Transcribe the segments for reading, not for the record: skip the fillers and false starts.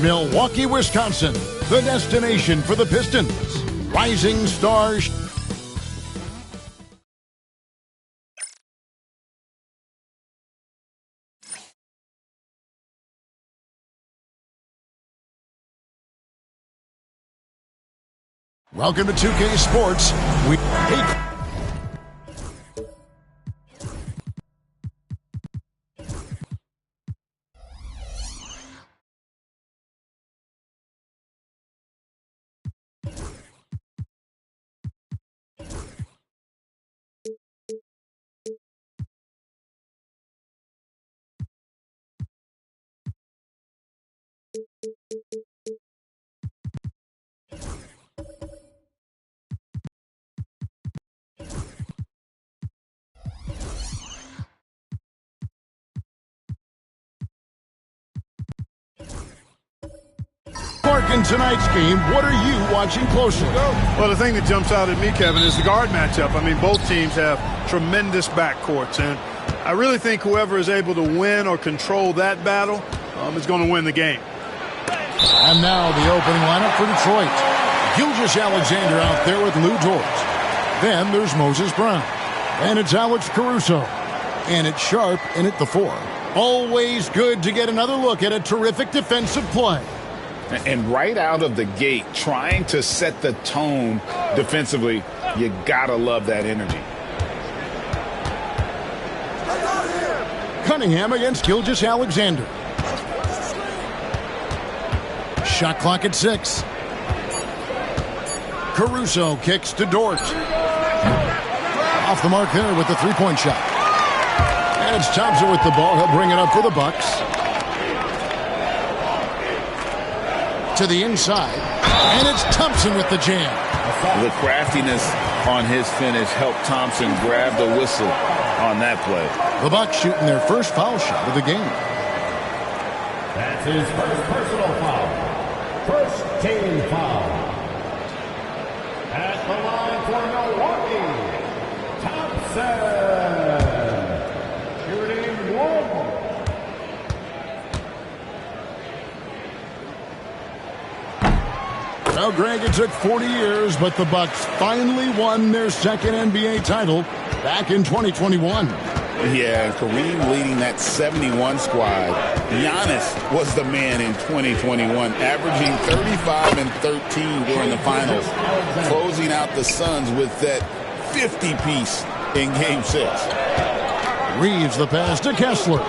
Milwaukee, Wisconsin, the destination for the Pistons. Rising stars. Welcome to 2K Sports. In tonight's game, what are you watching closely? Well, the thing that jumps out at me, Kevin, is the guard matchup. I mean, both teams have tremendous backcourts, and I really think whoever is able to win or control that battle is going to win the game. And now the opening lineup for Detroit. Gilgeous-Alexander out there with Lou Dort. Then there's Moses Brown. And it's Alex Caruso. And it's Sharp in at the 4. Always good to get another look at a terrific defensive play. And right out of the gate, trying to set the tone defensively, you gotta love that energy. Cunningham against Gilgeous-Alexander. Shot clock at 6. Caruso kicks to Dort. Off the mark there with the three-point shot. And it's Thompson with the ball. He'll bring it up for the Bucks. To the inside, and it's Thompson with the jam. The craftiness on his finish helped Thompson grab the whistle on that play. The Bucks shooting their first foul shot of the game. That's his first personal foul. First team foul. At the line for Milwaukee, Thompson. Shooting 1. Well, Greg, it took 40 years, but the Bucks finally won their second NBA title back in 2021. Yeah, Kareem leading that 71 squad. Giannis was the man in 2021, averaging 35 and 13 during the finals, closing out the Suns with that 50-piece in Game 6. Reeves the pass to Kessler.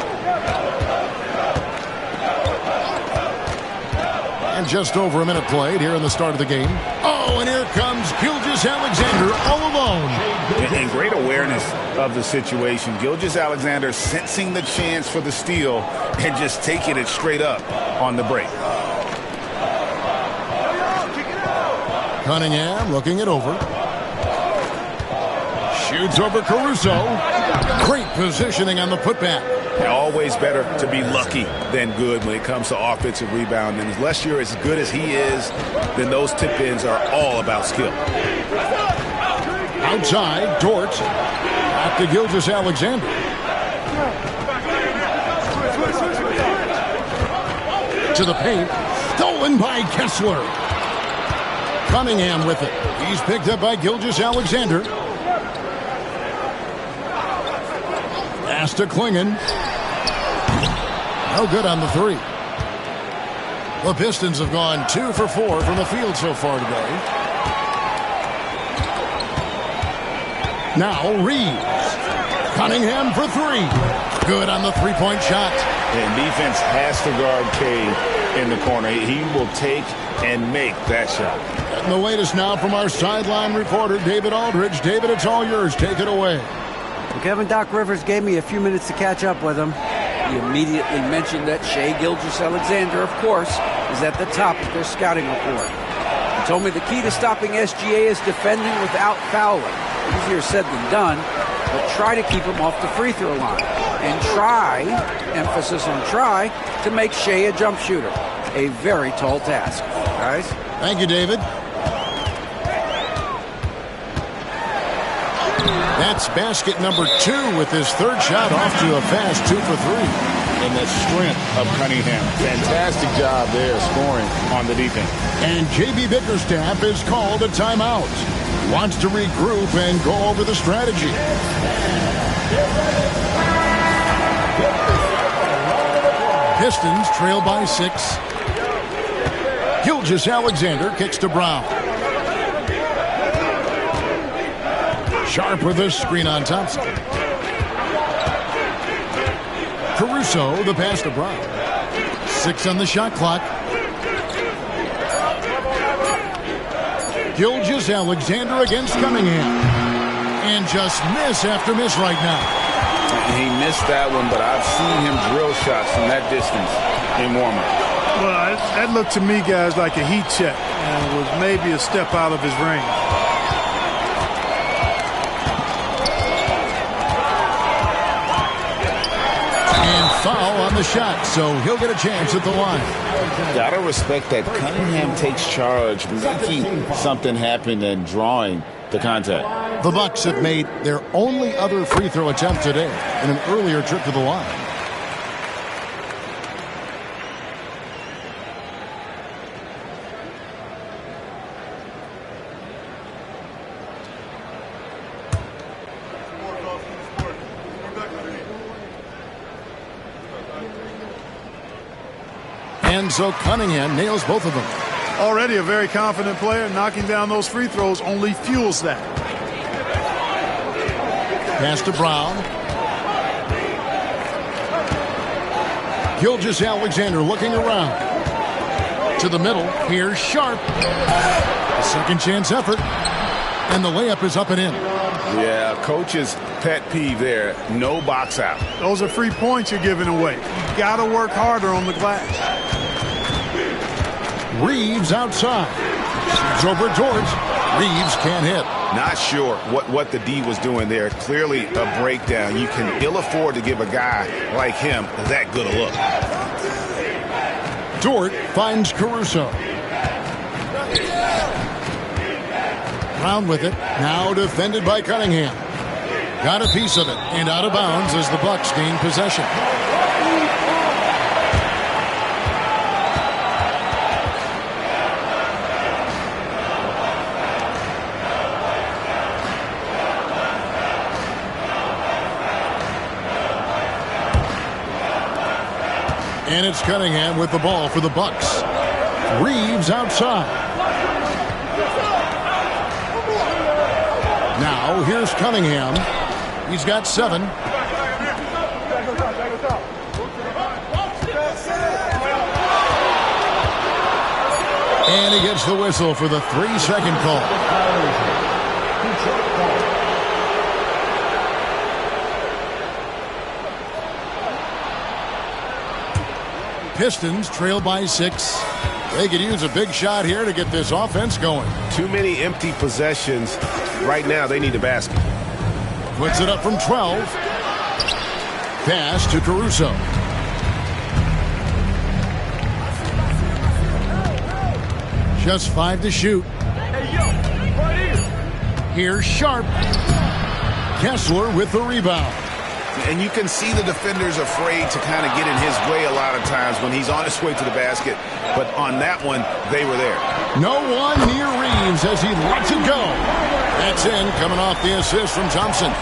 And just over a minute played here in the start of the game. Oh, and here comes Gilgeous-Alexander all alone. And great awareness of the situation. Gilgeous-Alexander sensing the chance for the steal and just taking it straight up on the break. Cunningham looking it over. Shoots over Caruso. Great positioning on the putback. Always better to be lucky than good when it comes to offensive rebound. And unless you're as good as he is, then those tip-ins are all about skill. Outside, Dort. Back to Gilgeous-Alexander. To the paint. Stolen by Kessler. Cunningham with it. He's picked up by Gilgeous-Alexander. Pass to Klingon. No good on the three. The Pistons have gone 2 for 4 from the field so far today. Now Reeves. Cunningham for 3. Good on the three-point shot. And defense has to guard Cade in the corner. He will take and make that shot. And the latest now from our sideline reporter, David Aldridge. David, it's all yours. Take it away. Well, Kevin, Doc Rivers gave me a few minutes to catch up with him. He immediately mentioned that Shai Gilgeous-Alexander, of course, is at the top of their scouting report. He told me the key to stopping SGA is defending without fouling. Easier said than done, but try to keep him off the free throw line. And try, emphasis on try, to make Shai a jump shooter. A very tall task. Guys? Thank you, David. That's basket number 2 with his third shot off to a fast 2 for 3. And the strength of Cunningham. Fantastic job there scoring on the defense. And J.B. Bickerstaff is called a timeout. Wants to regroup and go over the strategy. Pistons trail by 6. Gilgeous-Alexander kicks to Brown. Sharp with a screen on Thompson. Caruso, the pass to Brown. 6 on the shot clock. Gilgeous-Alexander against Cunningham. And just miss after miss right now. He missed that one, but I've seen him drill shots from that distance in warm-up. Well, that looked to me, guys, like a heat check and was maybe a step out of his range. And foul on the shot, so he'll get a chance at the line. Gotta respect that Cunningham takes charge, making something happen and drawing the contact. The Bucks have made their only other free throw attempt today in an earlier trip to the line. And so Cunningham nails both of them. Already a very confident player. Knocking down those free throws only fuels that. Pass to Brown. Gilgeous-Alexander looking around. To the middle. Here's Sharp. A second chance effort. And the layup is up and in. Yeah, coach's pet peeve there. No box out. Those are free points you're giving away. You got to work harder on the glass. Reeves outside. Shoots over Dort. Reeves can't hit. Not sure what the D was doing there. Clearly a breakdown. You can ill afford to give a guy like him that good a look. Dort finds Caruso. Brown with it. Now defended by Cunningham. Got a piece of it and out of bounds as the Bucks gain possession. And it's Cunningham with the ball for the Bucks. Reeves outside. Now here's Cunningham. He's got 7. And he gets the whistle for the 3-second call. Pistons trail by 6. They could use a big shot here to get this offense going. Too many empty possessions. Right now, they need a basket. Puts it up from 12. Pass to Caruso. Just 5 to shoot. Here's Sharp. Kessler with the rebound. And you can see the defenders afraid to kind of get in his way a lot of times when he's on his way to the basket. But on that one, they were there. No one near Reeves as he lets it go. That's in, coming off the assist from Thompson.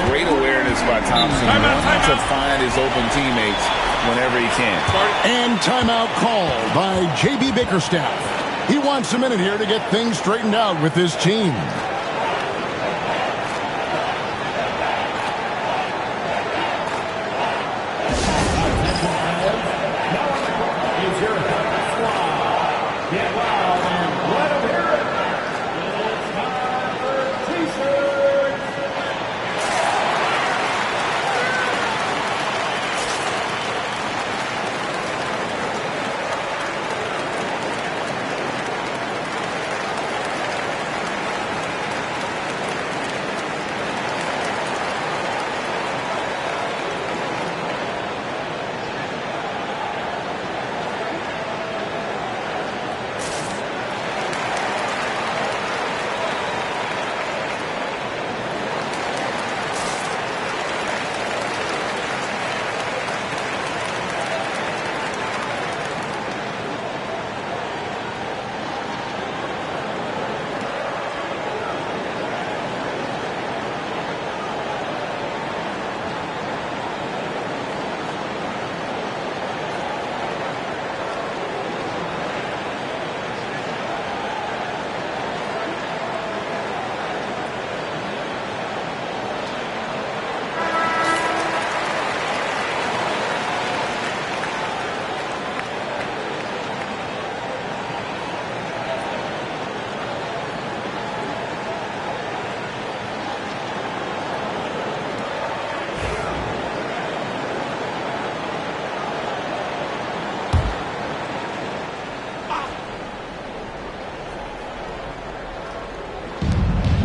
Great awareness by Thompson. Wanting to find his open teammates whenever he can. And timeout called by J.B. Bickerstaff. He wants a minute here to get things straightened out with his team.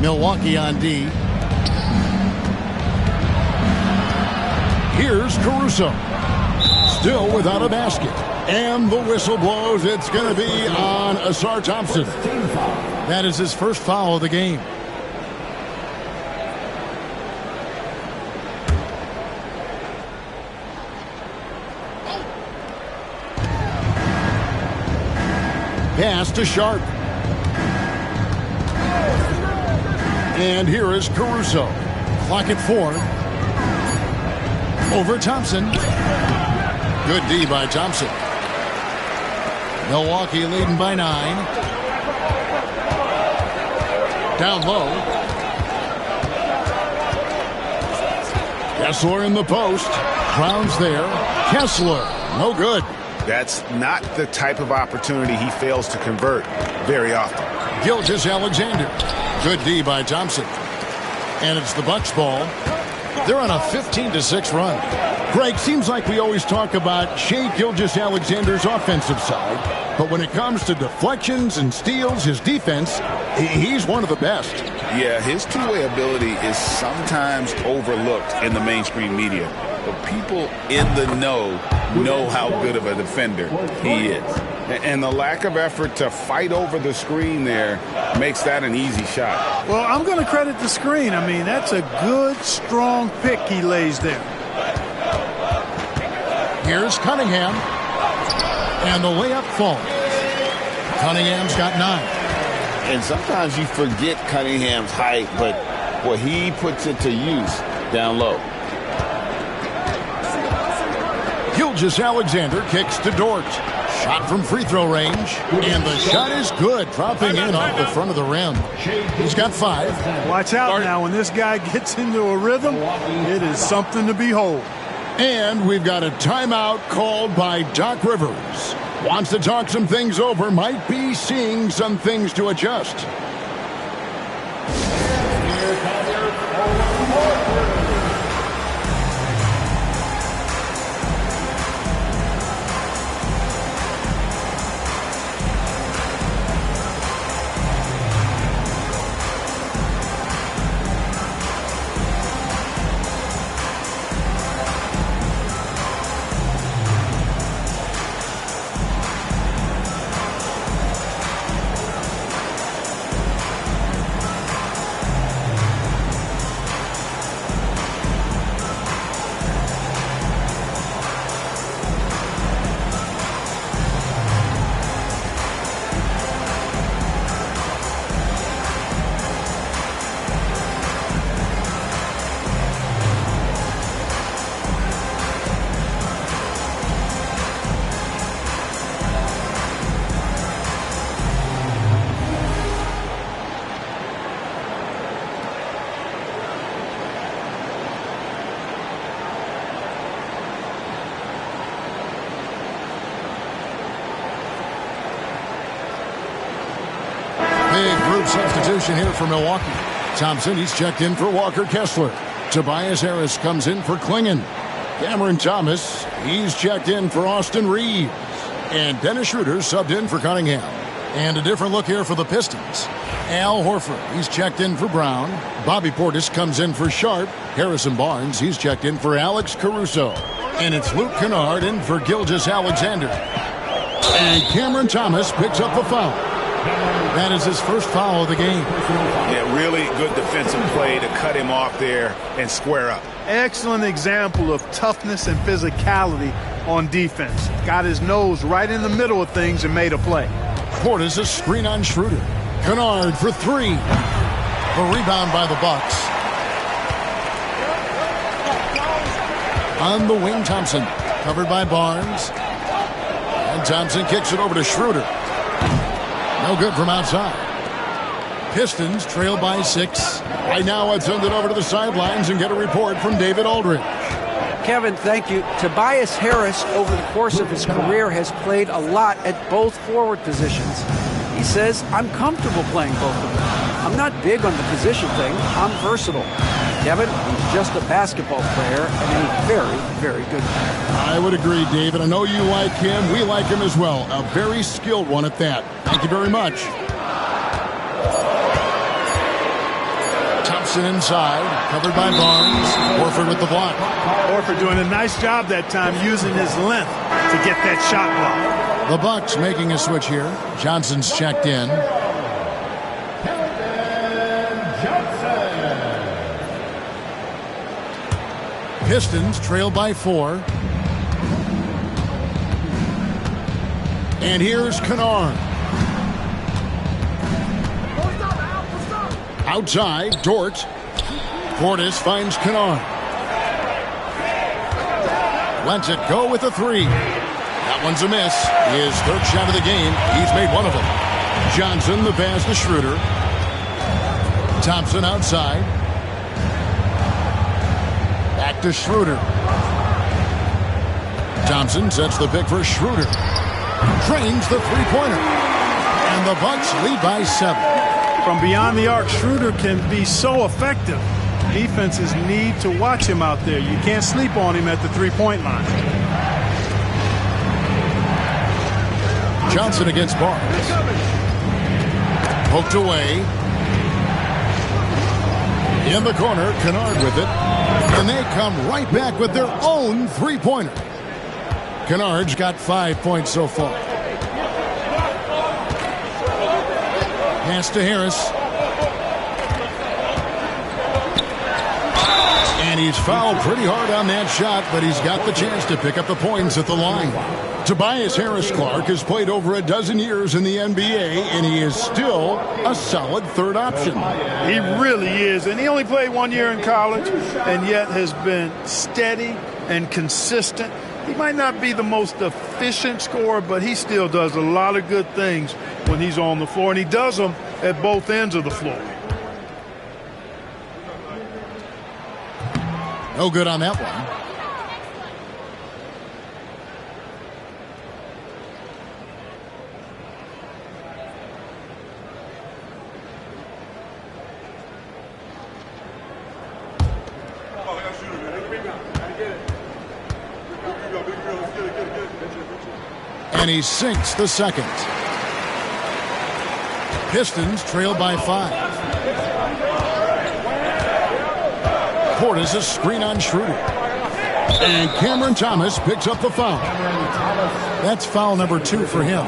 Milwaukee on D. Here's Caruso. Still without a basket. And the whistle blows. It's going to be on Ausar Thompson. That is his first foul of the game. Pass to Sharp. And here is Caruso. Clock at 4. Over Thompson. Good D by Thompson. Milwaukee leading by 9. Down low. Kessler in the post. Browns there. Kessler. No good. That's not the type of opportunity he fails to convert very often. Gilgeous-Alexander. Good D by Thompson. And it's the Bucks ball. They're on a 15-6 run. Greg, seems like we always talk about Shai Gilgeous-Alexander's offensive side, but when it comes to deflections and steals, his defense, he's one of the best. Yeah, his two-way ability is sometimes overlooked in the mainstream media, but people in the know how good of a defender he is. And the lack of effort to fight over the screen there makes that an easy shot. Well, I'm going to credit the screen. I mean, that's a good, strong pick he lays there. Here's Cunningham. And the layup falls. Cunningham's got 9. And sometimes you forget Cunningham's height, but boy, he puts it to use down low. Gilgeous-Alexander kicks to Dort. Shot from free throw range. And the shot is good, dropping in off the front of the rim. He's got 5. Watch out now. When this guy gets into a rhythm, it is something to behold. And we've got a timeout called by Doc Rivers. Wants to talk some things over, might be seeing some things to adjust. substitution here for Milwaukee. Thompson, he's checked in for Walker Kessler. Tobias Harris comes in for Klingon. Cameron Thomas, he's checked in for Austin Reeves. And Dennis Schroeder subbed in for Cunningham. And a different look here for the Pistons. Al Horford, he's checked in for Brown. Bobby Portis comes in for Sharp. Harrison Barnes, he's checked in for Alex Caruso. And it's Luke Kennard in for Gilgeous-Alexander. And Cameron Thomas picks up the foul. That is his first foul of the game. Yeah, really good defensive play to cut him off there and square up. Excellent example of toughness and physicality on defense. Got his nose right in the middle of things and made a play. Portis a screen on Schroeder. Kennard for three. A rebound by the Bucks. On the wing, Thompson. Covered by Barnes. And Thompson kicks it over to Schroeder. No good from outside. Pistons trail by 6. Right now, let's send it over to the sidelines and get a report from David Aldridge. Kevin, thank you. Tobias Harris, over the course of his career, has played a lot at both forward positions. He says, I'm comfortable playing both of them. I'm not big on the position thing. I'm versatile. Kevin, he's just a basketball player and a very, very good one. I would agree, David. I know you like him. We like him as well. A very skilled one at that. Thank you very much. Thompson inside, covered by Barnes. Horford with the block. Horford doing a nice job that time using his length to get that shot block. The Bucks making a switch here. Johnson's checked in. Pistons trail by 4. And here's Kennard. Outside, Dort. Portis finds Kennard. Lets it go with a 3. That one's a miss. His third shot of the game. He's made one of them. Johnson, the pass to Schroeder. Thompson outside. Back to Schroeder. Thompson sets the pick for Schroeder. Drains the three-pointer. And the Bucks lead by 7. From beyond the arc, Schroeder can be so effective. Defenses need to watch him out there. You can't sleep on him at the three-point line. Johnson against Barnes. Poked away. In the corner, Kennard with it. And they come right back with their own three-pointer. Kennard's got 5 points so far. Pass to Harris. And he's fouled pretty hard on that shot, but he's got the chance to pick up the points at the line. Tobias Harris-Clarke has played over a dozen years in the NBA, and he is still a solid third option. He really is, and he only played 1 year in college, and yet has been steady and consistent. He might not be the most efficient scorer, but he still does a lot of good things when he's on the floor, and he does them at both ends of the floor. No good on that one. And he sinks the second. Pistons trail by 5. Portis a screen on Schroeder. And Cameron Thomas picks up the foul. That's foul number 2 for him.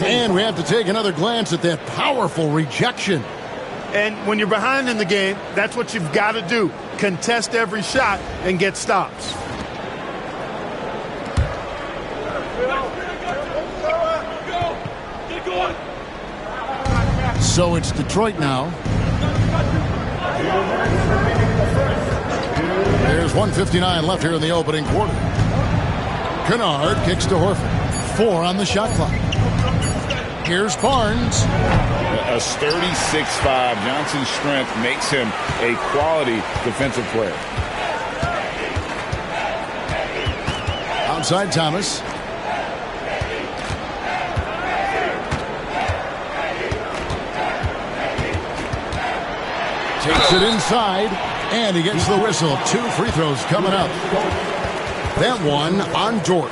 And we have to take another glance at that powerful rejection. And when you're behind in the game, that's what you've got to do. Contest every shot and get stops. So it's Detroit now. There's 1:59 left here in the opening quarter. Kennard kicks to Horford. 4 on the shot clock. Here's Barnes. A sturdy 6'5". Johnson's strength makes him a quality defensive player. Outside Thomas. Takes it inside, and he gets the whistle. 2 free throws coming up. That one on Dort.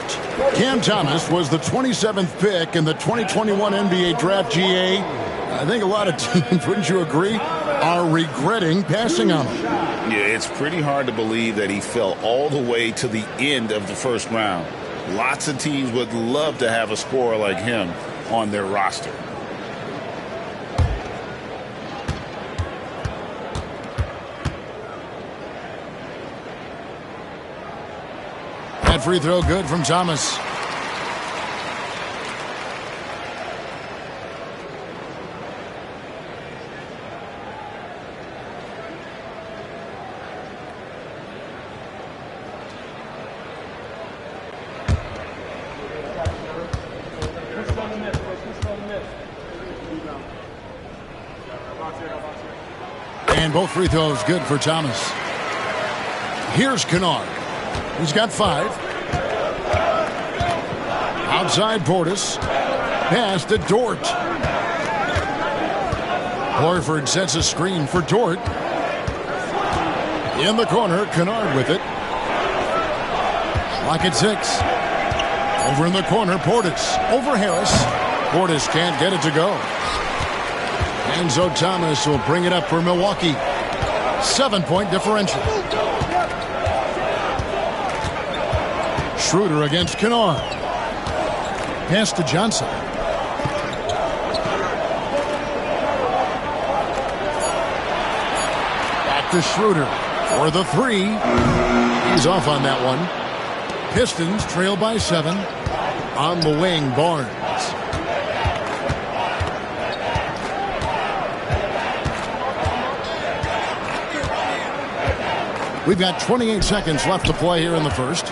Cam Thomas was the 27th pick in the 2021 NBA Draft. GA. I think a lot of teams, wouldn't you agree, are regretting passing on him. Yeah, it's pretty hard to believe that he fell all the way to the end of the first round. Lots of teams would love to have a scorer like him on their roster. That free throw good from Thomas. And both free throws good for Thomas. Here's Kennard. He's got 5. Outside Portis. Pass to Dort. Horford sets a screen for Dort. In the corner, Kennard with it. Clock at 6. Over in the corner, Portis. Over Harris. Portis can't get it to go. Enzo Thomas will bring it up for Milwaukee. 7-point differential. Schroeder against Kennard. Pass to Johnson. Back to Schroeder for the 3. He's off on that one. Pistons trail by 7. On the wing, Barnes. We've got 28 seconds left to play here in the first.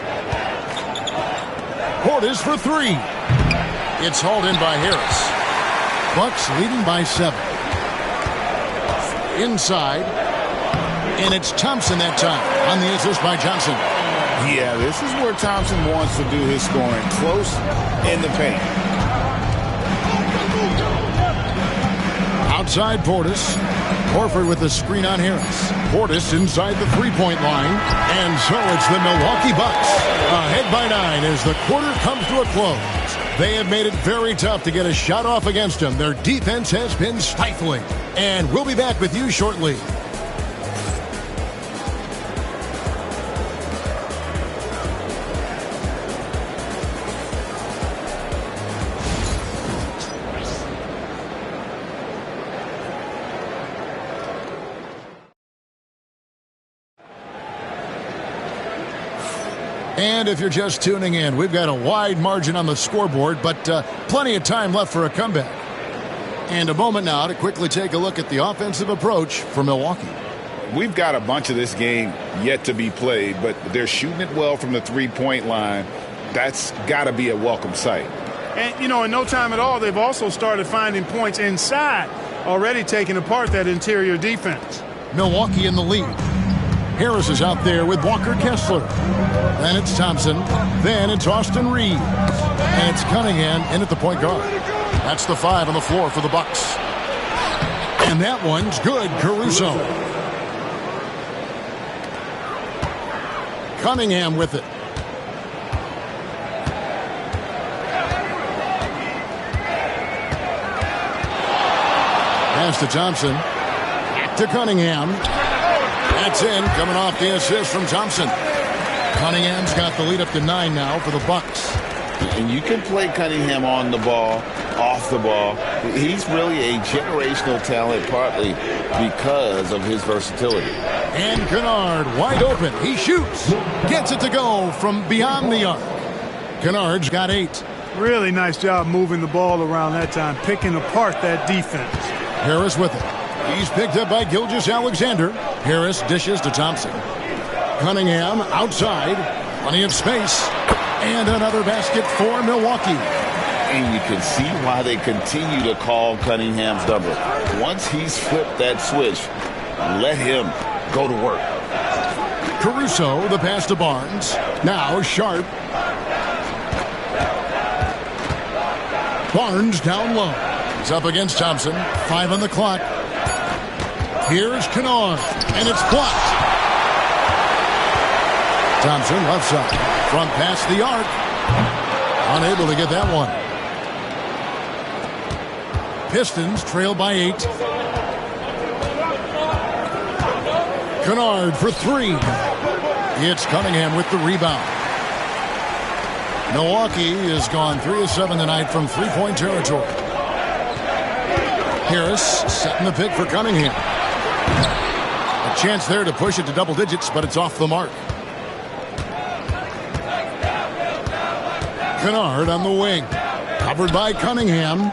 Portis for 3. It's hauled in by Harris. Bucks leading by 7. Inside. And it's Thompson that time on the assist by Johnson. Yeah, this is where Thompson wants to do his scoring. Close in the paint. Outside Portis. Horford with the screen on Harris. Portis inside the 3-point line. And so it's the Milwaukee Bucks ahead by 9 as the quarter comes to a close. They have made it very tough to get a shot off against them. Their defense has been stifling. And we'll be back with you shortly. And if you're just tuning in, we've got a wide margin on the scoreboard, but plenty of time left for a comeback. And a moment now to quickly take a look at the offensive approach for Milwaukee. We've got a bunch of this game yet to be played, but they're shooting it well from the 3-point line. That's got to be a welcome sight. And, you know, in no time at all, they've also started finding points inside, already taking apart that interior defense. Milwaukee in the lead. Harris is out there with Walker Kessler. Then it's Thompson. Then it's Austin Reeves. And it's Cunningham in at the point guard. That's the 5 on the floor for the Bucks. And that one's good. Caruso. Cunningham with it. Pass to Thompson. Back to Cunningham. That's in, coming off the assist from Thompson. Cunningham's got the lead up to 9 now for the Bucks. And you can play Cunningham on the ball, off the ball. He's really a generational talent, partly because of his versatility. And Kennard wide open. He shoots. Gets it to go from beyond the arc. Kennard's got 8. Really nice job moving the ball around that time, picking apart that defense. Harris with it. He's picked up by Gilgeous-Alexander. Harris dishes to Thompson. Cunningham outside. Plenty of space. And another basket for Milwaukee. And you can see why they continue to call Cunningham's number. Once he's flipped that switch, let him go to work. Caruso, the pass to Barnes. Now Sharp. Barnes down low. He's up against Thompson. 5 on the clock. Here's Kennard, and it's blocked. Thompson left side, front past the arc. Unable to get that one. Pistons trail by 8. Kennard for 3. It's Cunningham with the rebound. Milwaukee has gone 3 of 7 tonight from three-point territory. Harris setting the pick for Cunningham. A chance there to push it to double digits, but it's off the mark. Kennard on the wing. Covered by Cunningham.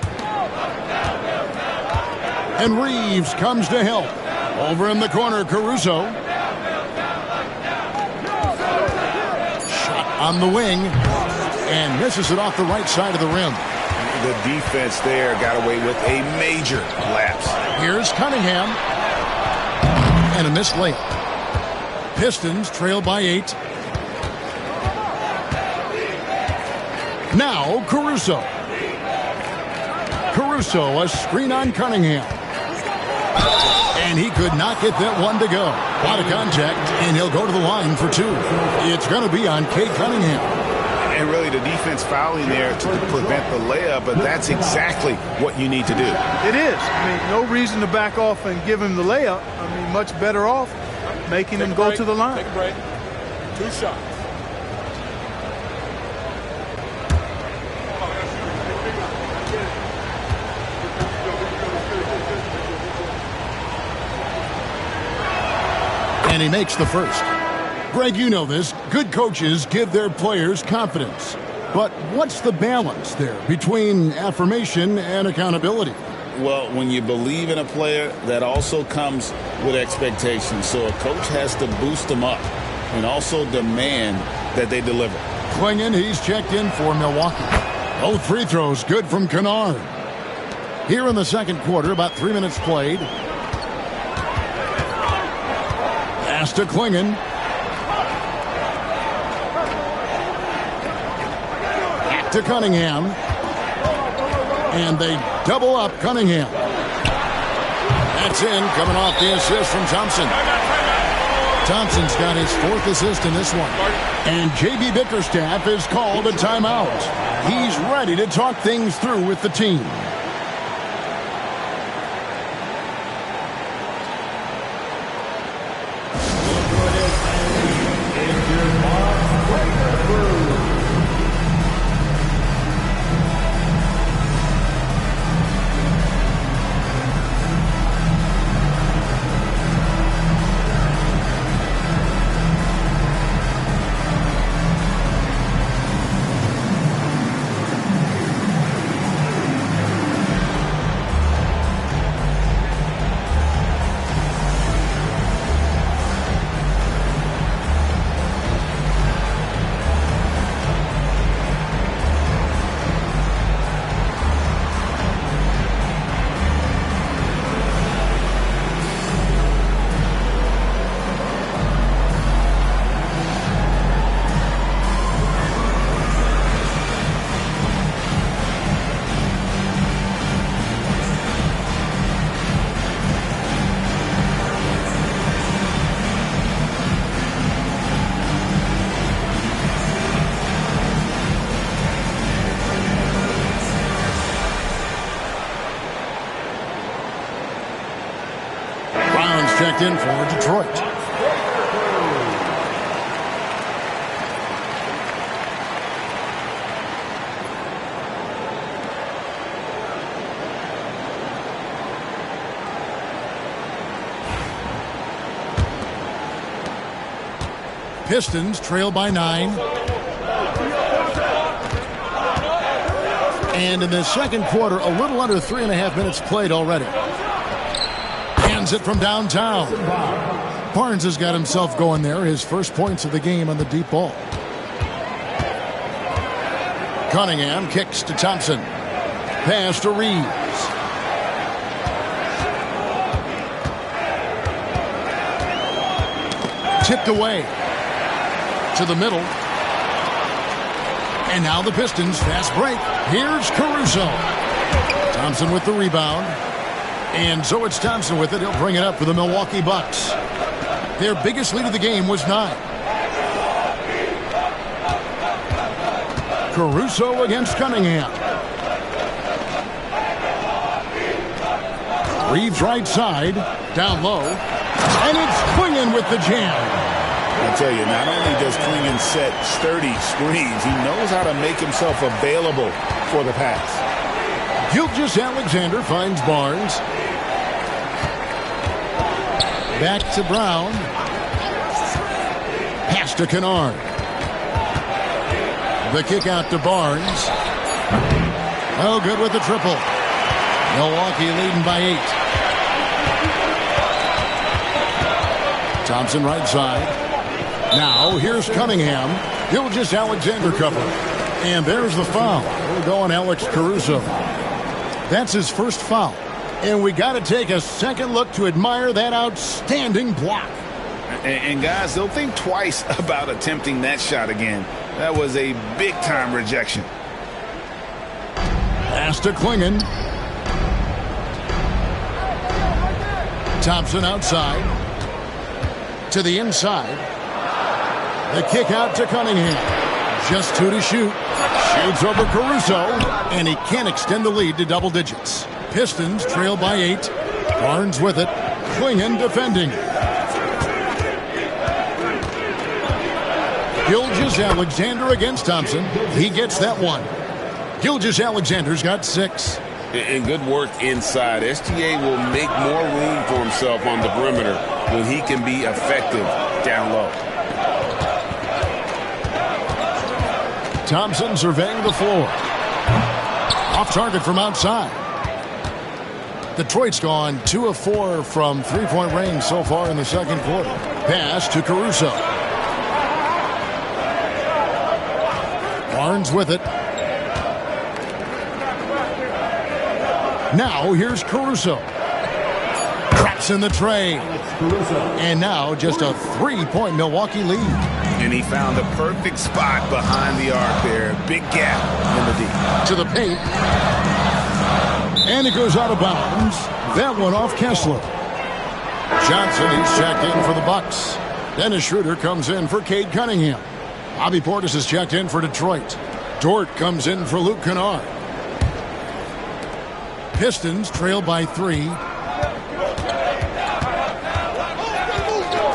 And Reeves comes to help. Over in the corner, Caruso. Shot on the wing. And misses it off the right side of the rim. The defense there got away with a major lapse. Here's Cunningham. And a missed layup. Pistons trail by 8. Now Caruso. Caruso, a screen on Cunningham. And he could not get that one to go. A lot of contact, and he'll go to the line for 2. It's going to be on Cade Cunningham. And really the defense fouling there to prevent the layup, but that's exactly what you need to do. It is. I mean, no reason to back off and give him the layup. I mean, much better off making him go to the line. Take a break. 2 shots. And he makes the first. Greg, you know this. Good coaches give their players confidence. But what's the balance there between affirmation and accountability? Well, when you believe in a player, that also comes with expectations. So a coach has to boost them up and also demand that they deliver. Clingan, he's checked in for Milwaukee. Both free throws good from Kennard. Here in the second quarter, about 3 minutes played. Pass to Clingan. Back to Cunningham. And they double up Cunningham. That's in, coming off the assist from Thompson. Thompson's got his 4th assist in this one. And J.B. Bickerstaff has called a timeout. He's ready to talk things through with the team. Checked in for Detroit. Pistons trail by 9. And in the second quarter, a little under 3.5 minutes played already. It from downtown. Barnes has got himself going there. His first points of the game on the deep ball. Cunningham kicks to Thompson. Pass to Reeves. Tipped away to the middle. And now the Pistons fast break. Here's Caruso. Thompson with the rebound. And so it's Thompson with it. He'll bring it up for the Milwaukee Bucks. Their biggest lead of the game was 9. Caruso against Cunningham. Reeves right side, down low, and it's Clingan with the jam. I tell you, not only does Clingan set sturdy screens, he knows how to make himself available for the pass. Gilgeous-Alexander finds Barnes. Back to Brown. Pass to Kennard. The kick out to Barnes. Oh, good with the triple. Milwaukee leading by 8. Thompson right side. Now here's Cunningham. Gilgeous-Alexander cover. And there's the foul. We're going Alex Caruso. That's his first foul. And we got to take a second look to admire that outstanding block. And guys, they'll think twice about attempting that shot again. That was a big-time rejection. Pass to Clingan. Thompson outside. To the inside. The kick out to Cunningham. Just 2 to shoot. Shoots over Caruso. And he can't extend the lead to double digits. Pistons trail by 8. Barnes with it. Clingan defending. Gilgeous-Alexander against Thompson. He gets that one. Gilgeous-Alexander's got 6. And good work inside. SGA will make more room for himself on the perimeter when he can be effective down low. Thompson surveying the floor. Off target from outside. Detroit's gone 2 of 4 from three-point range so far in the second quarter. Pass to Caruso. Barnes with it. Now here's Caruso. Traps in the tray. And now just a 3-point Milwaukee lead. And he found the perfect spot behind the arc there. Big gap in the deep. To the paint. And it goes out of bounds. That one off Kessler. Johnson, he's checked in for the Bucks. Dennis Schroeder comes in for Cade Cunningham. Bobby Portis is checked in for Detroit. Dort comes in for Luke Kennard. Pistons trail by 3.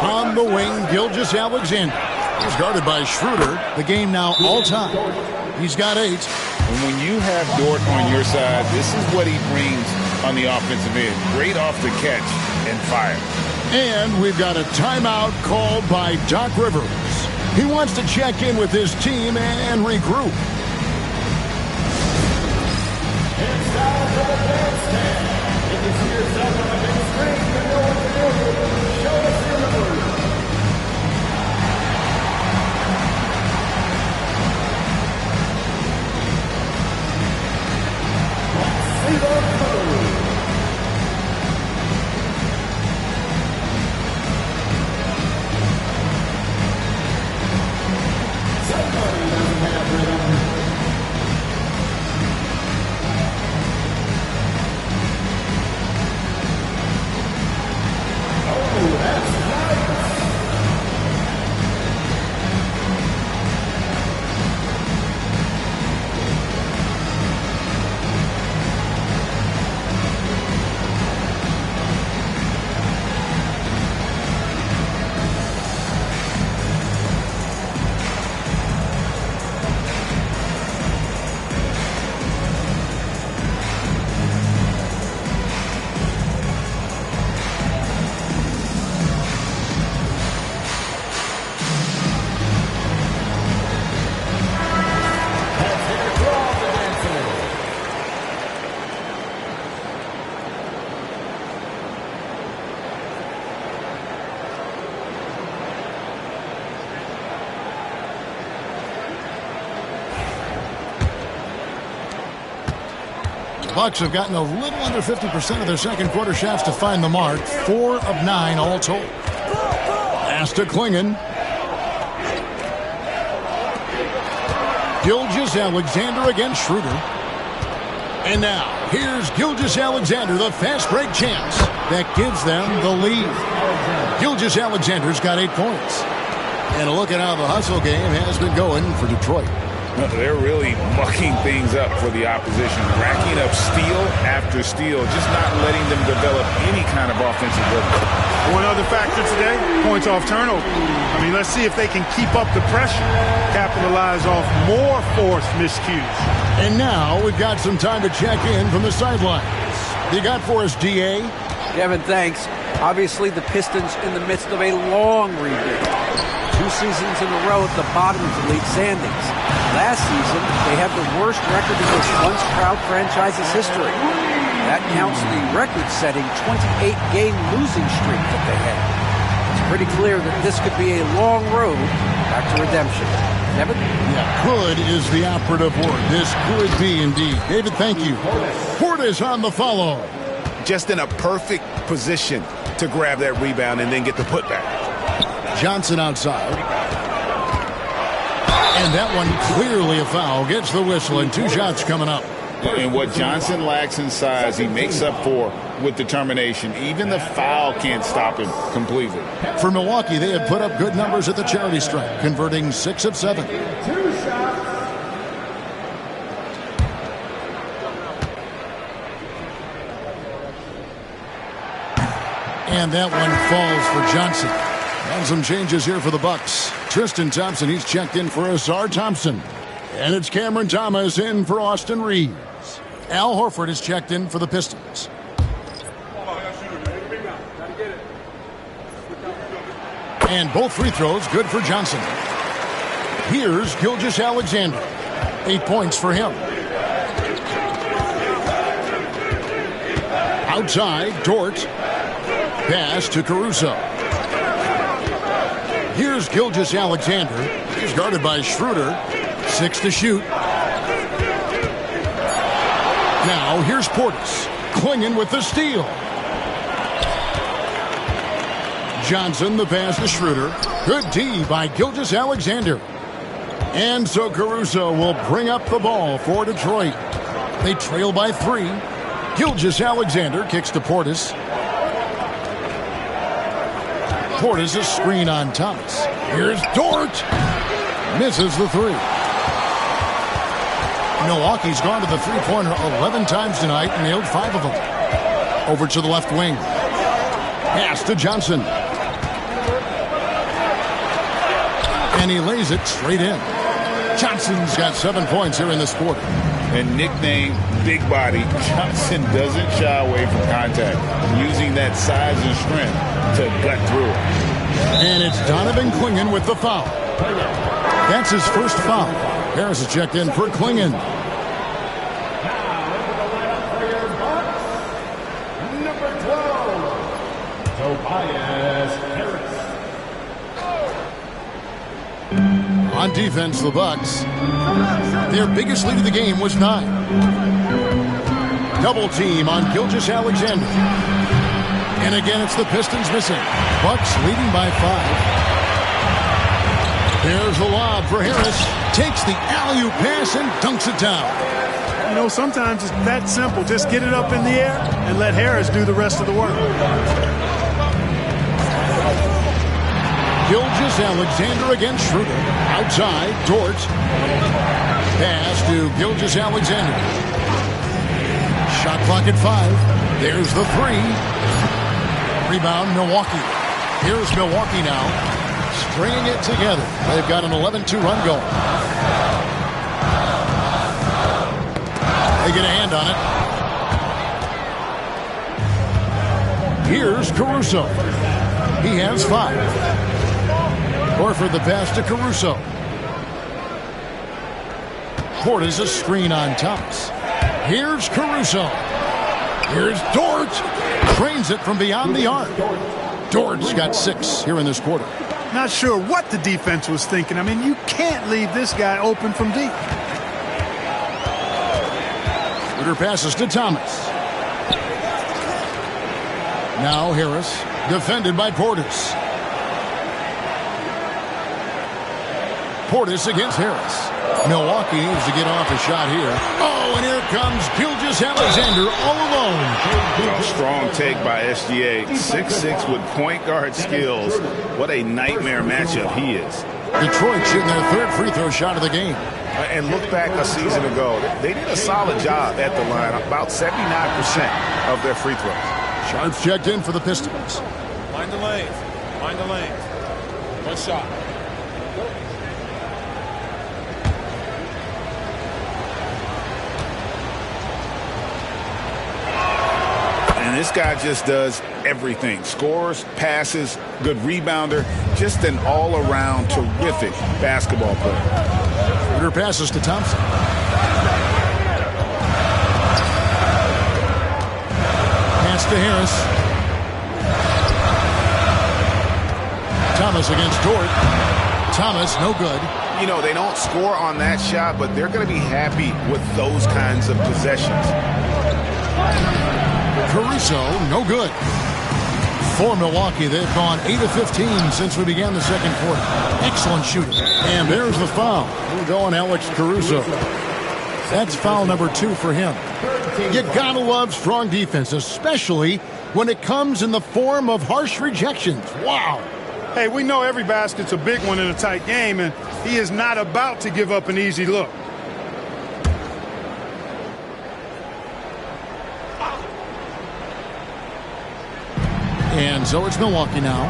On the wing, Gilgeous-Alexander. He's guarded by Schroeder. The game now all-time. He's got 8. And when you have Dort on your side, this is what he brings on the offensive end. Great off the catch and fire. And we've got a timeout called by Doc Rivers. He wants to check in with his team and regroup. It's time for the bandstand. If you see yourself on the big screen, you know what to do. Show us your numbers. See those numbers. Somebody doesn't have rhythm. Oh, that's nice. Bucks have gotten a little under 50% of their second quarter shots to find the mark. 4 of 9 all told. Pass to Clingan. Gilgeous-Alexander against Schroeder. And now Here's Gilgeous-Alexander, the fast break chance. That gives them the lead. Gilgeous-Alexander's got 8 points. And a look at how the hustle game has been going for Detroit. They're really mucking things up for the opposition, racking up steal after steal, just not letting them develop any kind of offensive rhythm. One other factor today, points off turnover. I mean, let's see if they can keep up the pressure, capitalize off more forced miscues. And now we've got some time to check in from the sidelines. You got for us, D.A.? Kevin, thanks. Obviously, the Pistons in the midst of a long rebuild. 2 seasons in a row at the bottom of the league standings. Last season, they had the worst record in this once-proud franchise's history. That counts the record-setting 28-game losing streak that they had. It's pretty clear that this could be a long road back to redemption. Kevin? Yeah, could is the operative word. This could be indeed. David, thank you. Portis on the follow. Just in a perfect position to grab that rebound and then get the putback. Johnson outside. And that one clearly a foul. Gets the whistle and 2 shots coming up. And what Johnson lacks in size, he makes up for with determination. Even the foul can't stop him completely. For Milwaukee, they have put up good numbers at the charity stripe, converting 6 of 7. And that one falls for Johnson. And some changes here for the Bucks. Tristan Thompson, he's checked in for Ausar Thompson. And it's Cameron Thomas in for Austin Reeves. Al Horford is checked in for the Pistons. And both free throws good for Johnson. Here's Gilgeous-Alexander. 8 points for him. Outside, Dort. Pass to Caruso. Here's Gilgeous-Alexander. He's guarded by Schroeder. 6 to shoot. Now here's Portis. Clinging with the steal. Johnson, the pass to Schroeder. Good D by Gilgeous-Alexander. And so Caruso will bring up the ball for Detroit. They trail by 3. Gilgeous-Alexander kicks to Portis. Portis a screen on Thomas. Here's Dort. Misses the 3. Milwaukee's gone to the three-pointer 11 times tonight and nailed 5 of them. Over to the left wing. Pass to Johnson. And he lays it straight in. Johnson's got 7 points here in this quarter. And nicknamed Big Body, Johnson doesn't shy away from contact, using that size and strength to gut through it. And it's Donovan Clingan with the foul. That's his first foul. Harris is checked in for Clingan. Number 12, Tobias Harris. On defense, the Bucks. Their biggest lead of the game was 9. Double team on Gilgeous-Alexander. And again, it's the Pistons missing. Bucks leading by 5. There's a lob for Harris. Takes the alley-oop pass and dunks it down. You know, sometimes it's that simple. Just get it up in the air and let Harris do the rest of the work. Gilgeous-Alexander against Schroeder. Outside, Dort. Pass to Gilgeous-Alexander. Shot clock at 5. There's the 3. Rebound, Milwaukee. Here's Milwaukee now. Stringing it together. They've got an 11-2 run going. They get a hand on it. Here's Caruso. He has 5. Horford the pass to Caruso. Portis a screen on Thomas. Here's Caruso. Here's Dort. Trains it from beyond the arc. Dort's got 6 here in this quarter. Not sure what the defense was thinking. I mean, you can't leave this guy open from deep. Schroeder passes to Thomas. Now Harris, defended by Portis. Portis against Harris. Milwaukee needs to get off a shot here. Oh, and here comes Gilgeous-Alexander all alone. A strong take by SGA. 6'6" with point guard skills. What a nightmare matchup he is. Detroit shooting their third free throw shot of the game. And look back a season ago. They did a solid job at the line. About 79% of their free throws. Sharps checked in for the Pistons. Mind the lanes. Mind the lanes. One shot. And this guy just does everything. Scores, passes, good rebounder. Just an all-around terrific basketball player. Shooter passes to Thompson. Pass to Harris. Thomas against Dort. Thomas, no good. You know, they don't score on that shot, but they're going to be happy with those kinds of possessions. Caruso, no good. For Milwaukee, they've gone 8 of 15 since we began the second quarter. Excellent shooting. And there's the foul. We'll go on Alex Caruso. That's foul number 2 for him. You gotta love strong defense, especially when it comes in the form of harsh rejections. Wow. Hey, we know every basket's a big one in a tight game, and he is not about to give up an easy look. And so it's Milwaukee now.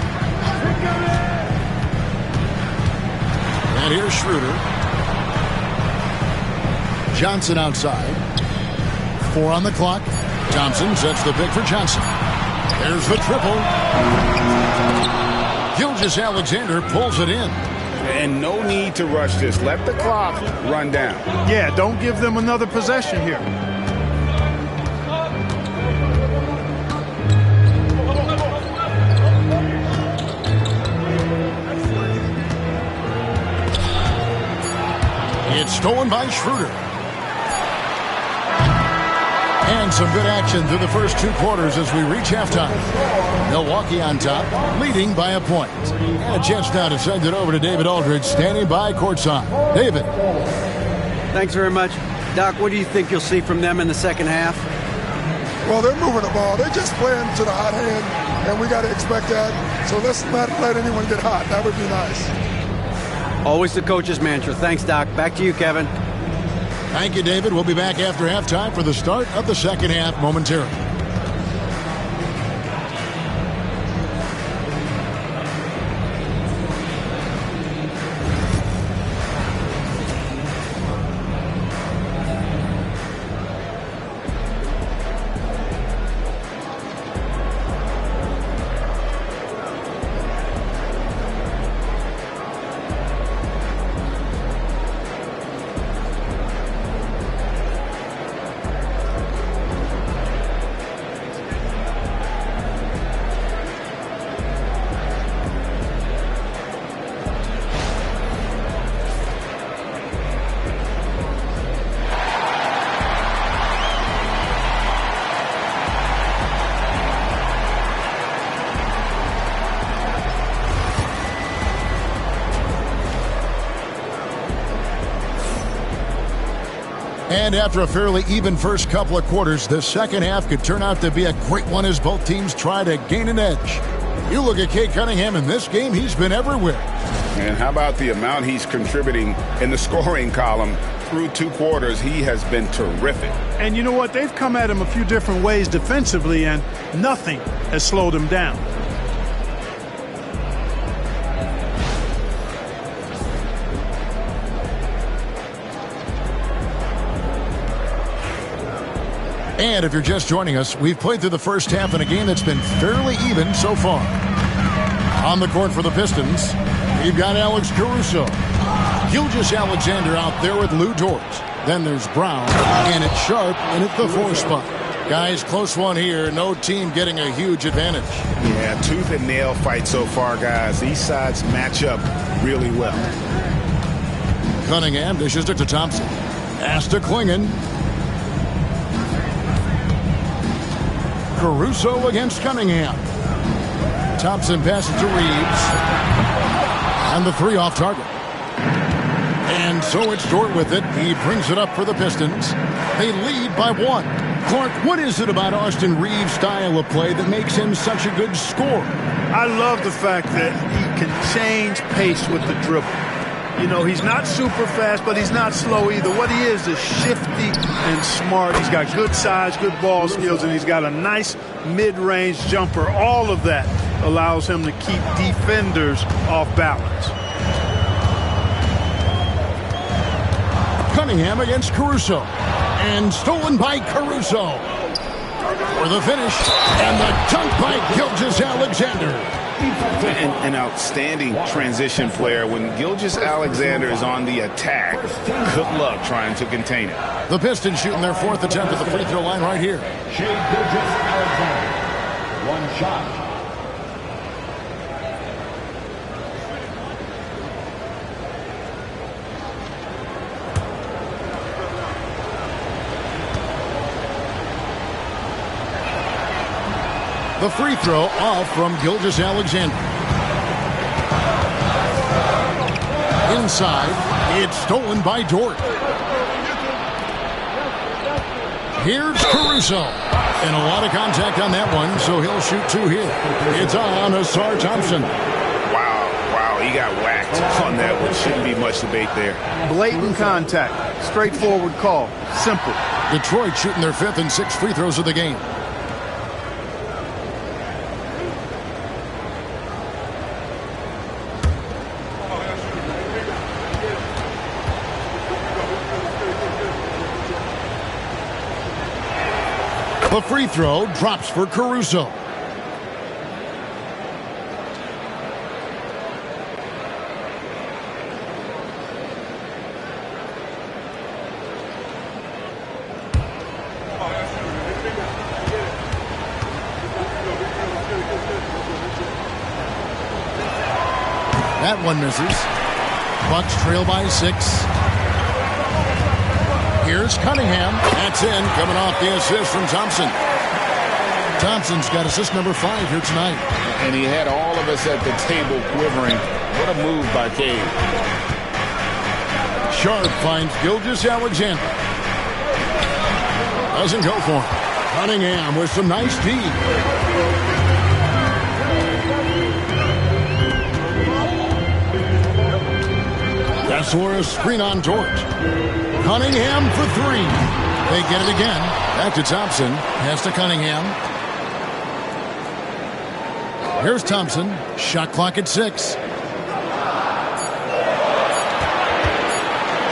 And here's Schroeder. Johnson outside. 4 on the clock. Thompson sets the pick for Johnson. There's the triple. Gilgeous-Alexander pulls it in. And no need to rush this. Let the clock run down. Yeah, don't give them another possession here. It's stolen by Schroeder. And some good action through the first 2 quarters as we reach halftime. Milwaukee on top, leading by a point. And a chance now to send it over to David Aldridge, standing by courtside. David. Thanks very much. Doc, what do you think you'll see from them in the second half? Well, they're moving the ball. They're just playing to the hot hand, and we got to expect that. So let's not let anyone get hot. That would be nice. Always the coach's mantra. Thanks, Doc. Back to you, Kevin. Thank you, David. We'll be back after halftime for the start of the second half momentarily. And after a fairly even first couple of quarters, the second half could turn out to be a great one as both teams try to gain an edge. You look at Cade Cunningham in this game, he's been everywhere. And how about the amount he's contributing in the scoring column? Through 2 quarters, he has been terrific. And you know what? They've come at him a few different ways defensively, and nothing has slowed him down. And if you're just joining us, we've played through the first half in a game that's been fairly even so far. On the court for the Pistons, we've got Alex Caruso. Gilgeous-Alexander out there with Lou Dort. Then there's Brown, and it's Sharp in at the 4 spot. Guys, close one here. No team getting a huge advantage. Yeah, tooth and nail fight so far, guys. These sides match up really well. Cunningham dishes it to Thompson. Pass to Klingon. Caruso against Cunningham. Thompson passes to Reeves. And the 3 off target. And so it's Dort with it. He brings it up for the Pistons. They lead by 1. Clark, what is it about Austin Reeves' style of play that makes him such a good scorer? I love the fact that he can change pace with the dribble. You know, he's not super fast, but he's not slow either. What he is shifty and smart. He's got good size, good ball skills, and he's got a nice mid-range jumper. All of that allows him to keep defenders off balance. Cunningham against Caruso. And stolen by Caruso. For the finish. And the dunk by Gilgeous-Alexander. An outstanding transition player. When Gilgeous-Alexander is on the attack, good luck trying to contain it. The Pistons shooting their 4th attempt at the free throw line right here. Shai Gilgeous-Alexander. 1 shot. The free throw off from Gilgeous-Alexander. Inside, it's stolen by Dort. Here's Caruso. And a lot of contact on that one, so he'll shoot 2 here. It's on Ausar Thompson. Wow, he got whacked on that one. Shouldn't be much debate there. Blatant contact. Straightforward call. Simple. Detroit shooting their 5th and 6th free throws of the game. The free throw drops for Caruso. That one misses. Bucks trail by 6. Here's Cunningham. That's in, coming off the assist from Thompson. Thompson's got assist number 5 here tonight. And he had all of us at the table quivering. What a move by Cade. Sharp finds Gilgeous-Alexander. Doesn't go for him. Cunningham with some nice D. That's for a screen on Dort. Cunningham for 3. They get it again. Back to Thompson. Pass to Cunningham. Here's Thompson. Shot clock at 6.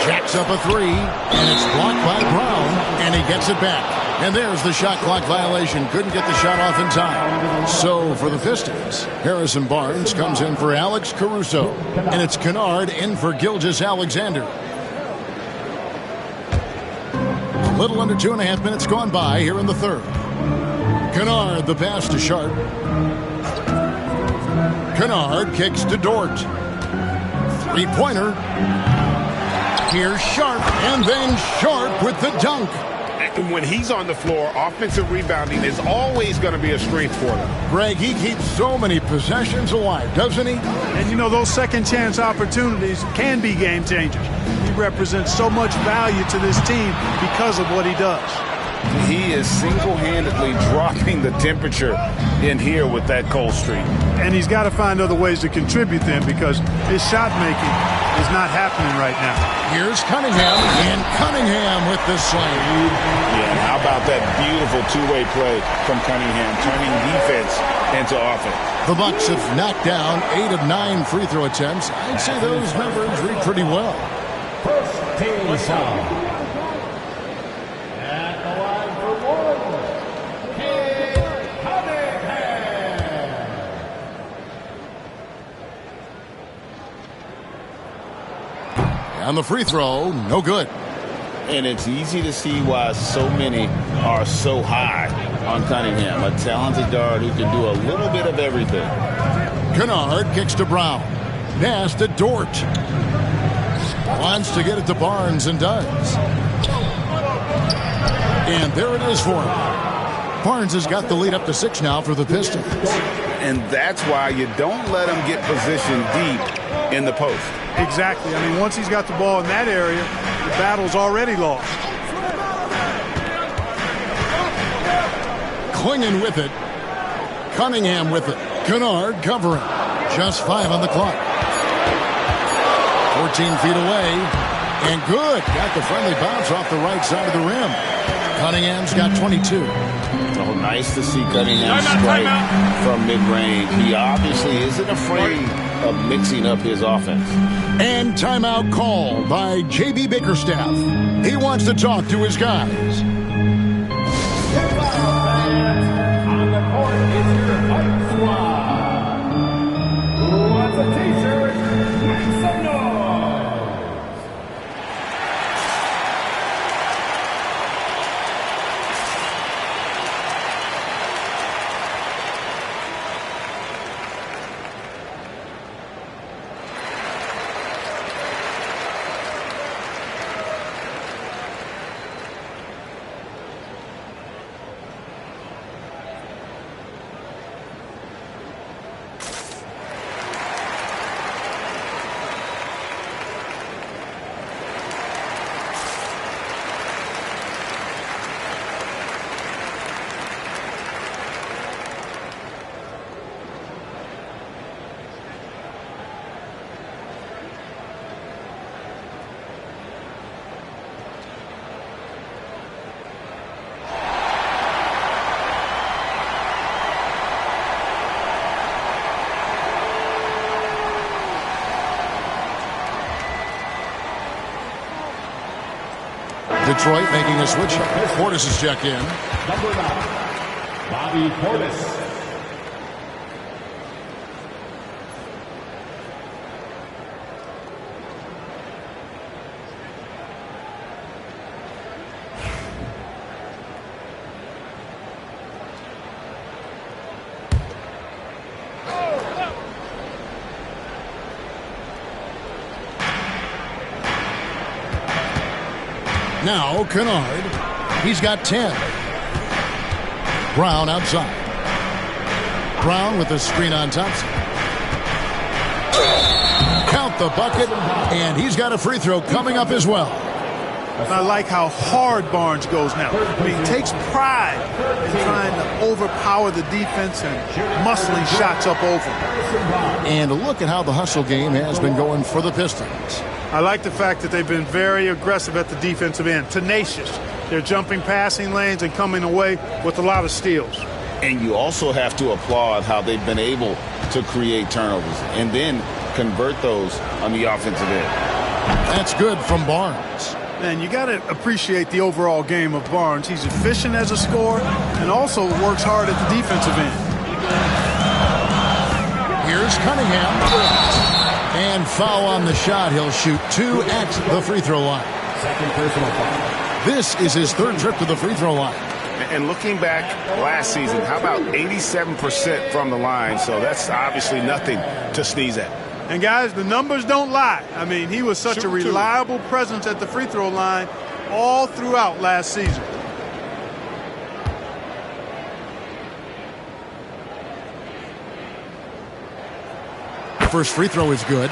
Jacks up a 3. And it's blocked by Brown. And he gets it back. And there's the shot clock violation. Couldn't get the shot off in time. So for the Pistons, Harrison Barnes comes in for Alex Caruso. And it's Kennard in for Gilgeous-Alexander. A little under 2.5 minutes gone by here in the 3rd. Kennard, the pass to Sharp. Kennard kicks to Dort. 3-pointer. Here's Sharp, and then Sharp with the dunk. When he's on the floor, offensive rebounding is always going to be a strength for them. Greg, he keeps so many possessions alive, doesn't he? And you know, those second chance opportunities can be game changers. He represents so much value to this team because of what he does. He is single-handedly dropping the temperature in here with that cold streak. And he's got to find other ways to contribute then, because his shot making is not happening right now. Here's Cunningham, and Cunningham with the slam. Yeah, and how about that beautiful two-way play from Cunningham, turning defense into offense. The Bucks have knocked down 8 of 9 free throw attempts. I'd say those numbers read pretty well. First team foul. At the line for 1, Cade Cunningham. On the free throw, no good. And it's easy to see why so many are so high on Cunningham, a talented guard who can do a little bit of everything. Kennard kicks to Brown. Pass to Dort. Wants to get it to Barnes and does. And there it is for him. Barnes has got the lead up to 6 now for the Pistons. And that's why you don't let him get positioned deep in the post. Exactly. I mean, once he's got the ball in that area, the battle's already lost. Clinging with it. Cunningham with it. Kennard covering. Just 5 on the clock. 14 feet away. And good. Got the friendly bounce off the right side of the rim. Cunningham's got 22. Oh, nice to see Cunningham strike from mid-range. He obviously isn't afraid of mixing up his offense. And timeout called by J.B. Bickerstaff. He wants to talk to his guys. On the court is your Fight Squad. Who wants a t-shirt? Make some noise. Detroit making a switch. Portis is checked in. Number 9, Bobby Portis. Now Kennard. He's got 10. Brown outside. Brown with a screen on Thompson. Count the bucket, and he's got a free throw coming up as well. I like how hard Barnes goes now. I mean, he takes pride in trying to overpower the defense and muscling shots up over. And look at how the hustle game has been going for the Pistons. I like the fact that they've been very aggressive at the defensive end, tenacious. They're jumping passing lanes and coming away with a lot of steals. And you also have to applaud how they've been able to create turnovers and then convert those on the offensive end. That's good from Barnes. And you got to appreciate the overall game of Barnes. He's efficient as a scorer and also works hard at the defensive end. Here's Cunningham. And foul on the shot. He'll shoot 2 at the free throw line. Second personal foul. This is his 3rd trip to the free throw line. And looking back last season, how about 87% from the line? So that's obviously nothing to sneeze at. And guys, the numbers don't lie. I mean, he was such a reliable presence at the free throw line all throughout last season. First free throw is good.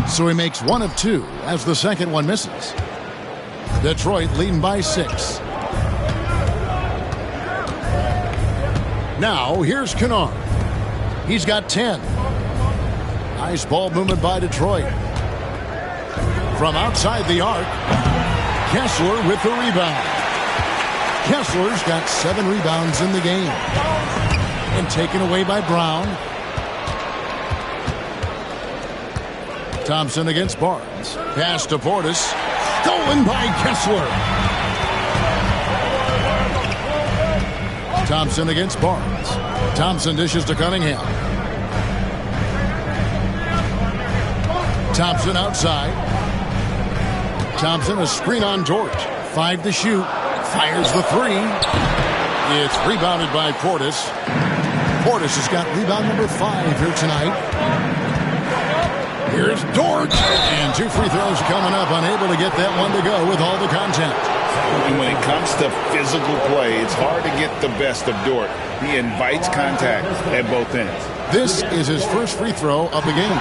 So he makes 1 of 2 as the second one misses. Detroit leading by 6. Now here's Kennard. He's got 10. Nice ball movement by Detroit. From outside the arc, Kessler with the rebound. Kessler's got 7 rebounds in the game. And taken away by Brown. Thompson against Barnes. Pass to Portis. Stolen by Kessler. Thompson against Barnes. Thompson dishes to Cunningham. Thompson outside. Thompson a screen on George. 5 to shoot. Fires the 3. It's rebounded by Portis. Portis has got rebound number 5 here tonight. Here's Dort. And 2 free throws coming up. Unable to get that one to go with all the contact. And when it comes to physical play, it's hard to get the best of Dort. He invites contact at both ends. This is his first free throw of the game.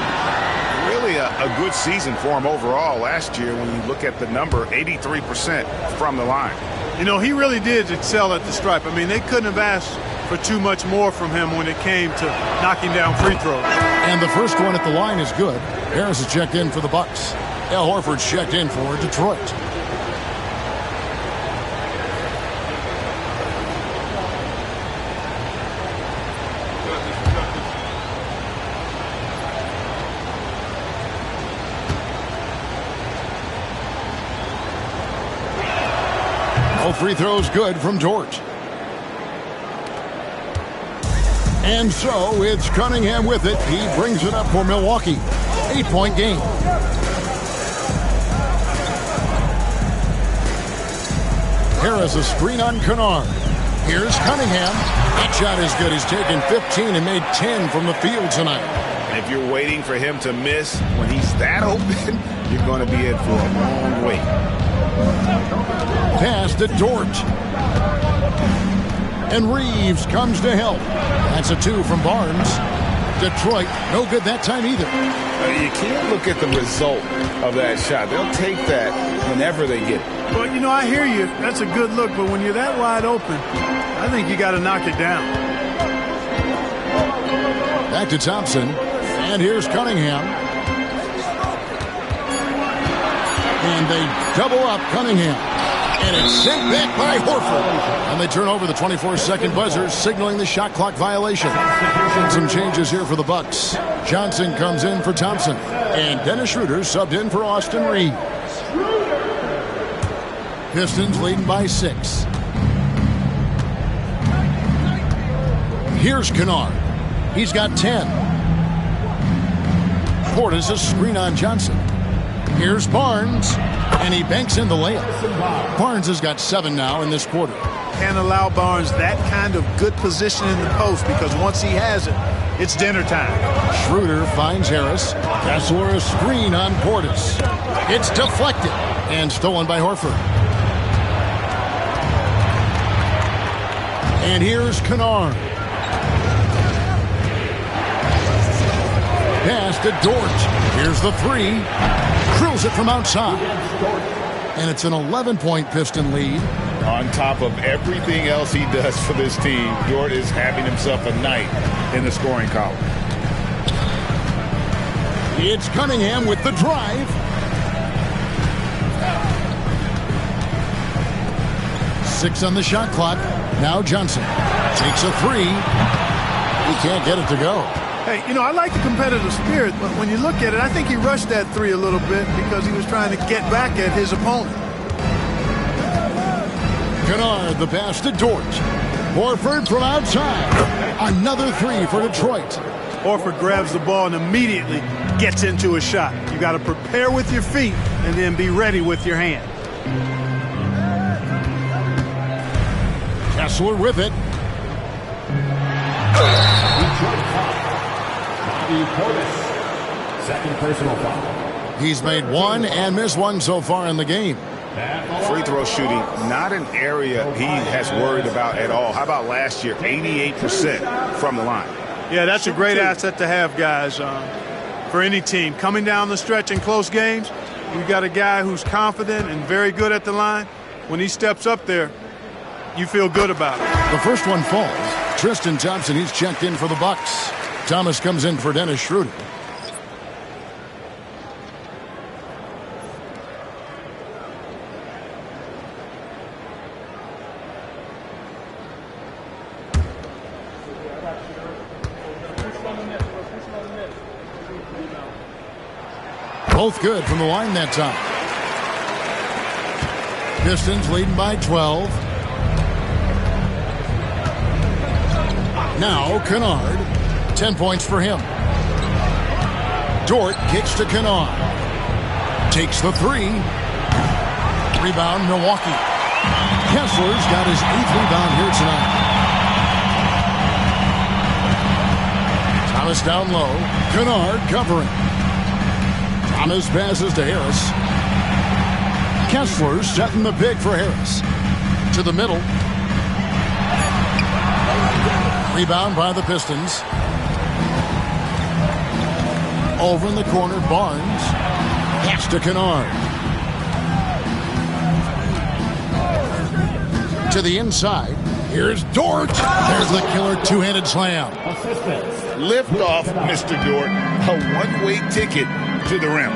Really a good season for him overall last year when you look at the number, 83% from the line. You know, he really did excel at the stripe. I mean, they couldn't have asked for too much more from him when it came to knocking down free throws. And the first one at the line is good. Harris is checked in for the Bucks. Al Horford's checked in for Detroit. All free throws good from Dort. And so it's Cunningham with it. He brings it up for Milwaukee. 8-point game. Harris a screen on Kennard. Here's Cunningham. That shot is good. He's taken 15 and made 10 from the field tonight. If you're waiting for him to miss when he's that open, you're going to be in for a long wait. Pass to Dort. And Reeves comes to help. That's a 2 from Barnes. Detroit, no good that time either. You can't look at the result of that shot. They'll take that whenever they get it. But, you know, I hear you. That's a good look. But when you're that wide open, I think you got to knock it down. Back to Thompson. And here's Cunningham. And they double up Cunningham. And it's sent back by Horford. And they turn over the 24-second buzzer, signaling the shot clock violation. Some changes here for the Bucks. Johnson comes in for Thompson. And Dennis Schroeder subbed in for Austin Reeves. Pistons leading by 6. Here's Kennard. He's got 10. Portis a screen on Johnson. Here's Barnes. And he banks in the layup. Barnes has got 7 now in this quarter. Can't allow Barnes that kind of good position in the post because once he has it, it's dinner time. Schroeder finds Harris. Kessler a screen on Portis. It's deflected and stolen by Horford. And here's Kennard. Pass to Dort. Here's the 3. Drills it from outside. And it's an 11-point Piston lead. On top of everything else he does for this team, Dort is having himself a night in the scoring column. It's Cunningham with the drive. 6 on the shot clock. Now Johnson takes a 3. He can't get it to go. Hey, you know, I like the competitive spirit, but when you look at it, I think he rushed that 3 a little bit because he was trying to get back at his opponent. Kennard, the pass to Dort. Horford from outside. Another 3 for Detroit. Horford grabs the ball and immediately gets into a shot. You got to prepare with your feet and then be ready with your hand. Kessler with it. Second personal foul. He's made 1 and missed 1 so far in the game. Free throw shooting, not an area he has worried about at all. How about last year, 88% from the line? Yeah, that's a great asset to have, guys, for any team. Coming down the stretch in close games, you've got a guy who's confident and very good at the line. When he steps up there, you feel good about it. The first one falls. Tristan Thompson, he's checked in for the Bucks. Thomas comes in for Dennis Schroeder. Both good from the line that time. Pistons leading by 12. Now Kennard. 10 points for him. Dort kicks to Kennard. Takes the 3. Rebound Milwaukee. Kessler's got his 8th rebound here tonight. Pass down low. Kennard covering. Thomas passes to Harris. Kessler setting the pick for Harris. To the middle. Rebound by the Pistons. Over in the corner, Barnes. Pass to Kennard. To the inside. Here's Dort. There's the killer two-handed slam. Lift off, Mr. Dort. A one-way ticket to the rim.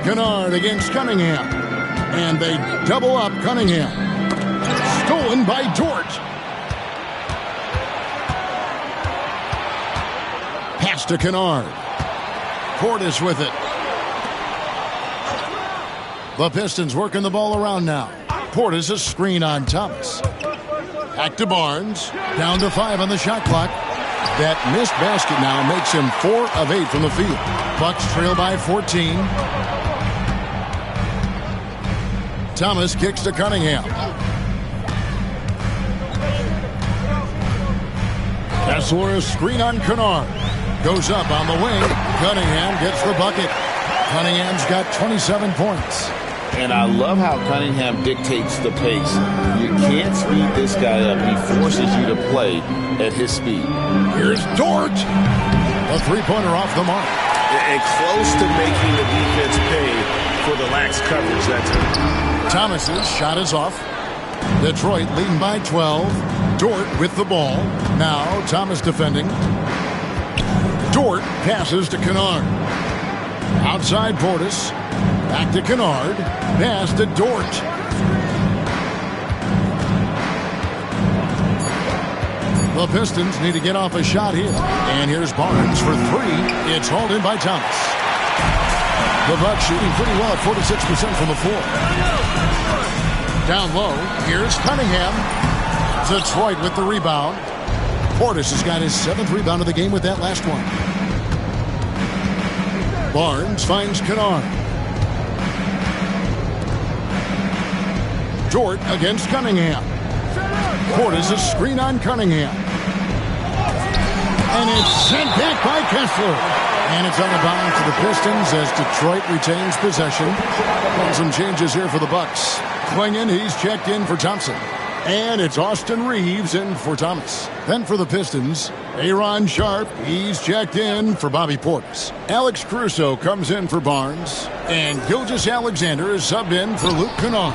Kennard against Cunningham. And they double up Cunningham. Stolen by Dort. Pass to Kennard. Portis with it. The Pistons working the ball around now. Portis a screen on Thomas. Back to Barnes. Down to 5 on the shot clock. That missed basket now makes him 4 of 8 from the field. Bucks trail by 14. Thomas kicks to Cunningham. Kessler a screen on Kennard. Goes up on the wing. Cunningham gets the bucket. Cunningham's got 27 points. And I love how Cunningham dictates the pace. You can't speed this guy up. He forces you to play at his speed. Here's Dort. A three-pointer off the mark. And close to making the defense pay for the lax coverage that time. Thomas's shot is off. Detroit leading by 12. Dort with the ball. Now Thomas defending. Dort passes to Kennard. Outside Portis. Back to Kennard. Pass to Dort. The Pistons need to get off a shot here. And here's Barnes for 3. It's hauled in by Thomas. The Bucks shooting pretty well at 46% from the floor. Down low. Here's Cunningham. Detroit with the rebound. Portis has got his 7th rebound of the game with that last one. Barnes finds Kennard. Dort against Cunningham. Portis a screen on Cunningham. And it's sent back by Kessler. And it's out of bounds to the Pistons as Detroit retains possession. And some changes here for the Bucks. Klingon, he's checked in for Thompson. And it's Austin Reeves in for Thomas. Then for the Pistons, Aaron Sharp, he's checked in for Bobby Portis. Alex Caruso comes in for Barnes. And Gilgeous-Alexander is subbed in for Luke Kennard.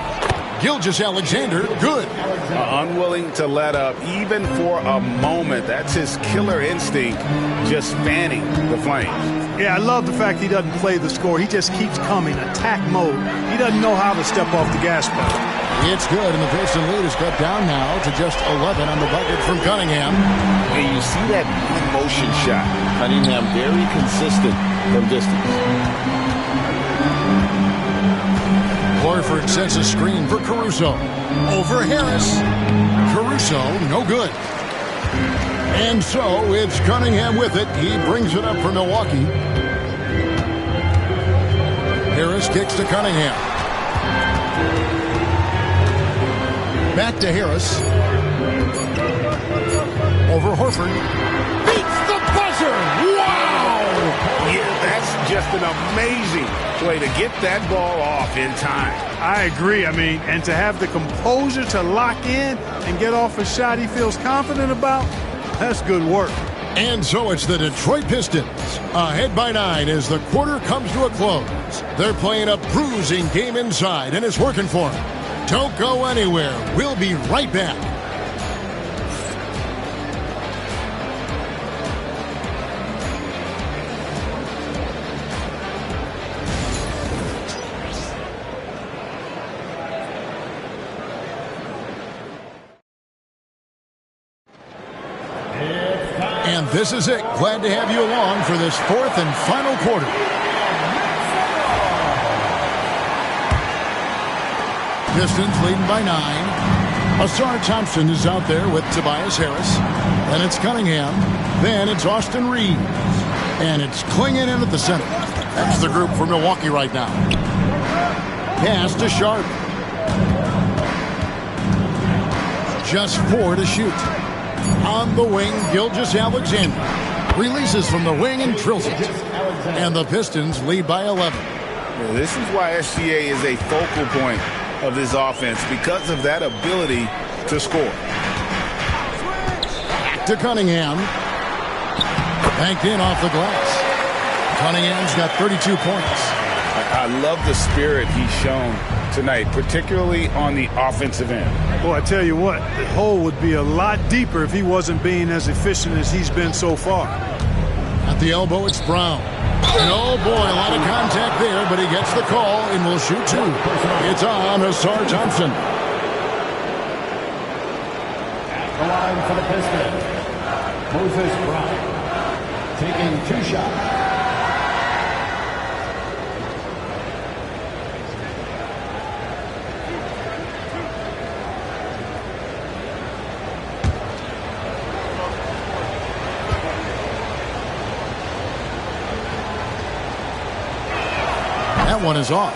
Gilgeous-Alexander, good. Unwilling to let up, even for a moment. That's his killer instinct, just fanning the flames. Yeah, I love the fact he doesn't play the score. He just keeps coming, attack mode. He doesn't know how to step off the gas pedal. It's good, and the Piston lead is cut down now to just 11 on the bucket from Cunningham. And you see that motion shot. Cunningham very consistent from distance. Horford sets a screen for Caruso. Over Harris. Caruso, no good. And so it's Cunningham with it. He brings it up for Milwaukee. Harris kicks to Cunningham. Back to Harris. Over Horford. Beats the buzzer! Wow! Yeah, that's just an amazing way to get that ball off in time. I agree. I mean, and to have the composure to lock in and get off a shot he feels confident about, that's good work. And so it's the Detroit Pistons ahead by 9 as the quarter comes to a close. They're playing a bruising game inside, and it's working for them. Don't go anywhere. We'll be right back. And this is it. Glad to have you along for this 4th and final quarter. Pistons leading by 9. Ausar Thompson is out there with Tobias Harris. Then it's Cunningham. Then it's Austin Reeves. And it's Klingon in at the center. That's the group for Milwaukee right now. Pass to Sharp. Just 4 to shoot. On the wing, Gilgeous-Alexander releases from the wing and drills it. And the Pistons lead by 11. Yeah, this is why SGA is a focal point of this offense, because of that ability to score. Back to Cunningham. Banked in off the glass. Cunningham's got 32 points. I love the spirit he's shown tonight, particularly on the offensive end. Boy, I tell you what, the hole would be a lot deeper if he wasn't being as efficient as he's been so far. At the elbow, it's Brown. And oh boy, a lot of contact there, but he gets the call and will shoot two. It's on Ausar Thompson. At the line for the Pistons, Moses Brown taking 2 shots. That one is off.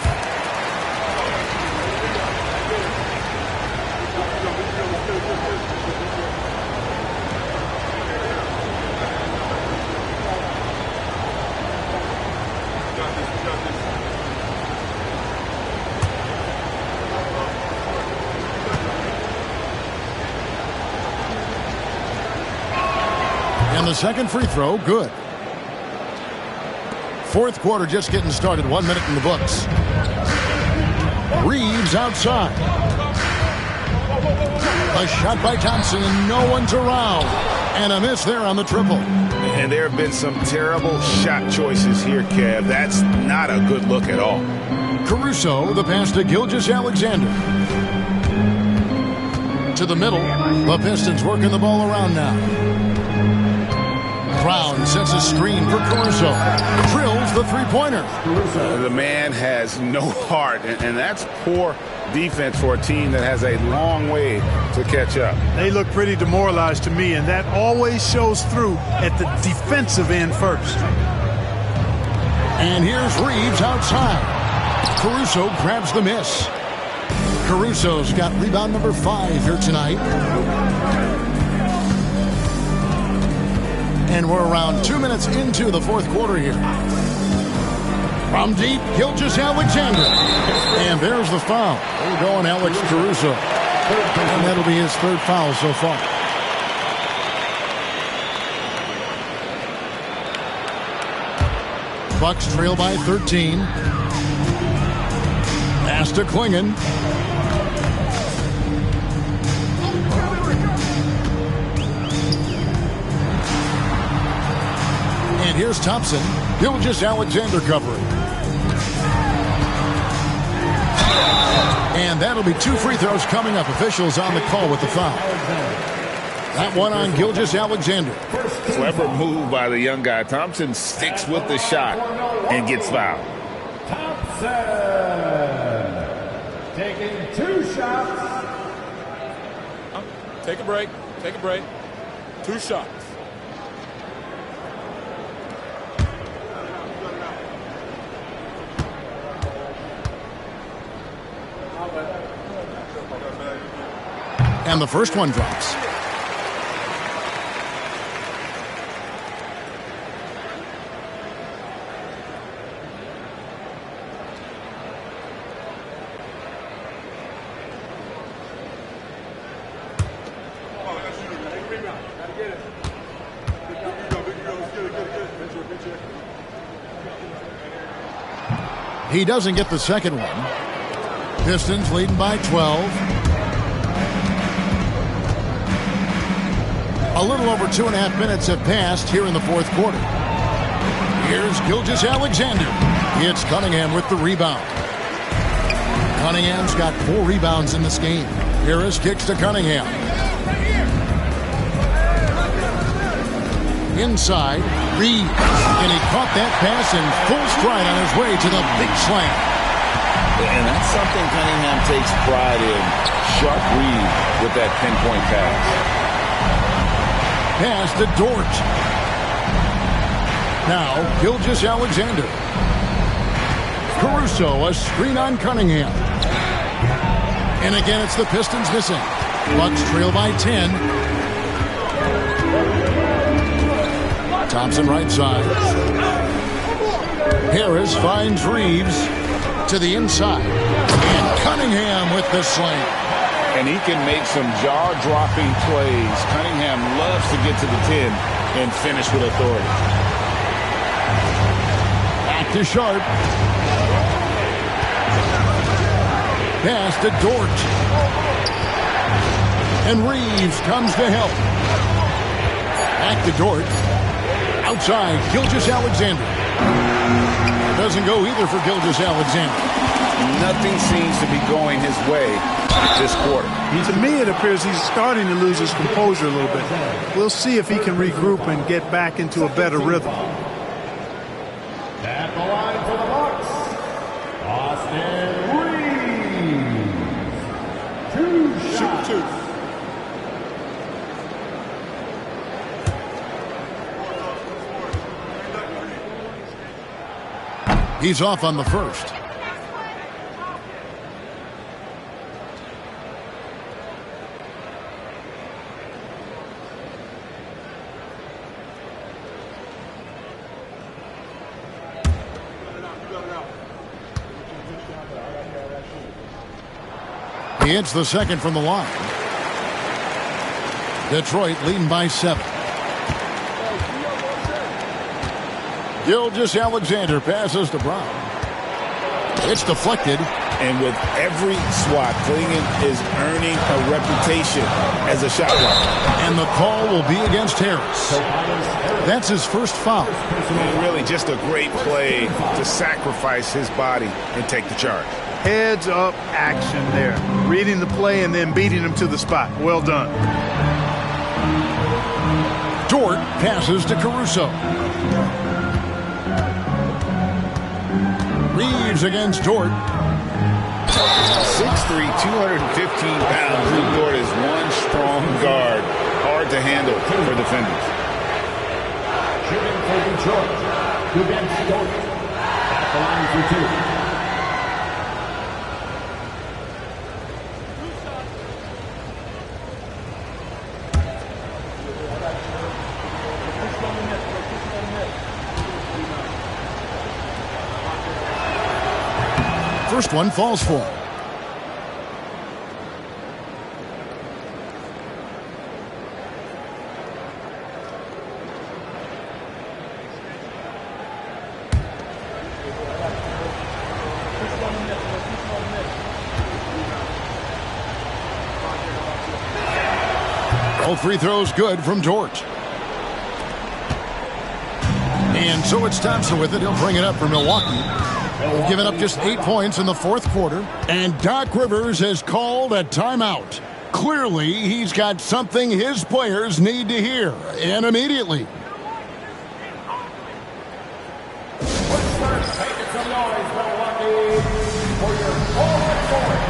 And the second free throw, good. Fourth quarter just getting started. 1 minute in the books. Reeves outside. A shot by Thompson, and no one's around. And a miss there on the triple. And there have been some terrible shot choices here, Kev. That's not a good look at all. Caruso, the pass to Gilgeous-Alexander. To the middle. The Pistons working the ball around now. Brown sets a screen for Caruso. Drills the three-pointer. The man has no heart, and that's poor defense for a team that has a long way to catch up. They look pretty demoralized to me, and that always shows through at the defensive end first. And here's Reeves outside. Caruso grabs the miss. Caruso's got rebound number 5 here tonight. And we're around 2 minutes into the fourth quarter here. From deep, Gilgeous-Alexander. And there's the foul. They're going Alex Caruso. And that'll be his 3rd foul so far. Bucks trail by 13. Pass to Klingon. And here's Thompson. Gilgeous-Alexander covering. And that'll be 2 free throws coming up. Officials on the call with the foul. That one on Gilgeous-Alexander. Clever move by the young guy. Thompson sticks with the shot and gets fouled. Thompson taking 2 shots. Take a break. Take a break. 2 shots. And the first one drops. He doesn't get the second one. Pistons leading by 12. A little over 2.5 minutes have passed here in the fourth quarter. Here's Gilgeous-Alexander. It's Cunningham with the rebound. Cunningham's got 4 rebounds in this game. Harris kicks to Cunningham. Inside, Reeves. And he caught that pass in full stride on his way to the big slam. And that's something Cunningham takes pride in. Sharp read with that pinpoint pass. Pass to Dort. Now, Gilgeous-Alexander. Caruso, a screen on Cunningham. And again, it's the Pistons missing. Bucks trail by 10. Thompson right side. Harris finds Reeves to the inside. And Cunningham with the slam. And he can make some jaw-dropping plays. Cunningham loves to get to the 10 and finish with authority. Back to Sharp. Pass to Dort. And Reeves comes to help. Back to Dort. Outside, Gilgeous-Alexander. Doesn't go either for Gilgeous-Alexander. Nothing seems to be going his way this quarter. To me, it appears he's starting to lose his composure a little bit. We'll see if he can regroup and get back into a better rhythm. At the line for the Bucks, Austin Reeves. 2 shots. Shoot 2. He's off on the first. He hits the second from the line. Detroit leading by 7. Gilgeous-Alexander passes to Brown. It's deflected. And with every swat, Clingan is earning a reputation as a shot blocker. And the call will be against Harris. That's his first foul. And really just a great play to sacrifice his body and take the charge. Heads up action there. Reading the play and then beating him to the spot. Well done. Dort passes to Caruso. Reeves against Dort. 6'3", 215 pounds. Lu Dort is one strong guard. Hard to handle for defenders. Shooting for Detroit. Against Dort. At the line for 2. First one falls for him. All free throws good from Dort. And so it's Thompson with it. He'll bring it up for Milwaukee. We've given up just 8 points in the fourth quarter. And Doc Rivers has called a timeout. Clearly, he's got something his players need to hear. And immediately. Make it some noise, Milwaukee, for your fourth point.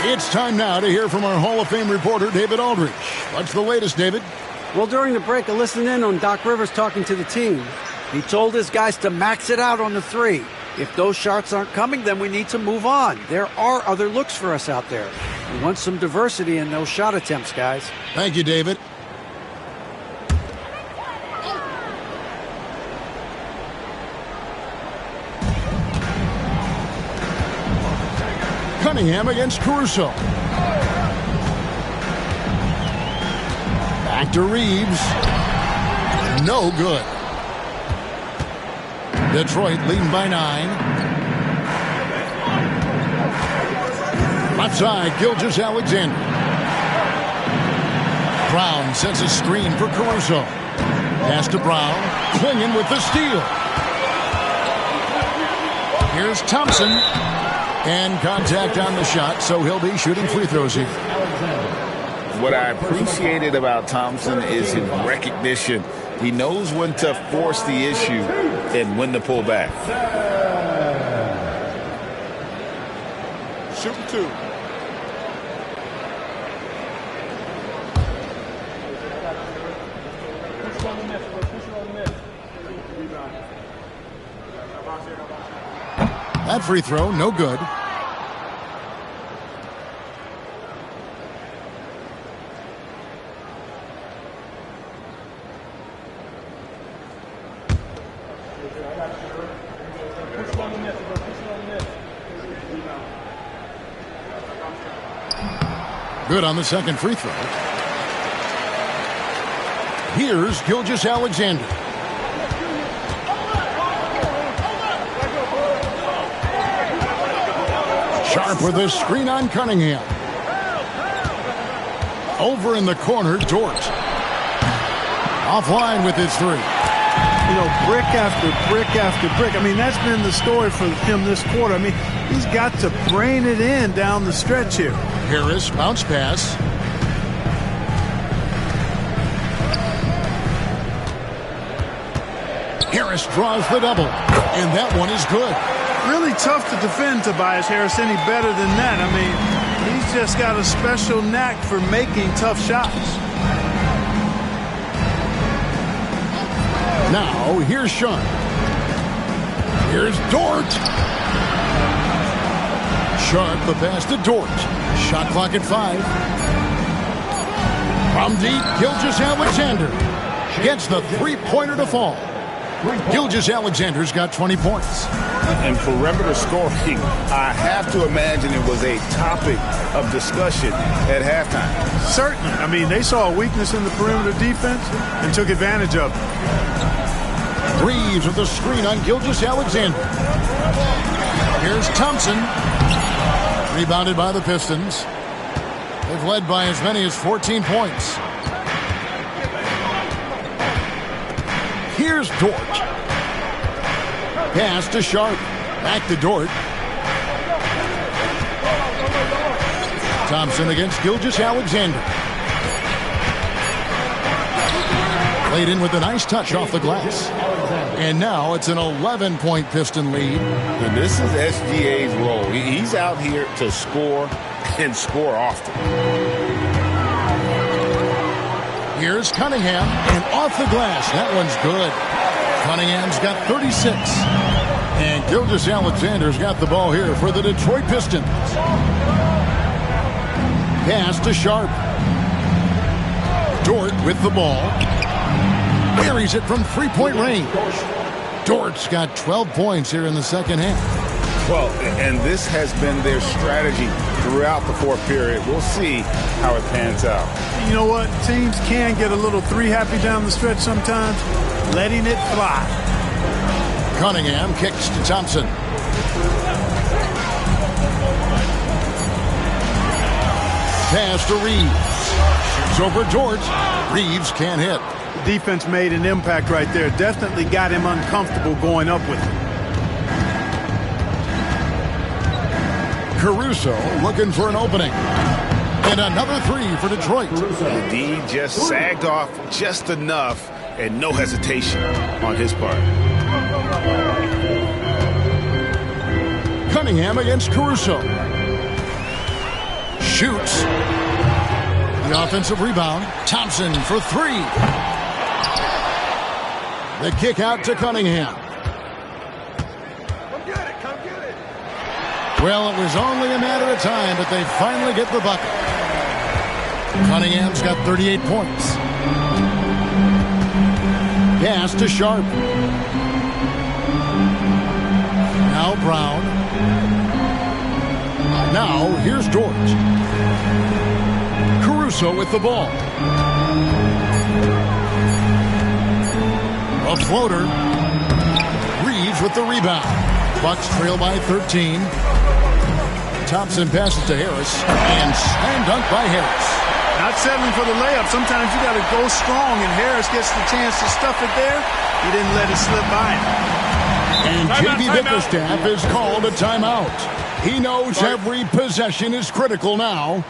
It's time now to hear from our Hall of Fame reporter, David Aldridge. What's the latest, David? Well, during the break, I listened in on Doc Rivers talking to the team. He told his guys to max it out on the 3. If those shots aren't coming, then we need to move on. There are other looks for us out there. We want some diversity in those shot attempts, guys. Thank you, David. Cunningham against Caruso. Back to Reeves. No good. Detroit leading by 9. Left side, Gilgeous-Alexander. Brown sets a screen for Caruso. Pass to Brown. Clinging with the steal. Here's Thompson. And contact on the shot, so he'll be shooting free throws here. What I appreciated about Thompson is his recognition. He knows when to force the issue and when to pull back. Shooting 2. That free throw, no good. Good on the second free throw. Here's Gilgeous-Alexander. Sharp with a screen on Cunningham. Over in the corner, Dort. Offline with his 3. You know, brick after brick after brick. I mean, that's been the story for him this quarter. I mean, he's got to brain it in down the stretch here. Harris, bounce pass. Harris draws the double, and that one is good. Really tough to defend Tobias Harris any better than that. I mean, he's just got a special knack for making tough shots. Now, here's Sean. Here's Dort. Sharp, the pass to Dort. Shot clock at 5. From deep, Gilgeous-Alexander gets the three-pointer to fall. Gilgeous-Alexander's got 20 points. And perimeter scoring, I have to imagine it was a topic of discussion at halftime. Certainly. I mean, they saw a weakness in the perimeter defense and took advantage of it. Reeves with the screen on Gilgeous-Alexander. Here's Thompson. Rebounded by the Pistons. They've led by as many as 14 points. Here's Dort. Pass to Sharp. Back to Dort. Thompson against Gilgeous-Alexander. Played in with a nice touch off the glass. And now it's an 11-point Piston lead. And this is SGA's role. He's out here to score and score often. Here's Cunningham, and off the glass. That one's good. Cunningham's got 36. And Gilgeous-Alexander's got the ball here for the Detroit Pistons. Pass to Sharp. Dort with the ball. Buries it from three-point range. Dort's got 12 points here in the second half. Well, and this has been their strategy throughout the fourth period. We'll see how it pans out. You know what? Teams can get a little three-happy down the stretch sometimes. Letting it fly. Cunningham kicks to Thompson. Pass to Reeves. Shoots over Dort. Reeves can't hit. The defense made an impact right there. Definitely got him uncomfortable going up with it. Caruso looking for an opening. And another 3 for Detroit. The D just sagged off just enough and no hesitation on his part. Cunningham against Caruso. Shoots. The offensive rebound. Thompson for 3. The kick out to Cunningham. Come get it, come get it. Well, it was only a matter of time, but they finally get the bucket. Cunningham's got 38 points. Pass to Sharp. Now Brown. Now, here's Dort. Caruso with the ball. A floater. Reeves with the rebound. Bucks trail by 13. Thompson passes to Harris. And slam dunk by Harris. Not settling for the layup. Sometimes you got to go strong, and Harris gets the chance to stuff it there. He didn't let it slip by him. And J.B. Bickerstaff is called a timeout. He knows every possession is critical now.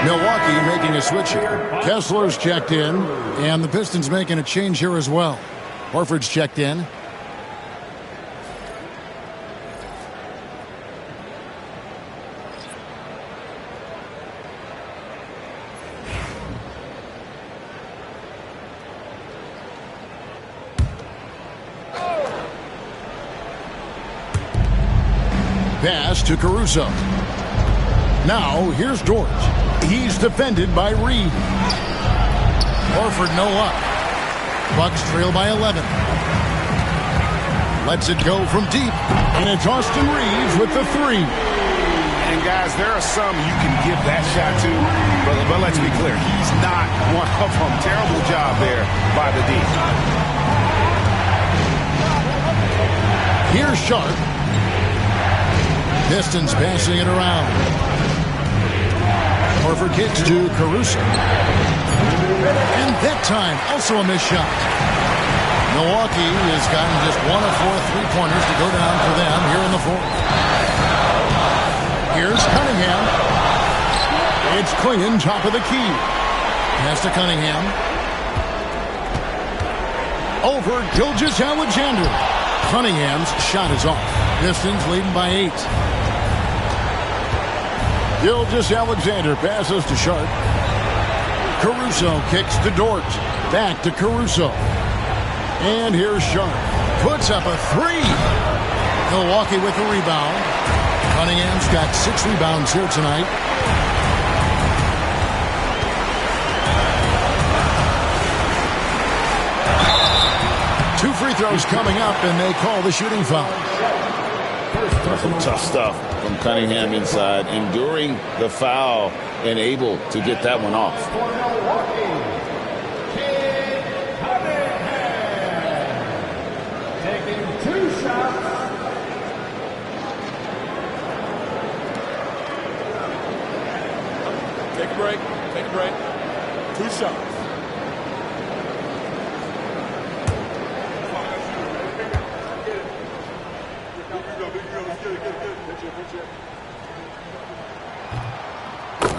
Milwaukee making a switch here. Kessler's checked in, and the Pistons making a change here as well. Horford's checked in. Pass to Caruso. Now, here's Dort. He's defended by Reed. Horford no luck. Bucks trail by 11. Lets it go from deep. And it's Austin Reeves with the three. And guys, there are some you can give that shot to, but let's be clear, he's not one of them. Terrible job there by the D. Here's Sharp. Pistons passing it around. Horford kicks to Caruso. And that time, also a missed shot. Milwaukee has gotten just 1 of 4 three-pointers to go down for them here in the fourth. Here's Cunningham. It's Clingan, top of the key. Pass to Cunningham. Over Gilgeous-Alexander. Cunningham's shot is off. Pistons leading by 8. Gilgeous-Alexander passes to Sharp. Caruso kicks to Dort. Back to Caruso. And here's Sharp. Puts up a three. Milwaukee with the rebound. Cunningham's got 6 rebounds here tonight. Two free throws coming up, and they call the shooting foul. Some tough stuff from Cunningham inside, enduring the foul and able to get that one off. Taking 2 shots. Take a break. Take a break. 2 shots.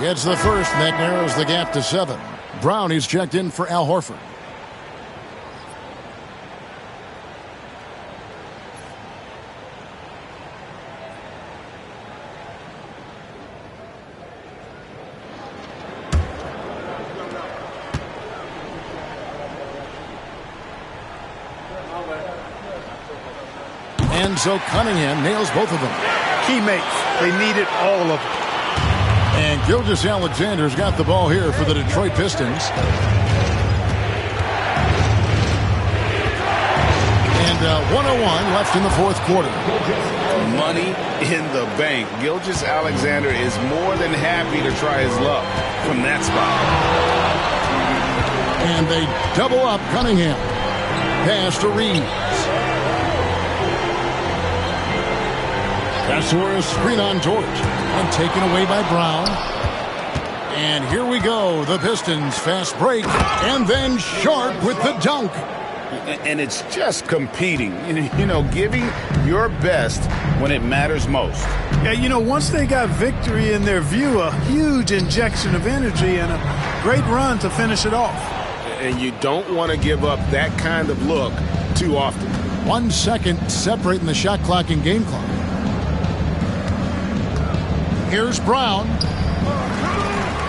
Gets the first, and that narrows the gap to 7. Brown is checked in for Al Horford. And so Cunningham nails both of them. Teammates, they needed all of them. And Gilgeous-Alexander's got the ball here for the Detroit Pistons. And 101 left in the fourth quarter. Money in the bank. Gilgeous-Alexander is more than happy to try his luck from that spot. And they double up Cunningham. Pass to Reeves. Casares screen on Dort. And taken away by Brown. And here we go. The Pistons fast break. And then Sharp with the dunk. And it's just competing, giving your best when it matters most. Yeah, once they got victory in their view, a huge injection of energy and a great run to finish it off. And you don't want to give up that kind of look too often. 1 second separating the shot clock and game clock. Here's Brown.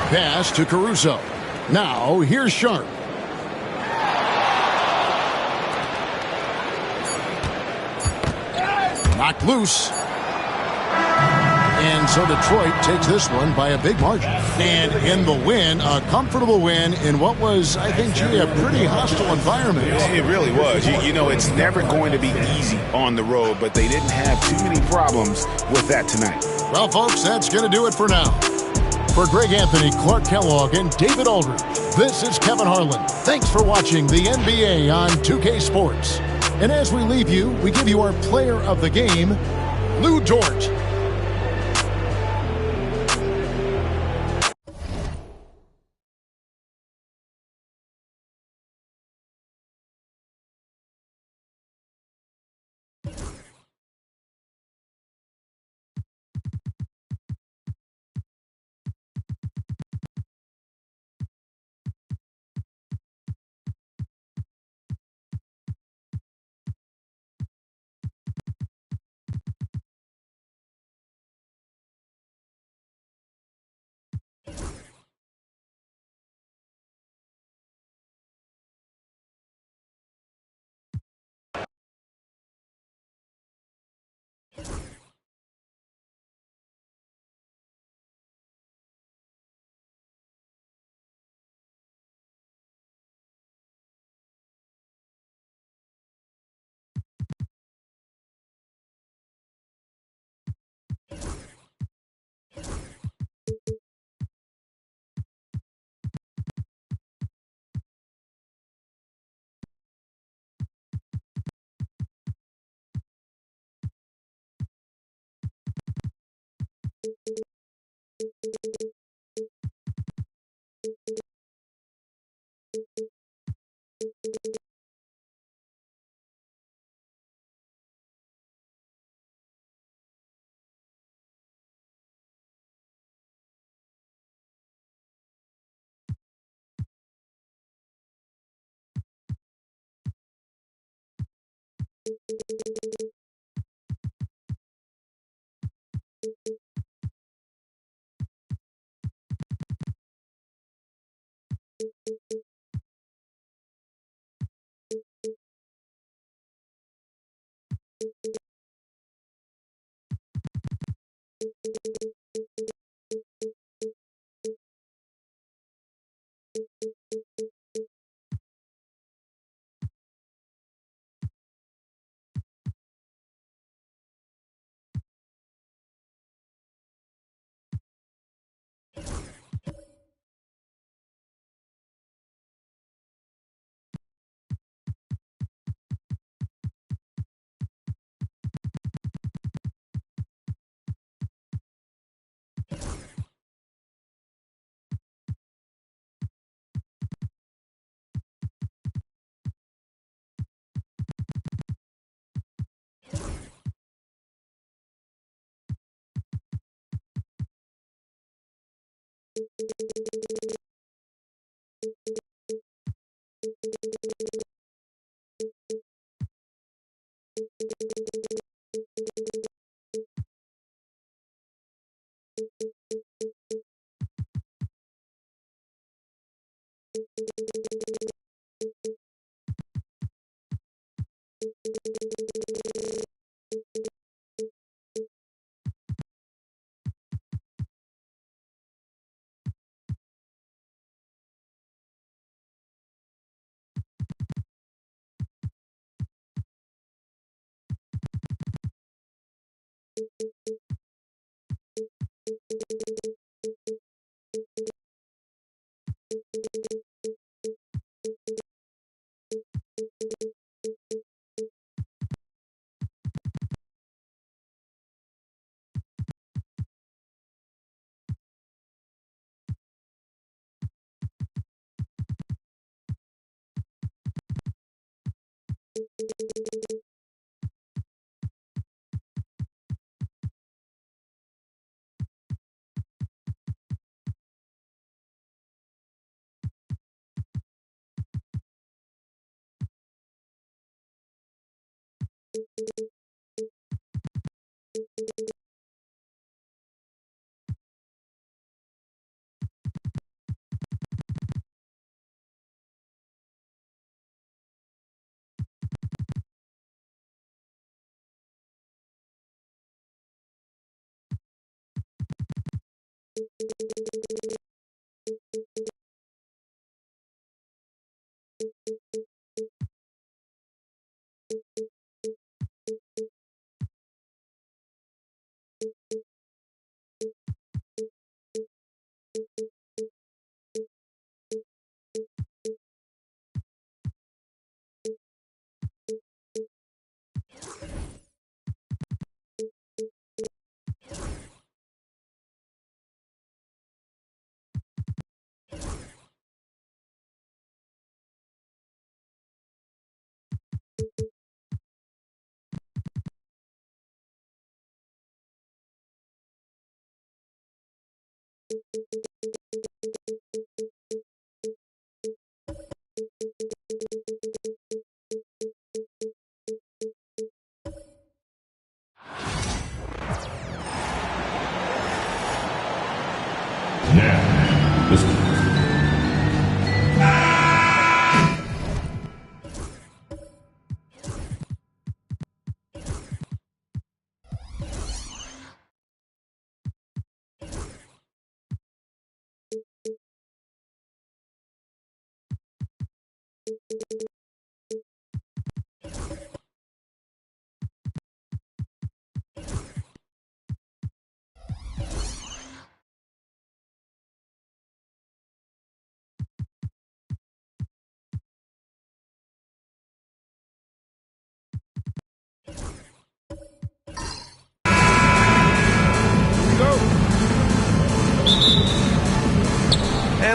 Pass to Caruso. Now here's Sharp. Knocked loose. And so Detroit takes this one by a big margin. And in the win, a comfortable win in what was, I think, a pretty hostile environment. It really was. It's never going to be easy on the road, but they didn't have too many problems with that tonight. Well, folks, that's going to do it for now. For Greg Anthony, Clark Kellogg, and David Aldridge, this is Kevin Harlan. Thanks for watching the NBA on 2K Sports. And as we leave you, we give you our player of the game, Lou Dort.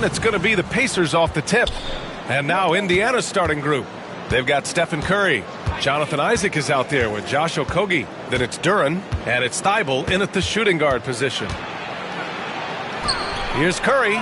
And it's going to be the Pacers off the tip. And now Indiana's starting group. They've got Stephen Curry. Jonathan Isaac is out there with Josh Okogie. Then it's Duren, and it's Thybulle in at the shooting guard position. Here's Curry.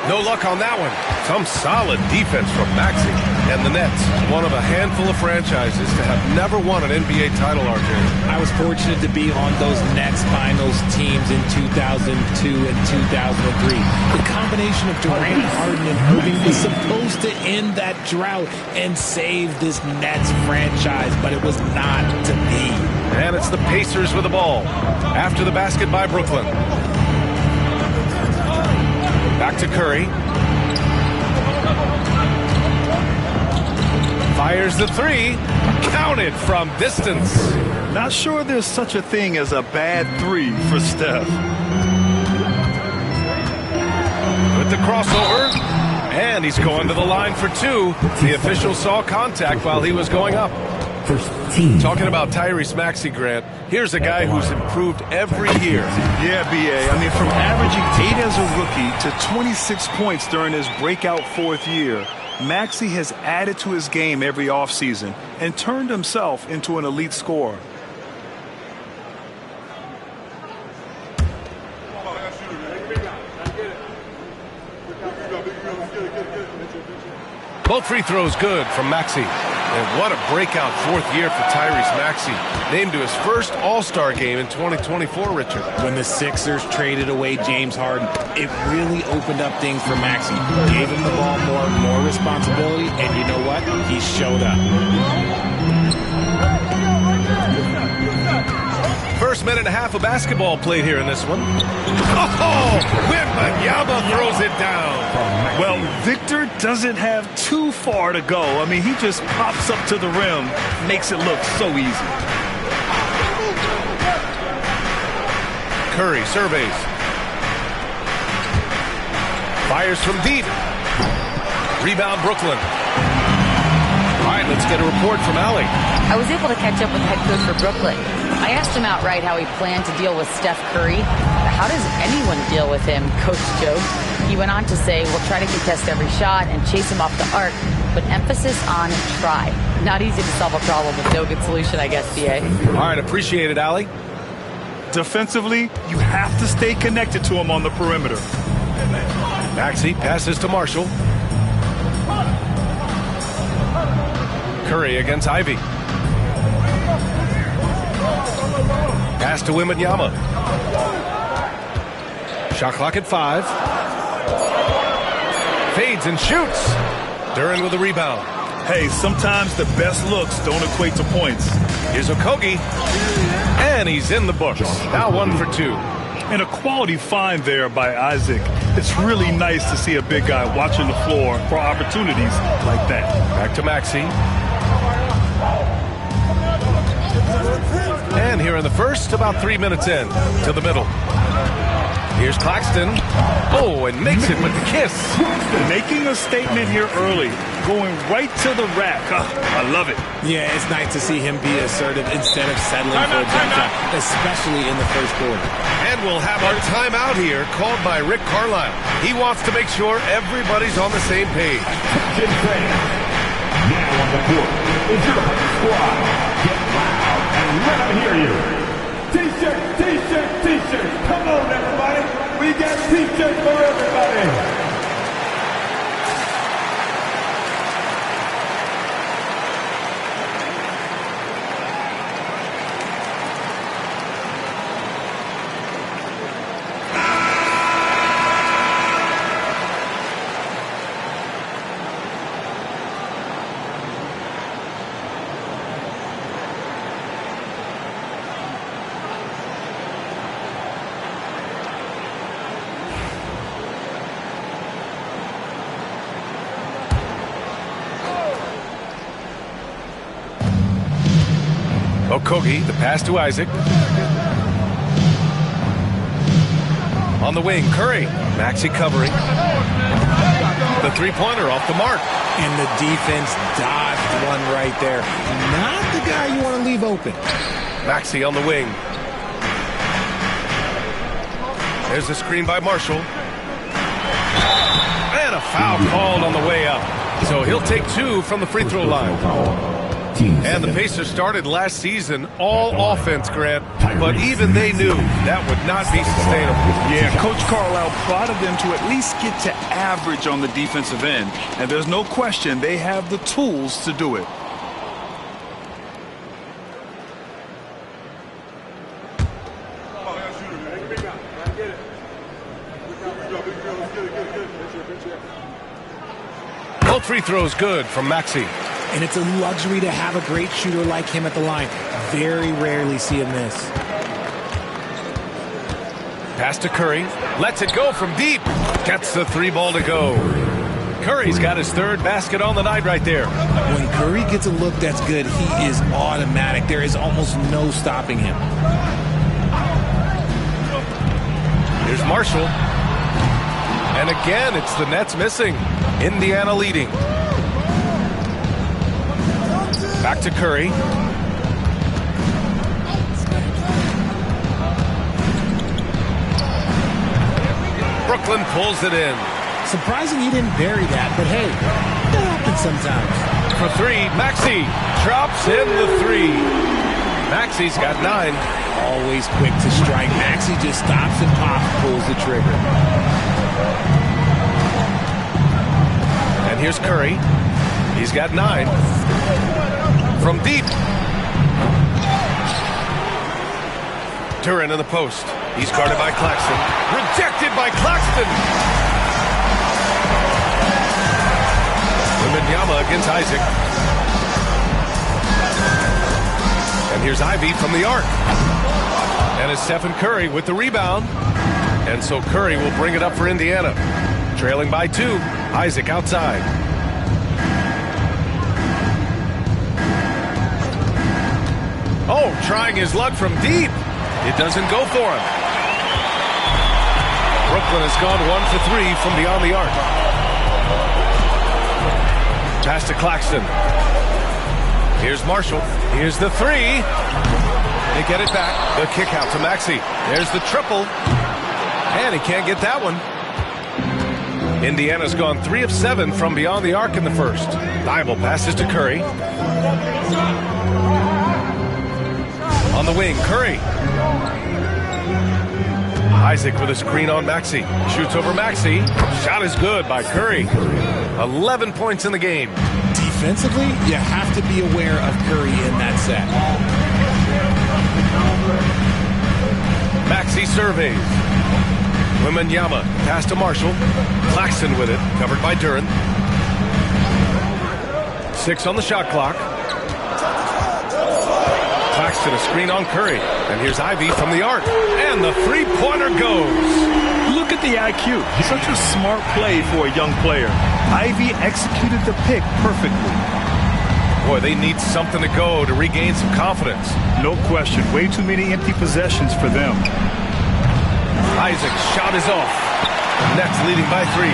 No luck on that one. Some solid defense from Maxey. And the Nets, one of a handful of franchises to have never won an NBA title, RJ. I was fortunate to be on those Nets finals teams in 2002 and 2003. The combination of Durant, Harden, and Irving was supposed to end that drought and save this Nets franchise, but it was not to be. And it's the Pacers with the ball after the basket by Brooklyn. Back to Curry. Fires the three. Counted from distance. Not sure there's such a thing as a bad three for Steph. With the crossover. And he's going to the line for two. The official saw contact while he was going up. Talking about Tyrese Maxey, Grant, here's a guy who's improved every year. Yeah, B.A. I mean, from averaging 8 as a rookie to 26 points during his breakout fourth year, Maxey has added to his game every offseason and turned himself into an elite scorer. Both free throws good from Maxey. And what a breakout fourth year for Tyrese Maxey. Named to his first All-Star game in 2024, Richard. When the Sixers traded away James Harden, it really opened up things for Maxey. Gave him the ball more responsibility, and you know what? He showed up. First minute and a half of basketball played here in this one. Oh, Wembanyama throws it down. Well, Victor doesn't have too far to go. I mean, he just pops up to the rim, makes it look so easy. Curry surveys. Fires from deep. Rebound Brooklyn. All right, let's get a report from Allie. I was able to catch up with the head coach for Brooklyn. I asked him outright how he planned to deal with Steph Curry. How does anyone deal with him, Coach joked. He went on to say, we'll try to contest every shot and chase him off the arc, but emphasis on try. Not easy to solve a problem with no good solution, I guess, BA. All right, appreciate it, Allie. Defensively, you have to stay connected to him on the perimeter. Maxey passes to Marshall. Curry against Ivy. Pass to Wembanyama. Shot clock at 5. Fades and shoots. Duren with a rebound. Hey, sometimes the best looks don't equate to points. Here's Okogie. And he's in the books. Now 1 for 2. And a quality find there by Isaac. It's really nice to see a big guy watching the floor for opportunities like that. Back to Maxey. And here in the first, about 3 minutes in, to the middle. Here's Claxton. Oh, and makes it with the kiss. Making a statement here early. Going right to the rack. I love it. Yeah, it's nice to see him be assertive instead of settling for a jump shot, especially in the first quarter. And we'll have our timeout here called by Rick Carlisle. He wants to make sure everybody's on the same page. Now on the court is your squad. Get loud and let them hear you. T-shirt, T-shirt, T-shirt. Come on, everybody. We got T-shirts for everybody. Okogie, the pass to Isaac. On the wing, Curry. Maxey covering. The three-pointer off the mark. And the defense dodged one right there. Not the guy you want to leave open. Maxey on the wing. There's a screen by Marshall. And a foul called on the way up. So he'll take 2 from the free throw line. And the Pacers started last season all offense, Grant, but even they knew that would not be sustainable. Yeah, Coach Carlisle prodded them to at least get to average on the defensive end. And there's no question they have the tools to do it. Both free throws good from Maxey. And it's a luxury to have a great shooter like him at the line. Very rarely see him miss. Pass to Curry. Lets it go from deep. Gets the 3 ball to go. Curry's got his 3rd basket on the night right there. When Curry gets a look that's good, he is automatic. There is almost no stopping him. Here's Marshall. And again, it's the Nets missing. Indiana leading. Back to Curry. Brooklyn pulls it in. Surprising he didn't bury that, but hey, that happens sometimes. For 3, Maxey drops in the 3. Maxey's got 9. Always quick to strike. Maxey just stops and pops, pulls the trigger. And here's Curry. He's got 9. From deep. Duren in the post. He's guarded by Claxton. Rejected by Claxton. Wembanyama against Isaac. And here's Ivy from the arc. And it's Stephen Curry with the rebound. And so Curry will bring it up for Indiana. Trailing by 2. Isaac outside. Oh, trying his luck from deep. It doesn't go for him. Brooklyn has gone 1 for 3 from beyond the arc. Pass to Claxton. Here's Marshall. Here's the three. They get it back. The kick out to Maxey. There's the triple. And he can't get that one. Indiana's gone 3 of 7 from beyond the arc in the first. Thibault passes to Curry. On the wing, Curry. Isaac with a screen on Maxey. Shoots over Maxey. Shot is good by Curry. 11 points in the game. Defensively, you have to be aware of Curry in that set. Maxey surveys. Wembanyama pass to Marshall. Claxton with it, covered by Duren. 6 on the shot clock. Claxton a screen on Curry. And here's Ivy from the arc. And the three-pointer goes. Look at the IQ. Such a smart play for a young player. Ivy executed the pick perfectly. Boy, they need something to go to regain some confidence. No question. Way too many empty possessions for them. Isaac's shot is off. Nets leading by 3.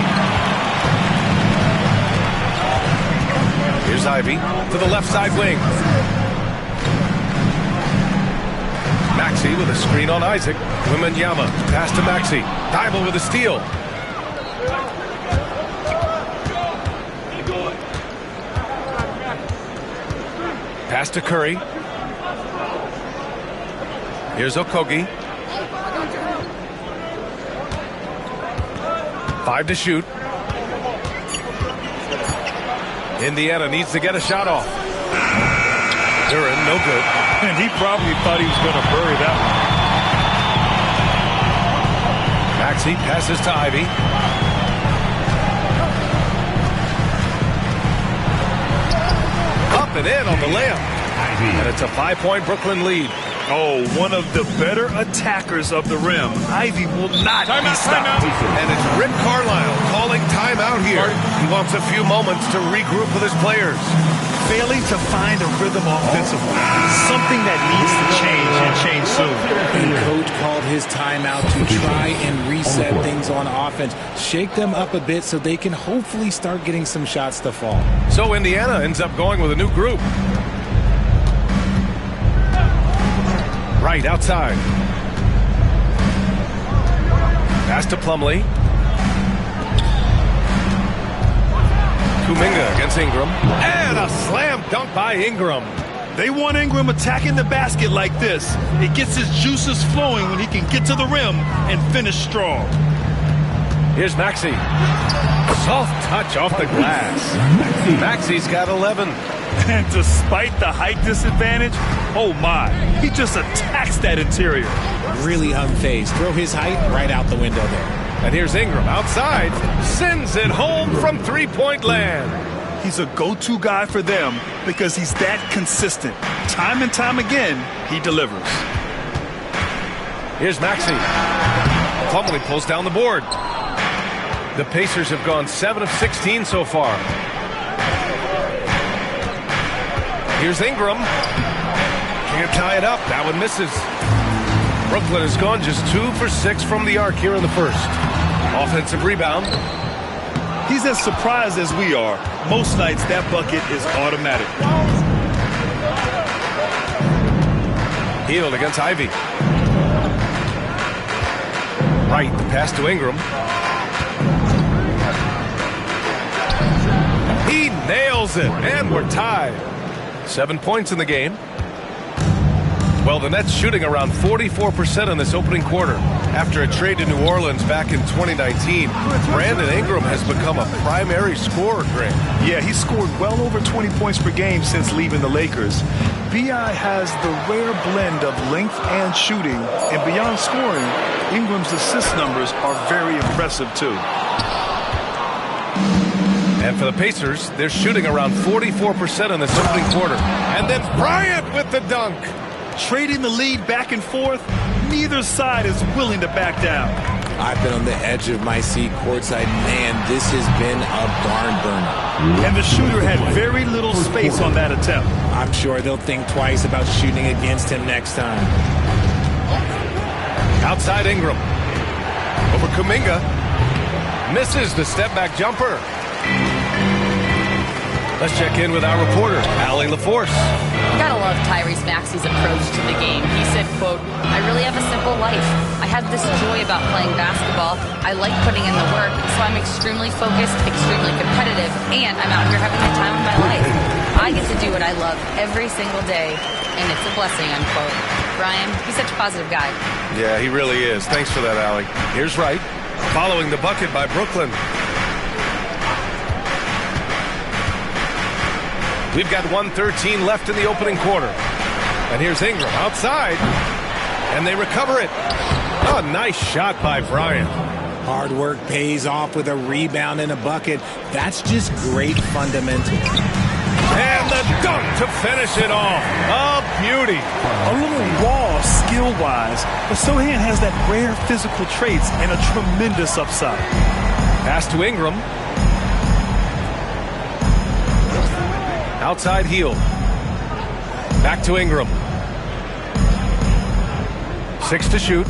Here's Ivy to the left side wing. Maxey with a screen on Isaac. Wembanyama pass to Maxey. Thibault with a steal. Pass to Curry. Here's Okogie. 5 to shoot. Indiana needs to get a shot off. Duren, no good. And he probably thought he was going to bury that one. Maxey passes to Ivy. Up and in on the layup. And it's a 5-point Brooklyn lead. Oh, one of the better attackers of the rim. Ivy will not be stopped. And it's Rick Carlisle calling timeout here. He wants a few moments to regroup with his players. Failing to find a rhythm offensively. Something that needs to change and change soon. And coach called his timeout to try and reset things on offense. Shake them up a bit so they can hopefully start getting some shots to fall. So Indiana ends up going with a new group. Right outside. Pass to Plumlee. Kuminga against Ingram. And a slam dunk by Ingram. They want Ingram attacking the basket like this. It gets his juices flowing when he can get to the rim and finish strong. Here's Maxey. Soft touch off the glass. Maxey's got 11. And despite the height disadvantage, oh my, he just attacks that interior. Really unfazed. Throw his height right out the window there. And here's Ingram outside. Sends it home from three-point land. He's a go-to guy for them because he's that consistent. Time and time again, he delivers. Here's Maxey. Plumlee pulls down the board. The Pacers have gone 7 of 16 so far. Here's Ingram. Can't tie it up. That one misses. Brooklyn has gone just 2 for 6 from the arc here in the first. Offensive rebound. He's as surprised as we are. Most nights that bucket is automatic. Hield against Ivy. Right, pass to Ingram. He nails it, and we're tied. 7 points in the game. Well, the Nets shooting around 44% in this opening quarter. After a trade to New Orleans back in 2019, Brandon Ingram has become a primary scorer, Grant. Yeah, he's scored well over 20 points per game since leaving the Lakers. B.I. has the rare blend of length and shooting, and beyond scoring, Ingram's assist numbers are very impressive, too. And for the Pacers, they're shooting around 44% in this opening quarter. And then Bryant with the dunk. Trading the lead back and forth, neither side is willing to back down. I've been on the edge of my seat courtside. Man, this has been a barn burner. And the shooter had very little space on that attempt. I'm sure they'll think twice about shooting against him next time. Outside Ingram. Over for Kuminga. Misses the step-back jumper. Let's check in with our reporter, Allie LaForce. You gotta love Tyrese Maxey's approach to the game. He said, quote, "I really have a simple life. I have this joy about playing basketball. I like putting in the work, so I'm extremely focused, extremely competitive, and I'm out here having the time of my life. I get to do what I love every single day, and it's a blessing," unquote. Brian, he's such a positive guy. Yeah, he really is. Thanks for that, Allie. Here's Wright, following the bucket by Brooklyn. We've got 1:13 left in the opening quarter. And here's Ingram outside. And they recover it. Oh, nice shot by Bryant. Hard work pays off with a rebound and a bucket. That's just great fundamentals. And the dunk to finish it off. A beauty. A little raw skill-wise, but Sochan has that rare physical traits and a tremendous upside. Pass to Ingram. Outside heel. Back to Ingram. 6 to shoot.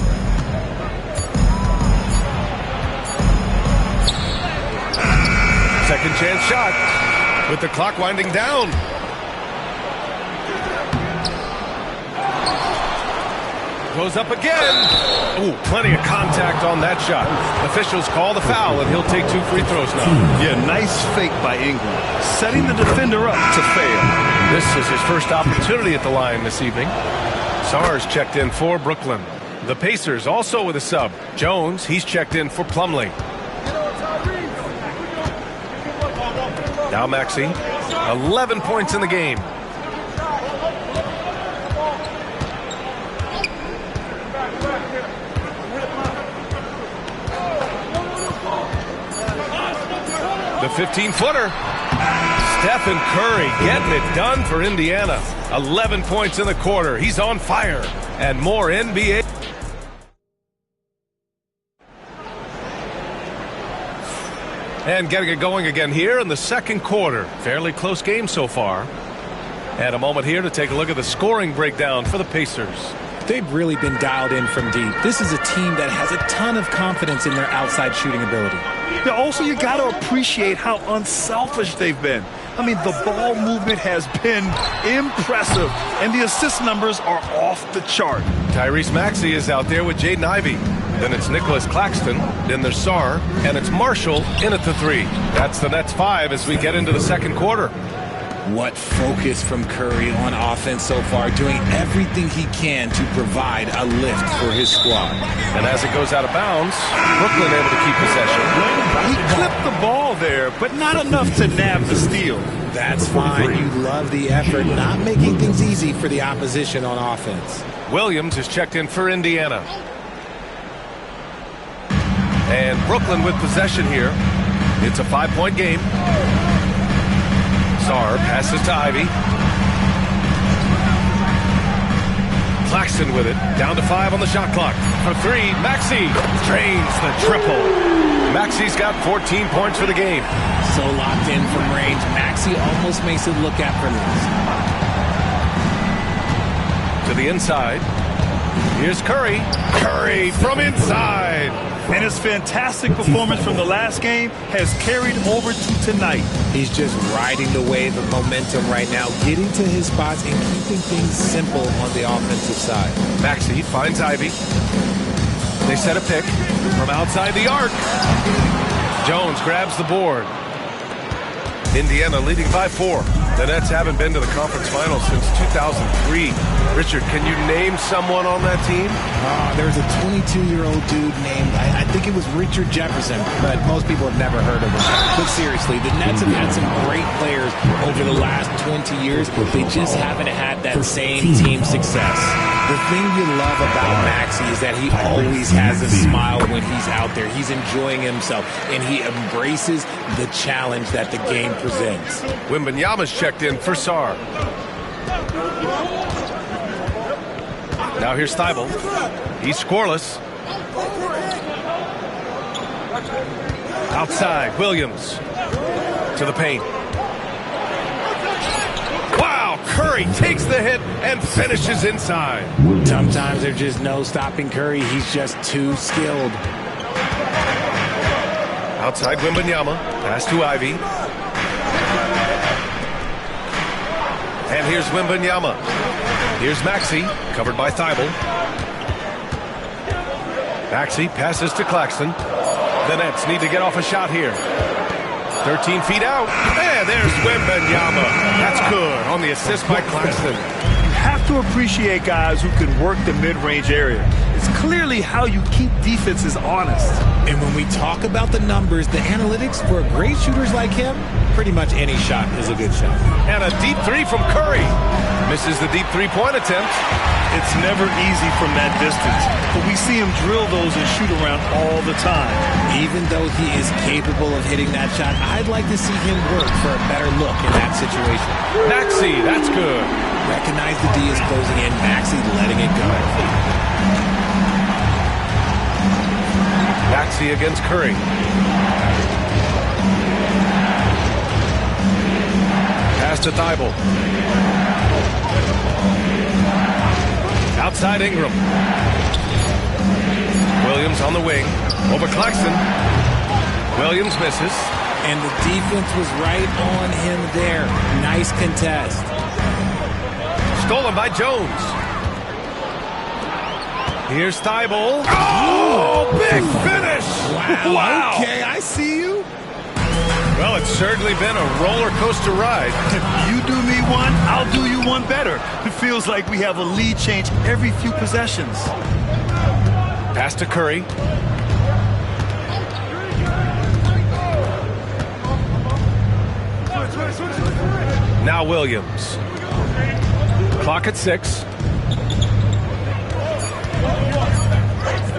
Second chance shot with the clock winding down. Goes up again. Ooh, plenty of contact on that shot. Officials call the foul, and he'll take 2 free throws now. Yeah, nice fake by Ingram, setting the defender up to fail. This is his first opportunity at the line this evening. Sarr's checked in for Brooklyn. The Pacers also with a sub. Jones, he's checked in for Plumlee. Now Maxey, 11 points in the game. The 15-footer. Stephen Curry getting it done for Indiana. 11 points in the quarter. He's on fire. And more NBA. And getting it going again here in the second quarter. Fairly close game so far. And a moment here to take a look at the scoring breakdown for the Pacers. They've really been dialed in from deep. This is a team that has a ton of confidence in their outside shooting ability. Yeah, also, you got to appreciate how unselfish they've been. I mean, the ball movement has been impressive, and the assist numbers are off the chart. Tyrese Maxey is out there with Jaden Ivey. Then it's Nicholas Claxton, then there's Sarr, and it's Marshall in at the 3. That's the Nets 5 as we get into the second quarter. What focus from Curry on offense so far, doing everything he can to provide a lift for his squad. And as it goes out of bounds, Brooklyn able to keep possession. He clipped the ball there, but not enough to nab the steal. That's fine. You love the effort, not making things easy for the opposition on offense. Williams is checked in for Indiana. And Brooklyn with possession here. It's a 5-point game. Sarr passes to Ivey. Claxton with it. Down to 5 on the shot clock. For 3, Maxey drains the triple. Maxey's got 14 points for the game. So locked in from range. Maxey almost makes it look effortless. To the inside. Here's Curry. Curry from inside. And his fantastic performance from the last game has carried over to tonight. He's just riding the wave of momentum right now, getting to his spots and keeping things simple on the offensive side. Maxey finds Ivey. They set a pick from outside the arc. Jones grabs the board. Indiana leading by 4. The Nets haven't been to the conference finals since 2003. Richard, can you name someone on that team? There's a 22-year-old dude named, I think it was Richard Jefferson, but most people have never heard of him. But seriously, the Nets have had some great players over the last 20 years. They just haven't had that same team success. The thing you love about Maxey is that he always has a smile when he's out there. He's enjoying himself, and he embraces the challenge that the game presents. Wembanyama's checked in for Sarr. Now here's Thibault. He's scoreless. Outside, Williams to the paint. Wow, Curry takes the hit and finishes inside. Sometimes there's just no stopping Curry. He's just too skilled. Outside Wembanyama. Pass to Ivy. And here's Wembanyama. Here's Maxey, covered by Thibault. Maxey passes to Claxton. The Nets need to get off a shot here. 13 feet out. And there's Wembanyama. That's good on the assist by Claxton. Have to appreciate guys who can work the mid-range area. It's clearly how you keep defenses honest. And when we talk about the numbers, the analytics for great shooters like him, pretty much any shot is a good shot. And a deep three from Curry. Misses the deep three-point attempt. It's never easy from that distance, but we see him drill those and shoot around all the time. Even though he is capable of hitting that shot, I'd like to see him work for a better look in that situation. Maxey, that's good. Recognize the D is closing in. Maxey letting it go. Maxey against Curry. Pass to Thibault. Outside Ingram. Williams on the wing. Over Claxton. Williams misses. And the defense was right on him there. Nice contest. Stolen by Jones. Here's Thibault. Oh, big finish. Wow. Okay, I see you. Well, it's certainly been a roller coaster ride. If you do me one, I'll do you one better. It feels like we have a lead change every few possessions. Pass to Curry. Now Williams. Clock at 6.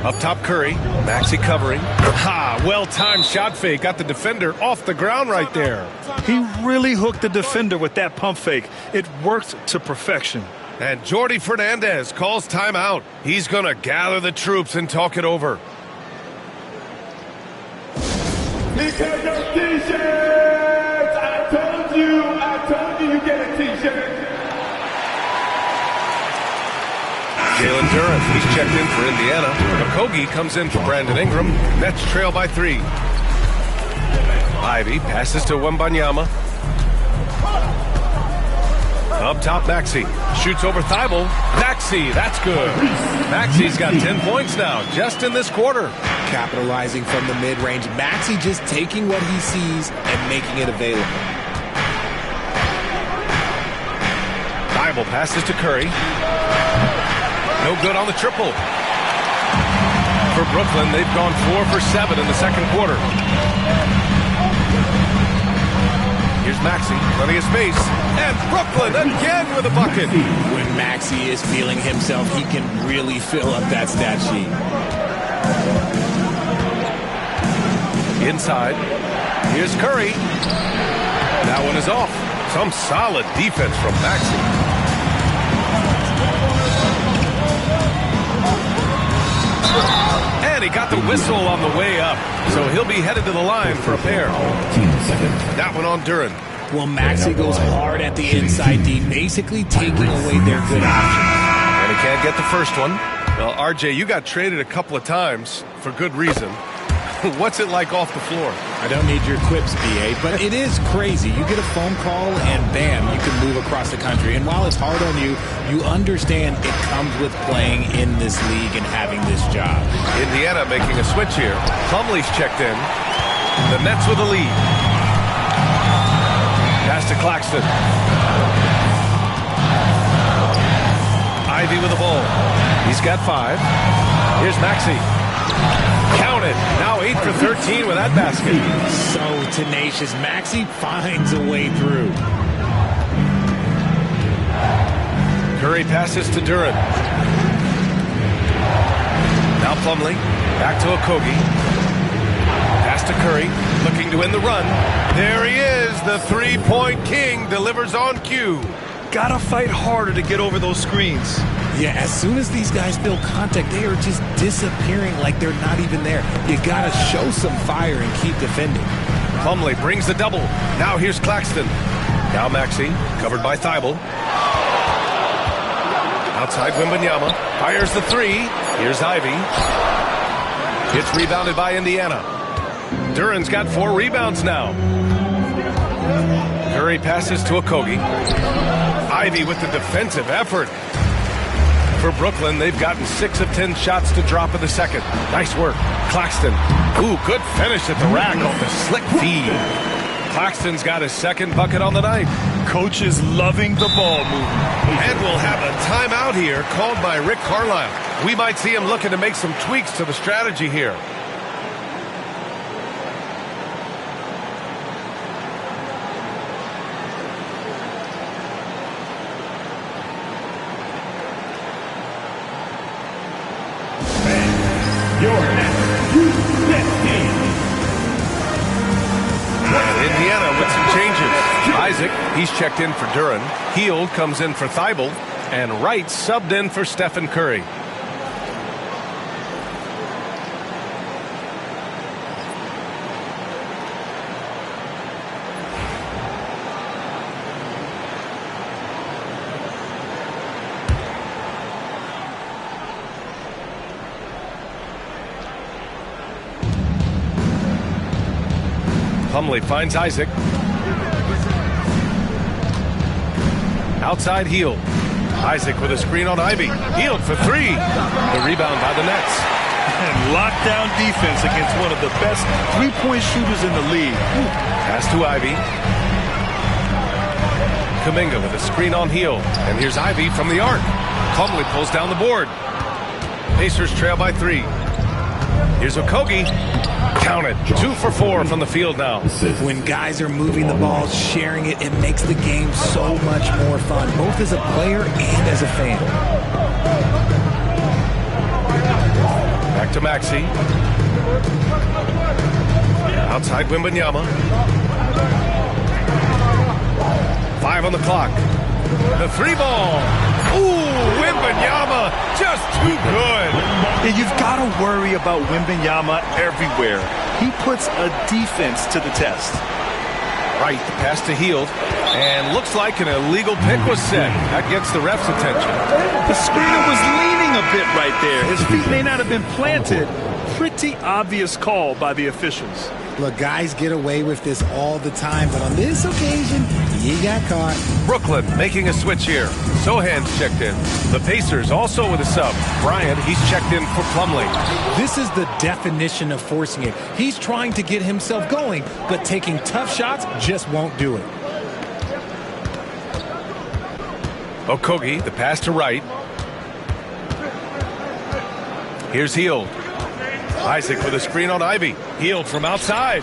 Up top Curry. Maxey covering. Ha! Well-timed shot fake. Got the defender off the ground right there. He really hooked the defender with that pump fake. It worked to perfection. And Jordi Fernandez calls timeout. He's going to gather the troops and talk it over. Because your T-shirts! I told you you get a T-shirt. Jalen Duren, he's checked in for Indiana. Okogie comes in for Brandon Ingram. Nets trail by 3. Ivy passes to Wembanyama. Up top, Maxey. Shoots over Thibault. Maxey, that's good. Maxey's got 10 points now, just in this quarter. Capitalizing from the mid-range. Maxey just taking what he sees and making it available. Thibault passes to Curry. No good on the triple. For Brooklyn, they've gone 4 for 7 in the second quarter. Here's Maxey, plenty of space. And Brooklyn again with a bucket. When Maxey is feeling himself, he can really fill up that stat sheet. Inside. Here's Curry. That one is off. Some solid defense from Maxey. And he got the whistle on the way up. So he'll be headed to the line for a pair. That one on Duren. Well, Maxey goes hard at the inside D, basically taking away their good options. And he can't get the first one. Well, RJ, you got traded a couple of times for good reason. What's it like off the floor? I don't need your quips, BA, but it is crazy. You get a phone call and bam, you can move across the country. And while it's hard on you, you understand it comes with playing in this league and having this job. Indiana making a switch here. Plumlee's checked in. The Nets with a lead. Pass to Claxton. Ivy with the ball. He's got 5. Here's Maxey. Counted. Now 8 for 13 with that basket. So tenacious. Maxey finds a way through. Curry passes to Duren. Now Plumlee. Back to Okogie. Pass to Curry. Looking to win the run. There he is. The three-point king delivers on cue. Gotta fight harder to get over those screens. Yeah, as soon as these guys feel contact, they are just disappearing like they're not even there. You gotta show some fire and keep defending. Plumlee brings the double. Now here's Claxton. Now Maxey, covered by Thibault. Outside Wembanyama. Fires the 3. Here's Ivy. It's rebounded by Indiana. Duran's got 4 rebounds now. Curry passes to Okogie. Ivey with the defensive effort. For Brooklyn, they've gotten 6 of 10 shots to drop in the second. Nice work. Claxton. Ooh, good finish at the rack off the slick feed. Claxton's got his second bucket on the night. Coach is loving the ball movement. And we'll have a timeout here called by Rick Carlisle. We might see him looking to make some tweaks to the strategy here. Indiana with some changes. Isaac, he's checked in for Duran. Hield comes in for Thibault. And Wright subbed in for Stephen Curry. Plumlee finds Isaac. Outside Hield. Isaac with a screen on Ivey. Hield for 3. The rebound by the Nets. And lockdown defense against one of the best three-point shooters in the league. Pass to Ivey. Kuminga with a screen on Hield. And here's Ivey from the arc. Plumlee pulls down the board. Pacers trail by 3. Here's Okogie. Counted. 2 for 4 from the field now. When guys are moving the ball, sharing it, it makes the game so much more fun, both as a player and as a fan. Back to Maxey. Outside Wembanyama. 5 on the clock. The 3 ball. Ooh, Wembanyama just too good. Yeah, you've got to worry about Wembanyama everywhere. He puts a defense to the test. Right, the pass to Hield. And looks like an illegal pick was set. That gets the ref's attention. The screener was leaning a bit right there. His feet may not have been planted. Pretty obvious call by the officials. Look, guys get away with this all the time, but on this occasion, he got caught. Brooklyn making a switch here. Sohan's checked in. The Pacers also with a sub. Bryant, he's checked in for Plumlee. This is the definition of forcing it. He's trying to get himself going, but taking tough shots just won't do it. Okogie, the pass to Wright. Here's Hield. Isaac with a screen on Ivey. Hield from outside.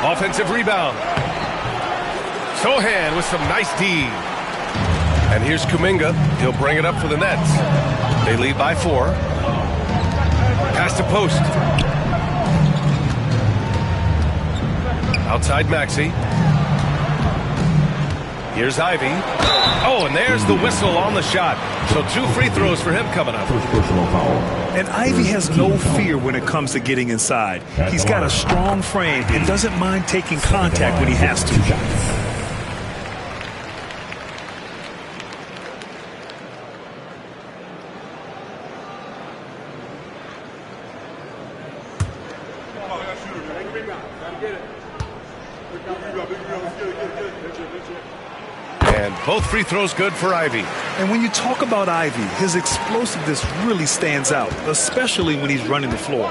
Offensive rebound. Sohan with some nice D. And here's Kuminga. He'll bring it up for the Nets. They lead by 4. Pass to post. Outside Maxey. Here's Ivey. Oh, and there's the whistle on the shot. So 2 free throws for him coming up. And Ivey has no fear when it comes to getting inside. He's got a strong frame and doesn't mind taking contact when he has to. And both free throws good for Ivey. And when you talk about Ivey, his explosiveness really stands out, especially when he's running the floor.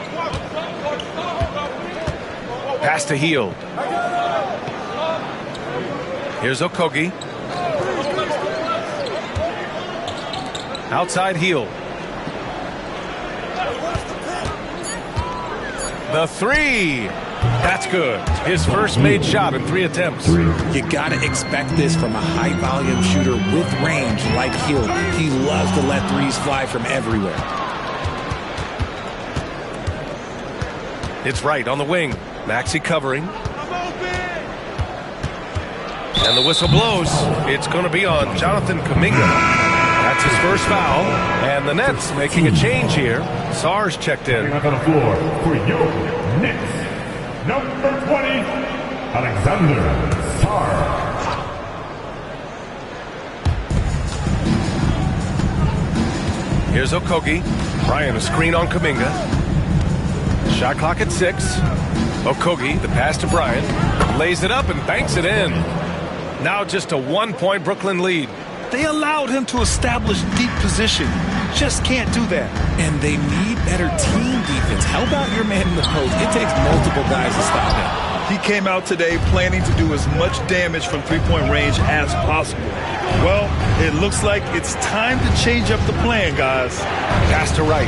Pass to Hield. Here's Okogie. Outside Hield. The 3. That's good. His first made shot in 3 attempts. You got to expect this from a high-volume shooter with range like Hield. He loves to let threes fly from everywhere. It's Wright on the wing. Maxey covering. And the whistle blows. It's going to be on Jonathan Kuminga. That's his first foul. And the Nets making a change here. Sarge checked in. On the floor for your Nets. Number 20, Alexander Sarge. Here's Okogie. Bryant a screen on Kuminga. Shot clock at 6. Okogie, the pass to Bryant, lays it up and banks it in. Now just a 1-point Brooklyn lead. They allowed him to establish deep position. Just can't do that. And they need better team defense. Help out your man in the post. It takes multiple guys to stop him. He came out today planning to do as much damage from three-point range as possible. Well, it looks like it's time to change up the plan, guys. Pass to Wright.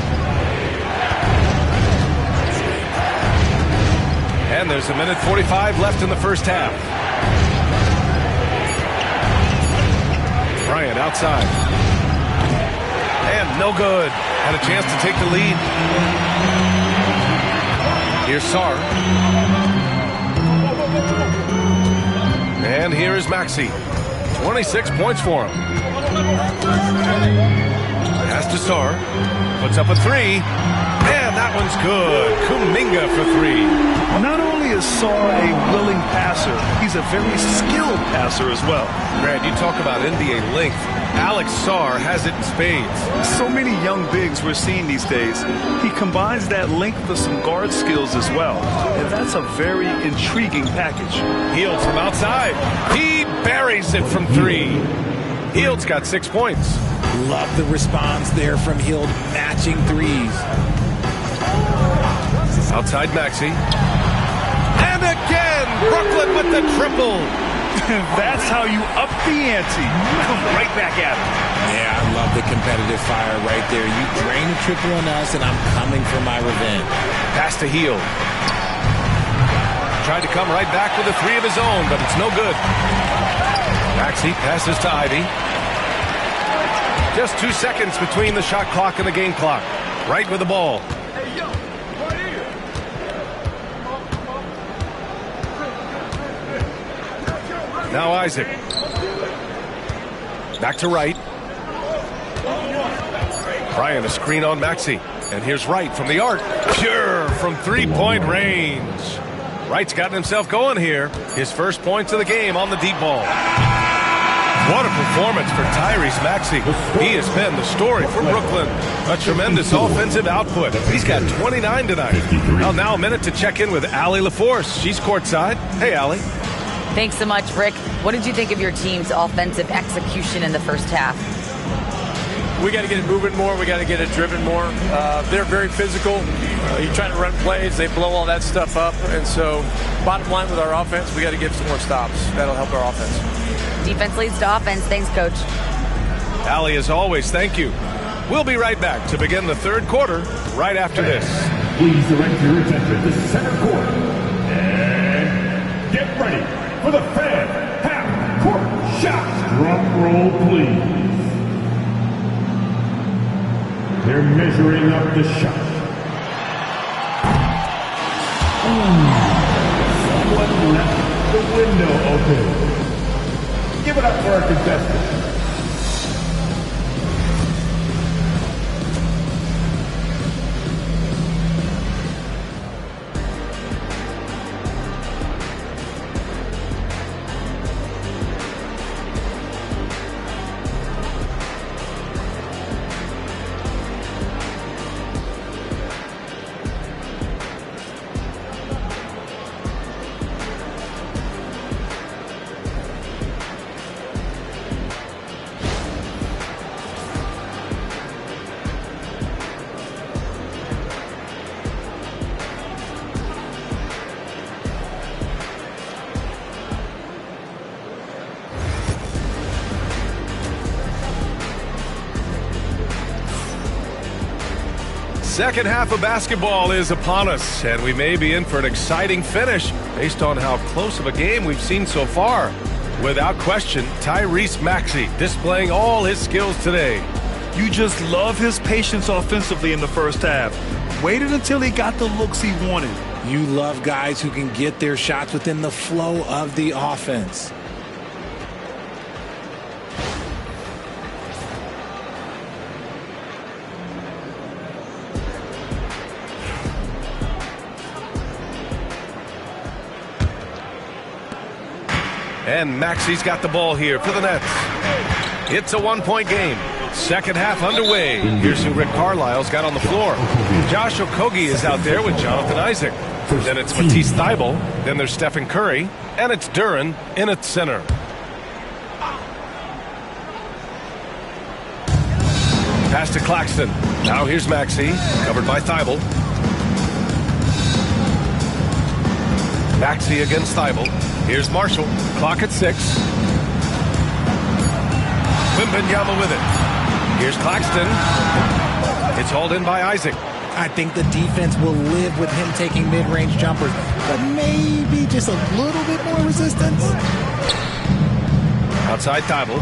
And there's a minute 45 left in the first half. Bryant outside. And no good. Had a chance to take the lead. Here's Sarr. And here is Maxey. 26 points for him. Pass to Sarr. Puts up a three. And that one's good. Kuminga for three. Not only is Sarr a willing passer, he's a very skilled passer as well. Brad, you talk about NBA length. Alex Sarr has it in spades. So many young bigs we're seeing these days. He combines that length with some guard skills as well. And that's a very intriguing package. Hield from outside. He buries it from three. Hield's got 6 points. Love the response there from Hield, matching threes. Outside Maxey. And again, Brooklyn with the triple. That's how you up the ante. Come right back at it. Yeah, I love the competitive fire right there. You drain a triple on us, and I'm coming for my revenge. Pass to Hield. Tried to come right back with a three of his own, but it's no good. Maxey passes to Ivey. Just 2 seconds between the shot clock and the game clock. Right with the ball. Now Isaac. Back to Wright. Bryant a screen on Maxey. And here's Wright from the arc. Pure from three-point range. Wright's gotten himself going here. His first points of the game on the deep ball. What a performance for Tyrese Maxey. He has been the story for Brooklyn. A tremendous offensive output. He's got 29 tonight. Well, now a minute to check in with Allie LaForce. She's courtside. Hey, Allie. Thanks so much, Rick. What did you think of your team's offensive execution in the first half? We got to get it moving more. We got to get it driven more. They're very physical. You try to run plays, they blow all that stuff up. And so, bottom line with our offense, we got to get some more stops. That'll help our offense. Defense leads to offense. Thanks, Coach. Allie, as always, thank you. We'll be right back to begin the third quarter right after this. Please direct your attention to center court. And get ready for the fan half-court shot. Drum roll, please. They're measuring up the shot. Someone left the window open. Give it up for our contestants. Second half of basketball is upon us, and we may be in for an exciting finish based on how close of a game we've seen so far. Without question, Tyrese Maxey displaying all his skills today. You just love his patience offensively in the first half. Waited until he got the looks he wanted. You love guys who can get their shots within the flow of the offense. And Maxey's got the ball here for the Nets. It's a one-point game. Second half underway. Here's who Rick Carlisle's got on the floor. Josh Okogie is out there with Jonathan Isaac. Then it's Matisse Thybulle. Then there's Stephen Curry. And it's Duren in at center. Pass to Claxton. Now here's Maxey, covered by Thybulle. Maxey against Thybulle. Here's Marshall. Clock at 6. Wembanyama with it. Here's Claxton. It's hauled in by Isaac. I think the defense will live with him taking mid-range jumpers, but maybe just a little bit more resistance. Outside Thybulle.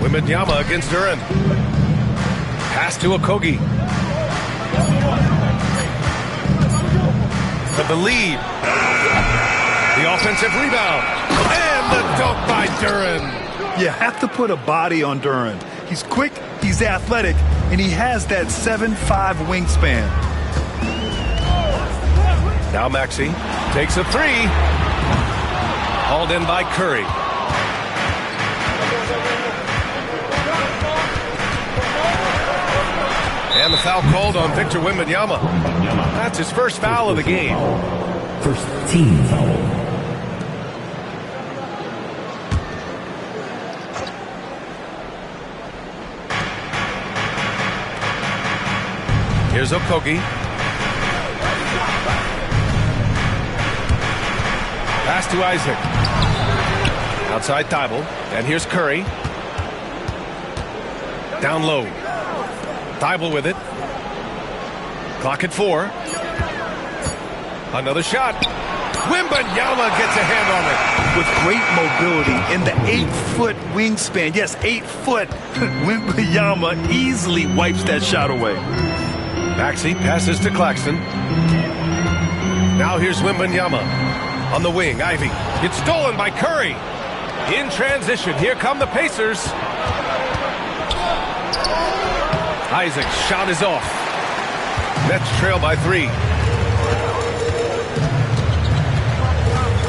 Wembanyama against Duren. Pass to Okogie. For the lead. The offensive rebound. And the dunk by Duren. You have to put a body on Duren. He's quick, he's athletic, and he has that 7'5" wingspan. Now Maxey takes a 3. Hauled in by Curry. And the foul called on Victor Wembanyama. That's his first foul of the game. First team foul. Here's Okogie. Pass to Isaac. Outside Thybulle. And here's Curry. Down low. Thybulle with it. Clock at 4. Another shot. Wembanyama gets a hand on it. With great mobility in the 8-foot wingspan. Yes, 8 foot. Wembanyama easily wipes that shot away. Maxey passes to Claxton. Now here's Wembanyama. On the wing, Ivy. It's stolen by Curry. In transition, here come the Pacers. Isaac's shot is off. Nets trail by 3.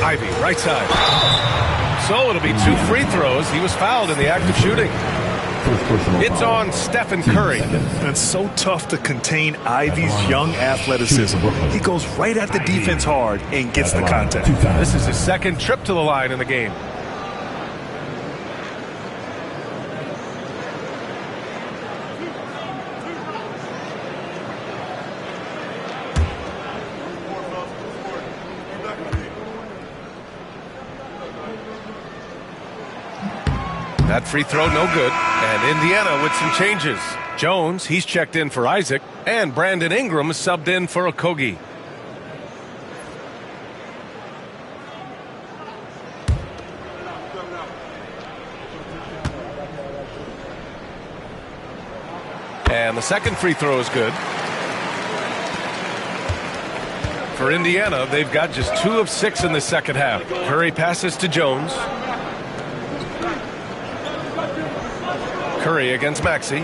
Ivy, right side. So it'll be 2 free throws. He was fouled in the act of shooting. It's on Stephen Curry. And so tough to contain Ivy's young athleticism. He goes right at the defense hard and gets the contact. This is his second trip to the line in the game. That free throw no good. And Indiana with some changes. Jones, he's checked in for Isaac. And Brandon Ingram subbed in for Okogie. And the second free throw is good. For Indiana, they've got just 2 of 6 in the second half. Curry passes to Jones. Curry against Maxey.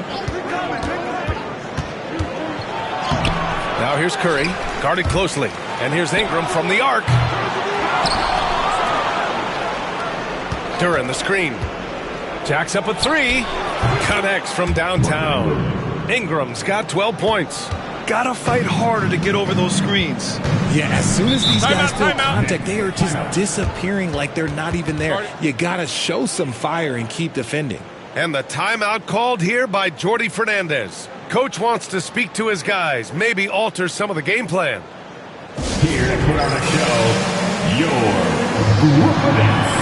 Now here's Curry, guarded closely. And here's Ingram from the arc. Duren the screen. Jacks up a 3. Connects from downtown. Ingram's got 12 points. Gotta fight harder to get over those screens. Yeah, as soon as these guys feel contact, they are just disappearing like they're not even there. You gotta show some fire and keep defending. And the timeout called here by Jordi Fernandez. Coach wants to speak to his guys, maybe alter some of the game plan. Here to put on the show, your Brooklyn.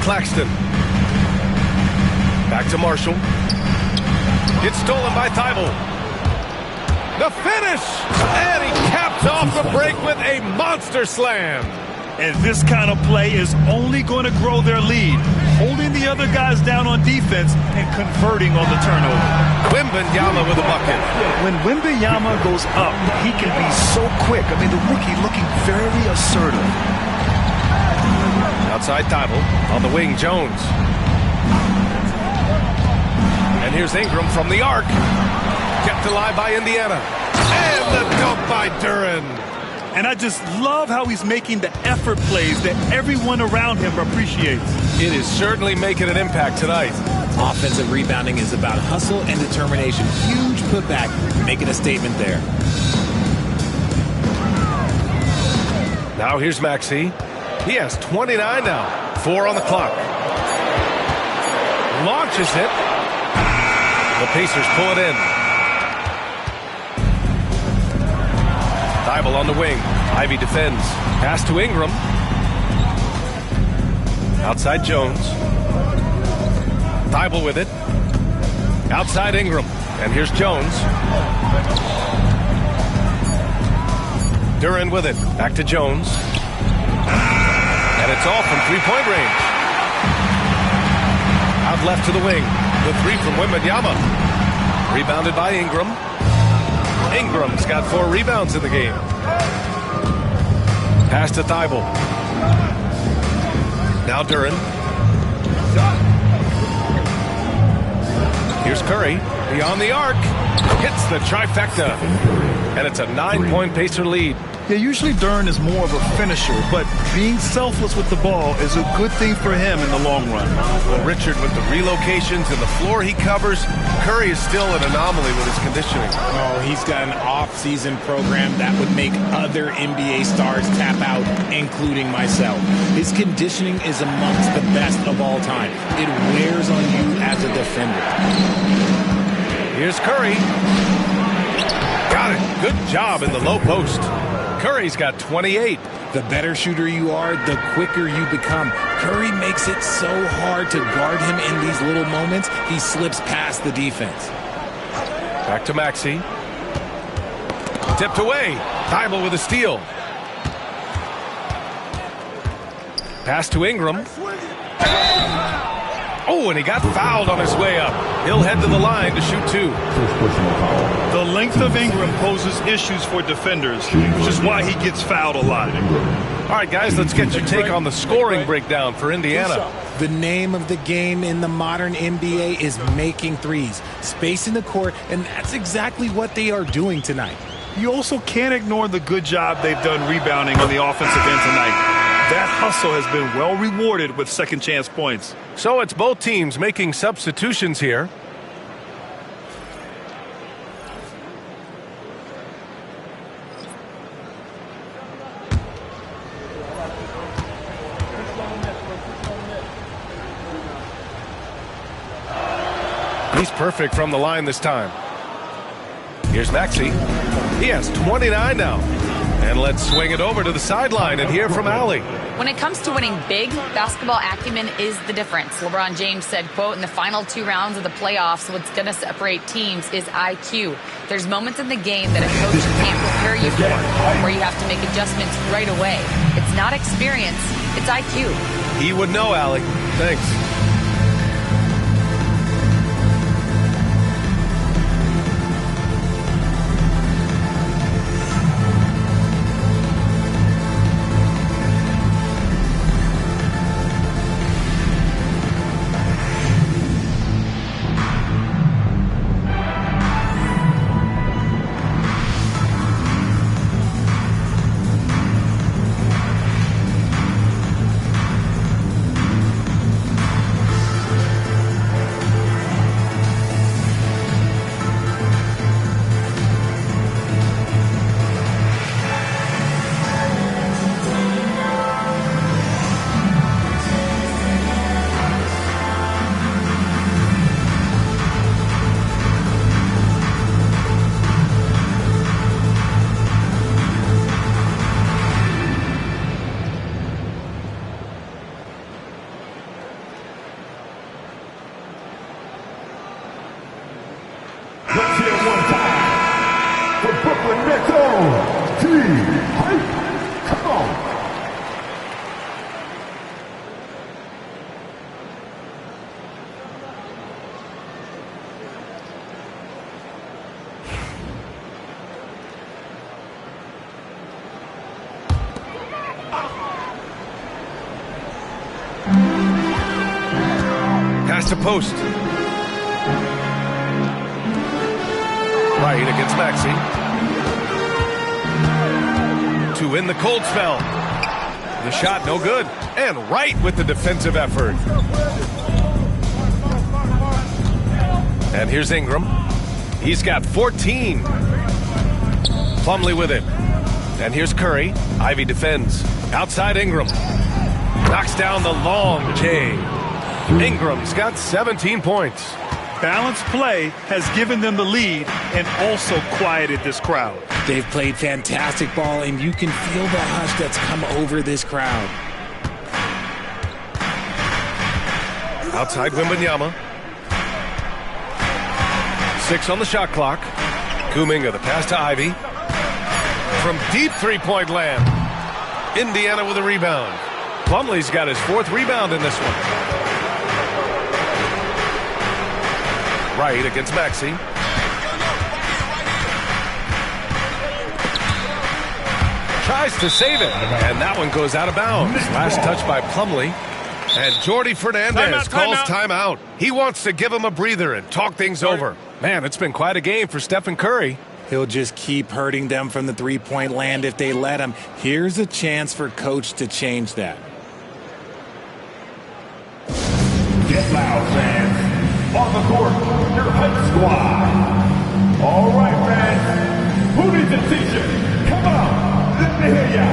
Claxton. Back to Marshall. It's stolen by Thibault. The finish! And he caps off the break with a monster slam. And this kind of play is only going to grow their lead, holding the other guys down on defense and converting on the turnover. Wembanyama with a bucket. When Wembanyama goes up, he can be so quick. I mean, the rookie looking very assertive. Outside Thibault. On the wing, Jones. And here's Ingram from the arc. Kept alive by Indiana. And the dunk by Duren. And I just love how he's making the effort plays that everyone around him appreciates. It is certainly making an impact tonight. Offensive rebounding is about hustle and determination. Huge putback, making a statement there. Now here's Maxey. He has 29 now. 4 on the clock. Launches it. The Pacers pull it in. Thibault on the wing. Ivy defends. Pass to Ingram. Outside Jones. Thibault with it. Outside Ingram. And here's Jones. Duren with it. Back to Jones. And it's all from three-point range. Out left to the wing. The three from Wembanyama. Rebounded by Ingram. Ingram's got 4 rebounds in the game. Pass to Thibault. Now Duren. Here's Curry. Beyond the arc. Hits the trifecta. And it's a 9-point Pacer lead. Yeah, usually Duren is more of a finisher, but being selfless with the ball is a good thing for him in the long run. Well, Richard, with the relocations and the floor he covers, Curry is still an anomaly with his conditioning. Oh, he's got an off-season program that would make other NBA stars tap out, including myself. His conditioning is amongst the best of all time. It wears on you as a defender. Here's Curry. Got it. Good job in the low post. Curry's got 28. The better shooter you are, the quicker you become. Curry makes it so hard to guard him in these little moments. He slips past the defense. Back to Maxey. Tipped away. Thibault with a steal. Pass to Ingram. Oh, and he got fouled on his way up. He'll head to the line to shoot 2. The length of Ingram poses issues for defenders, which is why he gets fouled a lot. All right, guys, let's get your take on the scoring breakdown for Indiana. The name of the game in the modern NBA is making threes, spacing the court, and that's exactly what they are doing tonight. You also can't ignore the good job they've done rebounding on the offensive end tonight. That hustle has been well rewarded with second chance points. So it's both teams making substitutions here. He's perfect from the line this time. Here's Maxey. He has 29 now. And let's swing it over to the sideline and hear from Allie. When it comes to winning big, basketball acumen is the difference. LeBron James said, quote, in the final 2 rounds of the playoffs, what's going to separate teams is IQ. There's moments in the game that a coach can't prepare you for, where you have to make adjustments right away. It's not experience, it's IQ. He would know, Allie. Thanks. Come on. Pass to post. Right against Maxey. To win the cold spell. The shot no good. And right with the defensive effort. And here's Ingram. He's got 14. Plumlee with it. And here's Curry. Ivy defends. Outside Ingram. Knocks down the long J. Ingram's got 17 points. Balanced play has given them the lead and also quieted this crowd. They've played fantastic ball, and you can feel the hush that's come over this crowd. Outside Wembanyama. 6 on the shot clock. Kuminga, the pass to Ivy. From deep three-point land. Indiana with a rebound. Plumlee's got his 4th rebound in this one. Right against Maxey. Tries to save it, and that one goes out of bounds. Last touch by Plumlee. And Jordi Fernandez calls timeout. He wants to give him a breather and talk things over. Man, it's been quite a game for Stephen Curry. He'll just keep hurting them from the three-point land if they let him. Here's a chance for Coach to change that. Get loud, fans. On the court, your hype squad. All right, fans. Who needs a t-shirt? Come on. Let me hear ya.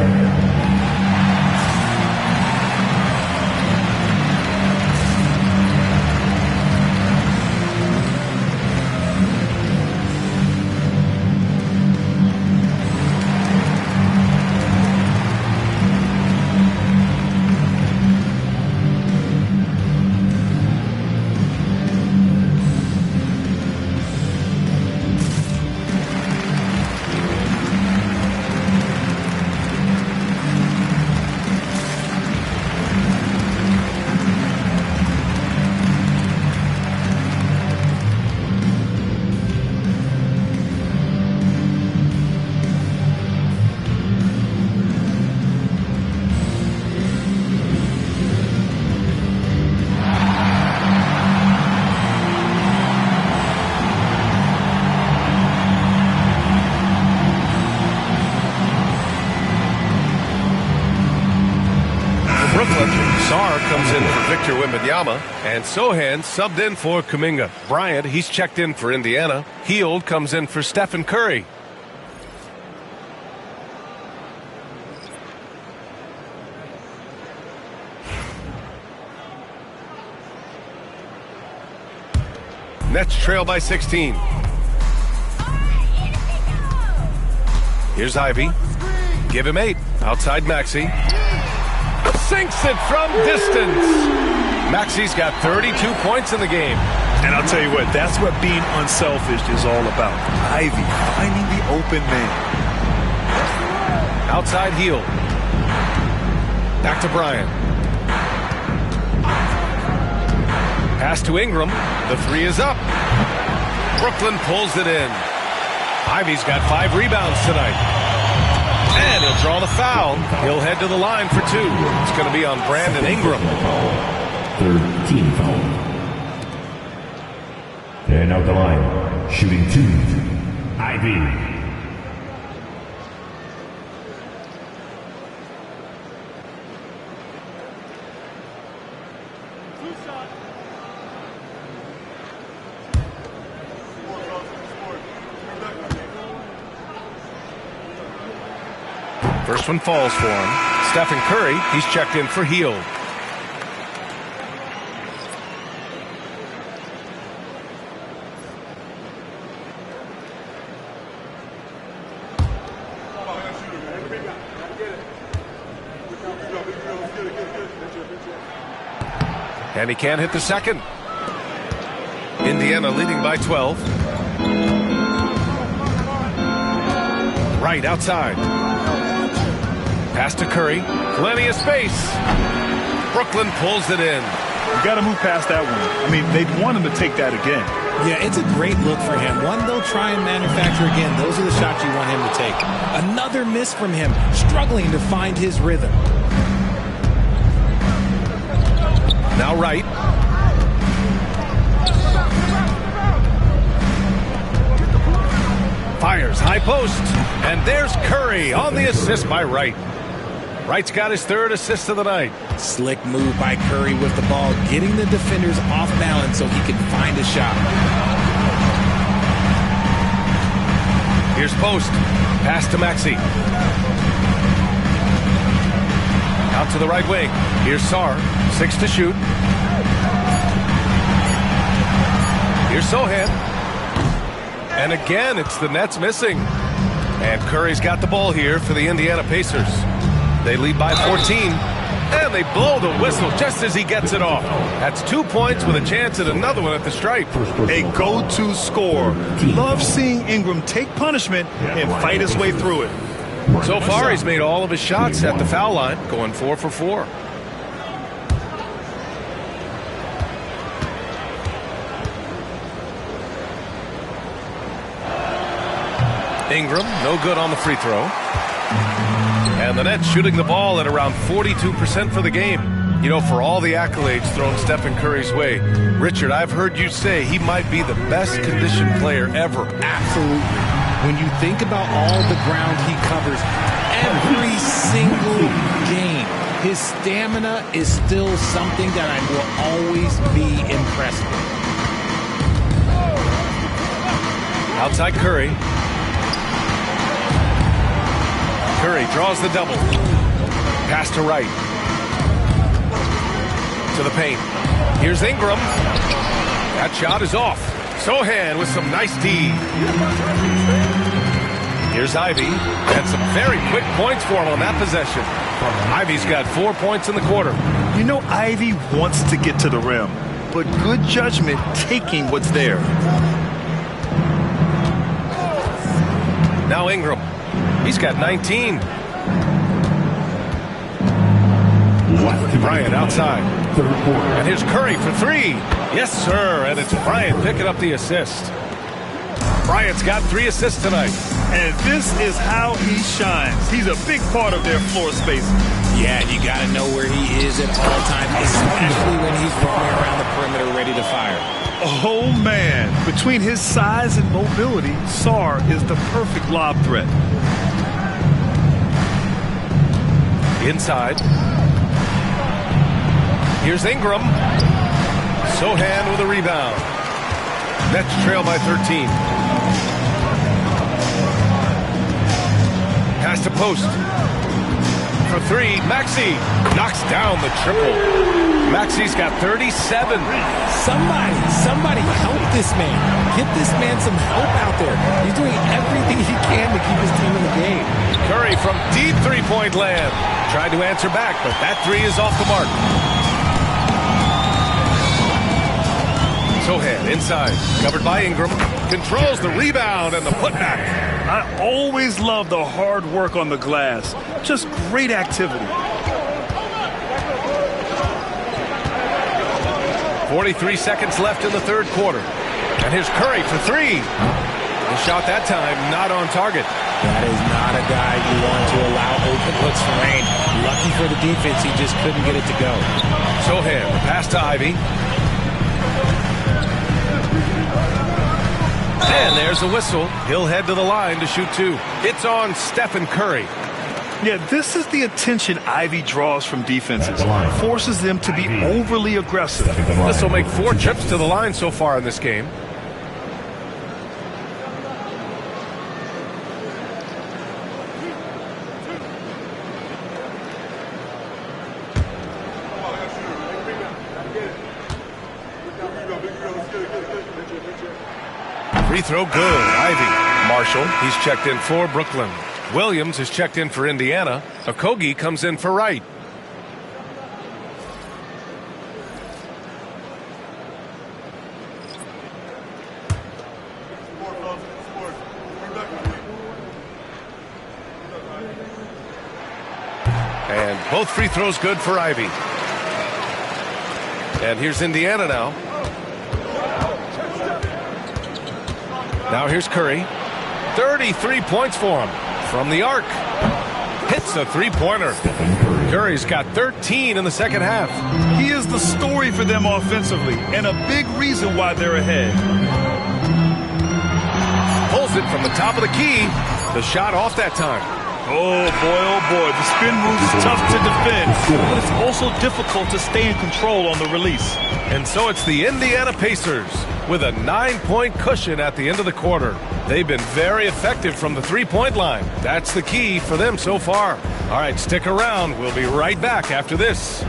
Wembanyama, and Sohan subbed in for Kuminga. Bryant, he's checked in for Indiana. Hield comes in for Stephen Curry. Nets trail by 16. Here's Ivy. Give him 8. Outside Maxey. Sinks it from distance. Maxey's got 32 points in the game. And I'll tell you what, that's what being unselfish is all about. Ivy finding the open man. Outside Hield. Back to Bryant. Pass to Ingram. The 3 is up. Brooklyn pulls it in. Ivy's got 5 rebounds tonight. And he'll draw the foul. He'll head to the line for 2. It's going to be on Brandon Ingram. 13 foul. And out the line, shooting 2, Ivy. First one falls for him. Stephen Curry, he's checked in for Hield. And he can't hit the second. Indiana leading by 12. Right outside. Pass to Curry. Plenty of space. Brooklyn pulls it in. You got to move past that one. I mean, they'd want him to take that again. Yeah, it's a great look for him. One they'll try and manufacture again. Those are the shots you want him to take. Another miss from him, struggling to find his rhythm. Now right. Fires high post. And there's Curry on the assist by Wright. Wright's got his third assist of the night. Slick move by Curry with the ball, getting the defenders off balance so he can find a shot. Here's post. Pass to Maxey. Out to the right wing. Here's Sarr. 6 to shoot. Here's Sohan. And again, it's the Nets missing. And Curry's got the ball here for the Indiana Pacers. They lead by 14, and they blow the whistle just as he gets it off. That's 2 points with a chance at another one at the stripe. A go-to score. Love seeing Ingram take punishment and fight his way through it. So far, he's made all of his shots at the foul line, going 4 for 4. Ingram, no good on the free throw. And the Nets shooting the ball at around 42% for the game. You know, for all the accolades thrown Stephen Curry's way, Richard, I've heard you say he might be the best conditioned player ever. Absolutely. When you think about all the ground he covers every single game, his stamina is still something that I will always be impressed with. Outside Curry. Curry draws the double. Pass to Wright. To the paint. Here's Ingram. That shot is off. Sohan with some nice D. Here's Ivy. And some very quick points for him on that possession. Ivy's got 4 points in the quarter. You know, Ivy wants to get to the rim, but good judgment taking what's there. Now Ingram. He's got 19. Bryant outside. And here's Curry for 3. Yes, sir. And it's Bryant picking up the assist. Bryant's got 3 assists tonight. And this is how he shines. He's a big part of their floor space. Yeah, you got to know where he is at all times, especially when he's roaming around the perimeter ready to fire. Oh, man. Between his size and mobility, Sarr is the perfect lob threat. Inside. Here's Ingram. Sohan with a rebound. Nets trail by 13. Pass to post. For 3, Maxey knocks down the triple. Maxey's got 37. Somebody help this man. Get this man some help out there. He's doing everything he can to keep his team in the game. Curry from deep three-point land. Tried to answer back, but that 3 is off the mark. Sohan inside, covered by Ingram. Controls the rebound and the putback. I always love the hard work on the glass. Just great activity. 43 seconds left in the third quarter. And here's Curry for 3. The shot that time not on target. That is not a guy you want to allow open looks for rain. Lucky for the defense, he just couldn't get it to go. Sohan, the pass to Ivy. And there's a whistle. He'll head to the line to shoot 2. It's on Stephen Curry. Yeah, this is the attention Ivy draws from defenses. Forces them to be overly aggressive. This will make 4 trips to the line so far in this game. Free throw good. Ivy. Marshall, he's checked in for Brooklyn. Williams is checked in for Indiana. Okogie comes in for Wright. And both free throws good for Ivy. And here's Indiana now. Now here's Curry. 33 points for him from the arc. Hits a three-pointer. Curry's got 13 in the second half. He is the story for them offensively and a big reason why they're ahead. Pulls it from the top of the key. The shot off that time. Oh boy, the spin move is tough to defend, but it's also difficult to stay in control on the release. And so it's the Indiana Pacers with a 9-point cushion at the end of the quarter. They've been very effective from the three-point line. That's the key for them so far. All right, stick around. We'll be right back after this.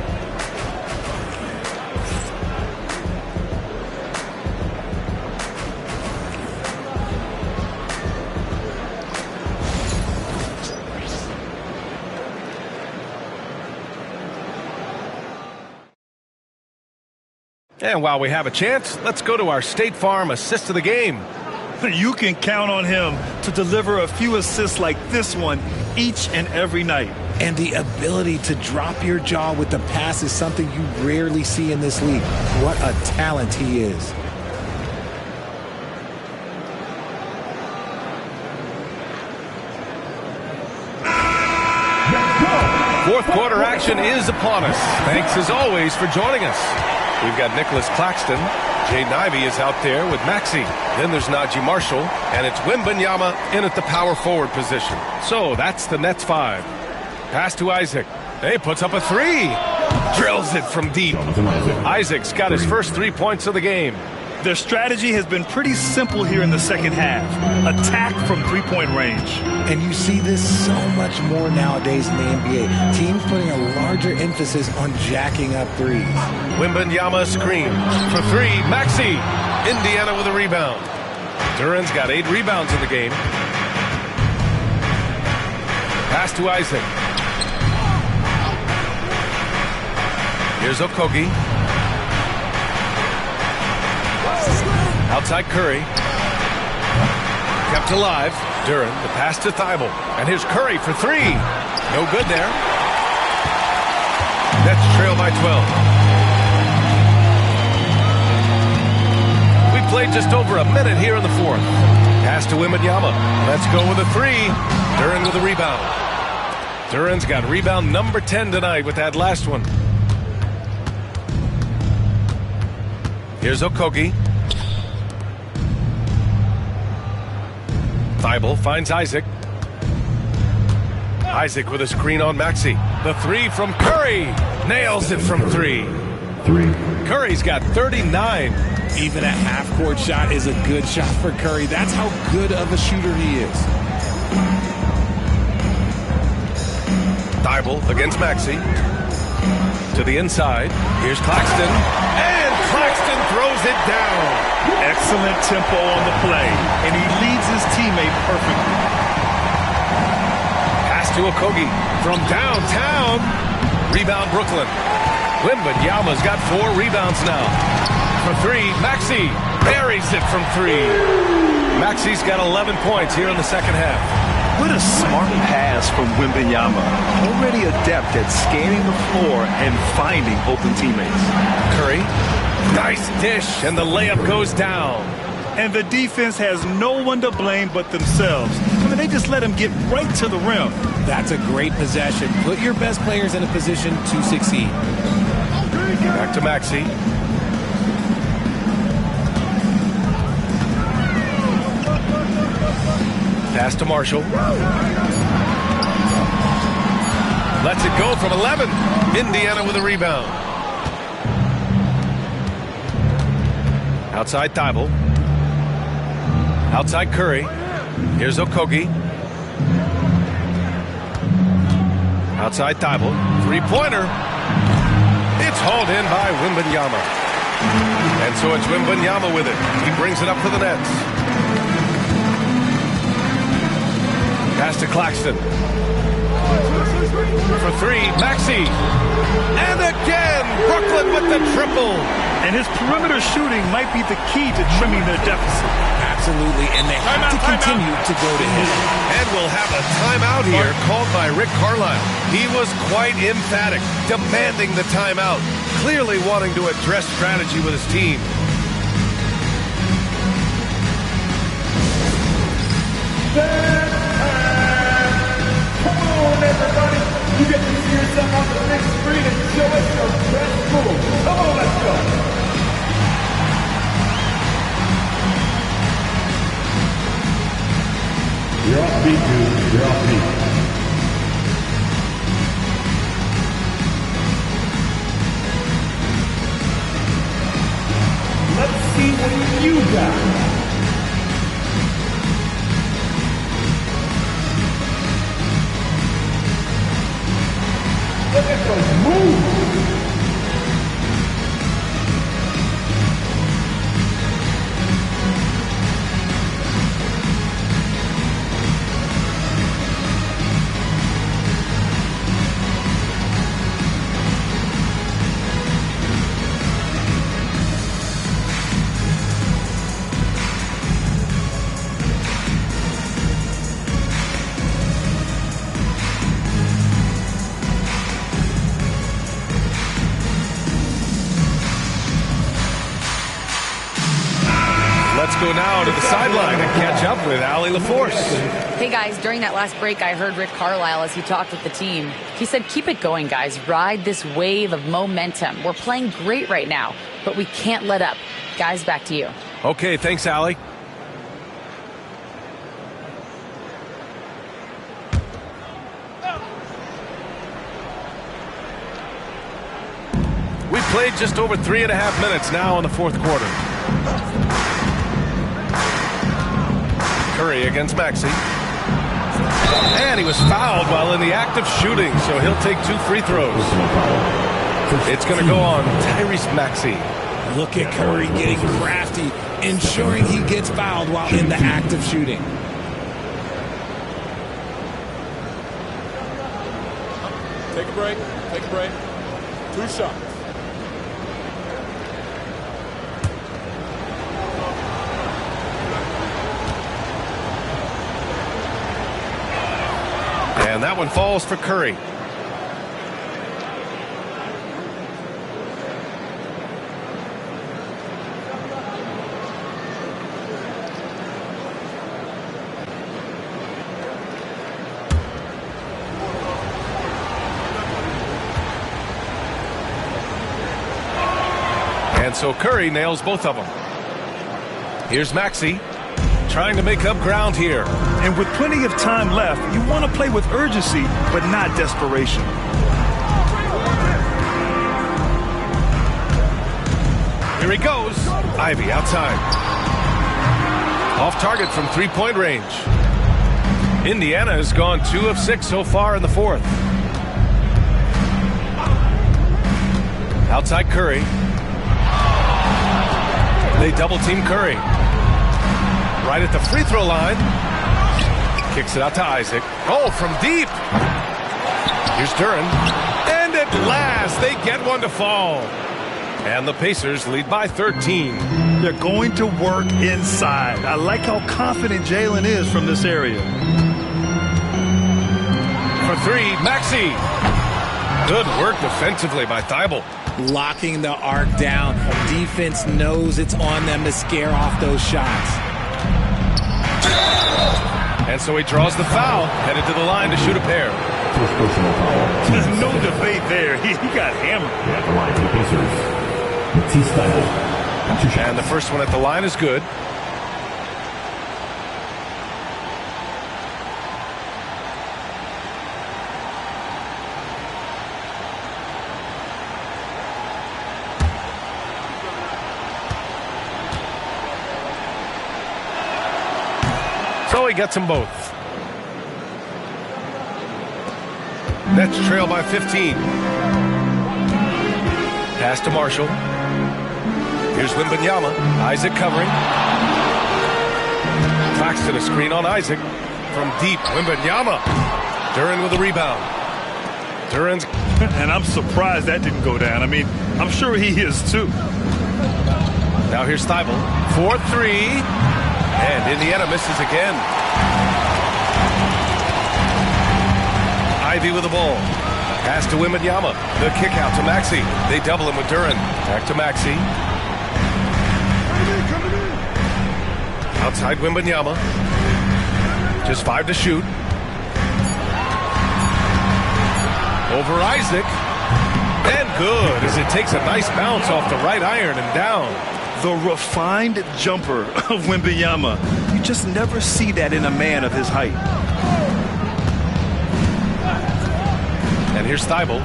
And while we have a chance, let's go to our State Farm assist of the game. You can count on him to deliver a few assists like this one each and every night. And the ability to drop your jaw with the pass is something you rarely see in this league. What a talent he is. Fourth quarter action is upon us. Thanks as always for joining us. We've got Nicholas Claxton. Jaden Ivey is out there with Maxey. Then there's Najee Marshall, and it's Wembanyama in at the power forward position. So that's the Nets 5. Pass to Isaac. He puts up a three. Drills it from deep. Isaac's got his first 3 points of the game. Their strategy has been pretty simple here in the second half. Attack from three-point range. And you see this so much more nowadays in the NBA. Teams putting a larger emphasis on jacking up threes. Wembanyama screen for three. Maxey. Indiana with a rebound. Duran's got 8 rebounds in the game. Pass to Isaac. Here's Okogie. Outside Curry. Kept alive. Duran, the pass to Thibault. And here's Curry for three. No good there. Nets trail by 12. We played just over a minute here in the fourth. Pass to Wembanyama. Let's go with a three. Duran with a rebound. Duran's got rebound number 10 tonight with that last one. Here's Okogie. Thibault finds Isaac. Isaac with a screen on Maxey. The three from Curry. Nails it from three. Curry's got 39. Even a half-court shot is a good shot for Curry. That's how good of a shooter he is. Thibault against Maxey. To the inside. Here's Claxton. And Claxton throws it down. Excellent tempo on the play, and he leads his teammate perfectly. Pass to Okogie from downtown. Rebound Brooklyn. Wembanyama's got 4 rebounds now. For three, Maxey buries it from three. Maxey's got 11 points here in the second half. What a smart pass from Wembanyama. Already adept at scanning the floor and finding open teammates. Curry. Nice dish, and the layup goes down. And the defense has no one to blame but themselves. I mean, they just let him get right to the rim. That's a great possession. Put your best players in a position to succeed. Back to Maxey. Pass to Marshall. Lets it go from 11. Indiana with a rebound. Outside Thibault. Outside Curry. Here's Okogie. Outside Thibault. Three-pointer. It's hauled in by Wembanyama. And so it's Wembanyama with it. He brings it up for the Nets. Pass to Claxton. For three, Maxey. And again, Brooklyn with the triple. And his perimeter shooting might be the key to trimming their deficit. Absolutely, and they have to continue to go to him. And we'll have a timeout here called by Rick Carlisle. He was quite emphatic, demanding the timeout, clearly wanting to address strategy with his team. Come on, everybody. You get to see yourself on the big screen and show us your best move. Come on, let's go. You're off beat, dude. You're off beat. Let's see what you got. Look at those moves. Let's go now to the sideline and catch up with Allie LaForce. Hey guys, during that last break, I heard Rick Carlisle as he talked with the team. He said, keep it going, guys. Ride this wave of momentum. We're playing great right now, but we can't let up. Guys, back to you. Okay, thanks, Allie. We played just over 3.5 minutes now in the fourth quarter. Curry against Maxey. And he was fouled while in the act of shooting, so he'll take 2 free throws. It's going to go on Tyrese Maxey. Look at Curry getting crafty, ensuring he gets fouled while in the act of shooting. Take a break. Take a break. 2 shots. And that one falls for Curry. And so Curry nails both of them. Here's Maxey trying to make up ground here. And with plenty of time left, you want to play with urgency, but not desperation. Here he goes. Ivy outside. Off target from three-point range. Indiana has gone 2 of 6 so far in the fourth. Outside Curry. They double-team Curry. Right at the free throw line. Kicks it out to Isaac. Oh, from deep. Here's Duren. And at last, they get one to fall. And the Pacers lead by 13. They're going to work inside. I like how confident Jalen is from this area. For 3, Maxey. Good work defensively by Thibault. Locking the arc down. Defense knows it's on them to scare off those shots. And so he draws the foul, headed to the line to shoot a pair. There's no debate there. He got hammered. At the line for the Pacers, Matisse Thybulle. And the first one at the line is good. So he gets them both. Nets trail by 15. Pass to Marshall. Here's Wembanyama. Isaac covering. Claxton a screen on Isaac. From deep, Wembanyama. Duren with a rebound. Duren's... And I'm surprised that didn't go down. I mean, I'm sure he is too. Now here's Thybulle. 4-3. And Indiana misses again. Ivey with the ball. Pass to Wembanyama. The kick out to Maxey. They double him with Duren. Back to Maxey. Outside Wembanyama. Just 5 to shoot. Over Isaac. And good as it takes a nice bounce off the right iron and down. The refined jumper of Wembanyama. You just never see that in a man of his height. And here's Thibault.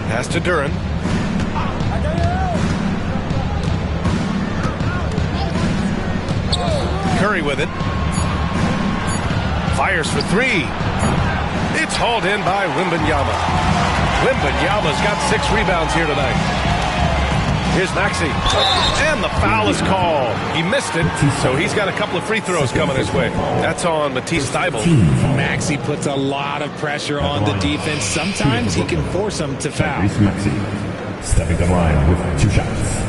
Pass to Duren. Curry with it. Fires for 3. It's hauled in by Wembanyama. Wembanyama's got 6 rebounds here tonight. Here's Maxey. And the foul is called. He missed it, so he's got a couple of free throws coming his way. That's on Matisse Thybulle. Maxey puts a lot of pressure on the defense. Sometimes he can force them to foul. Maxey stepping the line with 2 shots.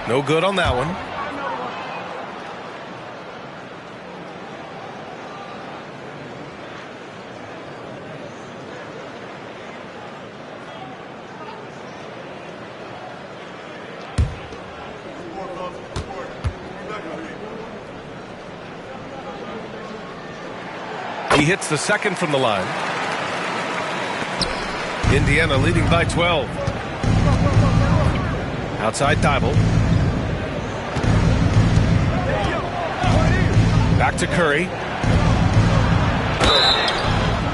No good on that one. He hits the second from the line. Indiana leading by 12. Outside Thybulle. Back to Curry.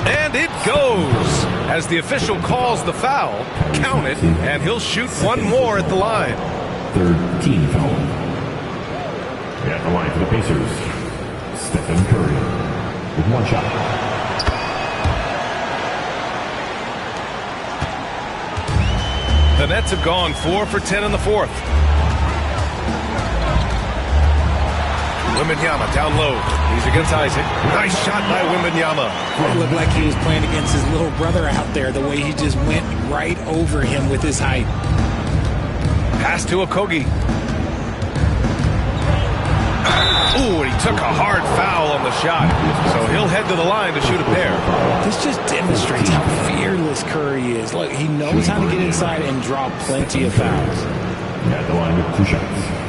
And it goes. As the official calls the foul, count it, and he'll shoot one more at the line. 3rd team foul. At the line for the Pacers, Stephen Curry with 1 shot. The Nets have gone 4 for 10 in the 4th. Wembanyama down low. He's against Isaac. Nice shot by Wembanyama. It looked like he was playing against his little brother out there, the way he just went right over him with his height. Pass to Okogie. Ooh, and he took a hard foul on the shot. So he'll head to the line to shoot a pair. This just demonstrates how fearless Curry is. Look, he knows how to get inside and draw plenty of fouls. At the line with 2 shots.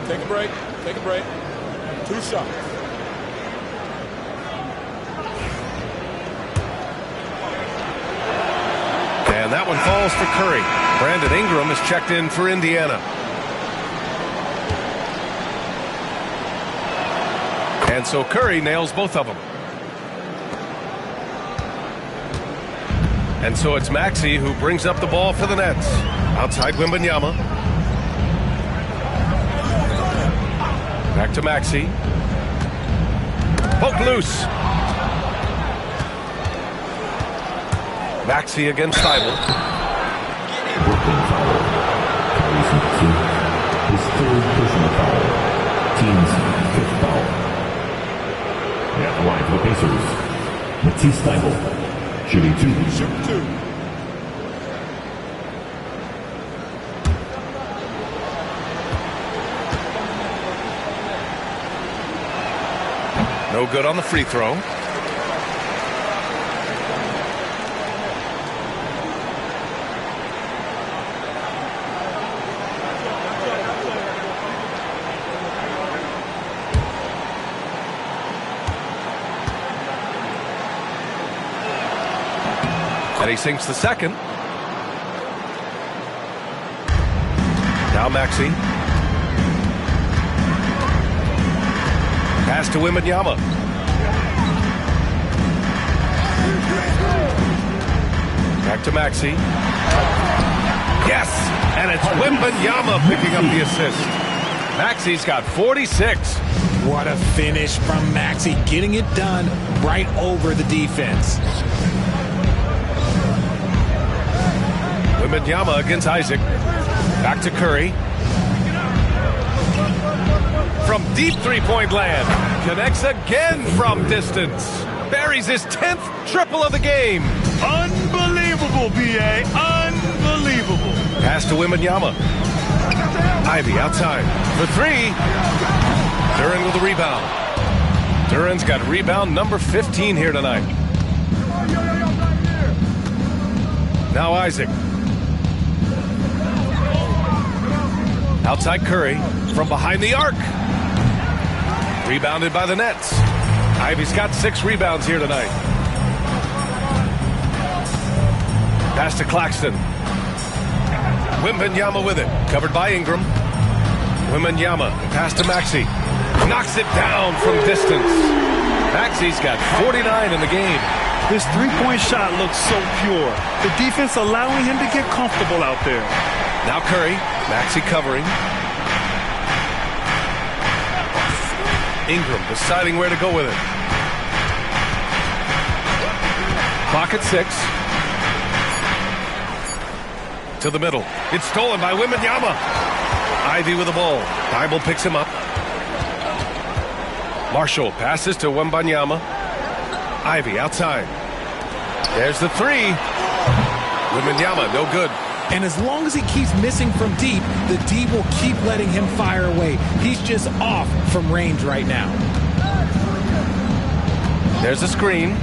Take a break. Take a break. 2 shots. And that one falls for Curry. Brandon Ingram is checked in for Indiana. And so Curry nails both of them. And so it's Maxey who brings up the ball for the Nets. Outside Wembanyama. Back to Maxey. Poke loose. Maxey against Thybulle. Brooklyn foul. Curry's his 3rd personal foul. Team's 5th foul. At the line for the Pacers, Matisse Thybulle, shooting 2. Shoot 2. No good on the free throw. And he sinks the second. Now Maxey. Pass to Wembanyama. Back to Maxey. Yes! And it's Wembanyama picking up the assist. Maxey's got 46. What a finish from Maxey, getting it done right over the defense. Wembanyama against Isaac. Back to Curry. From deep three-point land. Connects again from distance. Buries his 10th triple of the game. Unbelievable, B.A. Unbelievable. Pass to Wembanyama. Ivey outside for three. Duren with a rebound. Duren's got rebound number 15 here tonight. Now Isaac. Outside Curry from behind the arc. Rebounded by the Nets. Ivey's got 6 rebounds here tonight. Pass to Claxton. Wembanyama with it. Covered by Ingram. Wembanyama. Pass to Maxey. Knocks it down from distance. Maxey's got 49 in the game. This three-point shot looks so pure. The defense allowing him to get comfortable out there. Now Curry. Maxey covering. Ingram deciding where to go with it. Clock at 6. To the middle. It's stolen by Wembanyama. Ivey with the ball. Thybulle picks him up. Marshall passes to Wembanyama. Ivey outside. There's the three. Wembanyama, no good. And as long as he keeps missing from deep, the D will keep letting him fire away. He's just off from range right now. There's a screen.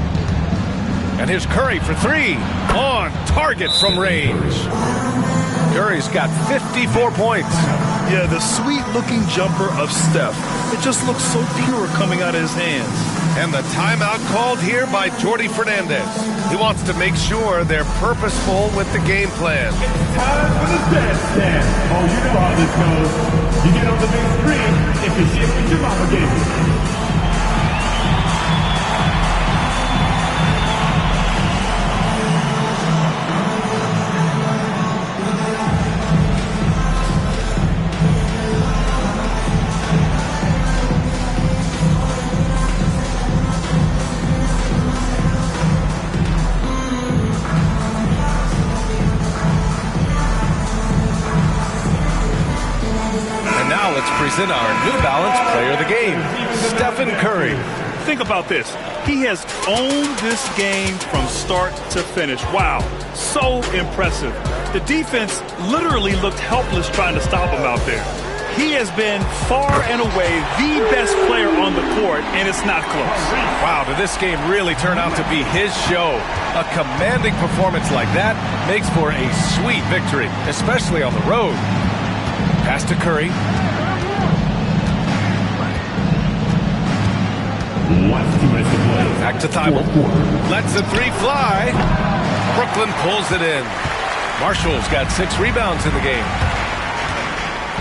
And here's Curry for three. On target from range. Curry's got 54 points. Yeah, the sweet-looking jumper of Steph. It just looks so pure coming out of his hands. And the timeout called here by Jordi Fernandez. He wants to make sure they're purposeful with the game plan. It's time for the stand. Oh, you know how this goes. You get on the big screen if you shit with your mama gave you. Let's present our New Balance player of the game, Stephen Curry. Think about this. He has owned this game from start to finish. Wow, so impressive. The defense literally looked helpless trying to stop him out there. He has been far and away the best player on the court, and it's not close. Wow, did this game really turn out to be his show? A commanding performance like that makes for a sweet victory, especially on the road. Pass to Curry. Back to Thybulle. Lets the three fly. Brooklyn pulls it in. Marshall's got 6 rebounds in the game.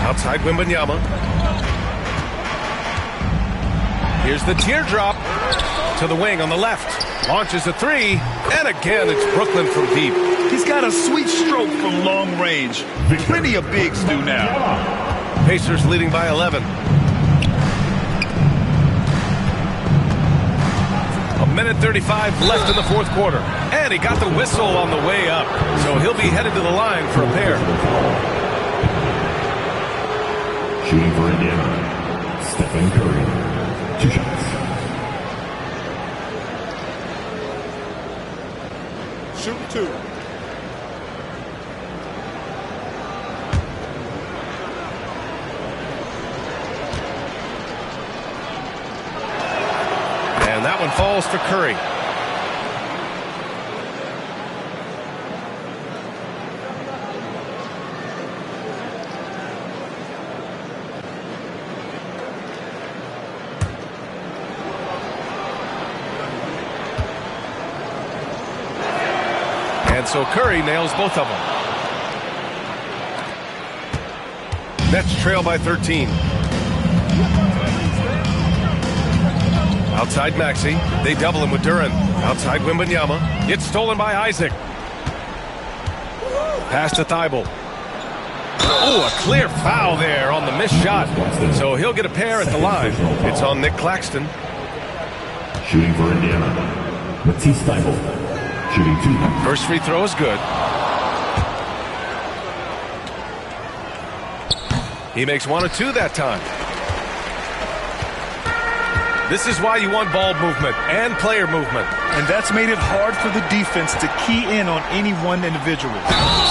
Outside Wembanyama. Here's the teardrop to the wing on the left. Launches a three. And again, it's Brooklyn from deep. He's got a sweet stroke from long range. Plenty of bigs do now. Pacers leading by 11. Minute 35 left in the fourth quarter. And he got the whistle on the way up. So he'll be headed to the line for a pair. Shooting for Indiana, Stephen Curry. 2 shots. Shoot 2. And that one falls for Curry. And so Curry nails both of them. Nets trail by 13. Outside Maxey. They double him with Duren. Outside Wembanyama. It's stolen by Isaac. Pass to Thybulle. Oh, a clear foul there on the missed shot. So he'll get a pair at the line. It's on Nick Claxton. Shooting for Indiana, Matisse Thybulle. Shooting 2. First free throw is good. He makes 1 of 2 that time. This is why you want ball movement and player movement. And that's made it hard for the defense to key in on any one individual.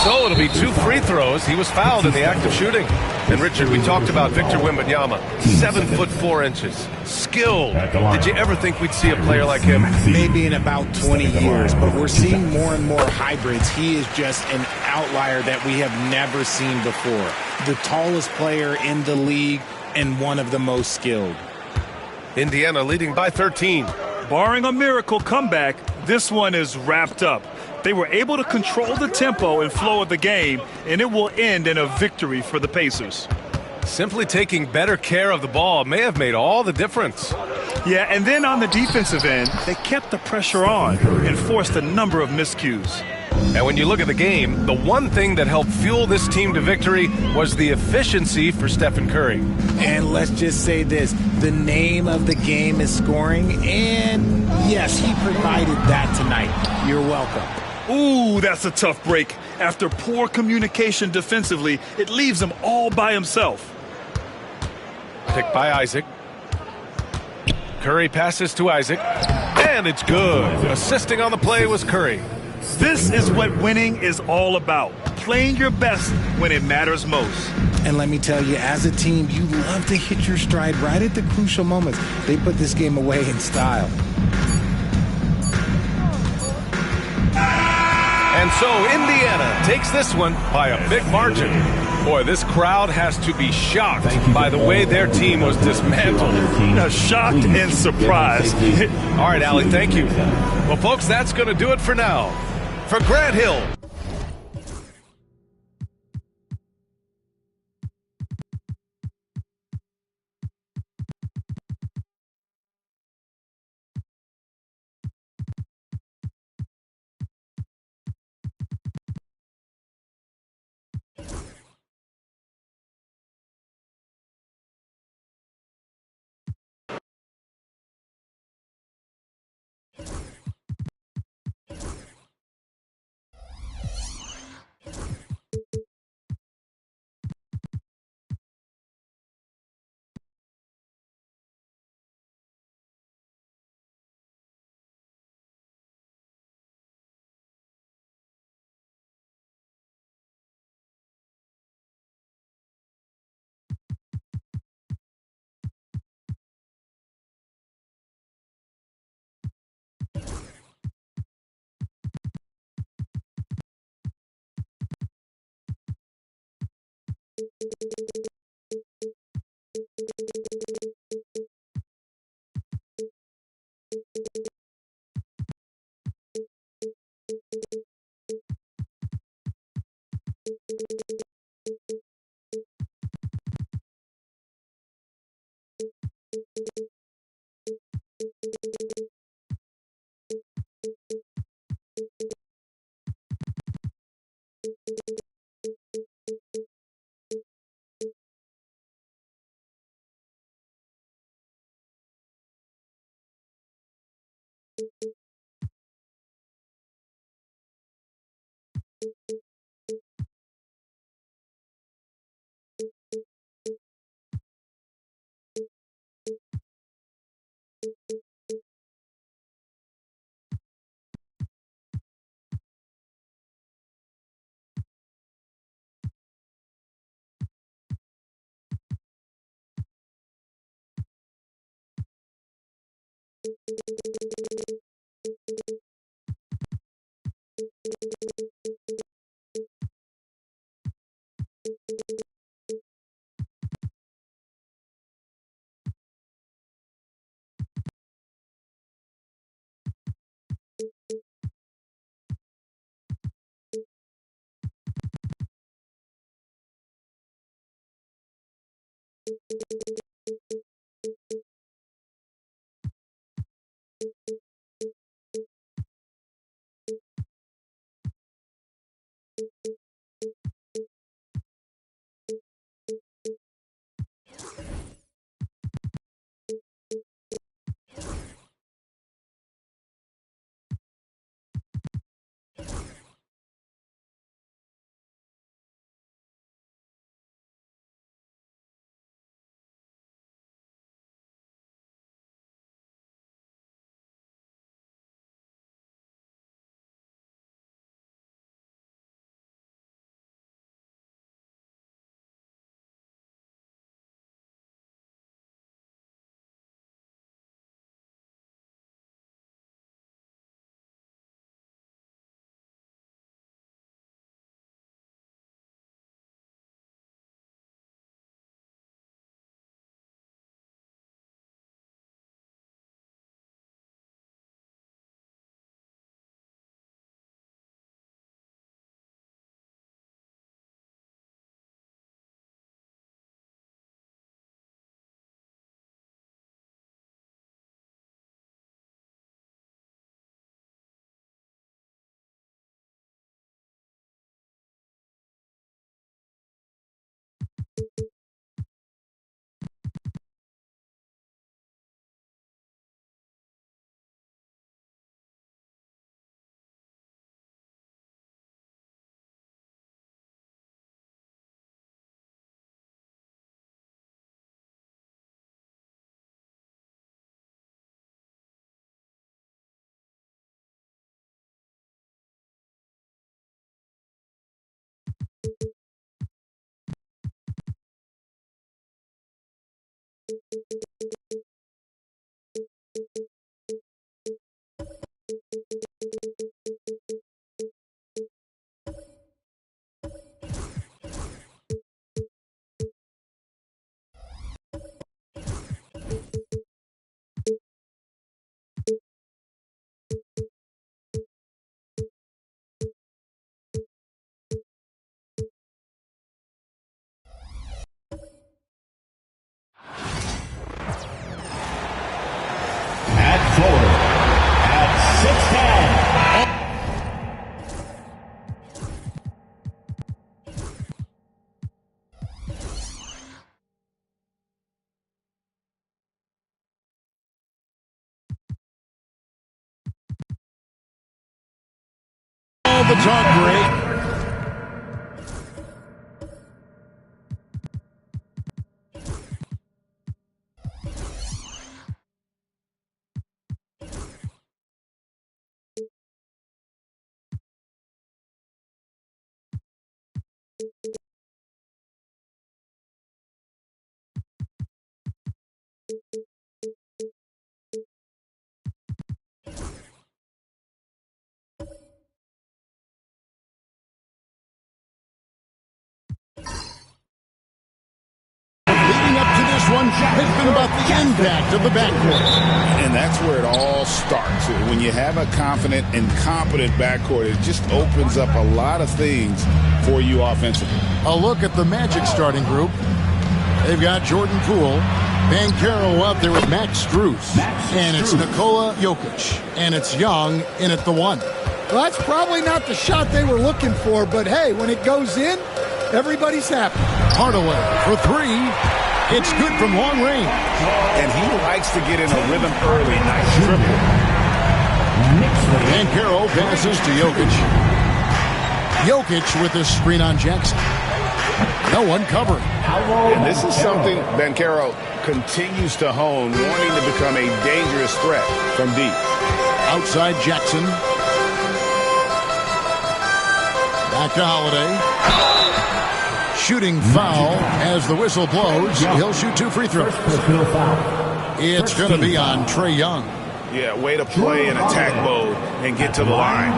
So it'll be 2 free throws. He was fouled in the act of shooting. And Richard, we talked about Victor Wembanyama, 7'4". Skilled. Did you ever think we'd see a player like him? Maybe in about 20 years, but we're seeing more and more hybrids. He is just an outlier that we have never seen before. The tallest player in the league and one of the most skilled. Indiana leading by 13. Barring a miracle comeback, this one is wrapped up. They were able to control the tempo and flow of the game, and it will end in a victory for the Pacers. Simply taking better care of the ball may have made all the difference. Yeah, and then on the defensive end, they kept the pressure on and forced a number of miscues. And when you look at the game, the one thing that helped fuel this team to victory was the efficiency for Stephen Curry. And let's just say this, the name of the game is scoring, and yes, he provided that tonight. You're welcome. Ooh, that's a tough break. After poor communication defensively, it leaves him all by himself. Picked by Isaac. Curry passes to Isaac, and it's good. Assisting on the play was Curry. This is what winning is all about, playing your best when it matters most. And let me tell you, as a team, you love to hit your stride right at the crucial moments. They put this game away in style. And so Indiana takes this one by a big margin. Boy, this crowd has to be shocked by the way their team was dismantled. Shocked and surprised. All right, Allie, thank you. Well, folks, that's going to do it for now. For Grant Hill. The talk break. One has been about the impact of the backcourt. And that's where it all starts. When you have a confident and competent backcourt, it just opens up a lot of things for you offensively. A look at the Magic starting group. They've got Jordan Poole, Banchero up there with Max Strus, and it's Nikola Jokic, and it's Young in at the one. Well, that's probably not the shot they were looking for, but hey, when it goes in, everybody's happy. Hardaway for three. It's good from long range. And he likes to get in a rhythm early. Nice triple. Banchero passes to Jokic. Jokic with a screen on Jackson. No one covering. And this is something Banchero continues to hone, wanting to become a dangerous threat from deep. Outside Jackson. Back to Holiday. Shooting foul as the whistle blows. He'll shoot 2 free throws. It's going to be on Trae Young. Yeah, way to play in attack mode and get to the line.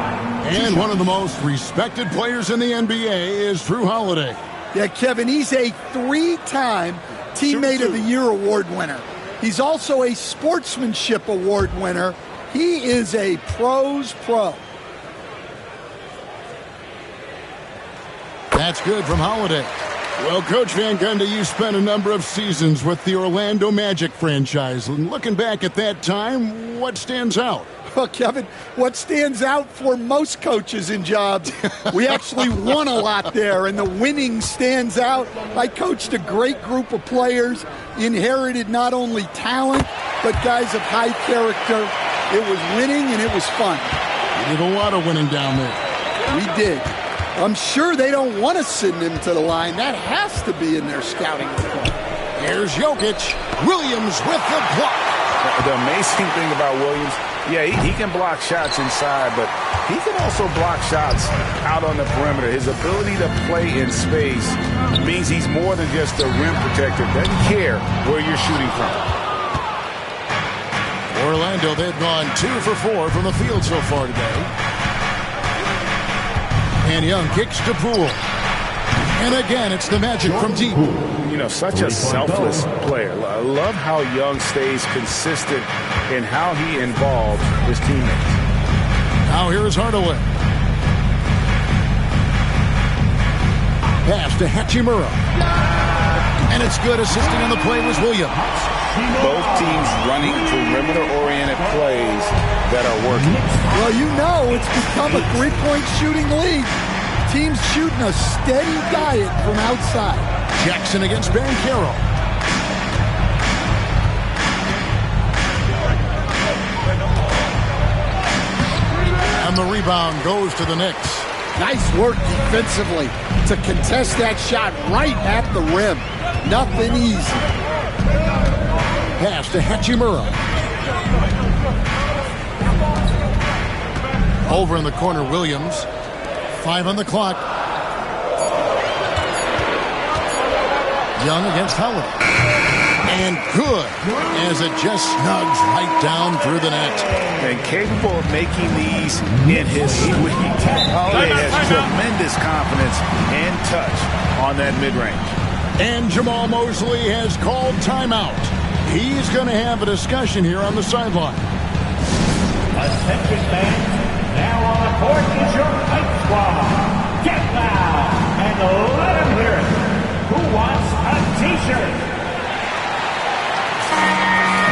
And one of the most respected players in the NBA is Jrue Holiday. Yeah, Kevin, he's a 3-time Teammate of the Year award winner. He's also a Sportsmanship Award winner. He is a pro's pro. That's good from Holiday. Well, Coach Van Gundy, you spent a number of seasons with the Orlando Magic franchise. And looking back at that time, what stands out? Well, Kevin, what stands out for most coaches in jobs, we actually won a lot there, and the winning stands out. I coached a great group of players, inherited not only talent, but guys of high character. It was winning, and it was fun. You did a lot of winning down there. We did. I'm sure they don't want to send him to the line. That has to be in their scouting report. Here's Jokic. Williams with the block. The amazing thing about Williams, yeah, he can block shots inside, but he can also block shots out on the perimeter. His ability to play in space means he's more than just a rim protector. Doesn't care where you're shooting from. Orlando, they've gone 2 for 4 from the field so far today. And Young kicks to Poole. And again, it's the Magic from deep. You know, such a selfless player. I love how Young stays consistent in how he involves his teammates. Now here's Hardaway. Pass to Hachimura. And it's good. Assisting on the play was Williams. Both teams running perimeter-oriented plays that are working. Well, you know it's become a three-point shooting league. Teams shooting a steady diet from outside. Jackson against Banchero. And the rebound goes to the Knicks. Nice work defensively to contest that shot right at the rim. Nothing easy. Pass to Hachimura. Over in the corner, Williams. 5 on the clock. Young against Holiday. And good, as it just snugs right down through the net. And capable of making these in his suite. Holiday has tremendous confidence and touch on that mid-range. And Jamal Mosley has called timeout. He's going to have a discussion here on the sideline. Attention fans, now on the court is your Hype Squad. Get loud and let them hear it. Who wants a t-shirt?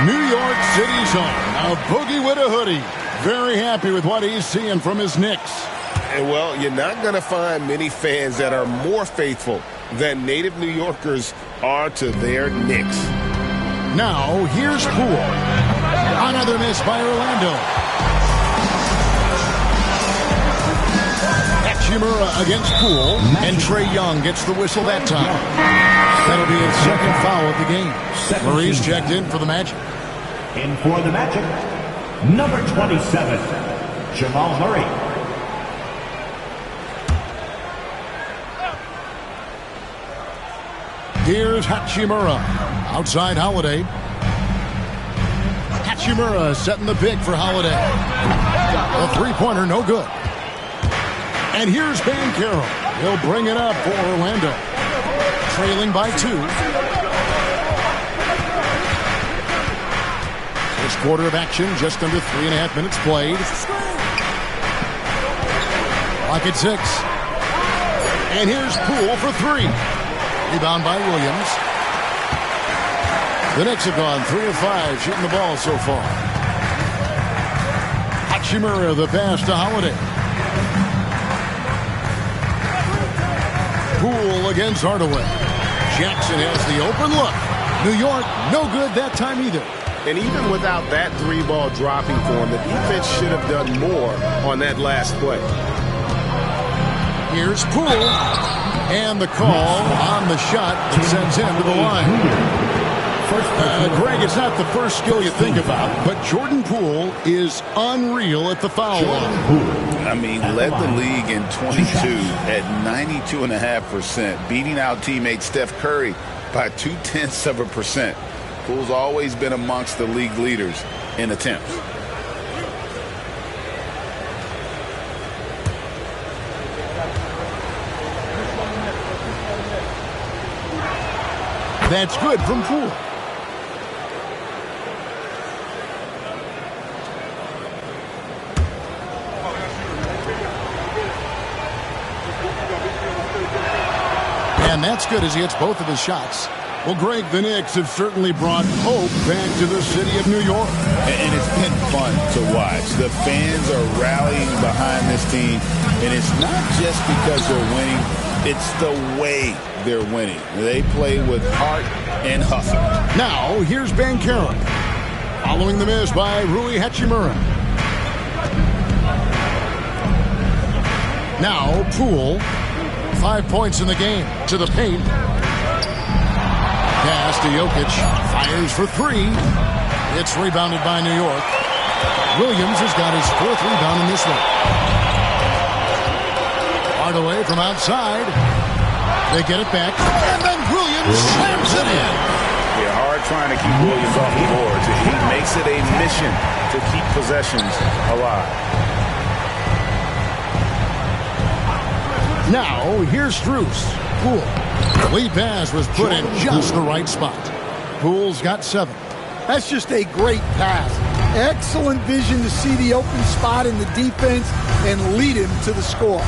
New York City's on. Now Boogie with a hoodie. Very happy with what he's seeing from his Knicks. And well, you're not going to find many fans that are more faithful than native New Yorkers are to their Knicks. Now, here's Poole. Another miss by Orlando. Hachimura against Poole, and Trae Young gets the whistle that time. That'll be his second foul of the game. Murray's checked in for the Magic. In for the Magic, number 27, Jamal Murray. Here's Hachimura. Outside Holiday. Hachimura setting the pick for Holiday. A three-pointer, no good. And here's Banchero. He'll bring it up for Orlando. Trailing by 2. First quarter of action, just under 3.5 minutes played. Clock at 6. And here's Poole for 3. Rebound by Williams. The Knicks have gone 3 of 5 shooting the ball so far. Hachimura the pass to Holiday. Poole against Hardaway. Jackson has the open look. New York, no good that time either. And even without that 3-ball dropping for him, the defense should have done more on that last play. Here's Poole. And the call on the shot that sends him to the line. Greg, it's not the first skill you think about, but Jordan Poole is unreal at the foul line. I mean, led the league in 22 at 92.5%, beating out teammate Steph Curry by 0.2%. Poole's always been amongst the league leaders in attempts. That's good from Poole. And that's good as he hits both of his shots. Well, Greg, the Knicks have certainly brought hope back to the city of New York. And it's been fun to watch. The fans are rallying behind this team. And it's not just because they're winning. It's the way they're winning. They play with heart and hustle. Now, here's Banchero. Following the miss by Rui Hachimura. Now, Poole. 5 points in the game. To the paint. Pass to Jokic. Fires for 3. It's rebounded by New York. Williams has got his 4th rebound in this one. Hardaway from outside. They get it back. And then Williams slams it in. Yeah, hard trying to keep Williams off the board. He makes it a mission to keep possessions alive. Now, here's Strus. Poole. The lead pass was put in just the right spot. Poole's got 7. That's just a great pass. Excellent vision to see the open spot in the defense and lead him to the score.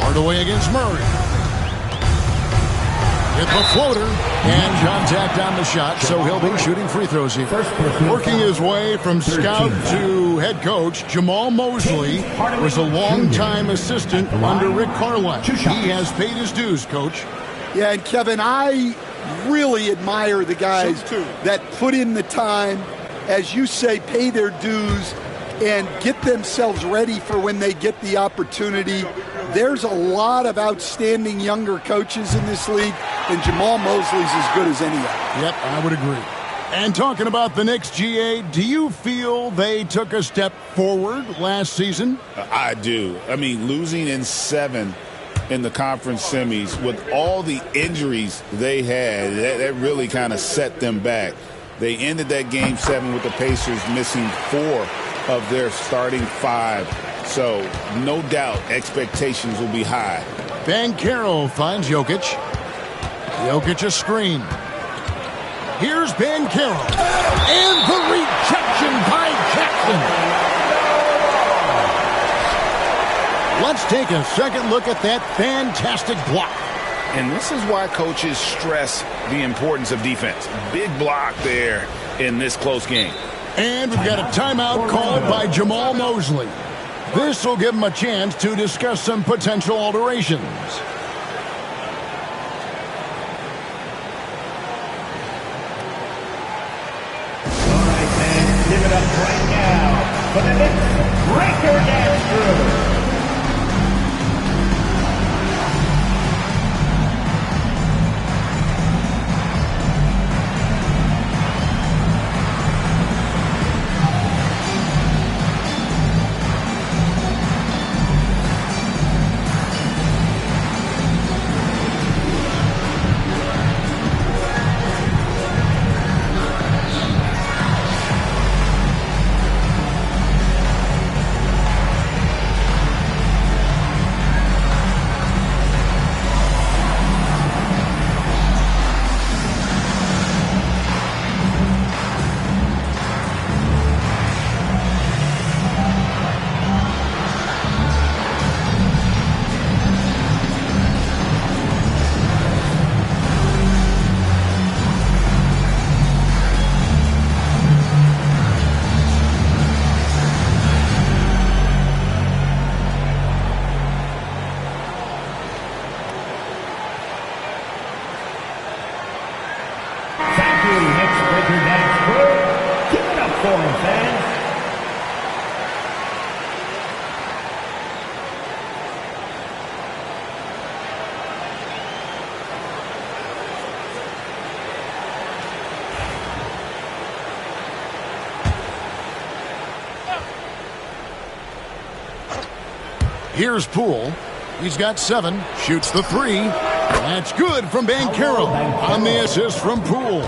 Hardaway against Murray. Hit the floater. And contact on the shot, so he'll be shooting free throws here. Working his way from scout to head coach, Jamal Mosley was a longtime assistant under Rick Carlisle. He has paid his dues, Coach. Yeah, and Kevin, I really admire the guys that put in the time, as you say, pay their dues and get themselves ready for when they get the opportunity. There's a lot of outstanding younger coaches in this league, and Jamal Mosley's as good as any of them. Yep, I would agree. And talking about the Knicks, GA, do you feel they took a step forward last season? I do. I mean, losing in 7 in the conference semis. With all the injuries they had, that really kind of set them back. They ended that Game 7 with the Pacers missing 4 of their starting 5. So, no doubt, expectations will be high. Banchero finds Jokic. Jokic a screen. Here's Banchero. And the rejection by Jackson. Let's take a second look at that fantastic block. And this is why coaches stress the importance of defense. Big block there in this close game. And we've got a timeout called by Jamal Mosley. This will give him a chance to discuss some potential alterations. All right, man, give it up right now for the Knicks breaker dance crew. Here's Poole. He's got 7. Shoots the 3. That's good from Banchero on the assist from Poole.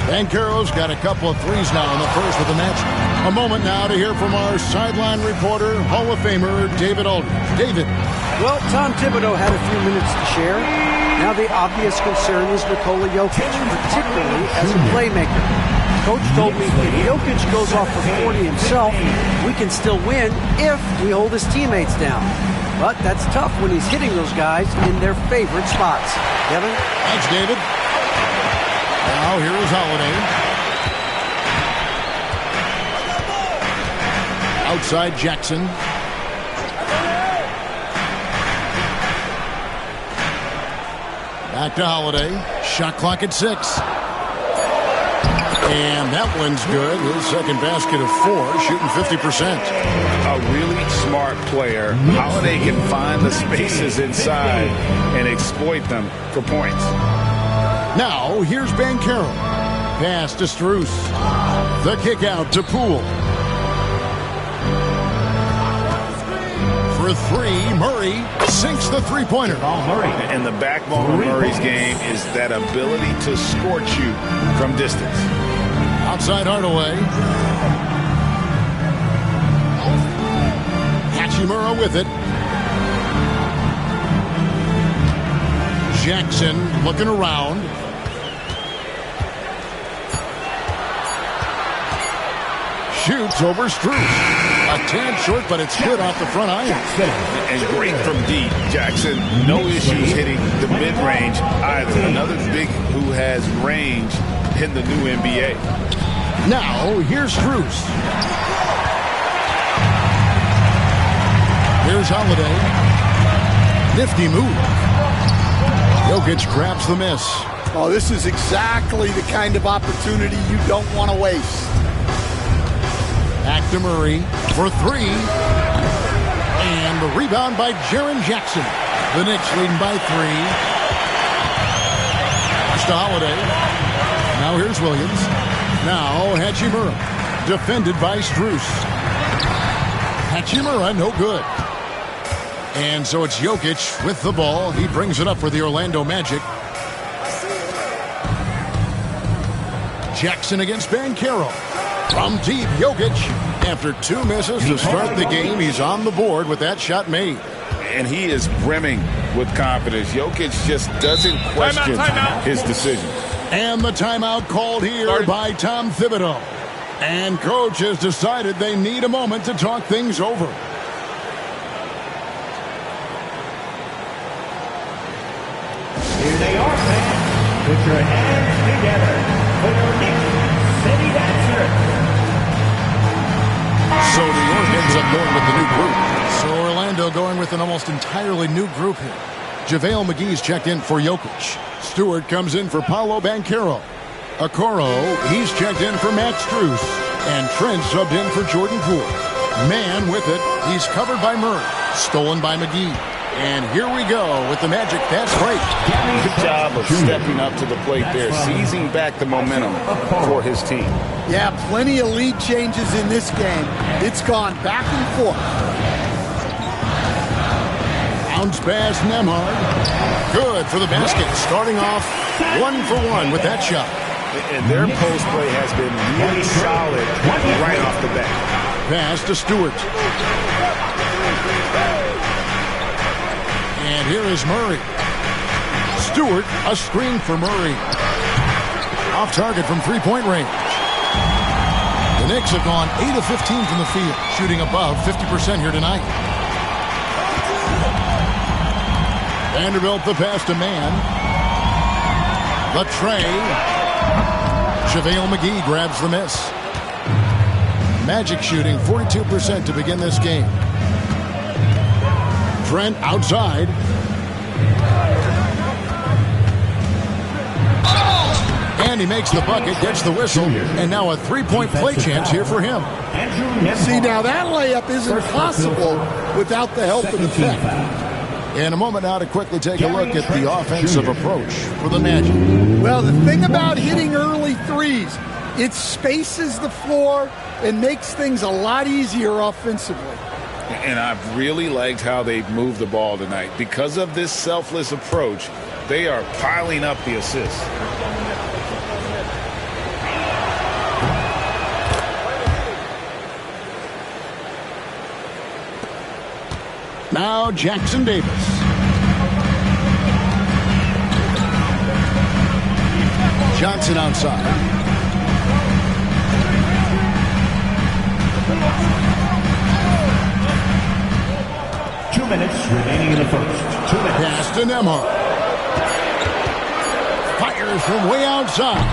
Banchero's got a couple of threes now in the first with the match. A moment now to hear from our sideline reporter, Hall of Famer David Aldridge. David. Well, Tom Thibodeau had a few minutes to share. Now the obvious concern is Nikola Jokic, particularly as a playmaker. Coach told me if Jokic goes off for 40 himself, we can still win if we hold his teammates down. But that's tough when he's hitting those guys in their favorite spots. Kevin? Thanks, David. Now here is Holiday. Outside Jackson. Back to Holiday. Shot clock at 6. And that one's good. His second basket of 4, shooting 50%. A really smart player. Holiday can find the spaces inside and exploit them for points. Now, here's Banchero. Pass to Strus. The kick out to Poole. For 3, Murray sinks the three-pointer. And the backbone of Murray's game is that ability to scorch you from distance. Outside Hardaway. Hachimura with it. Jackson looking around. Shoots over Strus. A tad short, but it's good off the front iron. And great from deep, Jackson. No issues hitting the mid-range either. Another big who has range in the new NBA. Now, here's Strus. Here's Holiday. Nifty move. Jokic grabs the miss. Oh, this is exactly the kind of opportunity you don't want to waste. Back to Murray for 3. And the rebound by Jaren Jackson. The Knicks leading by 3. Pass to Holiday. Now here's Williams. Now Hachimura. Defended by Strus. Hachimura, no good. And so it's Jokic with the ball. He brings it up for the Orlando Magic. Jackson against Banchero. From deep, Jokic. After 2 misses to start the game, he's on the board with that shot made. And he is brimming with confidence. Jokic just doesn't question his decision. And the timeout called here by Tom Thibodeau. And coach has decided they need a moment to talk things over. Here they are, fans. Put your hands together for your next city dancer. So New York ends up going with the new group. So Orlando going with an almost entirely new group here. JaVale McGee's checked in for Jokic. Stewart comes in for Paolo Banchero. Okoro, he's checked in for Max Strus. And Trent subbed in for Jordan Poole. Man with it, he's covered by Murray. Stolen by McGee. And here we go with the Magic fast break. Good job of stepping up to the plate there, seizing back the momentum for his team. Yeah, plenty of lead changes in this game. It's gone back and forth. Bounce pass, Nembhard. Good for the basket. Starting off 1 for 1 with that shot. And their post play has been really solid right off the bat. Pass to Stewart. And here is Murray. Stewart, a screen for Murray. Off target from three-point range. The Knicks have gone 8 of 15 from the field, shooting above 50% here tonight. Vanderbilt the pass to Man. The tray. JaVale McGee grabs the miss. Magic shooting 42% to begin this game. Trent outside. And he makes the bucket, gets the whistle, and now a three-point play chance here for him. See, now that layup isn't possible without the help of the tech. In a moment now to quickly take a look at the offensive approach for the Magic. Well, the thing about hitting early threes, it spaces the floor and makes things a lot easier offensively. And I've really liked how they've moved the ball tonight. Because of this selfless approach, they are piling up the assists. Now Jackson Davis. Johnson outside. Two minutes remaining in the first. 2 minutes. Pass to Nembhard. Fires from way outside.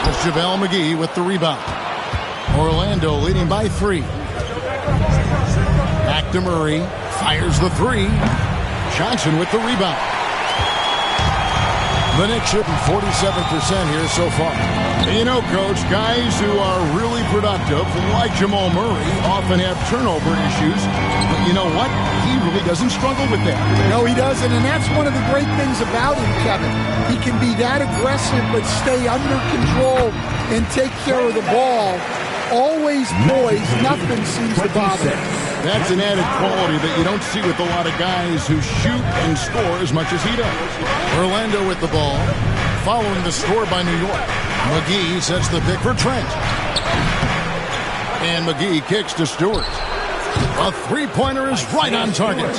It's JaVale McGee with the rebound. Orlando leading by 3. Back to Murray. Fires the 3. Johnson with the rebound. The Knicks shooting 47% here so far. You know, Coach, guys who are really productive, like Jamal Murray, often have turnover issues. But you know what? He really doesn't struggle with that. No, he doesn't, and that's one of the great things about him, Kevin. He can be that aggressive but stay under control and take care of the ball. Always poised. Nothing seems to bother him. That's an added quality that you don't see with a lot of guys who shoot and score as much as he does. Orlando with the ball, following the score by New York. McGee sets the pick for Trent. And McGee kicks to Stewart. A three-pointer is right on target.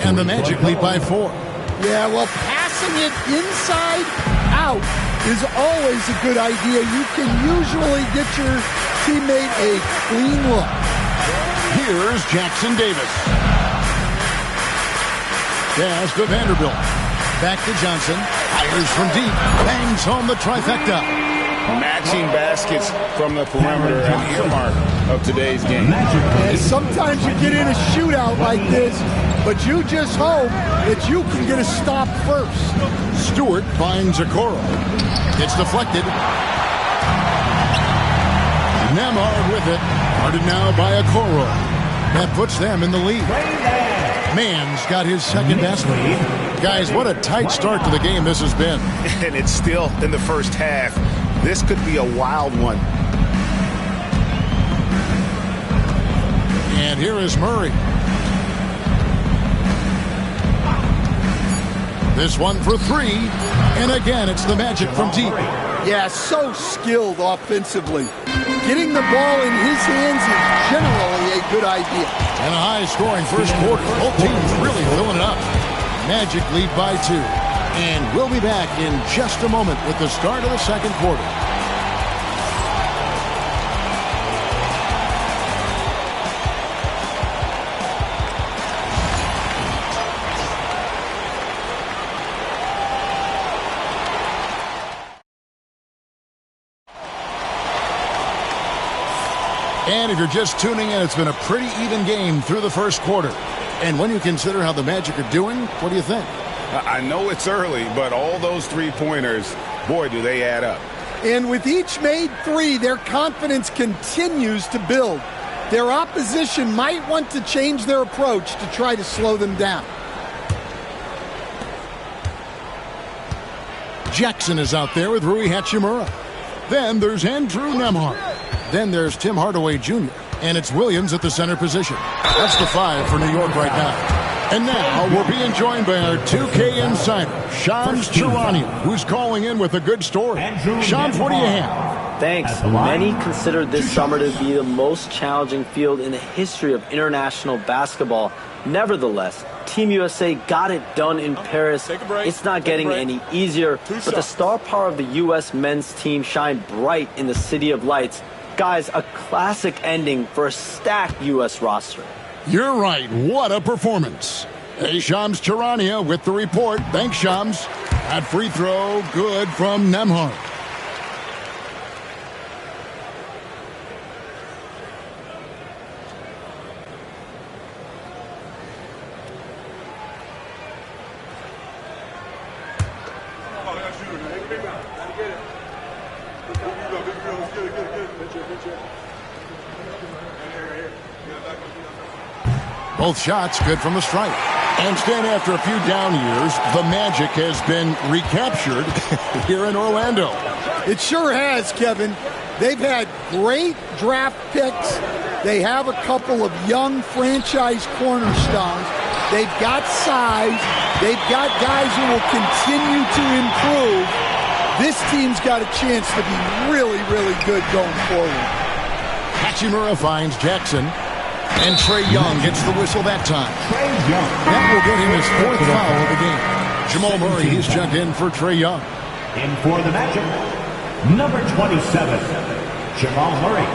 And the Magic lead by 4. Yeah, well, passing it inside out is always a good idea. You can usually get your teammate a clean look. Here's Jackson Davis. Pass to Vanderbilt. Back to Johnson. Fires from deep. Bangs home the trifecta. Matching baskets from the perimeter, an earmark of today's game. And sometimes you get in a shootout like this, but you just hope that you can get a stop first. Stewart finds Okoro. It's deflected. Nembhard with it. Guarded now by Okoro. That puts them in the lead. Man's got his second basket. Guys, what a tight start to the game this has been. And it's still in the first half. This could be a wild one. And here is Murray. This one for three. And again, it's the Magic from deep. Yeah, so skilled offensively. Getting the ball in his hands is generally a good idea. And a high-scoring first quarter. Both teams really filling it up. Magic lead by 2. And we'll be back in just a moment with the start of the second quarter. And if you're just tuning in, it's been a pretty even game through the first quarter. And when you consider how the Magic are doing, what do you think? I know it's early, but all those three-pointers, boy, do they add up. And with each made three, their confidence continues to build. Their opposition might want to change their approach to try to slow them down. Jackson is out there with Rui Hachimura. Then there's Andrew Nembhard. Then there's Tim Hardaway Jr. And it's Williams at the center position. That's the 5 for New York right now. And now we're being joined by our 2K insider, Shams Charania, who's calling in with a good story. Shams, what do you have? Thanks. Many consider this summer to be the most challenging field in the history of international basketball. Nevertheless, Team USA got it done in Paris. It's not getting any easier, but the star power of the U.S. men's team shined bright in the City of Lights. Guys, a classic ending for a stacked U.S. roster. You're right. What a performance. Hey, Shams Charania with the report. Thanks, Shams. That free throw, good from Nembhard. Both shots good from the stripe. And Stan, after a few down years, the Magic has been recaptured here in Orlando. It sure has, Kevin. They've had great draft picks. They have a couple of young franchise cornerstones. They've got size. They've got guys who will continue to improve. This team's got a chance to be really, really good going forward. Hachimura finds Jackson. And Trae Young gets the whistle that time. That will get him his 4th foul of the game. Jamal Murray, he's checked in for Trae Young. In for the Magic, number 27, Jamal Murray.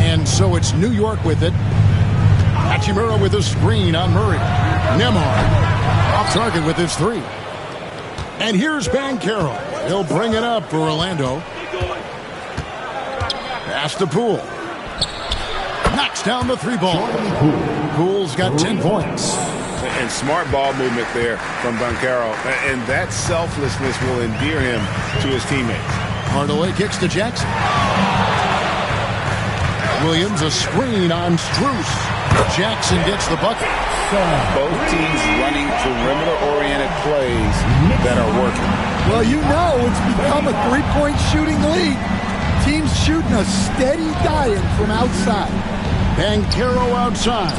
And so it's New York with it. Hachimura with a screen on Murray. Nembhard off target with his 3. And here's Banchero. He'll bring it up for Orlando. Pass to Poole. Knocks down the 3 ball. Poole's got 10 points. And smart ball movement there from Banchero. And that selflessness will endear him to his teammates. Hardaway kicks to Jackson. Williams a screen on Strus. Jackson gets the bucket. Both teams running perimeter-oriented plays that are working. Well, you know it's become a 3-point shooting league. Teams shooting a steady diet from outside. Banchero outside.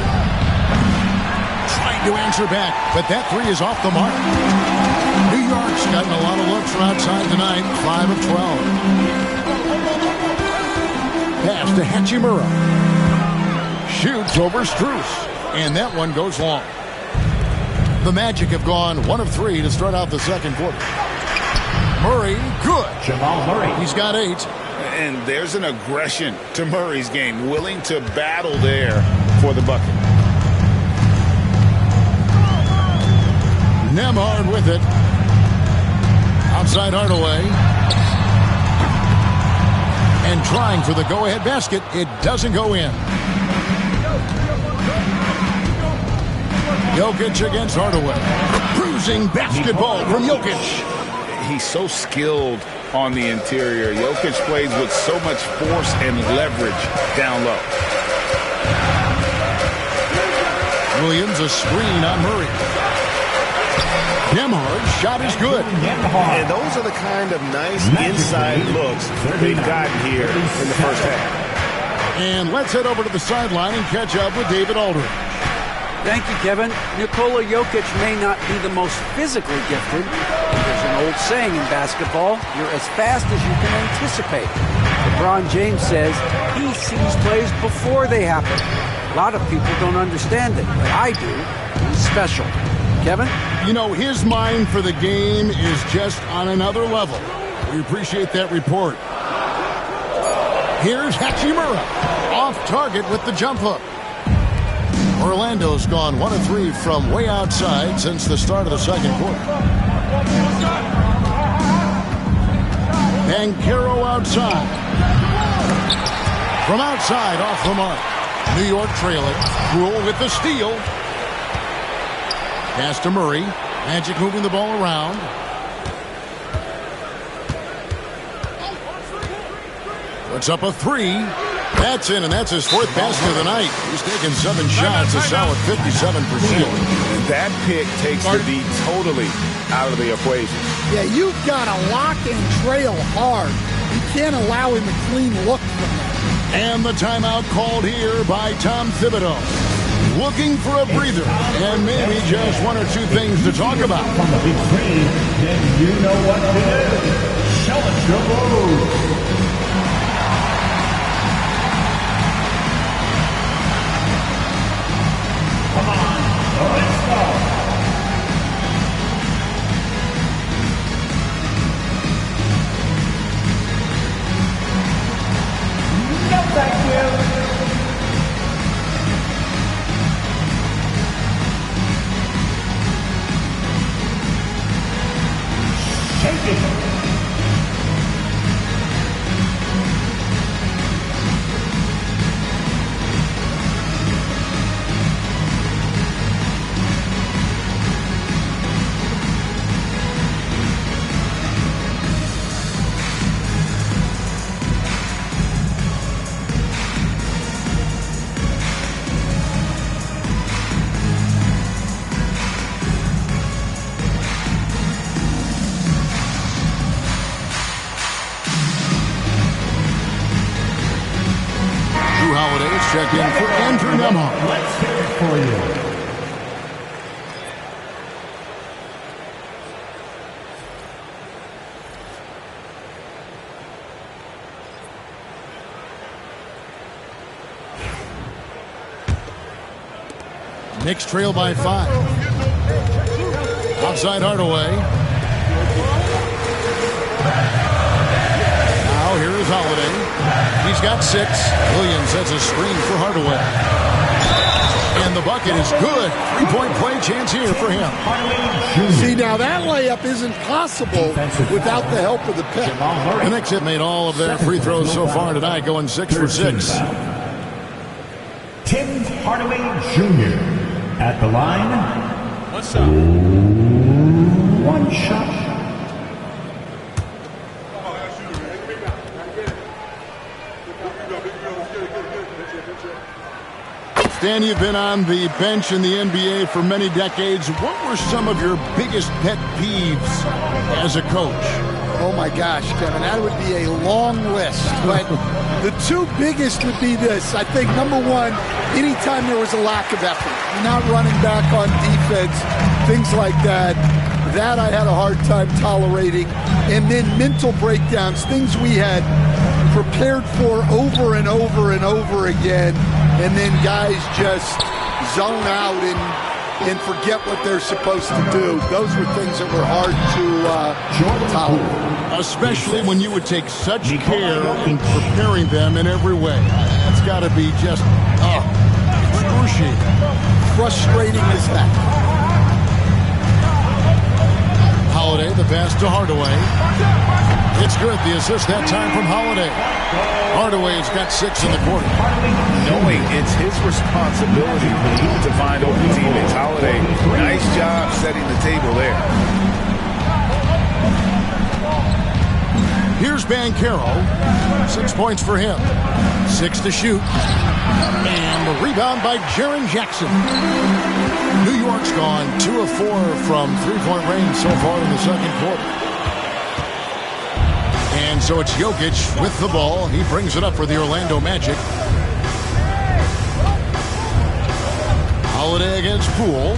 Trying to answer back, but that 3 is off the mark. New York's gotten a lot of looks from outside tonight, 5 of 12. Pass to Hachimura. Shoots over Strus, and that one goes long. The Magic have gone 1 of 3 to start out the second quarter. Murray, good. Jamal Murray. He's got 8. And there's an aggression to Murray's game, willing to battle there for the bucket. Nembhard with it. Outside Hardaway. And trying for the go-ahead basket. It doesn't go in. Jokic against Hardaway. Bruising basketball from Jokic. He's so skilled on the interior. Jokic plays with so much force and leverage down low. Williams a screen on Murray. Nembhard's shot is good. And those are the kind of nice inside looks they've gotten here in the first half. And let's head over to the sideline and catch up with David Aldridge. Thank you, Kevin. Nikola Jokic may not be the most physically gifted. There's an old saying in basketball, you're as fast as you can anticipate. LeBron James says he sees plays before they happen. A lot of people don't understand it, but I do. He's special. Kevin? You know, his mind for the game is just on another level. We appreciate that report. Here's Hachimura, off target with the jump hook. Orlando's gone 1 of 3 from way outside since the start of the second quarter. Banchero outside. From outside, off the mark. New York trailing. Rule with the steal. Pass to Murray. Magic moving the ball around. Puts up a 3. That's in, and that's his 4th basket of the night. He's taken 7 shots, a solid 57%. That pick takes the D totally out of the equation. Yeah, you've got to lock and trail hard. You can't allow him a clean look from that. And the timeout called here by Tom Thibodeau. Looking for a breather and maybe just 1 or 2 things to talk about. From the big screen, then you know what to do. Show us your moves. Come on, let's go. No, thank you. Shake it. Check in for Andrew Nembhard. Let's hear it for you. Knicks trail by 5. Outside Hardaway. Now here is Holiday. He's got 6. Williams sets a screen for Hardaway. And the bucket is good. 3-point play chance here for him. See, now that layup isn't possible without the help of the pick. The Knicks have made all of their free throws so far tonight, going 6 for 6. Tim Hardaway Jr. at the line. What's up? 1 shot. Stan, you've been on the bench in the NBA for many decades. What were some of your biggest pet peeves as a coach? Oh, my gosh, Kevin, that would be a long list. But the 2 biggest would be this. I think, number 1, anytime there was a lack of effort, you're not running back on defense, things like that. That I had a hard time tolerating. And then mental breakdowns, things we had prepared for over and over and over again. And then guys just zone out and forget what they're supposed to do. Those were things that were hard to tolerate. Especially when you would take such care in preparing them in every way. That's got to be just excruciating. Frustrating as heck. Holiday, the pass to Hardaway. It's good. The assist that time from Holiday. Hardaway's got 6 in the quarter. Knowing it's his responsibility to find open teammates. Holiday, nice job setting the table there. Here's Banchero. 6 points for him. 6 to shoot. And the rebound by Jaren Jackson. New York's gone 2 of 4 from 3-point range so far in the second quarter. And so it's Jokic with the ball. He brings it up for the Orlando Magic. Holiday against Poole.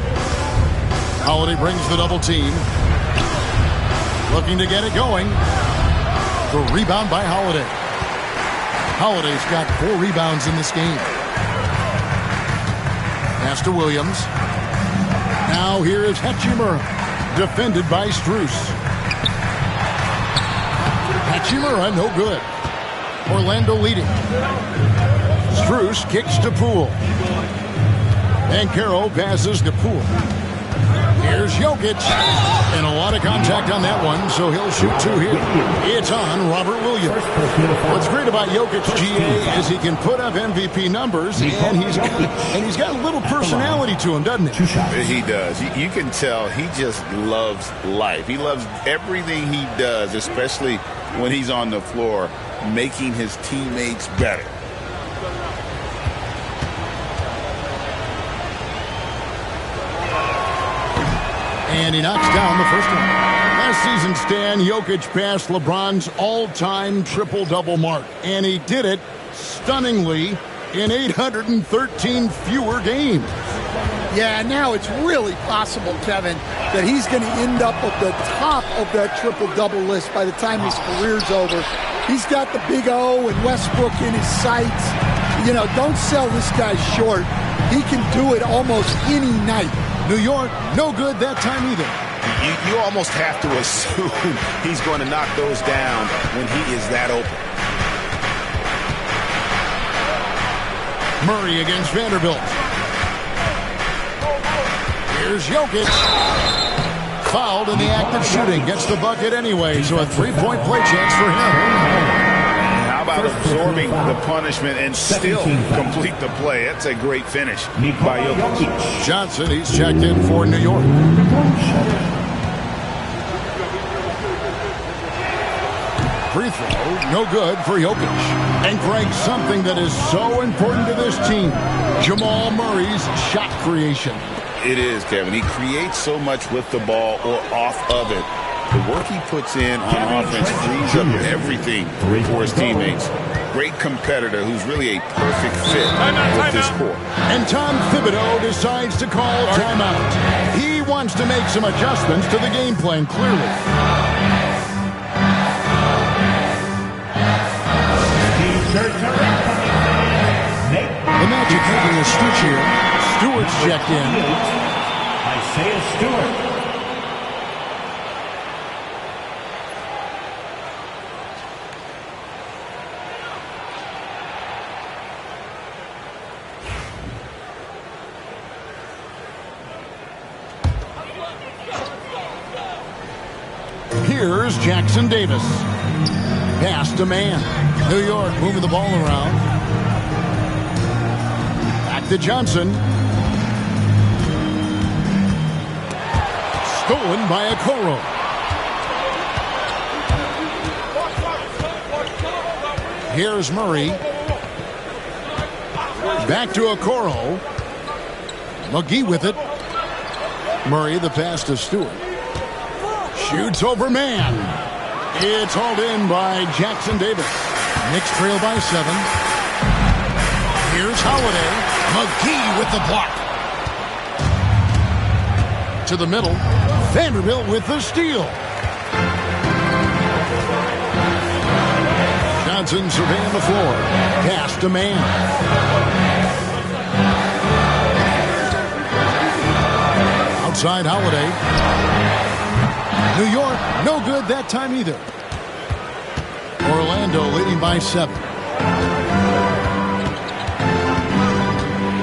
Holiday brings the double team. Looking to get it going. The rebound by Holiday. Holiday's got 4 rebounds in this game. Pass to Williams. Now here is Hachimura. Defended by Strus. Hachimura, no good. Orlando leading. Strus kicks to Poole. Banchero passes to Poole. Here's Jokic. And a lot of contact on that one, so he'll shoot 2 here. It's on Robert Williams. What's great about Jokic, GA, is he can put up MVP numbers, and he's got a little personality to him, doesn't he? He does. You can tell he just loves life. He loves everything he does, especially when he's on the floor, making his teammates better. And he knocks down the first one. Last season, Stan, Jokic passed LeBron's all-time triple-double mark. And he did it stunningly in 813 fewer games. Yeah, now it's really possible, Kevin, that he's going to end up at the top of that triple-double list by the time his career's over. He's got the big O and Westbrook in his sights. You know, don't sell this guy short. He can do it almost any night. New York, no good that time either. You almost have to assume he's going to knock those down when he is that open. Murray against Vanderbilt. Here's Jokic. Fouled in the act of shooting. Gets the bucket anyway, so a 3-point play chance for him. How about absorbing the punishment and still complete the play? That's a great finish by Jokic. Johnson, he's checked in for New York. Free throw, no good for Jokic. And Greg, something that is so important to this team, Jamal Murray's shot creation. It is, Kevin. He creates so much with the ball or off of it. The work he puts in on offense frees up everything for his teammates. Great competitor who's really a perfect fit with this core. And Tom Thibodeau decides to call timeout. He wants to make some adjustments to the game plan, clearly. The Magic making a switch here. Stewart's checked in. Isaiah Stewart. Here's Jackson Davis. Pass to man. New York moving the ball around. Back to Johnson. Stolen by Okoro. Here's Murray. Back to Okoro. McGee with it. Murray, the pass to Stewart. Shoots over man. It's hauled in by Jackson Davis. Knicks trail by 7. Here's Holiday. McGee with the block. To the middle. Vanderbilt with the steal. Johnson surveying the floor. Pass to man. Outside Holiday. New York, no good that time either. Orlando leading by 7.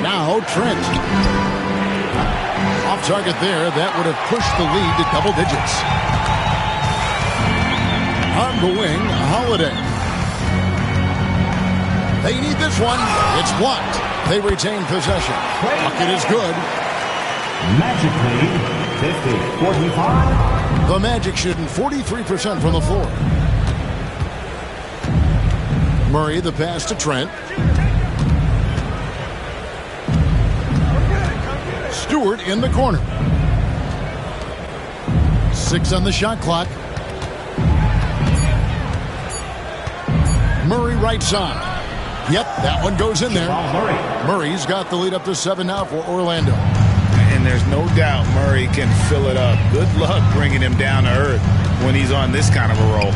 Now Trent. Off target there. That would have pushed the lead to double digits. On the wing, Holiday. They need this one. It's blocked. They retain possession. Bucket is good. Magic lead, 50-45. The Magic shooting 43% from the floor. Murray, the pass to Trent. Stewart in the corner. 6 on the shot clock. Murray right side. Yep, that one goes in there. Murray's got the lead up to 7 now for Orlando. and there's no doubt Murray can fill it up. Good luck bringing him down to earth when he's on this kind of a roll.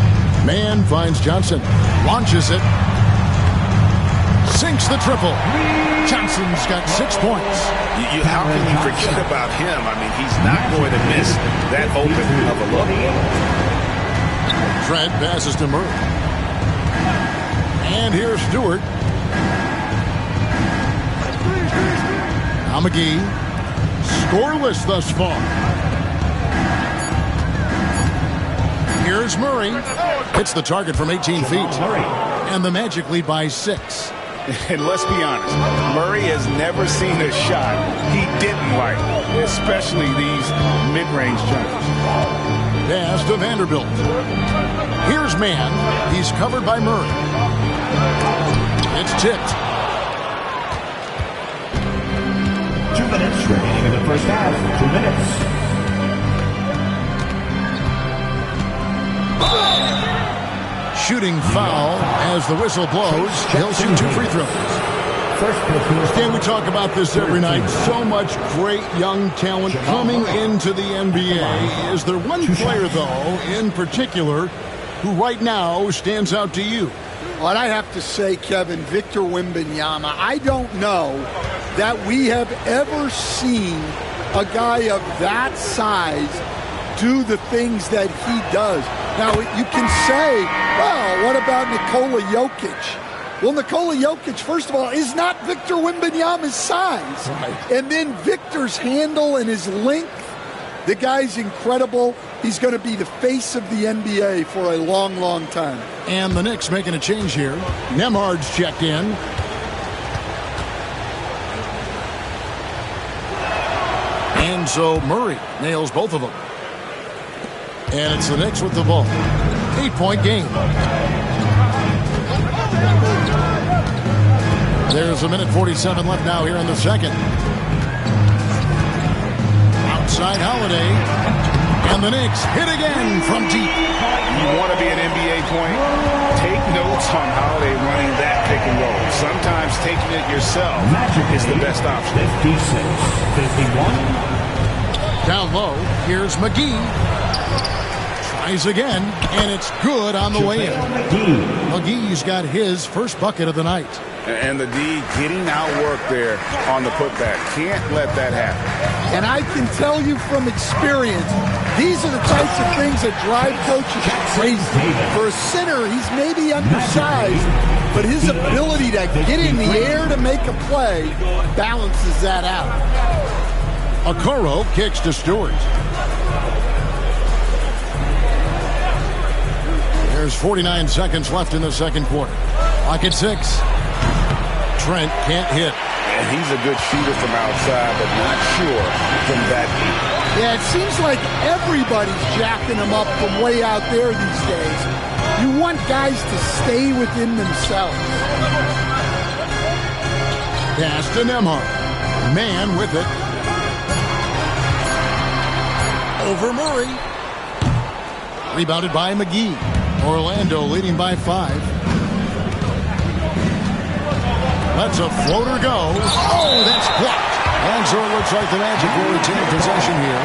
Man finds Johnson, launches it, sinks the triple. Johnson's got 6 points. How can you forget about him? I mean, he's not going to miss that open of a look. Trent passes to Murray. And here's Stewart. Now McGee, scoreless thus far. Here's Murray. Hits the target from 18 feet. And the Magic lead by 6. And let's be honest, Murray has never seen a shot he didn't like, especially these mid-range jumpers. Pass to Vanderbilt. Here's Mann. He's covered by Murray. It's tipped. 2 minutes remaining in the first half. 2 minutes. Shooting foul as the whistle blows. He'll shoot 2 free throws. Can we talk about this every night? So much great young talent coming into the NBA. Is there one player, though, in particular, who right now stands out to you? Well, I have to say, Kevin, Victor Wembanyama. I don't know that we have ever seen a guy of that size do the things that he does. Now, you can say, well, what about Nikola Jokic? Well, Nikola Jokic, first of all, is not Victor Wembanyama's size. Right. And then Victor's handle and his length, the guy's incredible. He's going to be the face of the NBA for a long, long time. And the Knicks making a change here. Nembhard's checked in. And so Murray nails both of them. And it's the Knicks with the ball. 8-point game. There's a minute 47 left now here in the second. Outside Holiday. And the Knicks hit again from deep. You want to be an NBA point? Take notes on Holiday running that pick and roll. Sometimes taking it yourself is the best option. 56-51. Down low, here's McGee. Tries again, and it's good on the way in. McGee's got his first bucket of the night. And the D getting outworked there on the putback. Can't let that happen. And I can tell you from experience, these are the types of things that drive coaches crazy. For a center, he's maybe undersized, but his ability to get in the air to make a play balances that out. Okoro kicks to Stewart. There's 49 seconds left in the second quarter. Clock at 6. Trent can't hit. And he's a good shooter from outside, but not sure from that deep. Yeah, it seems like everybody's jacking him up from way out there these days. You want guys to stay within themselves. Pass to Nembhard. Man with it. Over Murray. Rebounded by McGee. Orlando leading by 5. Lets a floater go. Oh, that's blocked. And so it looks like the Magic will retain possession here.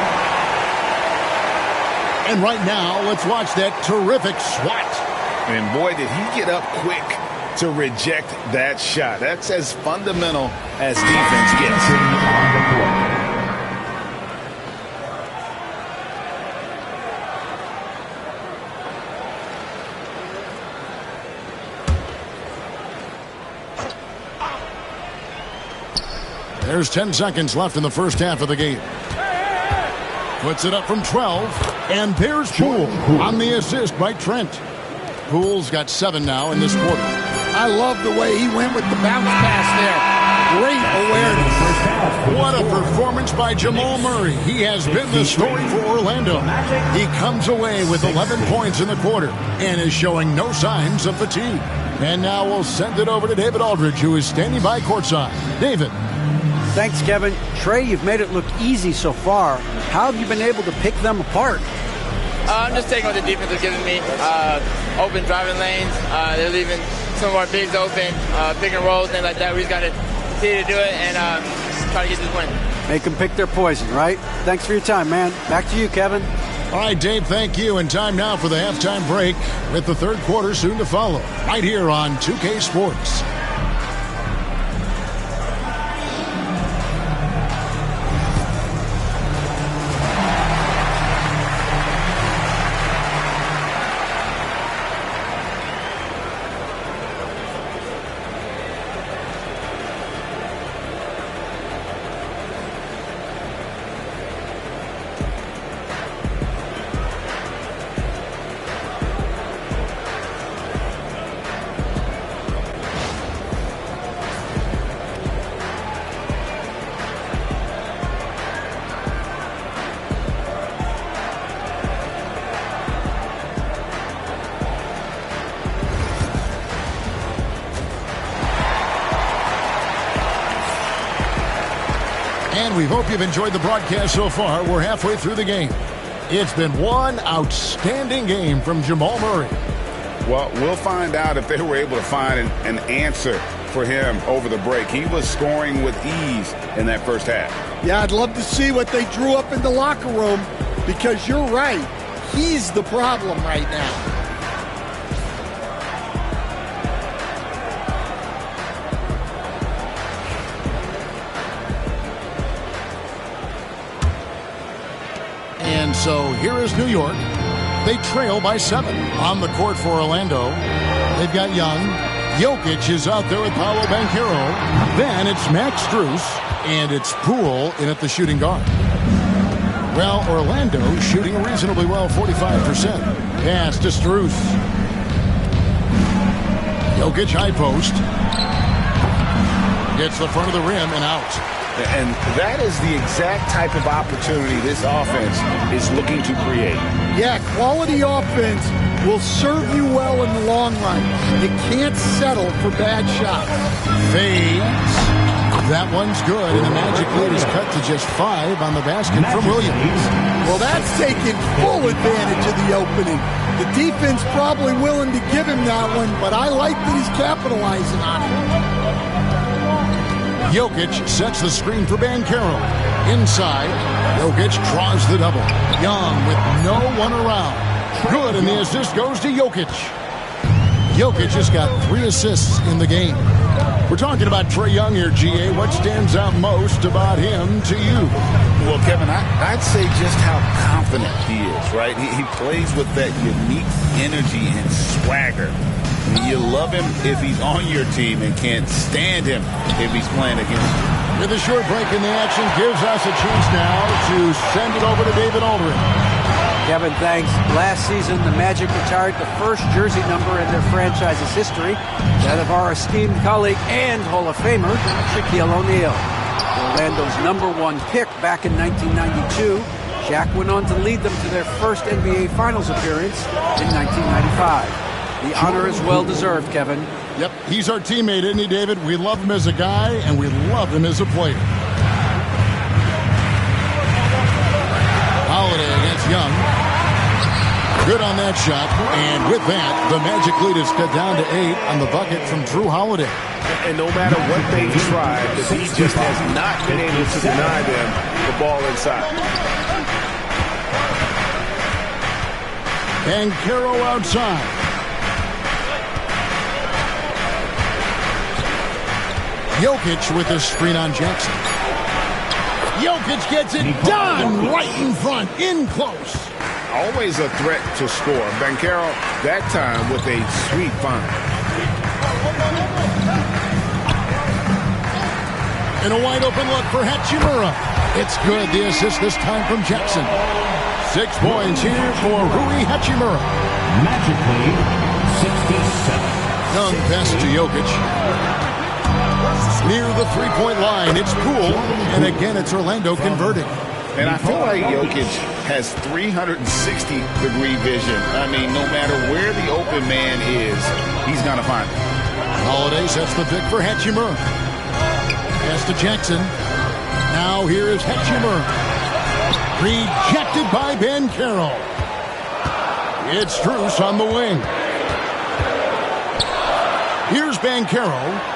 And right now, let's watch that terrific swat. And boy, did he get up quick to reject that shot. That's as fundamental as defense gets. There's 10 seconds left in the first half of the game. Puts it up from 12. And there's Poole on the assist by Trent. Poole's got 7 now in this quarter. I love the way he went with the bounce pass there. Great awareness. What a performance by Jamal Murray. He has been the story for Orlando. He comes away with 11 points in the quarter and is showing no signs of fatigue. And now we'll send it over to David Aldridge, who is standing by courtside. David. Thanks, Kevin. Trey, you've made it look easy so far. How have you been able to pick them apart? I'm just taking what the defense is giving me. Open driving lanes. They're leaving some of our bigs open, pick and rolls, things like that. We just got to continue to do it and try to get this win. Make them pick their poison, right? Thanks for your time, man. Back to you, Kevin. All right, Dave, thank you. And time now for the halftime break with the third quarter soon to follow right here on 2K Sports. And we hope you've enjoyed the broadcast so far. We're halfway through the game. It's been one outstanding game from Jamal Murray. Well, we'll find out if they were able to find an answer for him over the break. He was scoring with ease in that first half. Yeah, I'd love to see what they drew up in the locker room, because you're right. He's the problem right now. And so here is New York. They trail by 7 on the court for Orlando. They've got Young. Jokic is out there with Paolo Banchero. Then it's Max Strus, and it's Poole in at the shooting guard. Well, Orlando shooting reasonably well, 45%. Pass to Strus. Jokic high post. Gets the front of the rim and out. And that is the exact type of opportunity this offense is looking to create. Yeah, quality offense will serve you well in the long run. You can't settle for bad shots. Fades. That one's good, and the Magic lead is cut to just 5 on the basket from Williams. Well, that's taking full advantage of the opening. The defense probably willing to give him that one, but I like that he's capitalizing on it. Jokic sets the screen for Banchero. Inside, Jokic draws the double. Young with no one around. Good, and the assist goes to Jokic. Jokic has got 3 assists in the game. We're talking about Trae Young here, GA. What stands out most about him to you? Well, Kevin, I'd say just how confident he is, right? He plays with that unique energy and swagger. I mean, you love him if he's on your team and can't stand him if he's playing against you. With a short break in the action, gives us a chance now to send it over to David Aldridge. Kevin, thanks. Last season, the Magic retired the first jersey number in their franchise's history, that of our esteemed colleague and Hall of Famer, Shaquille O'Neal. Orlando's #1 pick back in 1992, Shaq went on to lead them to their first NBA Finals appearance in 1995. The honor is well-deserved, Kevin. Yep, he's our teammate, isn't he, David? We love him as a guy, and we love him as a player. Holiday against Young. Good on that shot, and with that, the Magic lead is cut down to 8 on the bucket from Drew Holiday. And no matter what they've tried, he just has not been able to deny them the ball inside. Banchero outside. Jokic with a screen on Jackson. Jokic gets it done right in front, in close. Always a threat to score. Banchero, that time with a sweet find. And a wide open look for Hachimura. It's good. The assist this time from Jackson. 6 points here for Rui Hachimura. Magic lead, 67. Young pass to Jokic. Near the three-point line, it's Poole, and again it's Orlando converting. And I feel like Jokic has 360-degree vision. I mean, no matter where the open man is, he's going to find it. Holiday sets the pick for Hachimura. Pass to Jackson. Now here is Hachimura. Rejected by Banchero. It's Strus on the wing. Here's Banchero.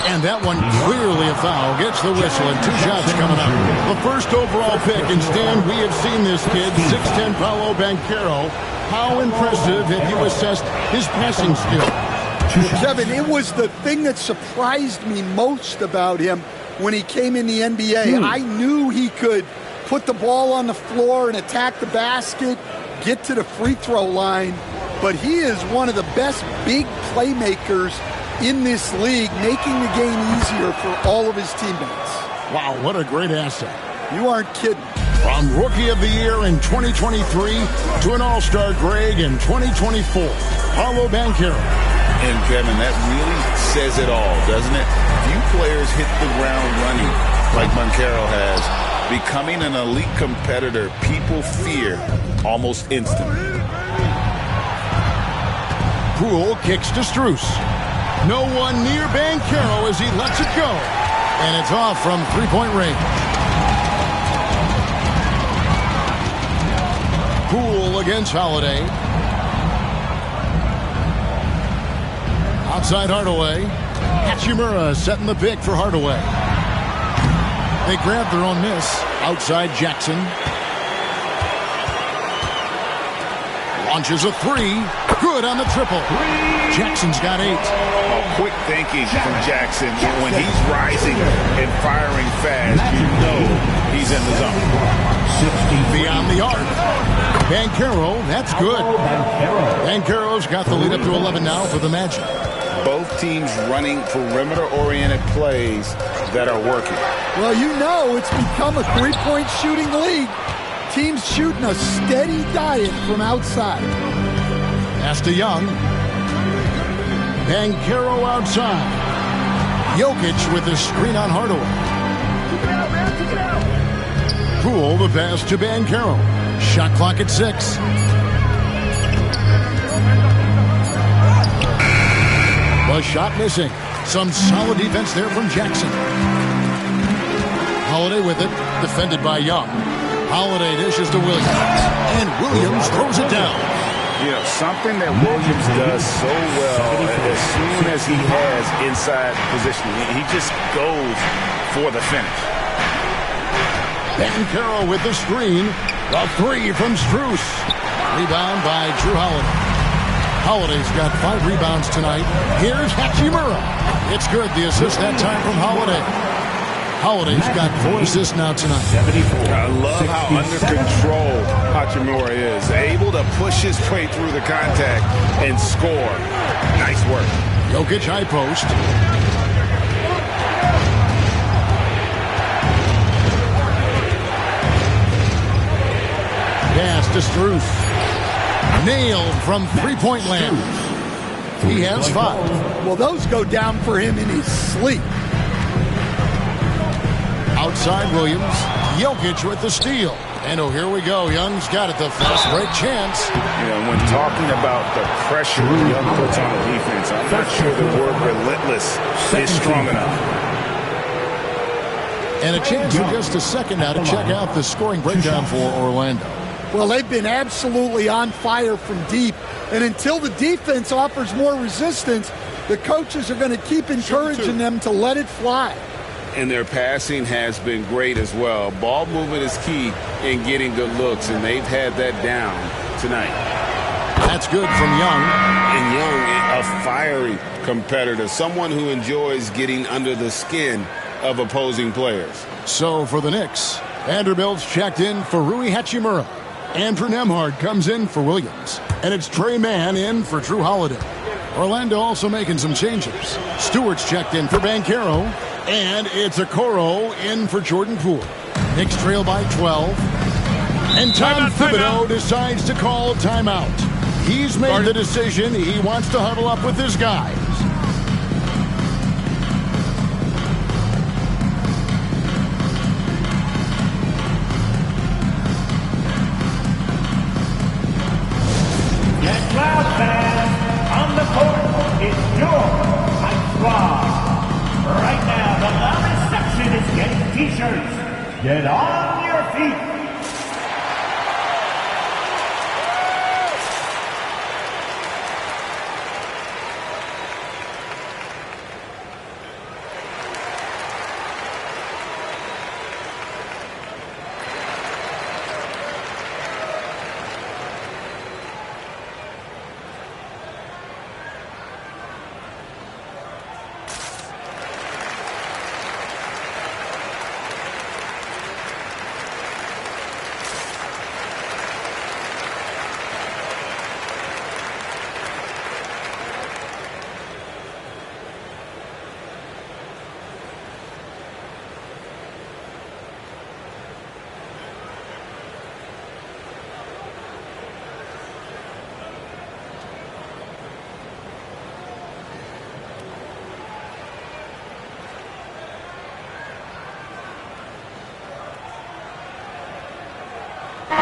And that one clearly a foul. Gets the whistle and 2 shots coming up. The first overall pick. And Stan, we have seen this kid, 6'10" Paolo Banchero. How impressive have you assessed his passing skill? Kevin, it was the thing that surprised me most about him when he came in the NBA. I knew he could put the ball on the floor and attack the basket, get to the free throw line. But he is one of the best big playmakers in this league, making the game easier for all of his teammates. Wow, what a great asset. You aren't kidding. From Rookie of the Year in 2023 to an All-Star grade in 2024, Paolo Banchero. And Kevin, that really says it all, doesn't it? Few players hit the ground running like Banchero has. Becoming an elite competitor, people fear almost instantly. Poole kicks to Strus. No one near Banchero as he lets it go. And it's off from three-point range. Poole against Holiday. Outside Hardaway. Hachimura setting the pick for Hardaway. They grab their own miss. Outside Jackson. Launches a 3. Good on the triple. Jackson's got 8. Quick thinking from Jackson. When he's rising and firing fast, you know he's in the zone. Beyond the arc. Banchero, that's good. Banchero's got the lead up to 11 now for the Magic. Both teams running perimeter-oriented plays that are working. Well, you know it's become a three-point shooting league. Teams shooting a steady diet from outside. Pass to Young. Banchero outside. Jokic with the screen on Hardaway. Poole the pass to Banchero. Shot clock at 6. The shot missing. Some solid defense there from Jackson. Holiday with it. Defended by Young. Holiday dishes to Williams. And Williams throws it down. You know, something that Williams does so well as soon as he has inside positioning, he just goes for the finish. Banchero with the screen. A 3 from Strus. Rebound by Drew Holiday. Holiday's got 5 rebounds tonight. Here's Hachimura. It's good. The assist that time from Holiday. Holiday's got 4 assists now tonight. I love how under control Hachimura is. Able to push his way through the contact and score. Nice work. Jokic high post. Pass to Strus. Nailed from three-point land. He has 5. Well, those go down for him in his sleep. Outside Williams. Jokic with the steal. And oh, here we go. Young's got it. The fast break chance. You know, when talking about the pressure Young puts on the defense, I'm not sure the word relentless is strong enough. And a chance in just a second now to check out the scoring breakdown for Orlando. Well, they've been absolutely on fire from deep. And until the defense offers more resistance, the coaches are going to keep encouraging them to let it fly. And their passing has been great as well. Ball movement is key in getting good looks, and they've had that down tonight. That's good from Young. And Young, a fiery competitor, someone who enjoys getting under the skin of opposing players. So for the Knicks, Vanderbilt's checked in for Rui Hachimura. Andrew Nembhard comes in for Williams. And it's Trey Mann in for Drew Holiday. Orlando also making some changes. Stewart's checked in for Banchero. And it's Okoro in for Jordan Poole. Knicks trail by 12. And Tom Thibodeau decides to call timeout. He's made the decision. He wants to huddle up with his guys. Get loud, fans. On the court is your Hype Squad. Right now, the loudest section is getting t-shirts. Get on your feet.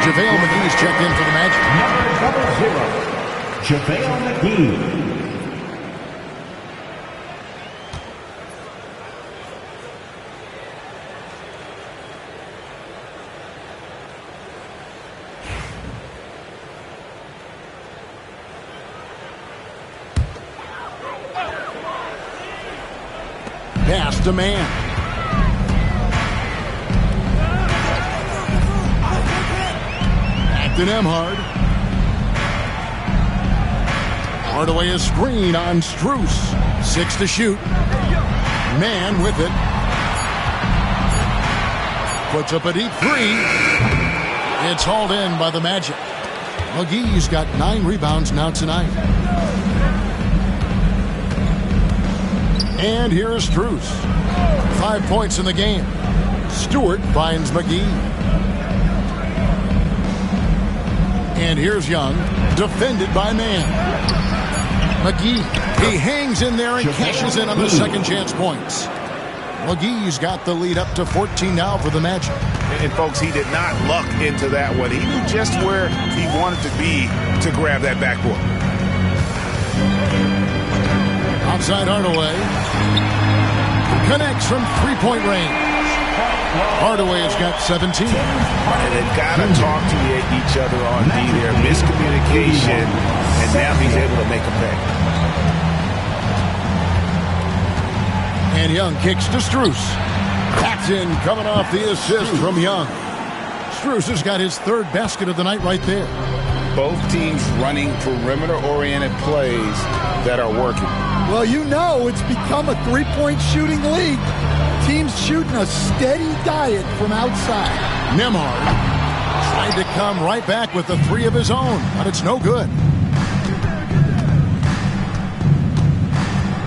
JaVale McGee's checked in for the Magic. Number 0, JaVale McGee. Pass to man. Back to Nembhard. Hardaway a screen on Strus. 6 to shoot. Man with it. Puts up a deep 3. It's hauled in by the Magic. McGee's got 9 rebounds now tonight. And here is Strus. 5 points in the game. Stewart finds McGee. And here's Young, defended by Man. McGee, he hangs in there and cashes in on the second chance points. McGee's got the lead up to 14 now for the Magic. And folks, he did not luck into that one. He knew just where he wanted to be to grab that backboard. Outside Hardaway. Connects from three-point range. Hardaway has got 17. And they've got to talk to each other on D there. Miscommunication, and now he's able to make a pay. And Young kicks to Strus. Paxton coming off the assist from Young. Strus has got his 3rd basket of the night right there. Both teams running perimeter-oriented plays that are working. Well, you know it's become a three-point shooting league. Teams shooting a steady diet from outside. Nembhard tried to come right back with a 3 of his own, but it's no good.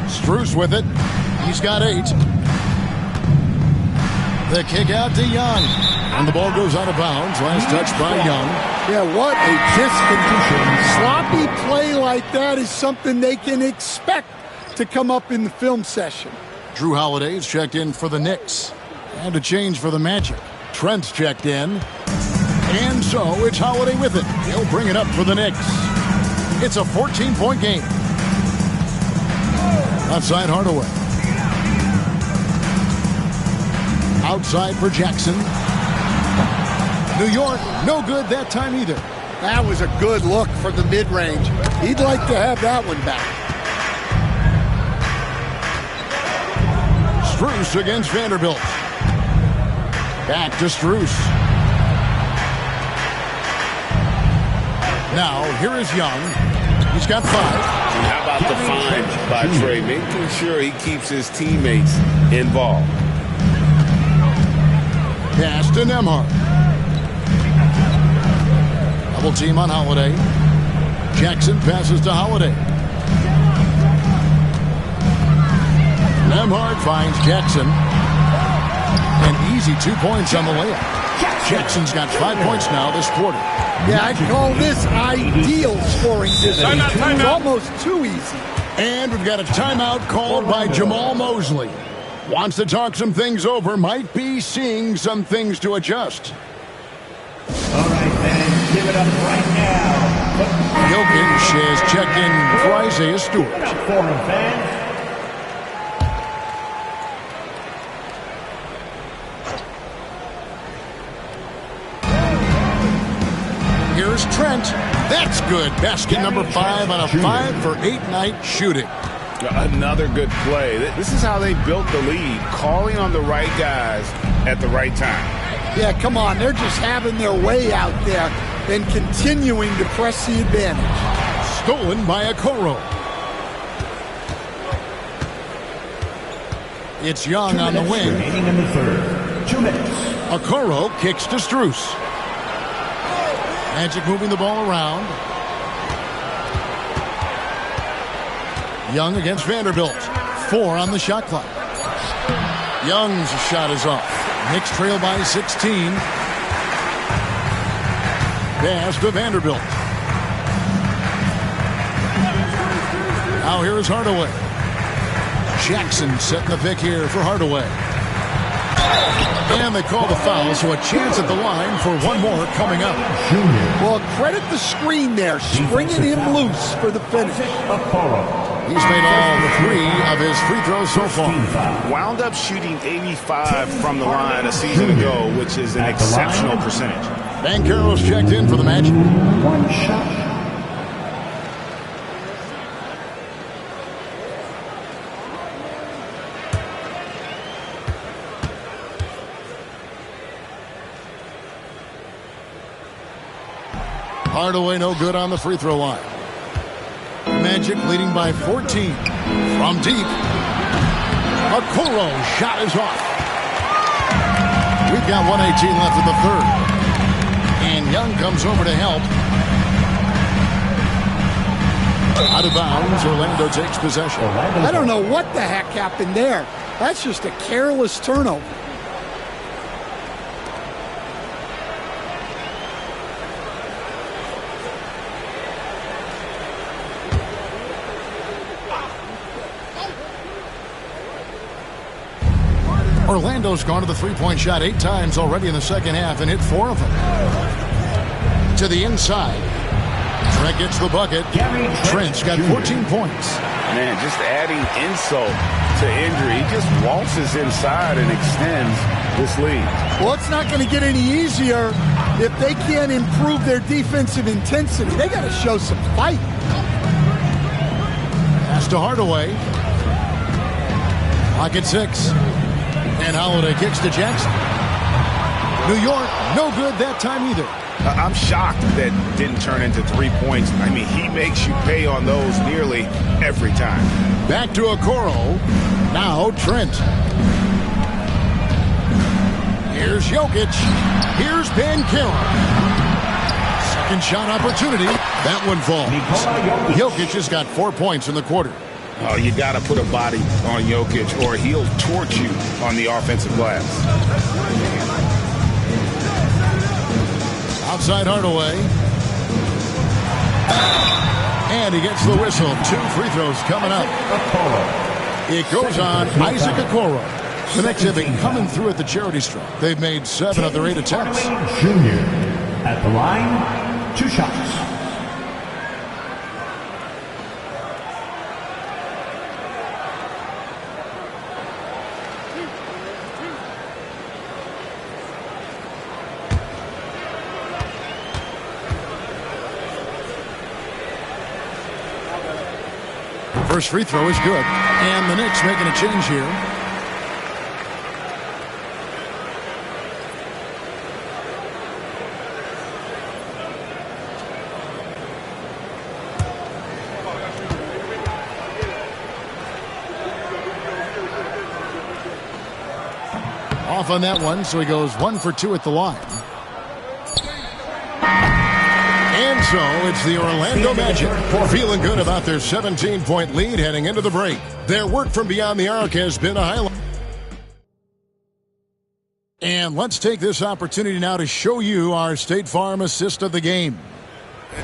Strus with it. He's got 8. The kick out to Young. And the ball goes out of bounds. Last touch by Young. Yeah, what a discondition. Sloppy play like that is something they can expect to come up in the film session. Drew Holiday's checked in for the Knicks. And a change for the Magic. Trent's checked in. And so it's Holiday with it. He'll bring it up for the Knicks. It's a 14-point game. Outside Hardaway. Outside for Jackson. New York, no good that time either. That was a good look for the mid-range. He'd like to have that one back. Strus against Vanderbilt. Back to Strus. Now, here is Young. He's got 5. And how about the find by Trey, making sure he keeps his teammates involved. Pass to Nembhard. Double team on Holiday. Jackson passes to Holiday. Nembhard finds Jackson. An easy 2 points on the layup. Jackson's got 5 points now this quarter. Yeah, I'd call this ideal scoring distance. It's almost too easy. And we've got a timeout called by Jamal Mosley. Wants to talk some things over. Might be seeing some things to adjust. All right, fans, give it up right now. Jokic has checked in for Isaiah Stewart. For him, fans. Here's Trent. That's good. Basket number 5 on a 5 for 8 night shooting. Another good play. This is how they built the lead, calling on the right guys at the right time. Yeah, come on. They're just having their way out there and continuing to press the advantage. Stolen by Okoro. It's Young on the wing. Remaining in the third. 2 minutes. Okoro kicks to Strus. Magic moving the ball around. Young against Vanderbilt. 4 on the shot clock. Young's shot is off. Knicks trail by 16. Pass to Vanderbilt. Now here is Hardaway. Jackson setting the pick here for Hardaway. And they call the foul, so a chance at the line for one more coming up. Well, credit the screen there, springing him loose for the finish. He's made all 3 of his free throws so far. Wound up shooting 85 from the line a season ago, which is an exceptional percentage. Banchero's checked in for the Magic. One shot. Hardaway no good on the free throw line. Magic leading by 14. From deep. Okoro shot is off. We've got 1:18 left in the third. And Young comes over to help. Out of bounds, Orlando takes possession. I don't know what the heck happened there. That's just a careless turnover. Orlando's gone to the three-point shot 8 times already in the second half and hit 4 of them. To the inside. Trent gets the bucket. Trent's got 14 points. Man, just adding insult to injury. He just waltzes inside and extends this lead. Well, it's not going to get any easier if they can't improve their defensive intensity. They got to show some fight. Pass to Hardaway. Clock at 6. And Holiday kicks to Jackson. New York, no good that time either. I'm shocked that didn't turn into 3 points. I mean, he makes you pay on those nearly every time. Back to Okoro. Now Trent. Here's Jokic. Here's Banchero. Second shot opportunity. That one falls. Jokic has got 4 points in the quarter. Oh, you got to put a body on Jokic or he'll torch you on the offensive glass. Outside Hardaway. And he gets the whistle. 2 free throws coming up. It goes on Isaac Okoro. The Knicks have been coming through at the charity stripe. They've made 7 of their 8 attempts. Junior at the line, 2 shots. First free throw is good. And the Knicks making a change here. Off on that one, so he goes 1 for 2 at the line. And so it's the Orlando Magic feeling good about their 17-point lead heading into the break. Their work from beyond the arc has been a highlight. And let's take this opportunity now to show you our State Farm assist of the game.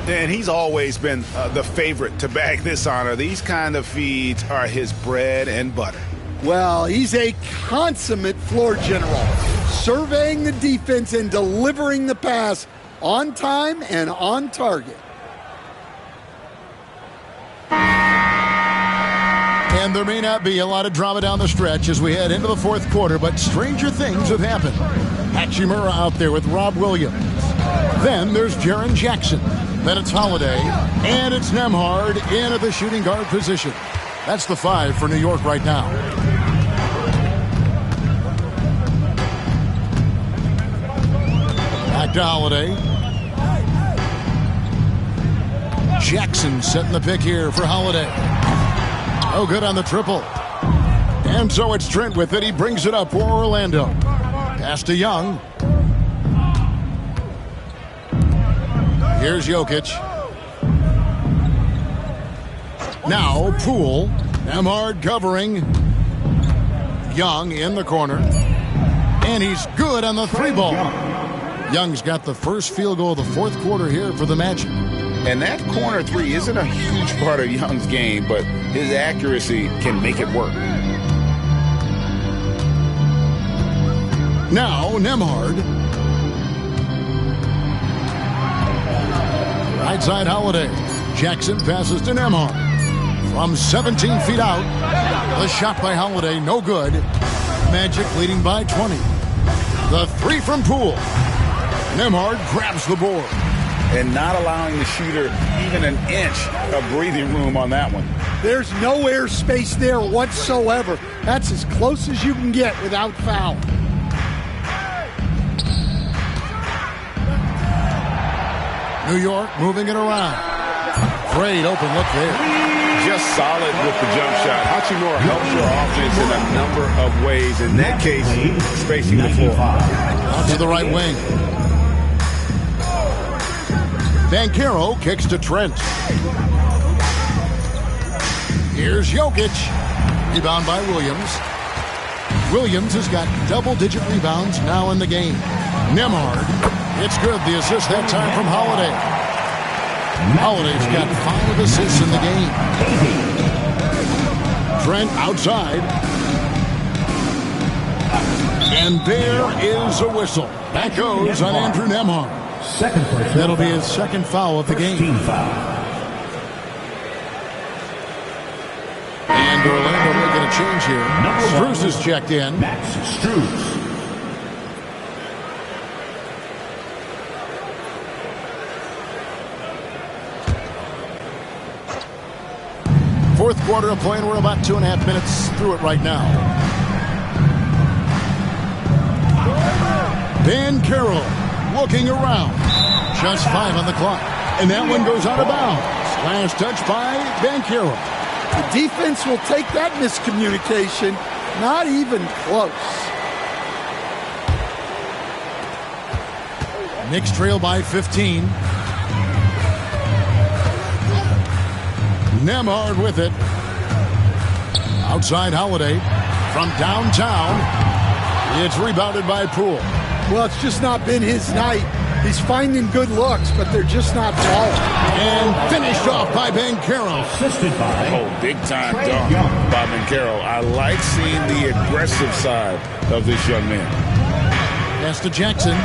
And he's always been the favorite to bag this honor. These kind of feeds are his bread and butter. Well, he's a consummate floor general, surveying the defense and delivering the pass on time and on target. And there may not be a lot of drama down the stretch as we head into the fourth quarter, but stranger things have happened. Hachimura out there with Rob Williams. Then there's Jaren Jackson. Then it's Holiday. And it's Nembhard in at the shooting guard position. That's the 5 for New York right now. Back to Holiday. Jackson setting the pick here for Holiday. Oh, good on the triple. And so it's Trent with it. He brings it up for Orlando. Pass to Young. Here's Jokic. Now Poole. Nembhard covering. Young in the corner. And he's good on the 3-ball. Young's got the first field goal of the fourth quarter here for the Magic. And that corner 3 isn't a huge part of Young's game, but his accuracy can make it work. Now Nembhard. Right side Holiday. Jackson passes to Nembhard. From 17 feet out. The shot by Holiday, no good. Magic leading by 20. The three from Poole. Nembhard grabs the board. And not allowing the shooter even an inch of breathing room on that one. There's no air space there whatsoever. That's as close as you can get without foul. New York moving it around. Great open look there. Just solid with the jump shot. Hachimura helps your offense in a number of ways. In that case, spacing the floor. Out to the right wing. Banchero kicks to Trent. Here's Jokic. Rebound by Williams. Williams has got double-digit rebounds now in the game. Nembhard. It's good. The assist that time from Holiday. Holiday's got 5 assists in the game. Trent outside. And there is a whistle. That goes on Andrew Nembhard. That'll be his second foul of the game. And Orlando making a change here. Strus is checked in. Max Strus. Fourth quarter of play, and we're about 2.5 minutes through it right now. Banchero looking around. Just 5 on the clock. And that one goes out of bounds. Last touch by Banchero. The defense will take that miscommunication. Not even close. Knicks trail by 15. Nembhard with it. Outside Holiday. From downtown. It's rebounded by Poole. Well, it's just not been his night. He's finding good looks, but they're just not falling. And finished off by Banchero. Assisted by big-time dunk by Banchero. I like seeing the aggressive side of this young man. Pass to Jackson.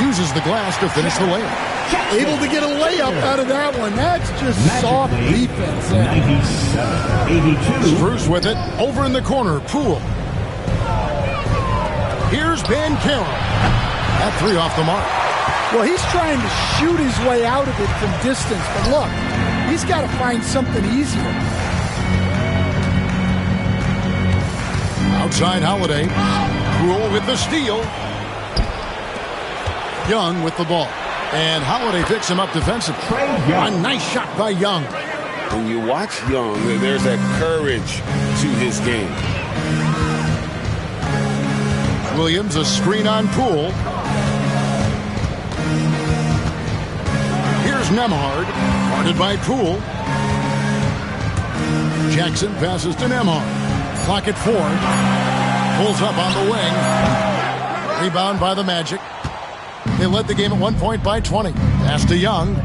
Uses the glass to finish the layup. Able to get a layup out of that one. That's just soft defense. 97-82. Strus with it. Over in the corner. Poole. Here's Banchero. That three off the mark. Well, he's trying to shoot his way out of it from distance. But look, he's got to find something easier. Outside Holiday. Poole with the steal. Young with the ball. And Holiday picks him up defensively. A nice shot by Young. When you watch Young, there's that courage to his game. Williams, a screen on Poole. Here's Nembhard. Guarded by Poole. Jackson passes to Nembhard. Clock at 4. Pulls up on the wing. Rebound by the Magic. They led the game at 1 point by 20. Pass to Young.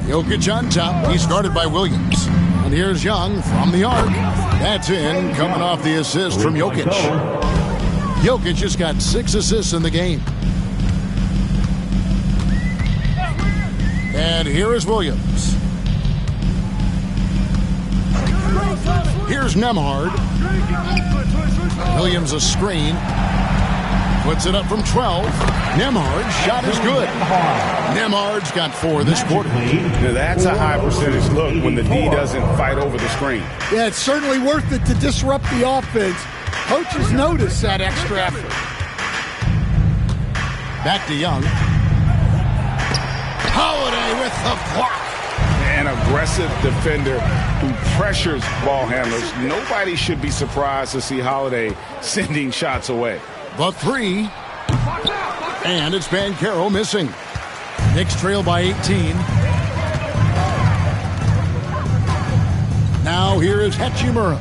Jokic on top. He's guarded by Williams. And here's Young from the arc. That's in, coming off the assist from Jokic. Jokic just got 6 assists in the game. And here is Williams. Here's Nembhard. Williams a screen. Puts it up from 12. Nembhard's shot is good. Nembhard's got 4 this quarter. Now that's a high percentage look when the D doesn't fight over the screen. Yeah, it's certainly worth it to disrupt the offense. Coaches notice that extra effort. Back to Young. Holiday with the block. An aggressive defender who pressures ball handlers. Nobody should be surprised to see Holiday sending shots away. The 3. And it's Banchero missing. Knicks trail by 18. Now here is Hachimura.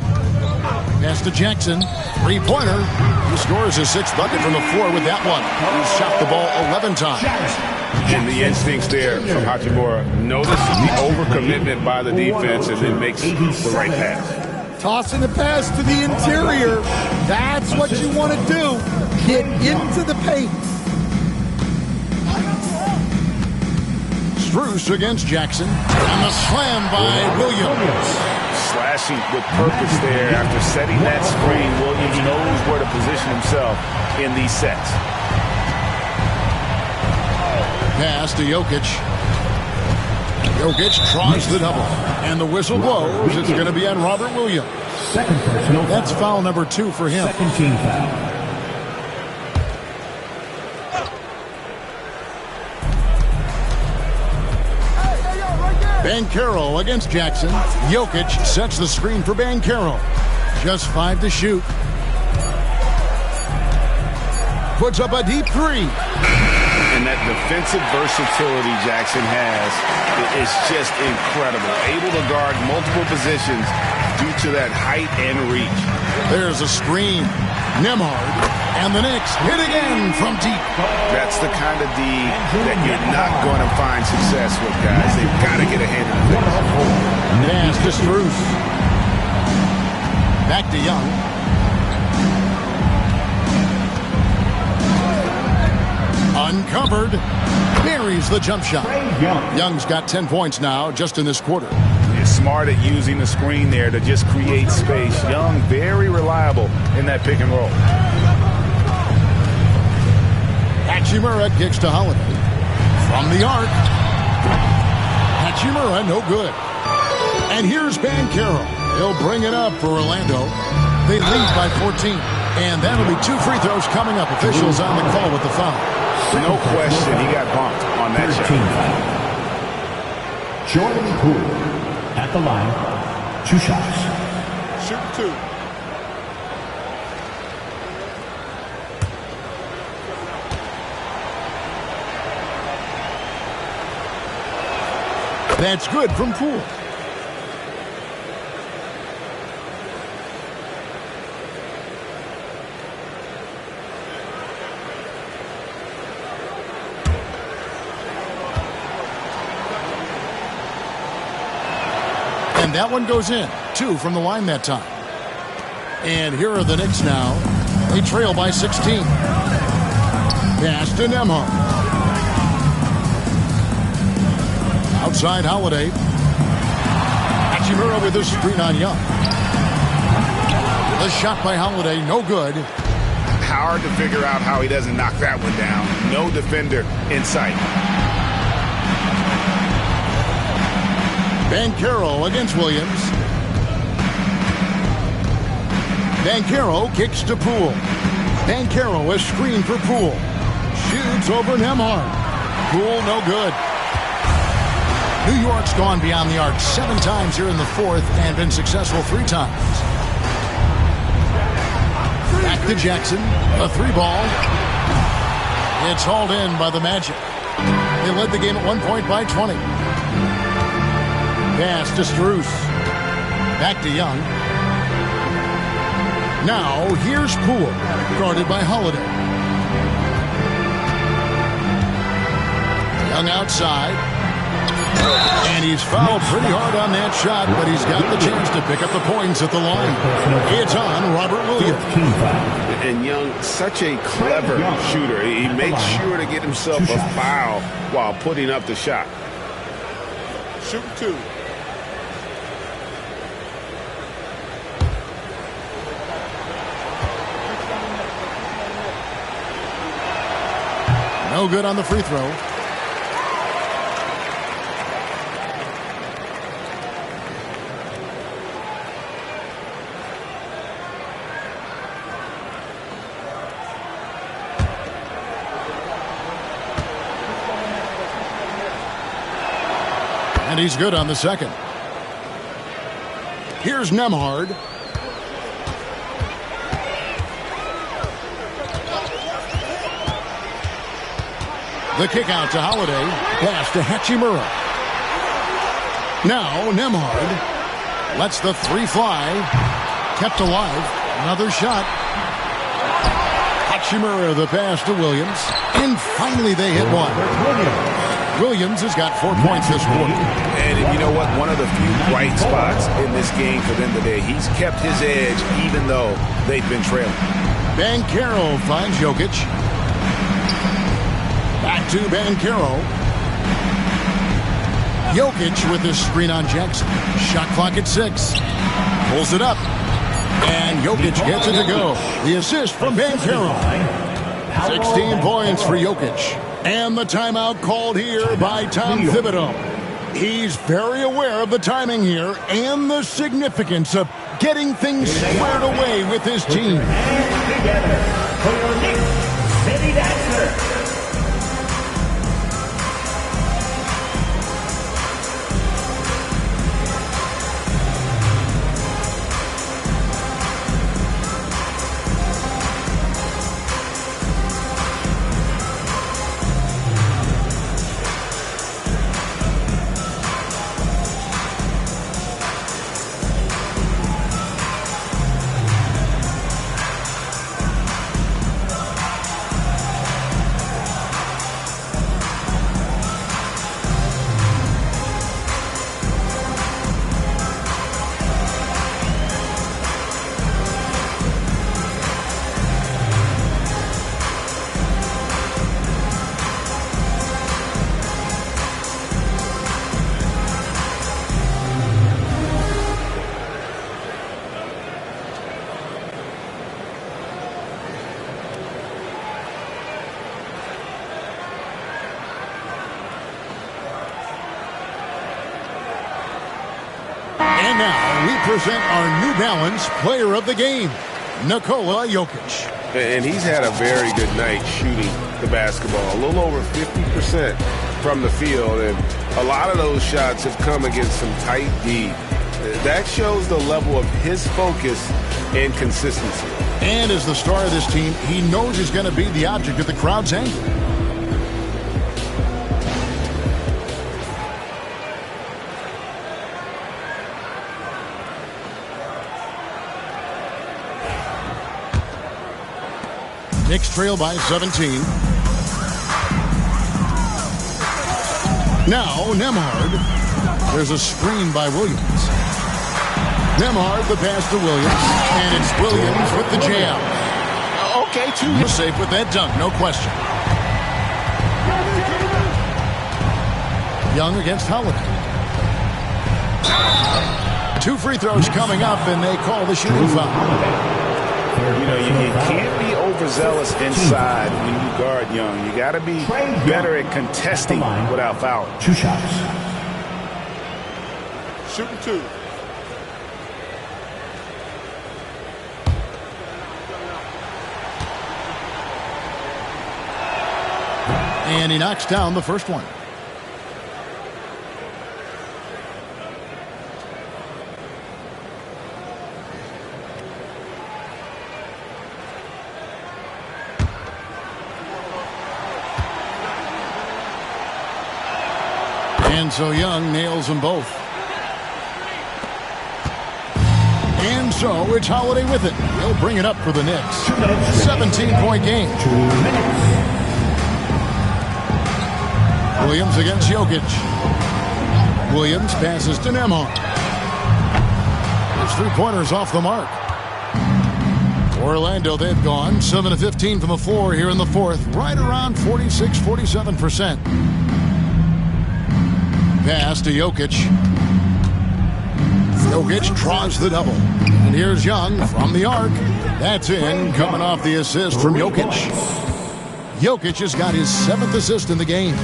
Pass to Jackson. 3-pointer. He scores his 6th bucket from the floor with that one. He's shot the ball 11 times. And the instincts there from Hachimura. Notice the overcommitment by the defense and then makes the right pass. Tossing the pass to the interior. That's what you want to do. Get into the paint. Strus against Jackson. And the slam by Williams. Slashing with purpose there after setting that screen. Williams knows where to position himself in these sets. Pass to Jokic. Jokic draws the double. And the whistle blows. It's going to be on Robert Williams. Second personal. That's foul number 2 for him. Second team foul. Banchero against Jackson. Jokic sets the screen for Banchero. Just 5 to shoot. Puts up a deep 3. And that defensive versatility Jackson has is just incredible. Able to guard multiple positions due to that height and reach. There's a screen. Nembhard. And the Knicks hit again from deep. That's the kind of D that you're not going to find success with, guys. They've got to get a hand in the face. Pass to Strus. Back to Young. Uncovered. Buries the jump shot. Young's got 10 points now just in this quarter. He's smart at using the screen there to just create space. Young, very reliable in that pick and roll. Hachimura kicks to Holiday. From the arc. Hachimura, no good. And here's Banchero. He'll bring it up for Orlando. They lead by 14. And that'll be 2 free throws coming up. Officials on the call with the foul. No question, he got bumped on that shot. Jordan Poole at the line. 2 shots. Shoot 2. That's good from Poole. And that one goes in. 2 from the line that time. And here are the Knicks now. They trail by 16. Pass to Nembhard. Outside Holiday. Hachimura with the screen on Young. The shot by Holiday, no good. Hard to figure out how he doesn't knock that one down. No defender in sight. Banchero against Williams. Banchero kicks to Poole. Banchero, a screen for Poole. Shoots over Nembhard. Poole, no good. New York's gone beyond the arc 7 times here in the 4th and been successful 3 times. Back to Jackson. A 3-ball. It's hauled in by the Magic. They led the game at 1 point by 20. Pass to Strus. Back to Young. Now, here's Poole, guarded by Holiday. Young outside. And he's fouled pretty hard on that shot, but he's got the chance to pick up the points at the line. It's on Robert Williams. And Young, such a clever shooter. He makes sure to get himself a foul while putting up the shot. Shoot 2. No good on the free throw. And he's good on the second. Here's Nembhard. The kick out to Holiday. Pass to Hachimura. Now Nembhard lets the 3 fly. Kept alive. Another shot. Hachimura the pass to Williams. And finally they hit one. Williams has got 4 points this quarter. And you know what? One of the few bright spots in this game for them today. He's kept his edge even though they've been trailing. Banchero finds Jokic. Back to Banchero. Jokic with the screen on Jackson. Shot clock at 6. Pulls it up. And Jokic gets it to go. The assist from Banchero. 16 points for Jokic. And the timeout called here by Tom Thibodeau. He's very aware of the timing here and the significance of getting things squared away with his team. Together for your next City Dancer. And now we present our New Balance Player of the Game, Nikola Jokic. And he's had a very good night shooting the basketball. A little over 50% from the field. And a lot of those shots have come against some tight D. That shows the level of his focus and consistency. And as the star of this team, he knows he's going to be the object of the crowd's anger. Knicks trail by 17. Now Nembhard. There's a screen by Williams. Nembhard the pass to Williams. And it's Williams with the jam. Okay, two. Safe with that dunk, no question. Young against Holiday. 2 free throws coming up, and they call the shooting foul. You know, you can't be overzealous inside when you guard Young. You got to be better at contesting without fouling. 2 shots. Shooting 2. And he knocks down the first one. And so Young nails them both. And so it's Holiday with it. He'll bring it up for the Knicks. 17-point game. 2 minutes. Williams against Jokic. Williams passes to Nembhard. His 3-pointers off the mark. Orlando, they've gone 7 of 15 from the floor here in the fourth. Right around 46-47%. Pass to Jokic. Jokic draws the double. And here's Young from the arc. That's in, coming off the assist from Jokic. Jokic has got his 7th assist in the game.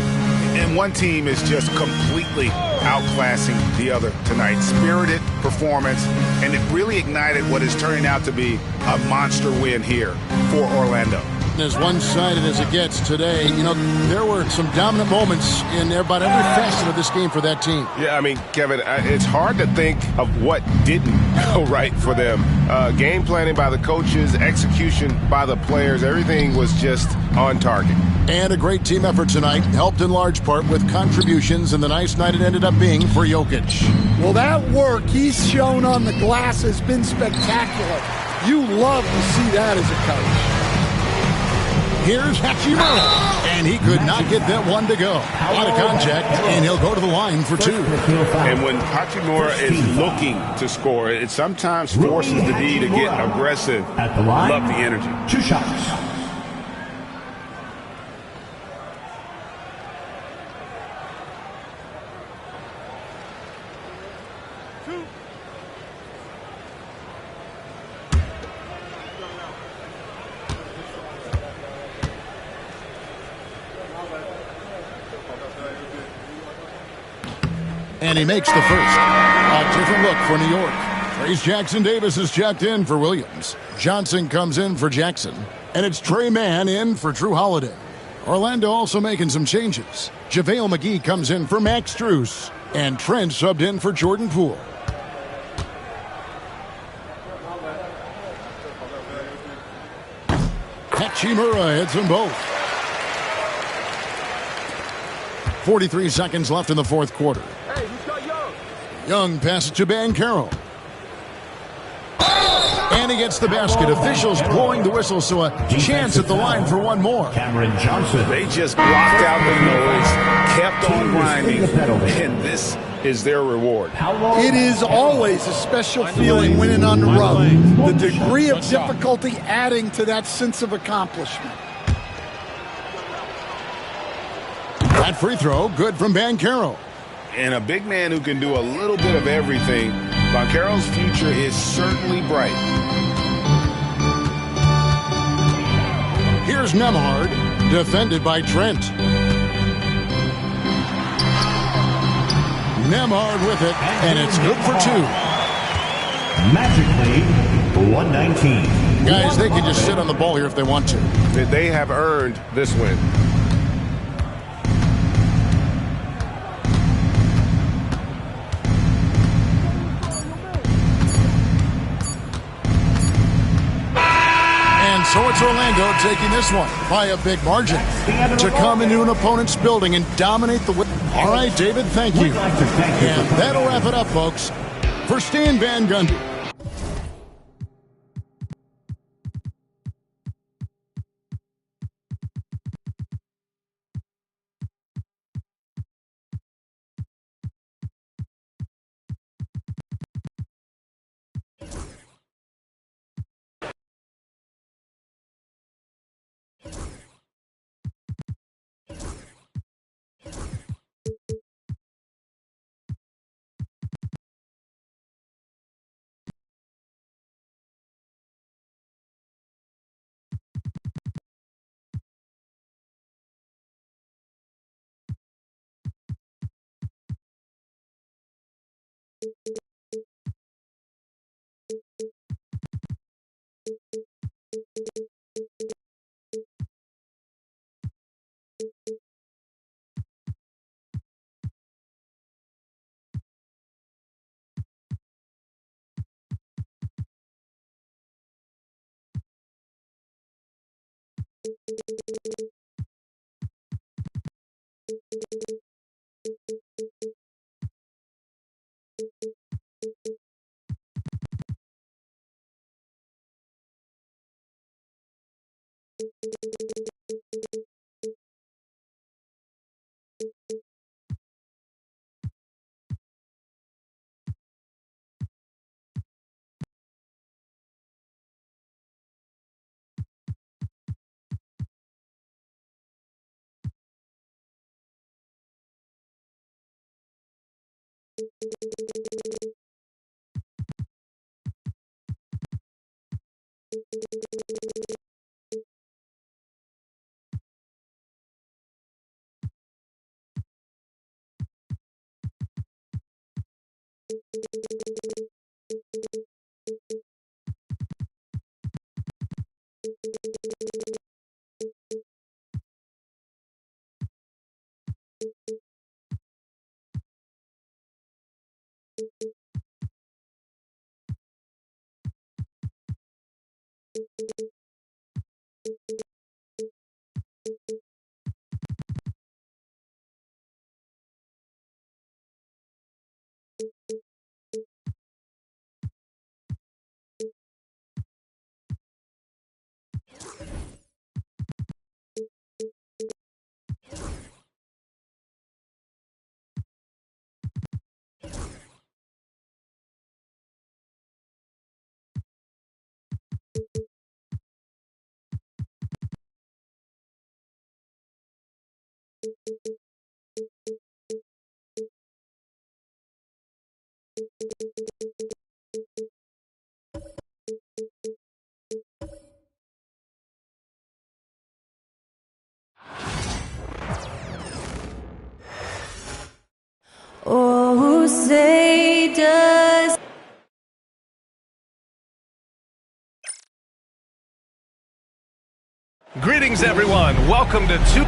And one team is just completely outclassing the other tonight. Spirited performance, and it really ignited what is turning out to be a monster win here for Orlando. As one-sided as it gets today, you know, there were some dominant moments in about every facet of this game for that team. Yeah, I mean, Kevin, it's hard to think of what didn't go right for them. Game planning by the coaches, execution by the players, everything was just on target. And a great team effort tonight, helped in large part with contributions, and the nice night it ended up being for Jokic. Well, that work he's shown on the glass has been spectacular. You love to see that as a coach. Here's Hachimura, and he could not get that one to go. Out of contact, and he'll go to the line for 2. And when Hachimura is looking to score, it sometimes forces the D to get aggressive. Love the energy. 2 shots. And he makes the first. A different look for New York. Trace Jackson-Davis is checked in for Williams. Johnson comes in for Jackson. And it's Trey Mann in for Drew Holiday. Orlando also making some changes. JaVale McGee comes in for Max Strus. And Trent subbed in for Jordan Poole. Hachimura hits them both. 43 seconds left in the fourth quarter. Young passes to Banchero. And he gets the basket. Officials blowing the whistle, so a chance at the line for one more. Cameron Johnson. They just blocked out the noise, kept on grinding, and this is their reward. It is always a special feeling winning on the road. The degree of difficulty adding to that sense of accomplishment. That free throw, good from Banchero. And a big man who can do a little bit of everything. Banchero's future is certainly bright. Here's Nembhard, defended by Trent. Nembhard with it, and it's good for 2. Magically, 119. Guys, they can just sit on the ball here if they want to. They have earned this win. So it's Orlando taking this one by a big margin to come into an opponent's building and dominate the win. All right, David, thank you. And that'll wrap it up, folks. For Stan Van Gundy. Oh, say does. Greetings, everyone. Welcome to two.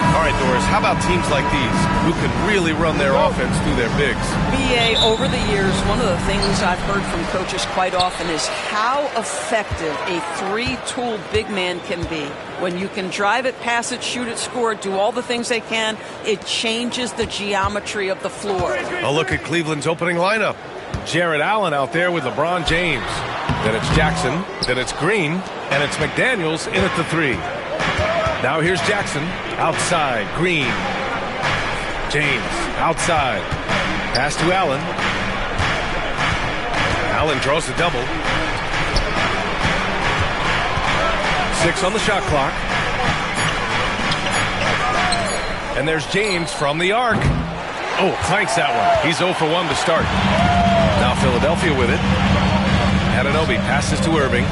All right, Doris, how about teams like these who can really run their offense through their bigs? BA, over the years, one of the things I've heard from coaches quite often is how effective a three-tool big man can be. When you can drive it, pass it, shoot it, score it, do all the things they can, it changes the geometry of the floor. A look at Cleveland's opening lineup. Jared Allen out there with LeBron James. Then it's Jackson, then it's Green, and it's McDaniels in at the 3. Now here's Jackson, outside, Green, James, outside, pass to Allen. Allen draws the double. 6 on the shot clock. And there's James from the arc. Oh, clanks that one. He's 0 for 1 to start. Now Philadelphia with it. Anunoby passes to Irving.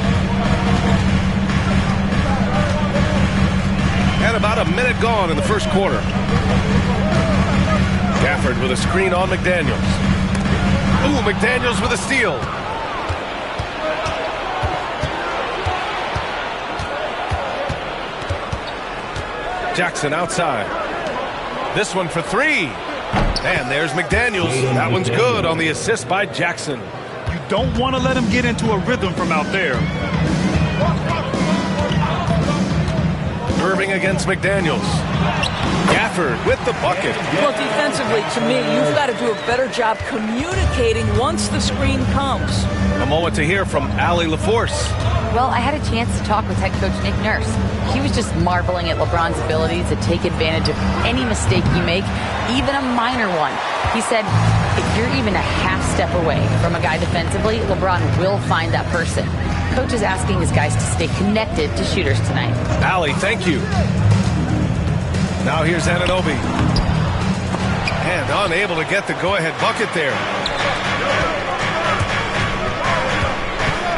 And about a minute gone in the first quarter. Gafford with a screen on McDaniels. Ooh, McDaniels with a steal. Jackson outside. This one for 3. And there's McDaniels. That one's good on the assist by Jackson. You don't want to let him get into a rhythm from out there. Irving against McDaniels. Gafford with the bucket. Well, defensively, to me, you've got to do a better job communicating once the screen comes. A moment to hear from Allie LaForce. Well, I had a chance to talk with head coach Nick Nurse. He was just marveling at LeBron's ability to take advantage of any mistake you make, even a minor one. He said, if you're even a half step away from a guy defensively, LeBron will find that person. Coach is asking his guys to stay connected to shooters tonight. Allie, thank you. Now here's Anunoby. And unable to get the go-ahead bucket there.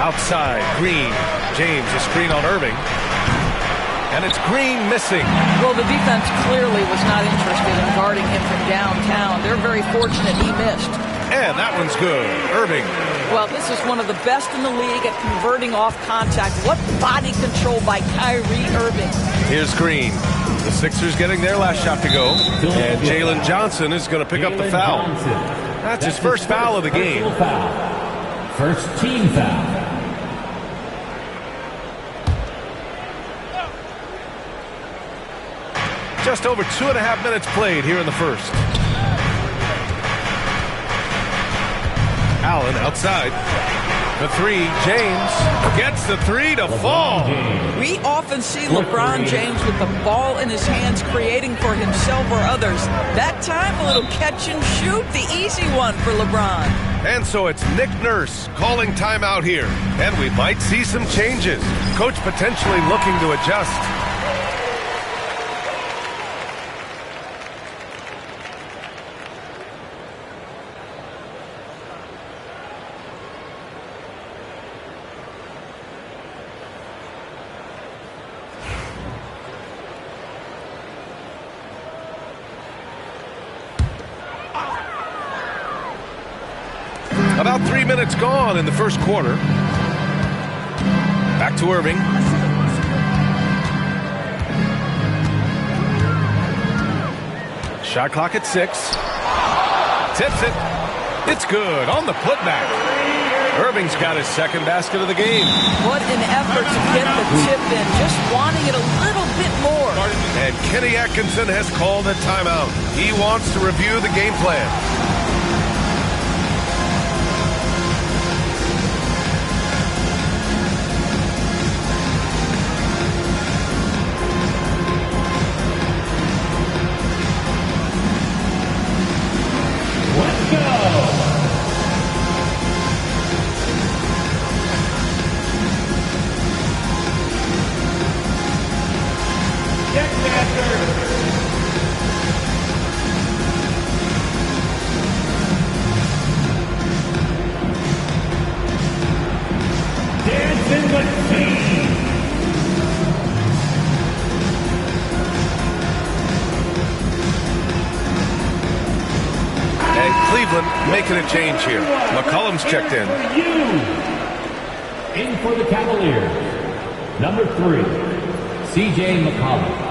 Outside, Green. James, a screen on Irving. And it's Green missing. Well, the defense clearly was not interested in guarding him from downtown. They're very fortunate he missed. And that one's good. Irving. Well, this is one of the best in the league at converting off contact. What body control by Kyrie Irving. Here's Green. The Sixers getting their last shot to go. And Jalen Johnson is going to pick up the foul. That's his first foul of the game. First team foul. Just over 2.5 minutes played here in the first. Allen outside. The 3, James gets the 3 to fall. We often see LeBron James with the ball in his hands creating for himself or others. That time, a little catch and shoot, the easy one for LeBron. And so it's Nick Nurse calling timeout here. And we might see some changes. Coach potentially looking to adjust. About 3 minutes gone in the first quarter. Back to Irving. Shot clock at 6. Tips it. It's good on the putback. Irving's got his second basket of the game. What an effort to get the tip in, just wanting it a little bit more. And Kenny Atkinson has called a timeout. He wants to review the game plan. Let's go! Dancing with Team. And Cleveland making a change here. McCollum's checked in. In for the Cavaliers, number 3, C.J. McCollum.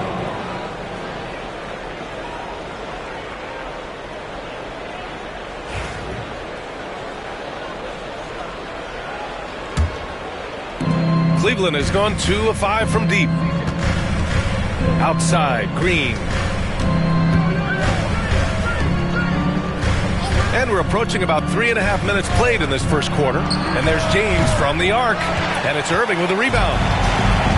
Cleveland has gone 2 of 5 from deep. Outside, Green. And we're approaching about 3.5 minutes played in this first quarter. And there's James from the arc. And it's Irving with a rebound.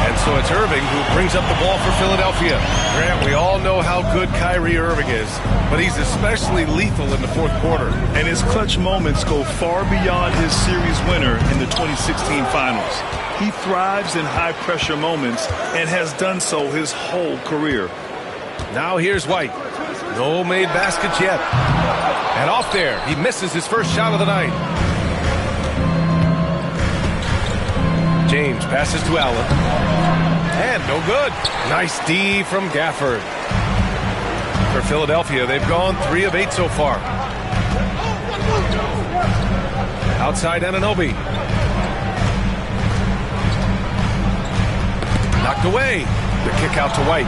And so it's Irving who brings up the ball for Philadelphia. Grant, we all know how good Kyrie Irving is, but he's especially lethal in the fourth quarter. And his clutch moments go far beyond his series winner in the 2016 finals. He thrives in high-pressure moments and has done so his whole career. Now here's White. No made baskets yet. And off there, he misses his first shot of the night. James passes to Allen. And no good. Nice D from Gafford. For Philadelphia, they've gone 3 of 8 so far. Outside Anunoby. Knocked away. The kick out to White.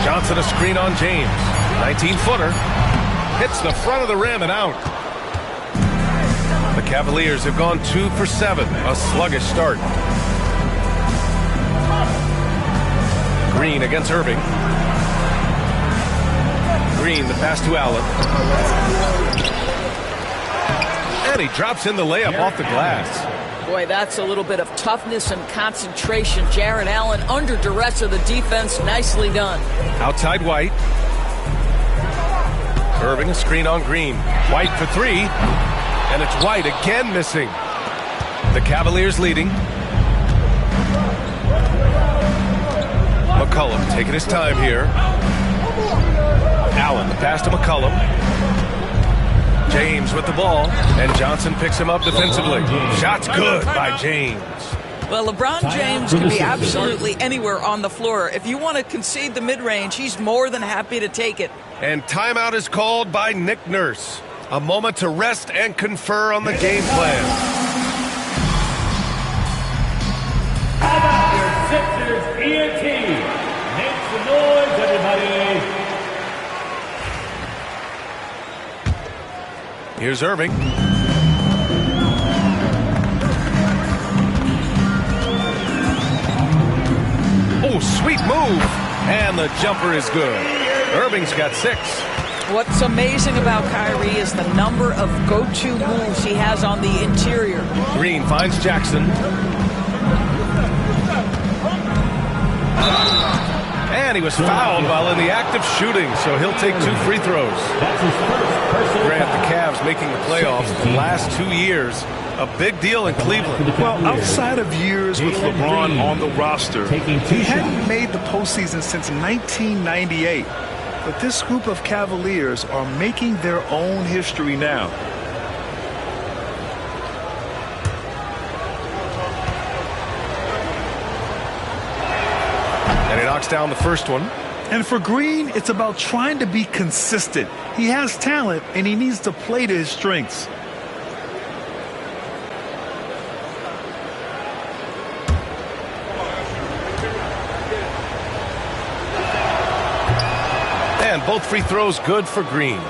Johnson a screen on James. 19-footer. Hits the front of the rim and out. The Cavaliers have gone 2 for 7. A sluggish start. Green against Irving. Green, the pass to Allen. And he drops in the layup off the glass. Boy, that's a little bit of toughness and concentration. Jarrett Allen under duress of the defense. Nicely done. Outside White. Irving a screen on Green. White for 3. And it's White again missing. The Cavaliers leading. McCollum taking his time here. Allen, the pass to McCollum. James with the ball, and Johnson picks him up defensively. Shot's good by James. Well, LeBron James can be absolutely anywhere on the floor. If you want to concede the mid-range, he's more than happy to take it. And timeout is called by Nick Nurse. A moment to rest and confer on the game plan. How about your Sixers ENT? Make some noise, everybody. Here's Irving. Oh, sweet move. And the jumper is good. Irving's got 6. What's amazing about Kyrie is the number of go-to moves he has on the interior. Green finds Jackson. And he was fouled while in the act of shooting, so he'll take 2 free throws. Grant, the Cavs making the playoffs the last 2 years. A big deal in Cleveland. Well, outside of years with LeBron on the roster, he hadn't made the postseason since 1998. But this group of Cavaliers are making their own history now. And he knocks down the first one. And for Green, it's about trying to be consistent. He has talent, and he needs to play to his strengths. And both free throws good for Green.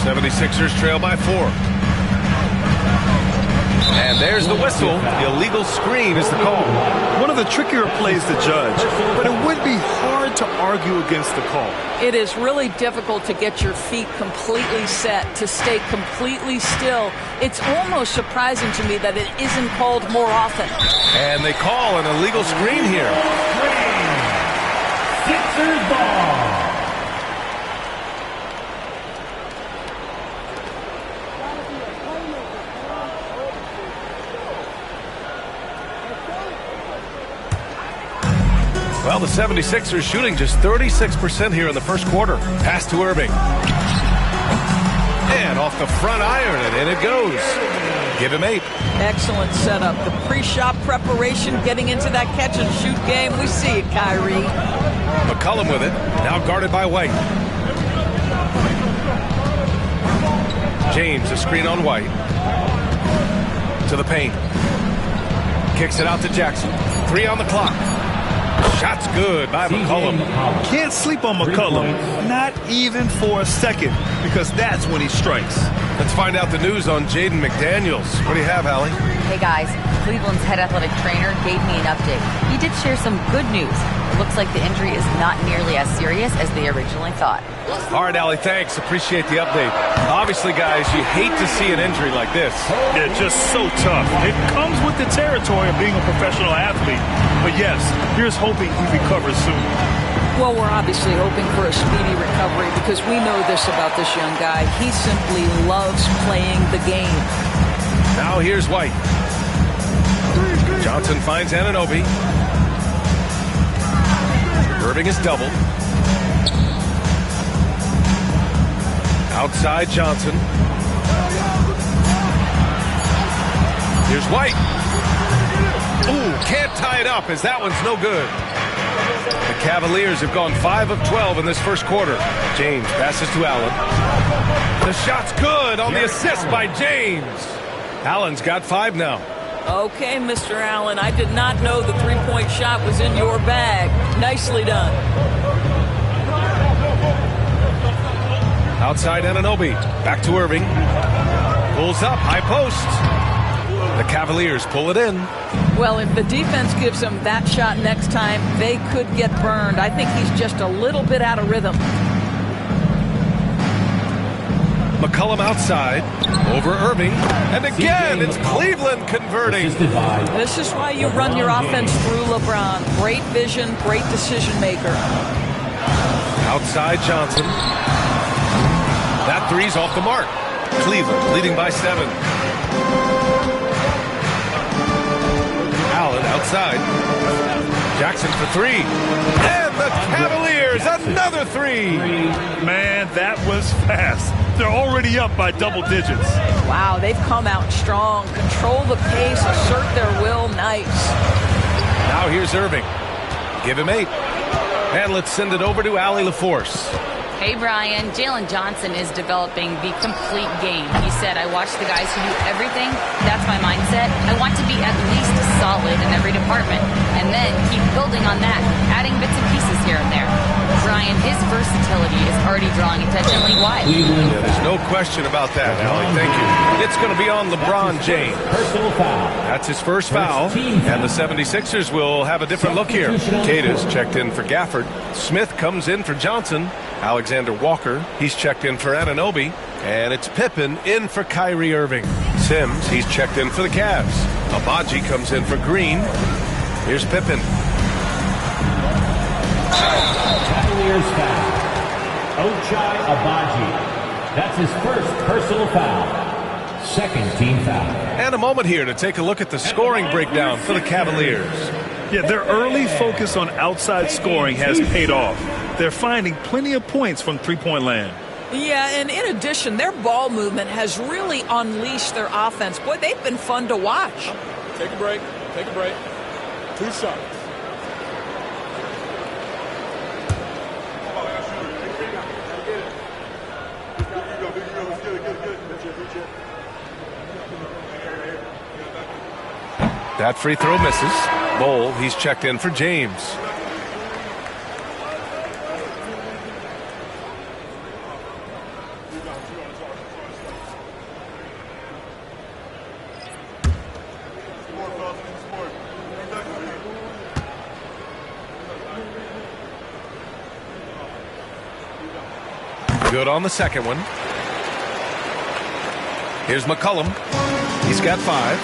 76ers trail by 4. And there's the whistle. The illegal screen is the call. One of the trickier plays to judge, but it would be hard to argue against the call. It is really difficult to get your feet completely set, to stay completely still. It's almost surprising to me that it isn't called more often. And they call an illegal screen here. Sixers ball. Well, the 76ers shooting just 36% here in the first quarter. Pass to Irving. And off the front iron, and in it goes. Give him 8. Excellent setup. The pre-shot preparation, getting into that catch-and-shoot game. We see it, Kyrie. McCollum with it. Now guarded by White. James, a screen on White. To the paint. Kicks it out to Jackson. 3 on the clock. Shot's good by McCollum. Can't sleep on McCollum, not even for a second, because that's when he strikes. Let's find out the news on Jaden McDaniels. What do you have, Allie? Hey guys, Cleveland's head athletic trainer gave me an update. He did share some good news. It looks like the injury is not nearly as serious as they originally thought. All right, Allie, thanks. Appreciate the update. Obviously, guys, you hate to see an injury like this. Yeah, just so tough. It comes with the territory of being a professional athlete. But yes, here's hoping he recovers soon. Well, we're obviously hoping for a speedy recovery because we know this about this young guy. He simply loves playing the game. Now here's White. Johnson finds Anunoby. Irving is doubled. Outside Johnson. Here's White. Ooh, can't tie it up as that one's no good. The Cavaliers have gone 5 of 12 in this first quarter. James passes to Allen. The shot's good on the assist by James. Allen's got 5 now. Okay, Mr. Allen, I did not know the three-point shot was in your bag. Nicely done. Outside Anunoby. Back to Irving. Pulls up, high post. The Cavaliers pull it in. Well, if the defense gives him that shot next time, they could get burned. I think he's just a little bit out of rhythm. McCollum outside. Over Irving. And again, it's Cleveland converting. This is why you run your offense through LeBron. Great vision, great decision maker. Outside Johnson. That three's off the mark. Cleveland leading by 7. Allen outside. Jackson for 3. And the Cavaliers, another 3. Man, that was fast. They're already up by double digits. Wow, they've come out strong. Control the pace, assert their will. Nice. Now here's Irving. Give him 8. And let's send it over to Allie LaForce. Hey, Brian. Jalen Johnson is developing the complete game. He said, I watch the guys who do everything. That's my mindset. I want to be at least solid in every department. And then keep building on that, adding bits and pieces here and there. Brian, his versatility is already drawing attention league-wide. Yeah, there's no question about that, Allie. Thank you. It's going to be on LeBron James. Personal foul. That's his first foul. And the 76ers will have a different look here. Cada's checked in for Gafford. Smith comes in for Johnson. Alexander Walker, he's checked in for Anunoby. And it's Pippen in for Kyrie Irving. Sims, he's checked in for the Cavs. Abaji comes in for Green. Here's Pippen. Cavaliers foul. Ochai Abaji. That's his first personal foul. Second team foul. And a moment here to take a look at the scoring breakdown for the Cavaliers. Yeah, their early focus on outside scoring has paid off. They're finding plenty of points from three-point land. Yeah, and in addition, their ball movement has really unleashed their offense. Boy, they've been fun to watch. Take a break. Take a break. 2 shots. That free throw misses. Bol, he's checked in for James. Good on the second one. Here's McCollum. He's got 5.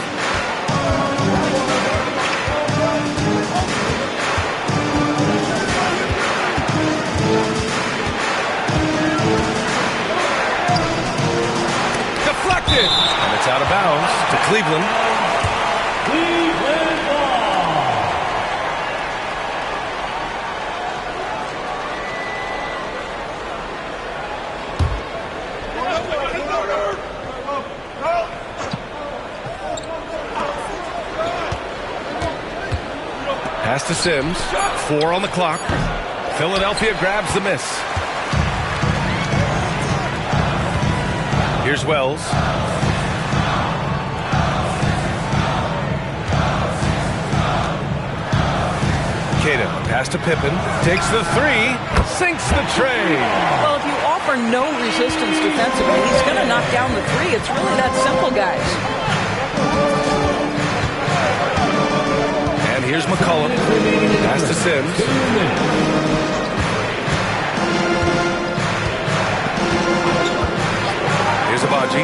Deflected. And it's out of bounds to Cleveland. Cleveland ball. Pass to Sims. 4 on the clock. Philadelphia grabs the miss. Here's Wells. Queta, pass to Pippen. Takes the 3. Sinks the tray. Well, if you offer no resistance defensively, he's going to knock down the 3. It's really that simple, guys. And here's McCollum. Pass to Sims. Here's Abaji.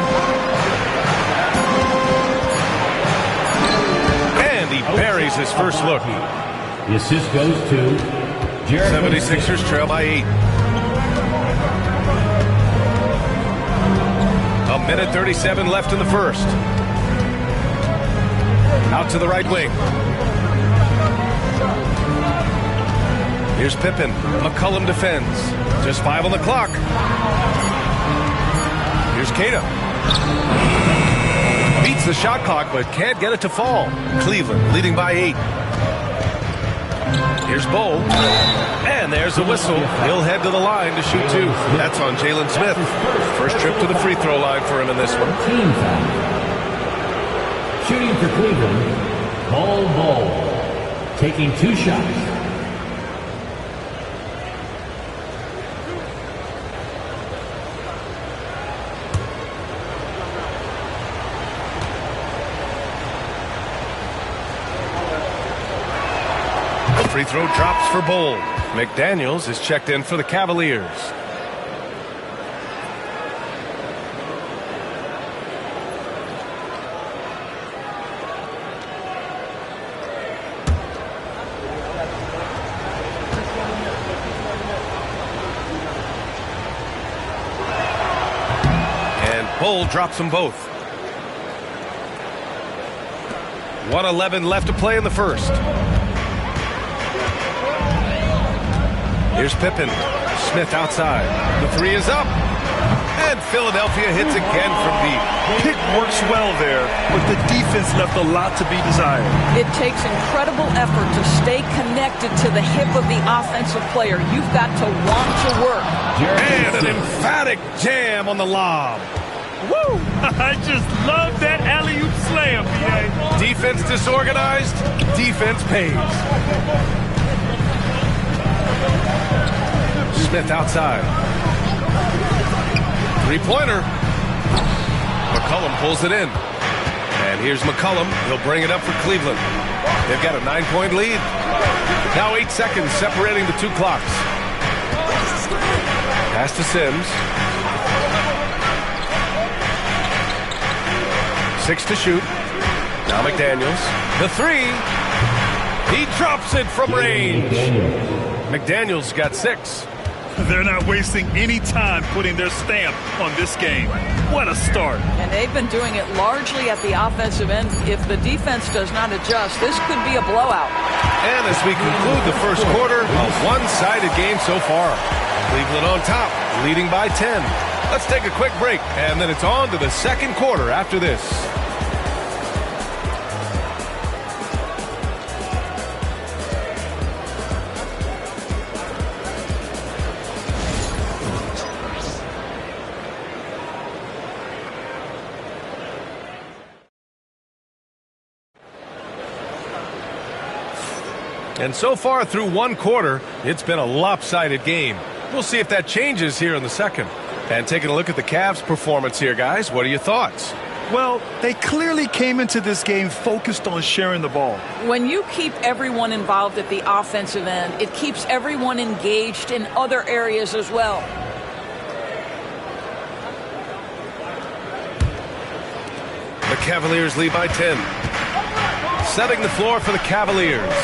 And he buries his first look. The assist goes to Jericho. 76ers trail by 8. A minute 37 left in the first. Out to the right wing. Here's Pippen. McCollum defends. Just 5 on the clock. Here's Queta. Beats the shot clock, but can't get it to fall. Cleveland leading by 8. Here's Bol. And there's a whistle. He'll head to the line to shoot 2. That's on Jalen Smith. First trip to the free throw line for him in this one. Team foul. Shooting for Cleveland, Bol. Taking 2 shots. Free throw drops for Bol. McDaniels is checked in for the Cavaliers. And Bol drops them both. 1:11 left to play in the first. Here's Pippen. Smith outside. The 3 is up. And Philadelphia hits again from deep. Pick works well there, but the defense left a lot to be desired. It takes incredible effort to stay connected to the hip of the offensive player. You've got to want to work. And an emphatic jam on the lob. Woo! I just love that alley-oop slam, BA. Defense disorganized. Defense pays. Smith outside. 3-pointer. McCollum pulls it in. And here's McCollum. He'll bring it up for Cleveland. They've got a 9-point lead. Now 8 seconds separating the 2 clocks. Pass to Sims. 6 to shoot. Now McDaniels. The 3. He drops it from range. McDaniels got 6. They're not wasting any time putting their stamp on this game. What a start. And they've been doing it largely at the offensive end. If the defense does not adjust, this could be a blowout. And as we conclude the first quarter, a one-sided game so far. Cleveland on top, leading by 10. Let's take a quick break, and then it's on to the second quarter after this. And so far through one quarter, it's been a lopsided game. We'll see if that changes here in the second. And taking a look at the Cavs' performance here, guys, what are your thoughts? Well, they clearly came into this game focused on sharing the ball. When you keep everyone involved at the offensive end, it keeps everyone engaged in other areas as well. The Cavaliers lead by 10. Setting the floor for the Cavaliers.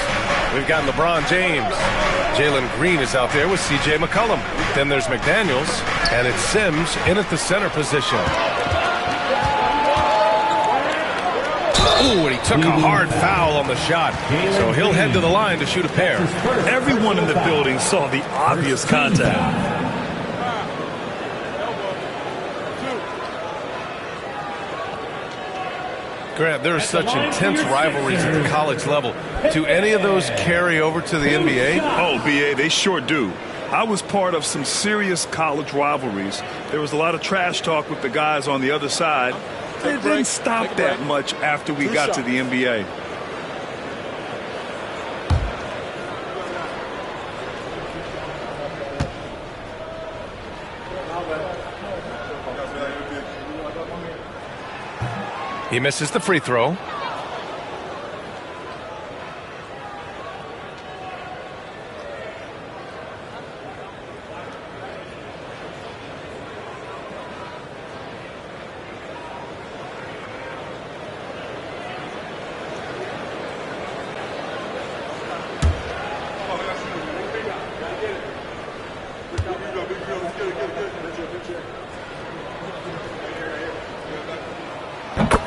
We've got LeBron James. Jalen Green is out there with C.J. McCollum. Then there's McDaniels, and it's Sims in at the center position. Ooh, and he took a hard foul on the shot. So he'll head to the line to shoot a pair. Everyone in the building saw the obvious contact. Grant, there are such intense rivalries at the college level. Do any of those carry over to the NBA? Oh, B.A., they sure do. I was part of some serious college rivalries. There was a lot of trash talk with the guys on the other side. It didn't stop that much after we got to the NBA. He misses the free throw.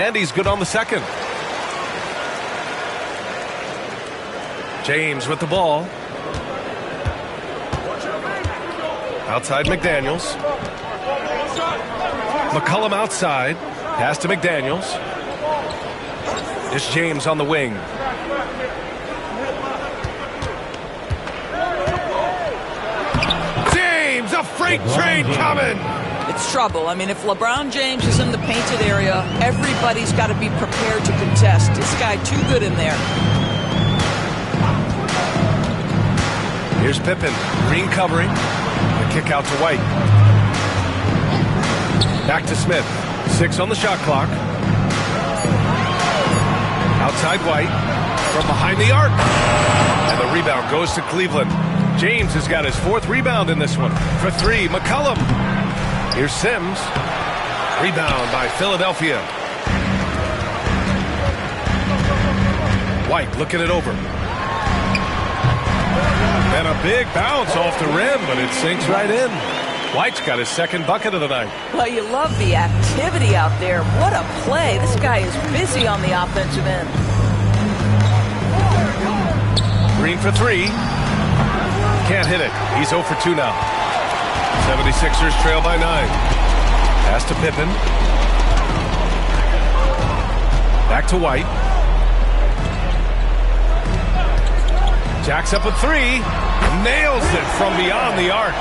And he's good on the second. James with the ball. Outside McDaniels. McCollum outside. Pass to McDaniels. It's James on the wing. James, a freight train coming. It's trouble. I mean, if LeBron James is in the painted area, everybody's got to be prepared to contest. This guy too good in there. Here's Pippen. Green covering. The kick out to White. Back to Smith. 6 on the shot clock. Outside White. From behind the arc. And the rebound goes to Cleveland. James has got his 4th rebound in this one. For 3, McCollum. Here's Sims. Rebound by Philadelphia. White looking it over. And a big bounce off the rim, but it sinks right in. White's got his 2nd bucket of the night. Well, you love the activity out there. What a play. This guy is busy on the offensive end. Green for 3. Can't hit it. He's 0 for 2 now. 76ers trail by 9. Pass to Pippen. Back to White. Jacks up a 3. Nails it from beyond the arc.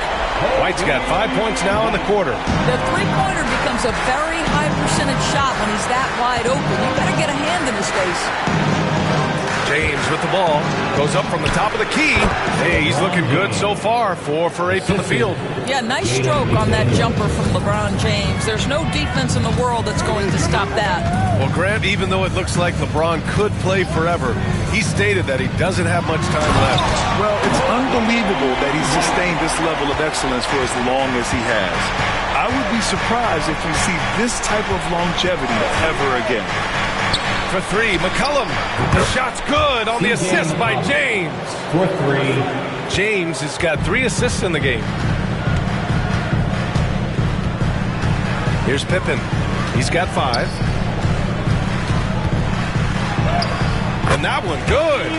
White's got 5 points now in the quarter. The three-pointer becomes a very high percentage shot when he's that wide open. You better get a hand in his face. James with the ball. Goes up from the top of the key. Hey, he's looking good so far. 4 for 8 from the field. Yeah, nice stroke on that jumper from LeBron James. There's no defense in the world that's going to stop that. Well, Grant, even though it looks like LeBron could play forever, he stated that he doesn't have much time left. Well, it's unbelievable that he's sustained this level of excellence for as long as he has. I would be surprised if we see this type of longevity ever again. For 3, McCollum. The shot's good on the assist by James. For 3. James has got 3 assists in the game. Here's Pippen. He's got 5. And that one, good.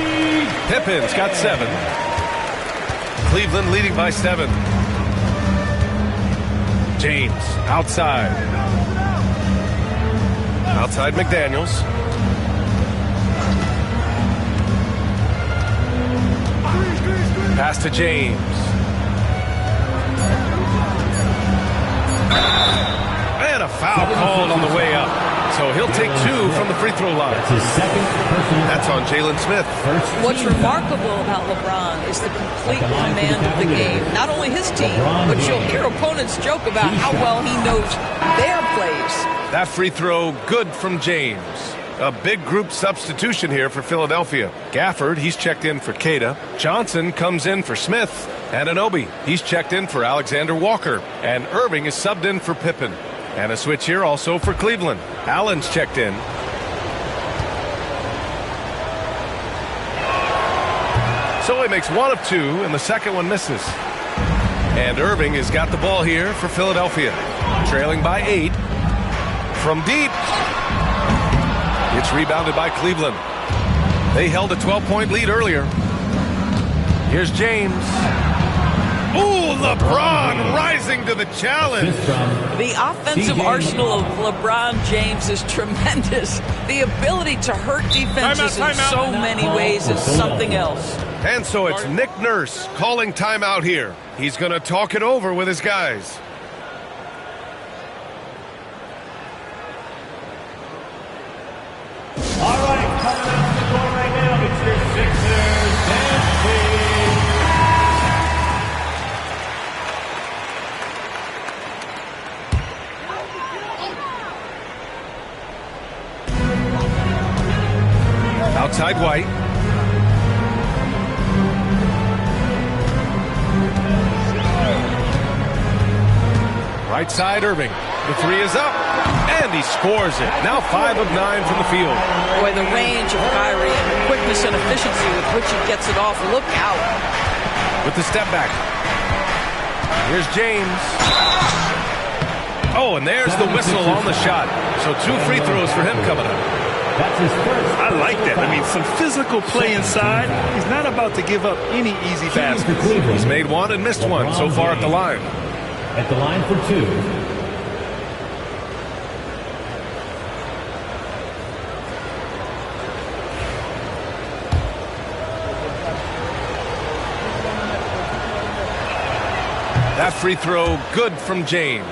Pippen's got 7. Cleveland leading by 7. James outside. Outside McDaniels. Pass to James. And a foul called on the way up. So he'll take 2 from the free throw line. That's his second personal. That's on Jalen Smith. What's remarkable about LeBron is the complete command of the game. Not only his team, but you'll hear opponents joke about how well he knows their plays. That free throw good from James. A big group substitution here for Philadelphia. Gafford, he's checked in for Queta. Johnson comes in for Smith. Anunoby, he's checked in for Alexander Walker. And Irving is subbed in for Pippen. And a switch here also for Cleveland. Allen's checked in. So he makes 1 of 2, and the second one misses. And Irving has got the ball here for Philadelphia. Trailing by 8. From deep. It's rebounded by Cleveland. They held a 12-point lead earlier. Here's James. Ooh, LeBron rising to the challenge. The offensive arsenal of LeBron James is tremendous. The ability to hurt defenses in so many ways is something else. And so it's Nick Nurse calling timeout here. He's going to talk it over with his guys. All right, coming out the door right now, it's your Sixers dance team. Outside White. Right side Irving. The 3 is up, and he scores it. Now 5 of 9 from the field. Boy, the range of Kyrie and the quickness and efficiency with which he gets it off. Look out. With the step back. Here's James. Oh, and there's the whistle on the shot. So 2 free throws for him coming up. That's his first. I like that. I mean, some physical play inside. He's not about to give up any easy baskets. He's made 1 and missed 1 so far at the line. At the line for 2. That free throw good from James.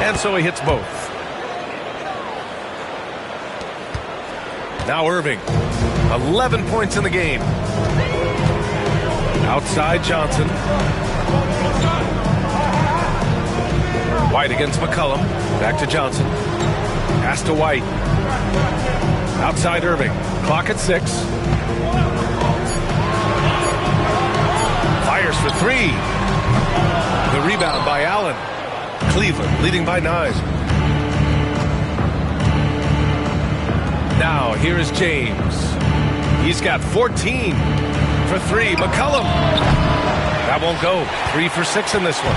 And so he hits both. Now Irving. 11 points in the game. Outside Johnson. White against McCollum. Back to Johnson. Pass to White. Outside Irving. Clock at 6. Fires for 3. The rebound by Allen. Cleveland leading by 9. Now here is James. He's got 14 for 3. McCollum. That won't go. 3 for 6 in this one.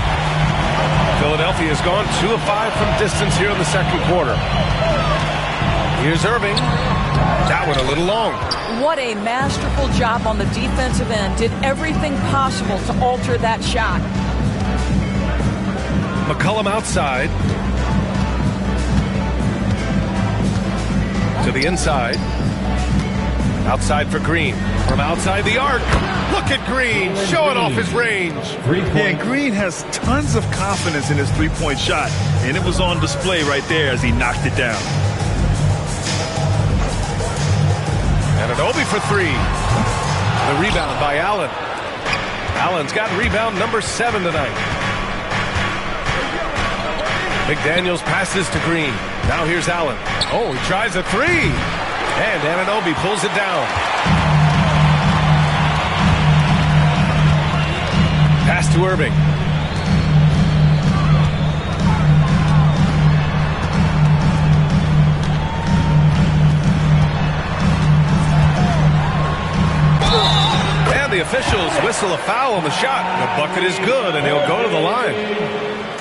Philadelphia has gone 2 of 5 from distance here in the second quarter. Here's Irving. That one a little long. What a masterful job on the defensive end. Did everything possible to alter that shot. McCollum outside. To the inside. Outside for Green. From outside the arc. Look at Green showing off his range. Yeah, Green has tons of confidence in his three-point shot, and it was on display right there as he knocked it down. Anunoby for 3. The rebound by Allen. Allen's got rebound number 7 tonight. McDaniels passes to Green. Now here's Allen. Oh, he tries a 3. And Anunoby pulls it down. Pass to Irving. And the officials whistle a foul on the shot. The bucket is good, and he'll go to the line.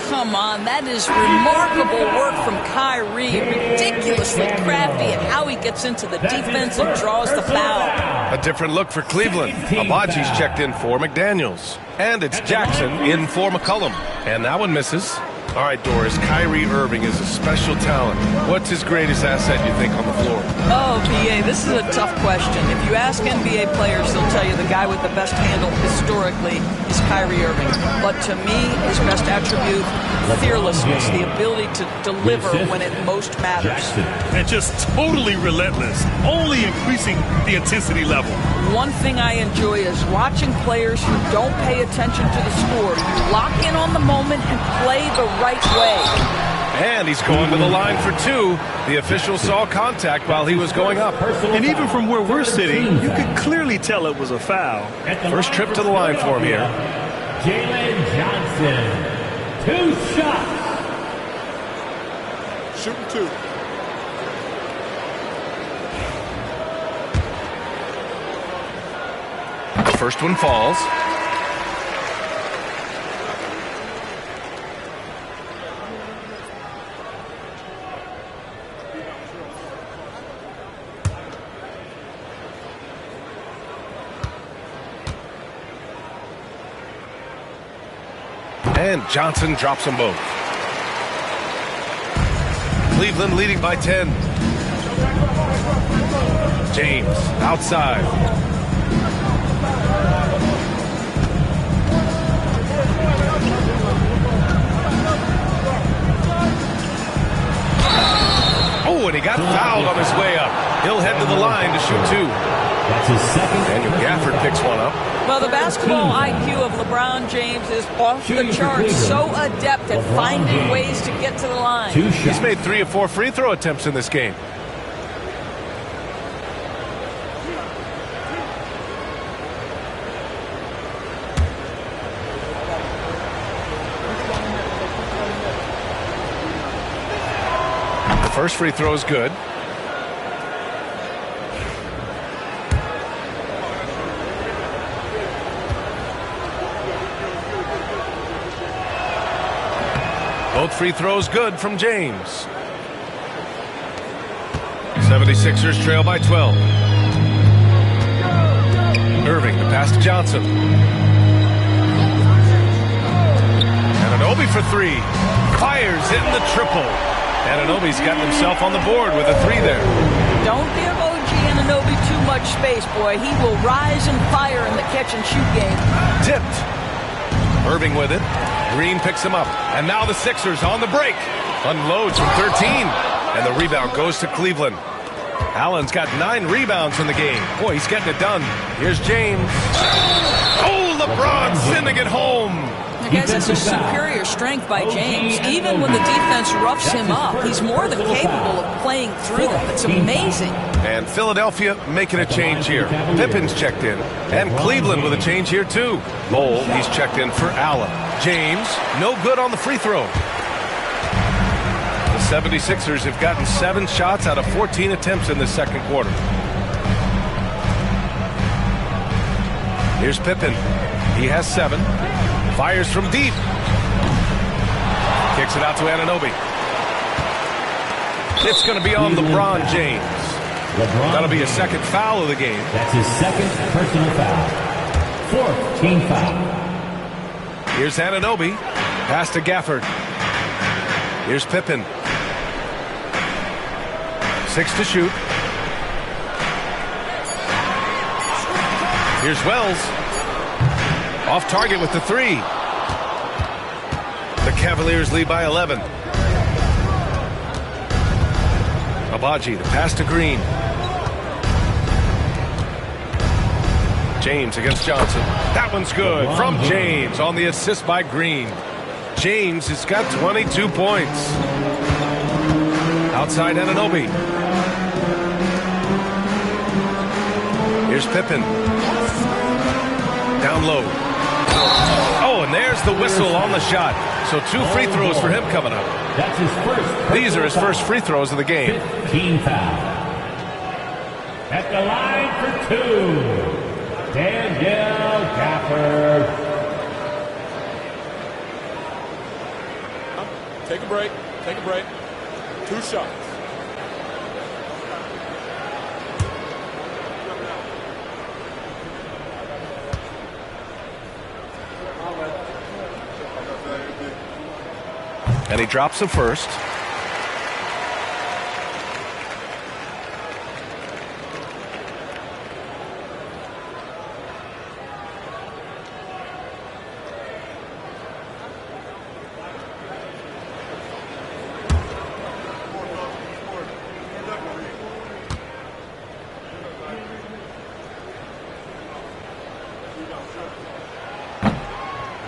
Come on, that is remarkable work from Kyrie. Ridiculously crafty at how he gets into the defense and draws the foul. A different look for Cleveland. Abaji's checked in for McDaniels. And it's Jackson in for McCollum. And that one misses. All right, Doris, Kyrie Irving is a special talent. What's his greatest asset, you think, on the floor? Oh, PA, this is a tough question. If you ask NBA players, they'll tell you the guy with the best handle historically is Kyrie Irving. But to me, his best attribute, fearlessness, the ability to deliver when it most matters. And just totally relentless, only increasing the intensity level. One thing I enjoy is watching players who don't pay attention to the score. You lock in on the moment and play the right way. And he's going to the line for two. The official saw contact while he was going up. And even from where we're sitting, you could clearly tell it was a foul. First trip to the line for him here. Jalen Johnson, 2 shots. Shooting 2. The first one falls. And Johnson drops them both. Cleveland leading by 10. James outside. Oh, and he got fouled on his way up. He'll head to the line to shoot 2. That's his second. Daniel Gafford picks one up. Well, the basketball IQ of LeBron James is off the charts. So adept at finding ways to get to the line. He's made 3 or 4 free throw attempts in this game. The first free throw is good. Both free throws good from James. 76ers trail by 12. Irving, the pass to Johnson. Anunoby for 3. Fires, hitting the triple. Anunoby's gotten himself on the board with a 3 there. Don't give OG Anunoby too much space, boy. He will rise and fire in the catch-and-shoot game. Tipped. Irving with it. Green picks him up. And now the Sixers on the break. Unloads from 13. And the rebound goes to Cleveland. Allen's got 9 rebounds in the game. Boy, he's getting it done. Here's James. Oh, LeBron sending it home. I guess it's a superior strength by James. Even when the defense roughs him up, he's more than capable of playing through them. It's amazing. And Philadelphia making a change here. Pippen's checked in. And Cleveland with a change here, too. Lowell, he's checked in for Allen. James, no good on the free throw. The 76ers have gotten 7 shots out of 14 attempts in the second quarter. Here's Pippen. He has 7. Fires from deep. Kicks it out to Anunoby. It's going to be on LeBron James. That'll be his second foul of the game. That's his second personal foul. 4th team foul. Here's Anunoby. Pass to Gafford. Here's Pippen. 6 to shoot. Here's Wells. Off target with the 3. The Cavaliers lead by 11. Abaji, the pass to Green. James against Johnson. That one's good from James on the assist by Green. James has got 22 points. Outside Anunoby. Here's Pippen. Down low. Oh, and there's the whistle on the shot. So 2 free throws for him coming up. That's his first. These are his first free throws of the game. 15 foul. At the line for 2, Daniel Gafford. Take a break. Take a break. 2 shots. And he drops the first.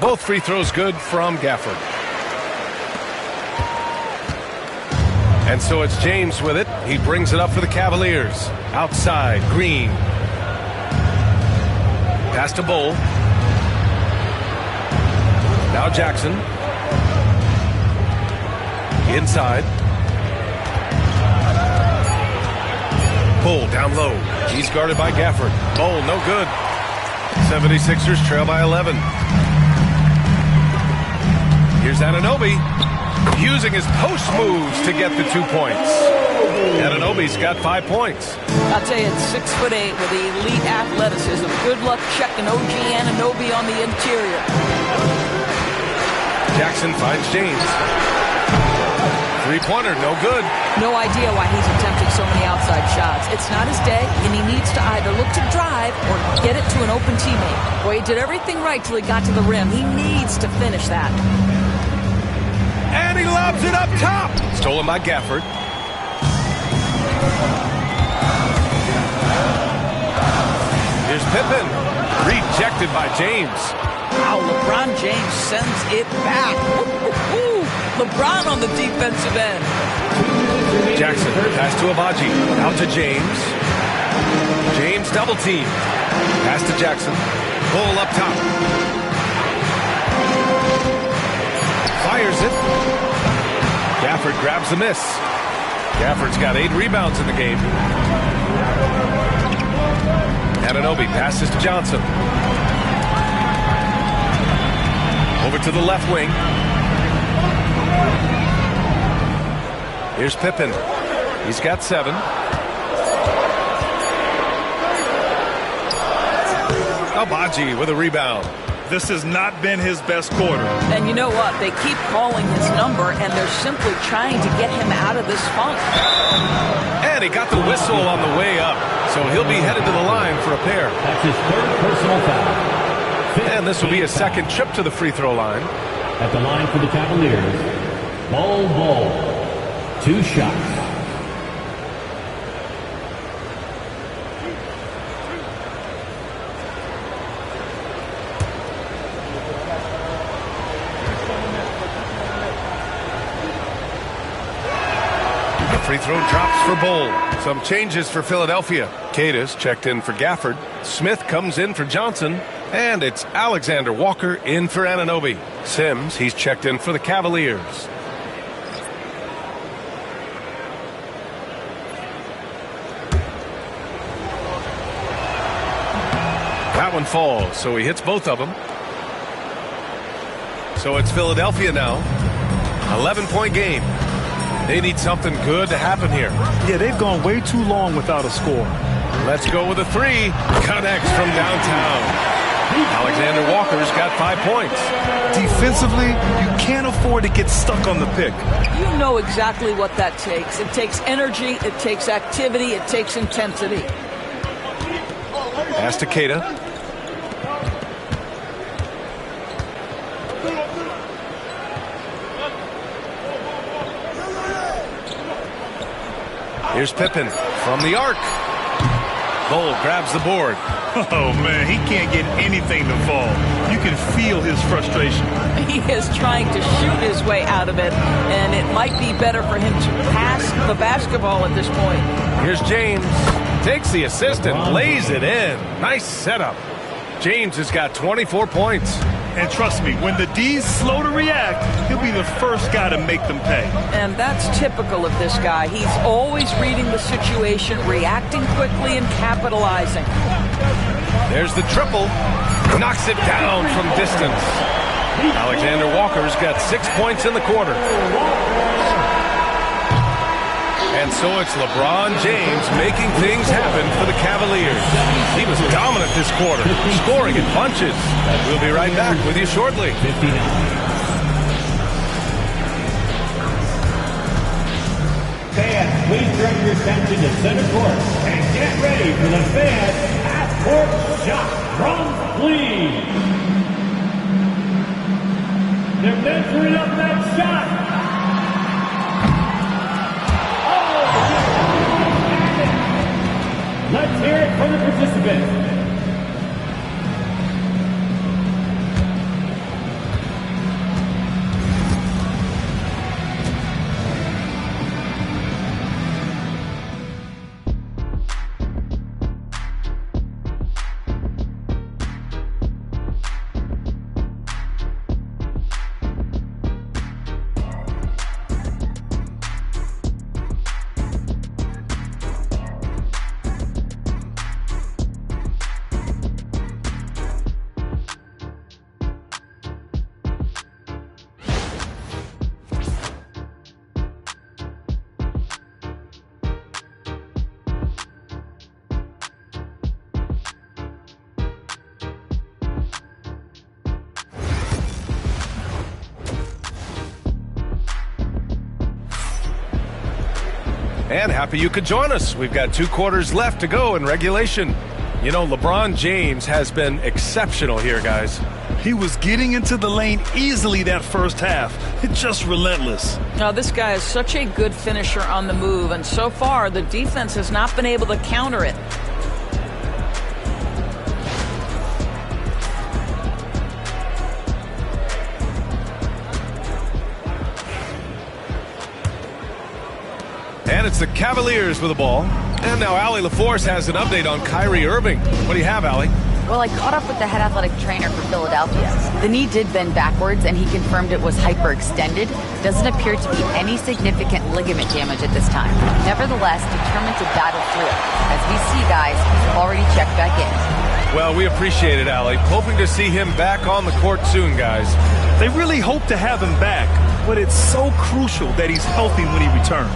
Both free throws good from Gafford. And so it's James with it. He brings it up for the Cavaliers. Outside, Green. Pass to Bull. Now Jackson. Inside. Bull down low. He's guarded by Gafford. Bull, no good. 76ers trail by 11. Here's Anunoby using his post moves to get the 2 points. Anunoby's got 5 points. I'll tell you, it's 6'8" with elite athleticism. Good luck checking OG Anunoby on the interior. Jackson finds James. Three-pointer, no good. No idea why he's attempting so many outside shots. It's not his day, and he needs to either look to drive or get it to an open teammate. Boy, he did everything right till he got to the rim. He needs to finish that. And he lobs it up top. Stolen by Gafford. Here's Pippen. Rejected by James. Wow, LeBron James sends it back. Ooh, LeBron on the defensive end. Jackson, pass to Abaji. Out to James. James double team. Pass to Jackson. Bull up top. Fires it. Gafford grabs the miss. Gafford's got 8 rebounds in the game. Anunoby passes to Johnson. Over to the left wing. Here's Pippen. He's got 7. Abaji with a rebound. This has not been his best quarter. And you know what? They keep calling his number, and they're simply trying to get him out of this funk. And he got the whistle on the way up, so he'll be headed to the line for a pair. That's his 3rd personal foul. And this will be a second trip to the free throw line. At the line for the Cavaliers, Bull. 2 shots. Free throw drops for Bull. Some changes for Philadelphia. Cadis checked in for Gafford. Smith comes in for Johnson. And it's Alexander Walker in for Anunoby. Sims, he's checked in for the Cavaliers. That one falls, so he hits both of them. So it's Philadelphia now. 11-point game. They need something good to happen here. Yeah, they've gone way too long without a score. Let's go with a 3. Connects from downtown. Alexander Walker's got 5 points. Defensively, you can't afford to get stuck on the pick. You know exactly what that takes. It takes energy, it takes activity, it takes intensity. Pass to Keita. Here's Pippen from the arc. Bull grabs the board. Oh, man, he can't get anything to fall. You can feel his frustration. He is trying to shoot his way out of it, and it might be better for him to pass the basketball at this point. Here's James. Takes the assist and lays it in. Nice setup. James has got 24 points. And trust me, when the D's slow to react, he'll be the first guy to make them pay. And that's typical of this guy. He's always reading the situation, reacting quickly, and capitalizing. There's the triple. Knocks it down from distance. Alexander Walker's got 6 points in the quarter. And so it's LeBron James making things happen for the Cavaliers. He was dominant this quarter, scoring in bunches. We'll be right back with you shortly. please direct your attention to center court and get ready for the fan half-court shot from Fleet. They're measuring up that shot. Oh, let's hear it from the participants. And happy you could join us. We've got 2 quarters left to go in regulation. You know, LeBron James has been exceptional here, guys. He was getting into the lane easily that first half. It's just relentless. Now, this guy is such a good finisher on the move, and so far the defense has not been able to counter it. And it's the Cavaliers with the ball. And now Allie LaForce has an update on Kyrie Irving. What do you have, Allie? Well, I caught up with the head athletic trainer for Philadelphia. The knee did bend backwards, and he confirmed it was hyperextended. Doesn't appear to be any significant ligament damage at this time. Nevertheless, determined to battle through it. As we see, guys, he's already checked back in. Well, we appreciate it, Allie. Hoping to see him back on the court soon, guys. They really hope to have him back, but it's so crucial that he's healthy when he returns.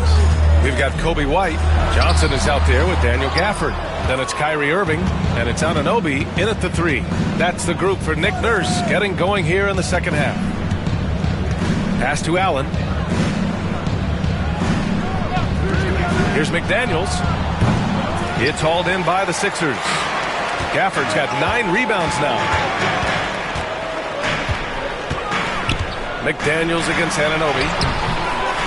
We've got Kobe White. Johnson is out there with Daniel Gafford. Then it's Kyrie Irving, and it's Anunoby in at the 3. That's the group for Nick Nurse getting going here in the second half. Pass to Allen. Here's McDaniels. It's hauled in by the Sixers. Gafford's got 9 rebounds now. McDaniels against Anunoby.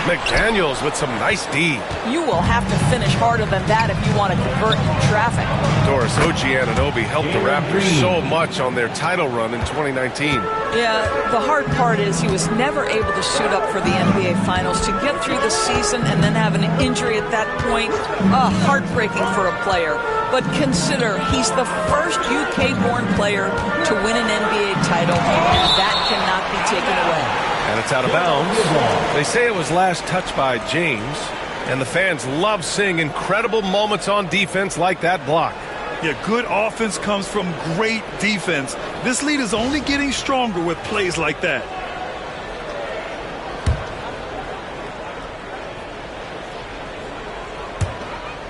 McDaniels with some nice D. You will have to finish harder than that if you want to convert in traffic. Doris Anunoby helped the Raptors so much on their title run in 2019. Yeah, the hard part is he was never able to suit up for the NBA Finals. To get through the season and then have an injury at that point, heartbreaking for a player. But consider, he's the first UK-born player to win an NBA title, and that cannot be taken away. And it's out of bounds. They say it was last touched by James, and the fans love seeing incredible moments on defense like that block. Yeah, good offense comes from great defense. This lead is only getting stronger with plays like that.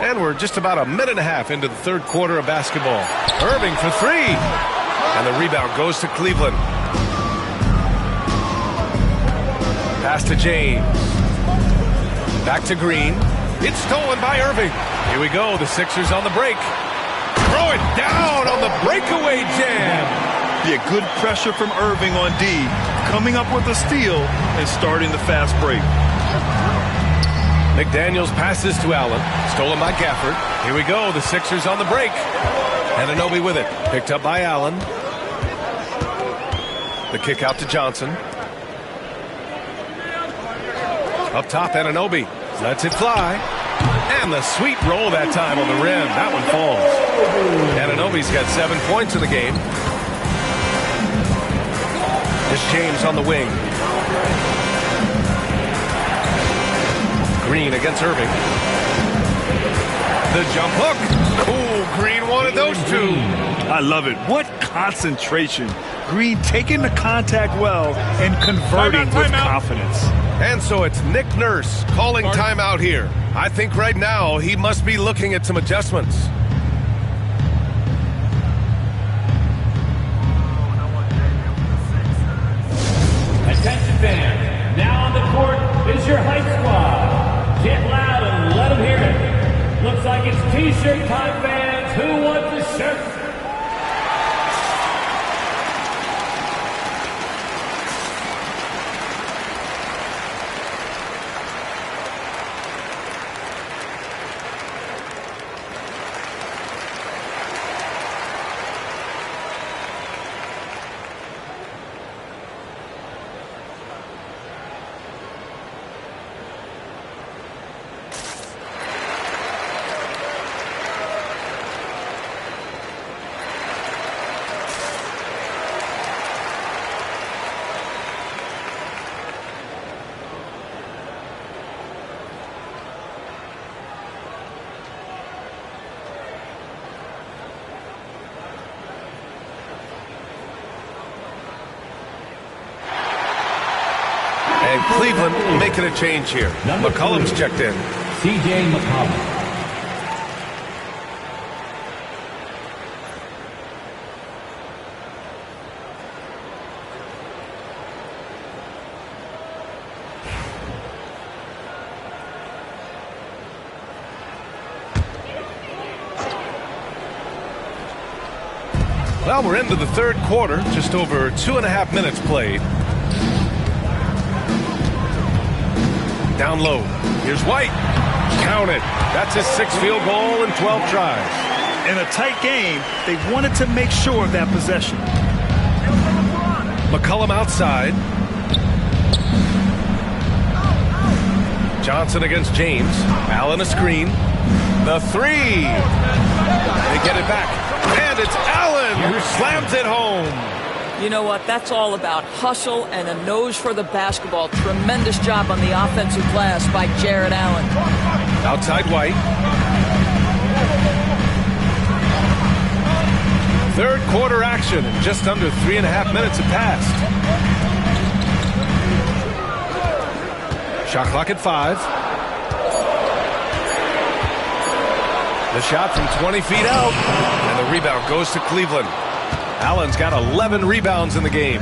And we're just about a minute and a half into the third quarter of basketball. Irving for 3. And the rebound goes to Cleveland. Pass to James. Back to Green. It's stolen by Irving. Here we go. The Sixers on the break. Throw it down on the breakaway jam. Yeah, good pressure from Irving on D. Coming up with a steal and starting the fast break. McDaniels passes to Allen. Stolen by Gafford. Here we go. The Sixers on the break. Anunoby with it. Picked up by Allen. The kick out to Johnson. Up top, Anunoby lets it fly. And the sweet roll that time on the rim. That one falls. Anunoby's got 7 points in the game. It's James on the wing. Green against Irving. The jump hook. Ooh, Green wanted those 2. I love it. What concentration. Green taking the contact well and converting with confidence. And so it's Nick Nurse calling timeout here. I think right now he must be looking at some adjustments. Attention fans, now on the court is your hype squad. Get loud and let them hear set. And Cleveland making a change here. McCollum's checked in. C.J. McCollum. Well, we're into the third quarter. Just over 2.5 minutes played. Down low. Here's White. Count it. That's his 6th field goal in 12 tries. In a tight game, they wanted to make sure of that possession. McCollum outside. Johnson against James. Allen a screen. The 3. They get it back. And it's Allen who slams it home. You know what? That's all about hustle and a nose for the basketball. Tremendous job on the offensive glass by Jared Allen. Outside White. Third quarter action. Just under 3.5 minutes have passed. Shot clock at 5. The shot from 20 feet out. And the rebound goes to Cleveland. Allen's got 11 rebounds in the game.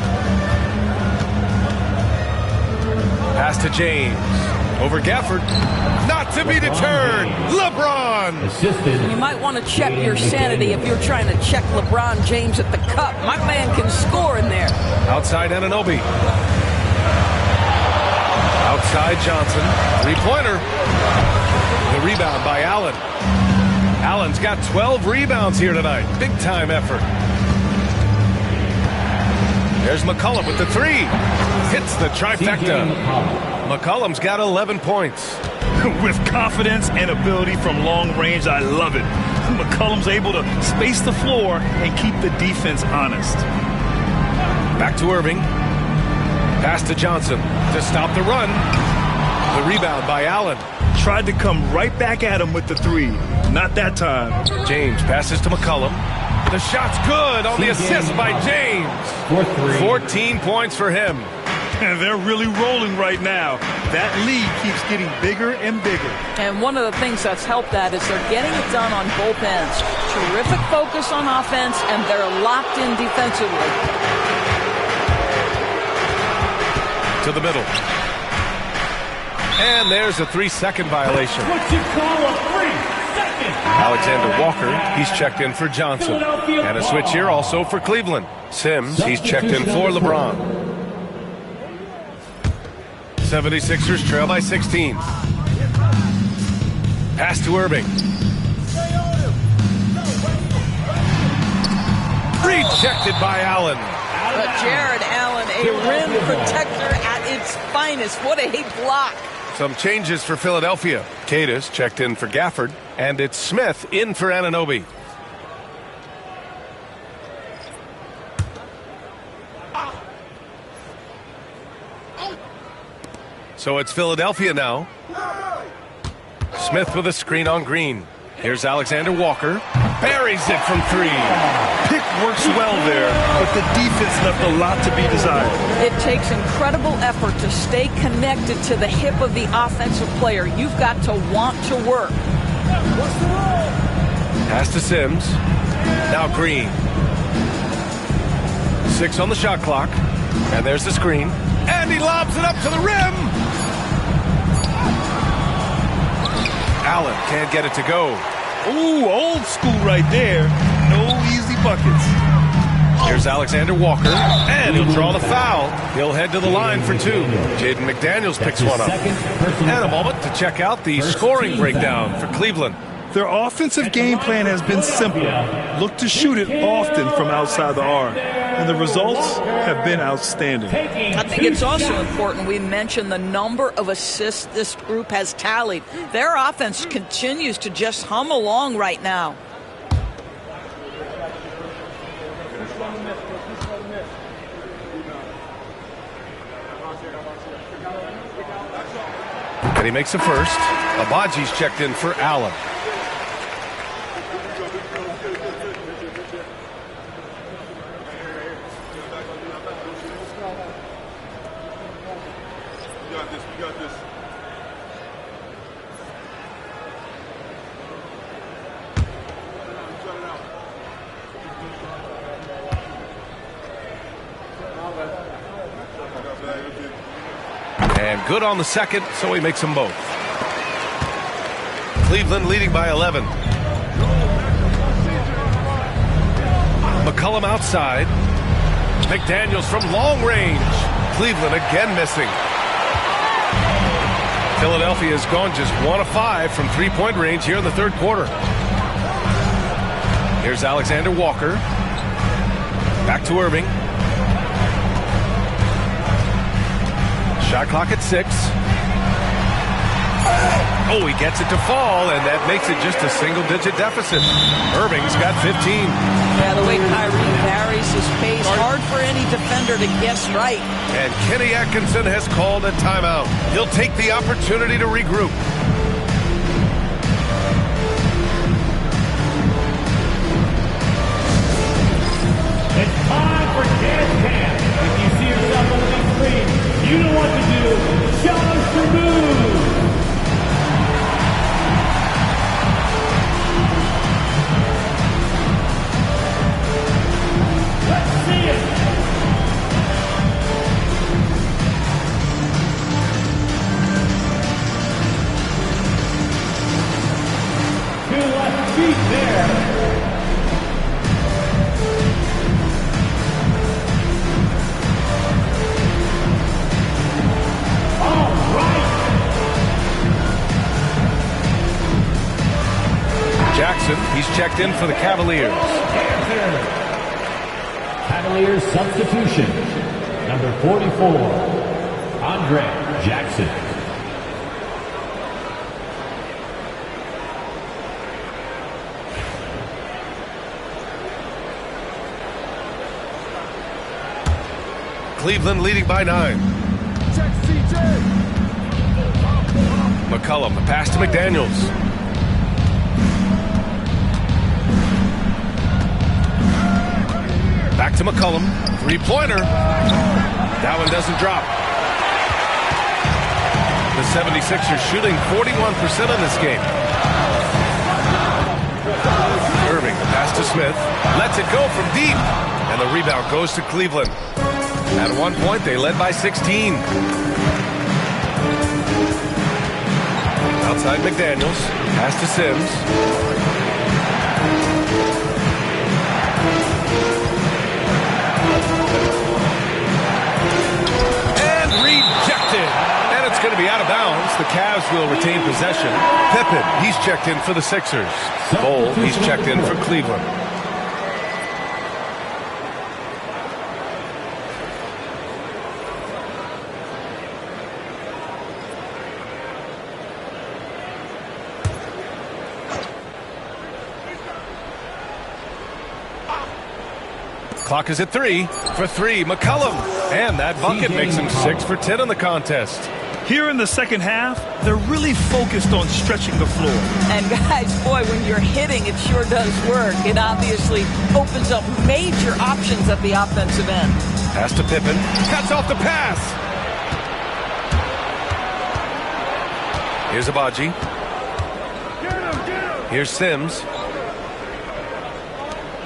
Pass to James. Over Gafford. Not to be deterred. LeBron. You might want to check your sanity if you're trying to check LeBron James at the cup. My man can score in there. Outside Anunoby. Outside Johnson. 3-pointer. The rebound by Allen. Allen's got 12 rebounds here tonight. Big time effort. There's McCollum with the 3. Hits the trifecta. McCollum's got 11 points. With confidence and ability from long range, I love it. McCollum's able to space the floor and keep the defense honest. Back to Irving. Pass to Johnson to stop the run. The rebound by Allen. Tried to come right back at him with the 3. Not that time. James passes to McCollum. The shot's good on the assist by James. 14 points for him. And they're really rolling right now. That lead keeps getting bigger and bigger. And one of the things that's helped that is they're getting it done on both ends. Terrific focus on offense, and they're locked in defensively. To the middle. And there's a 3-second violation. What you call a 3-second? Alexander Walker, he's checked in for Johnson. And a switch here also for Cleveland. Sims, he's checked in for LeBron. 76ers trail by 16. Pass to Irving. Rejected by Allen. Jared Allen, a rim protector at its finest. What a block. Some changes for Philadelphia. Cadis checked in for Gafford. And it's Smith in for Anunoby. So it's Philadelphia now. Smith with a screen on Green. Here's Alexander Walker. Buries it from 3. Pick works well there, but the defense left a lot to be desired. It takes incredible effort to stay connected to the hip of the offensive player. You've got to want to work. Pass to Sims. Now Green. 6 on the shot clock. And there's the screen. And he lobs it up to the rim. Allen can't get it to go. Ooh, old school right there. No buckets. Here's Alexander Walker, and he'll draw the foul. He'll head to the line for two. Jaden McDaniels picks one up. And a moment to check out the scoring breakdown for Cleveland. Their offensive game plan has been simple. Look to shoot it often from outside the arc. And the results have been outstanding. I think it's also important we mention the number of assists this group has tallied. Their offense continues to just hum along right now. And he makes the first. Abaji's checked in for Allen. And good on the second, so he makes them both. Cleveland leading by 11. McCollum outside. McDaniels from long range. Cleveland again missing. Philadelphia has gone just 1 of 5 from three-point range here in the third quarter. Here's Alexander Walker. Back to Irving. Shot clock at 6. Oh, he gets it to fall, and that makes it just a single-digit deficit. Irving's got 15. Yeah, the way Kyrie varies his pace, hard for any defender to guess right. And Kenny Atkinson has called a timeout. He'll take the opportunity to regroup. It's time for Dance Camp. If you see yourself on the big screen, you know what to do. Show us your move. Let's see it. Two left feet there. Jackson, he's checked in for the Cavaliers. Cavaliers substitution. Number 44, Andre Jackson. Cleveland leading by 9. McCollum, the pass to McDaniels. Back to McCollum. Three-pointer. That one doesn't drop. The 76ers shooting 41% in this game. Irving, the pass to Smith. Lets it go from deep. And the rebound goes to Cleveland. At one point, they led by 16. Outside McDaniels. Pass to Sims. Rejected. And it's going to be out of bounds. The Cavs will retain possession. Pippen, he's checked in for the Sixers. Bol, he's checked in for Cleveland. Clock is at 3. For 3, McCollum. And that bucket makes him 6 for 10 in the contest. Here in the second half, they're really focused on stretching the floor. And guys, boy, when you're hitting, it sure does work. It obviously opens up major options at the offensive end. Pass to Pippen. Cuts off the pass. Here's Abaji. Here's Sims.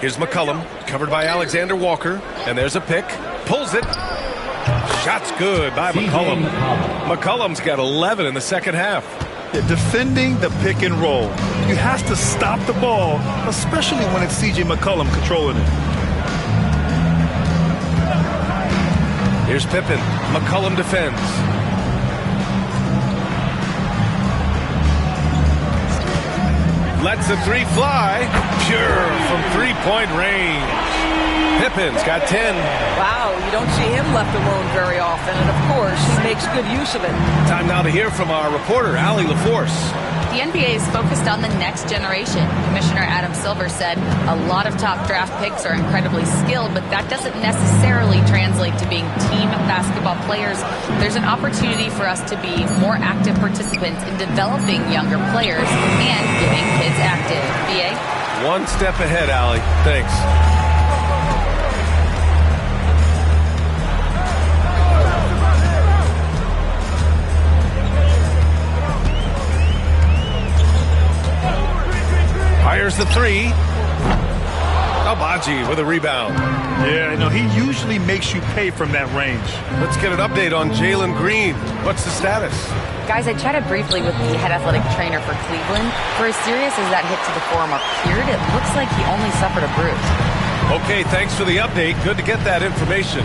Here's McCollum, covered by Alexander Walker. And there's a pick. Pulls it. Shot's good by McCollum. McCollum's got 11 in the second half. Defending the pick and roll. You have to stop the ball, especially when it's C.J. McCollum controlling it. Here's Pippen. McCollum defends. Lets the three fly. Pure from three-point range. Pippen's got 10. Wow, you don't see him left alone very often, and of course, he makes good use of it. Time now to hear from our reporter, Allie LaForce. The NBA is focused on the next generation. Commissioner Adam Silver said a lot of top draft picks are incredibly skilled, but that doesn't necessarily translate to being team basketball players. There's an opportunity for us to be more active participants in developing younger players and getting kids active. BA? One step ahead, Allie. Thanks. Fires the three. Agbaji with a rebound. Yeah, he usually makes you pay from that range. Let's get an update on Jalen Green. What's the status? Guys, I chatted briefly with the head athletic trainer for Cleveland. For as serious as that hit to the forearm appeared, it looks like he only suffered a bruise. Okay, thanks for the update. Good to get that information.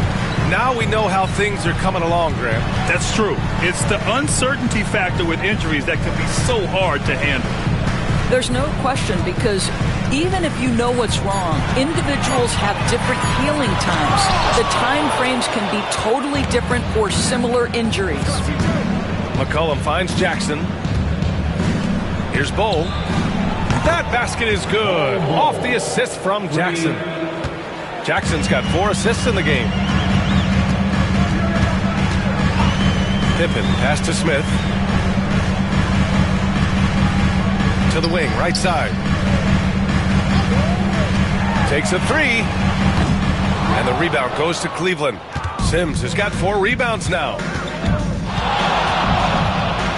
Now we know how things are coming along, Graham. That's true. It's the uncertainty factor with injuries that can be so hard to handle. There's no question, because even if you know what's wrong, individuals have different healing times. The time frames can be totally different for similar injuries. McCollum finds Jackson. Here's Bull. That basket is good. Off the assist from Jackson. Jackson's got 4 assists in the game. Pippen pass to Smith. To the wing, right side. Takes a three. And the rebound goes to Cleveland. Sims has got 4 rebounds now.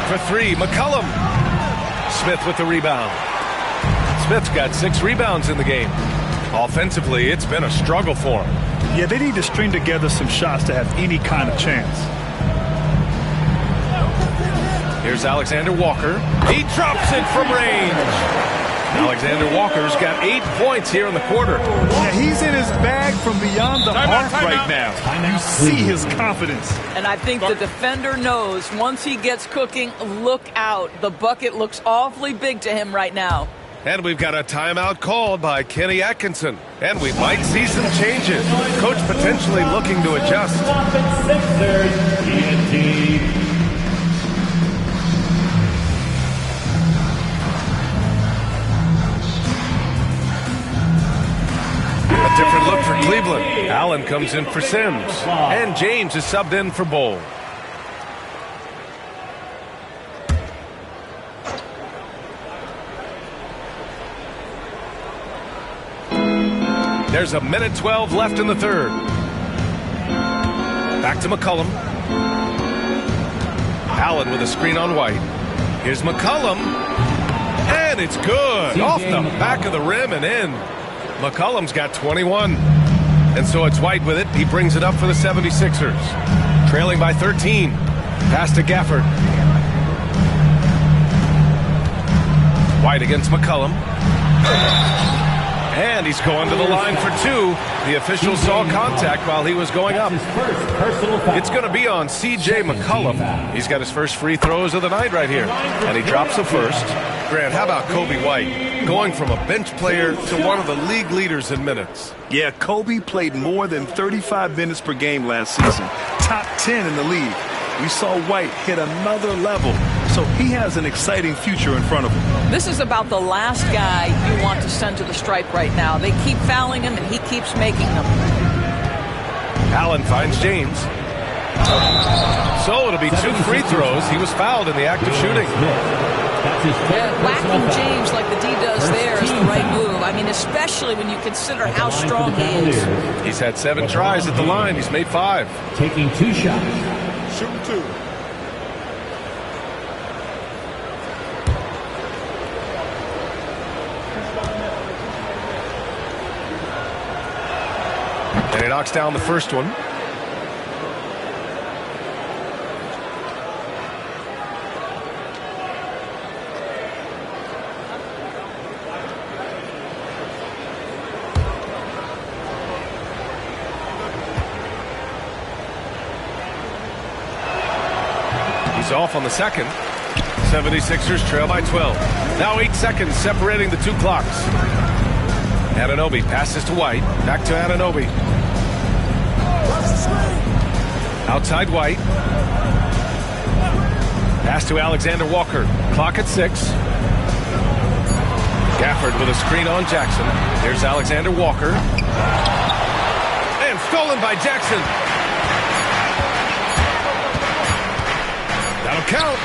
For 3, McCollum. Smith with the rebound. Smith's got 6 rebounds in the game. Offensively, it's been a struggle for him. Yeah, they need to string together some shots to have any kind of chance. Here's Alexander Walker. He drops it from range. Alexander Walker's got 8 points here in the quarter. Yeah, he's in his bag from beyond the arc right now. You see his confidence. And I think the defender knows once he gets cooking, look out. The bucket looks awfully big to him right now. And we've got a timeout called by Kenny Atkinson. And we might see some changes. Coach potentially looking to adjust. A different look for Cleveland. Allen comes in for Sims. And James is subbed in for Bull. There's 1:12 left in the third. Back to McCollum. Allen with a screen on White. Here's McCollum. And it's good. Off the back of the rim and in. McCollum's got 21. And so it's White with it. He brings it up for the 76ers. Trailing by 13. Pass to Gafford. White against McCollum. And he's going to the line for 2. The official saw contact while he was going up. It's going to be on C.J. McCollum. He's got his first free throws of the night right here. And he drops the first. Grant, how about Kobe White? Going from a bench player to one of the league leaders in minutes. Yeah, Kobe played more than 35 minutes per game last season. Top 10 in the league. We saw White hit another level, so he has an exciting future in front of him. This is about the last guy you want to send to the stripe right now. They keep fouling him, and he keeps making them. Allen finds James. So it'll be 2 free throws. He was fouled in the act of shooting. Yeah, whacking James like the D does there is the right move. I mean, especially when you consider how strong he is. He's had 7 tries at the line. He's made 5. Taking 2 shots. Shooting 2. And he knocks down the first one. He's off on the second. 76ers trail by 12. Now 8 seconds separating the two clocks. Anunoby passes to White. Back to Anunoby. Outside White. Pass to Alexander Walker. Clock at 6. Gafford with a screen on Jackson. Here's Alexander Walker. And stolen by Jackson. That'll count.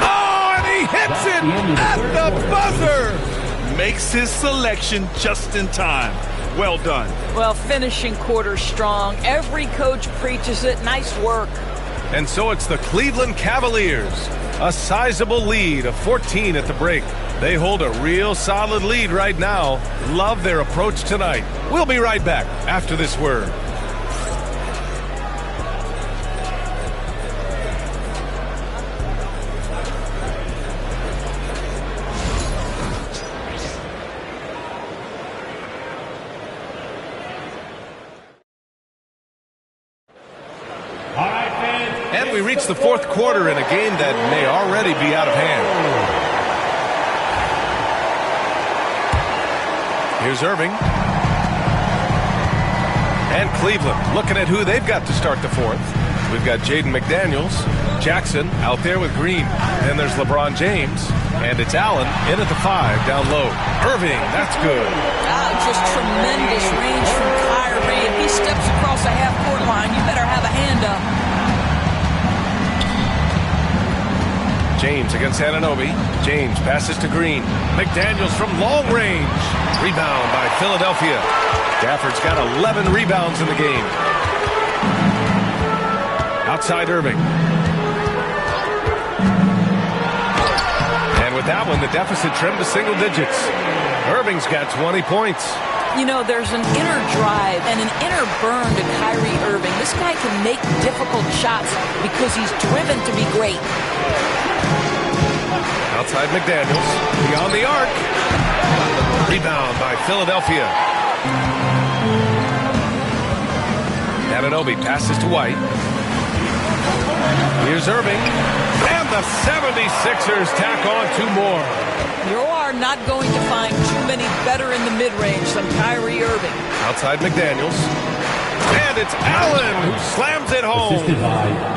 Oh, and he hits it at the buzzer. Makes his selection just in time. Well done. Well, finishing quarter strong. Every coach preaches it. Nice work. And so it's the Cleveland Cavaliers. A sizable lead of 14 at the break. They hold a real solid lead right now. Love their approach tonight. We'll be right back after this word. And we reach the fourth quarter in a game that may already be out of hand. Here's Irving. And Cleveland looking at who they've got to start the fourth. We've got Jaden McDaniels, Jackson out there with Green. Then there's LeBron James. And it's Allen in at the 5 down low. Irving, that's good. Just tremendous range from Kyrie. If he steps across the half-court line, you better have a hand up. James against Anunoby. James passes to Green. McDaniels from long range. Rebound by Philadelphia. Gafford's got 11 rebounds in the game. Outside Irving. And with that one, the deficit trimmed to single digits. Irving's got 20 points. You know, there's an inner drive and an inner burn to Kyrie Irving. This guy can make difficult shots because he's driven to be great. Outside McDaniels. Beyond the arc. Rebound by Philadelphia. Anunoby passes to White. Here's Irving. And the 76ers tack on 2 more. You are not going to find too many better in the mid-range than Kyrie Irving. Outside McDaniels. And it's Allen who slams it home.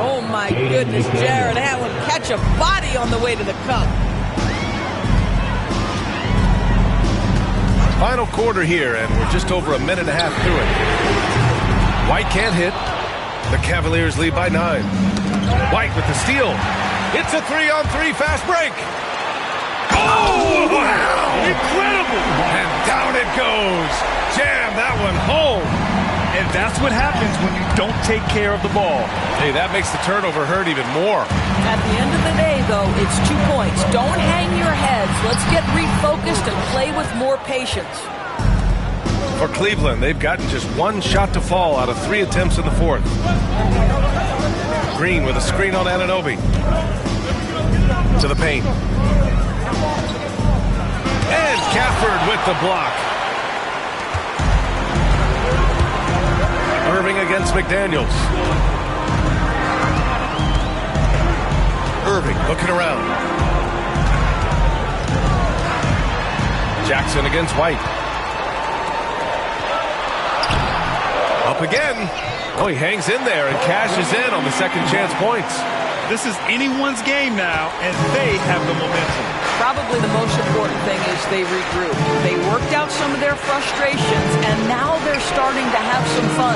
Oh, my goodness, Jared Allen catch a body on the way to the cup. Final quarter here, and we're just over a minute and a half through it. White can't hit. The Cavaliers lead by 9. White with the steal. It's a 3-on-3 fast break. Oh, wow! Incredible! And down it goes. Jam that one home. And that's what happens when you don't take care of the ball. Hey, that makes the turnover hurt even more. At the end of the day, though, it's 2 points. Don't hang your heads. Let's get refocused and play with more patience. For Cleveland, they've gotten just 1 shot to fall out of 3 attempts in the fourth. Green with a screen on Anunoby. To the paint. And Gafford with the block. Irving against McDaniels. Irving looking around. Jackson against White. Up again. Oh, he hangs in there and cashes in on the second chance points. This is anyone's game now, and they have the momentum. Probably the most important thing is they regroup. They worked out some of their frustrations, and now they're starting to have some fun.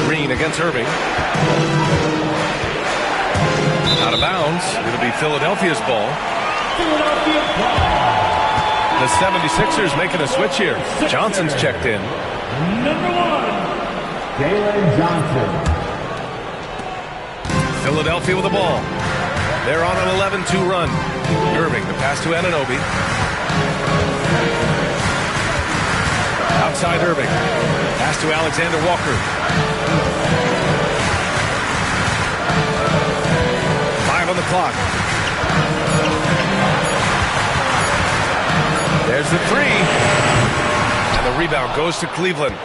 Green against Irving. Out of bounds. It'll be Philadelphia's ball. Philadelphia ball. The 76ers making a switch here. Johnson's checked in. Number 1, Jalen Johnson. Philadelphia with the ball. They're on an 11-2 run. Irving, the pass to Anunoby. Outside Irving. Pass to Alexander Walker. 5 on the clock. There's the 3. And the rebound goes to Cleveland.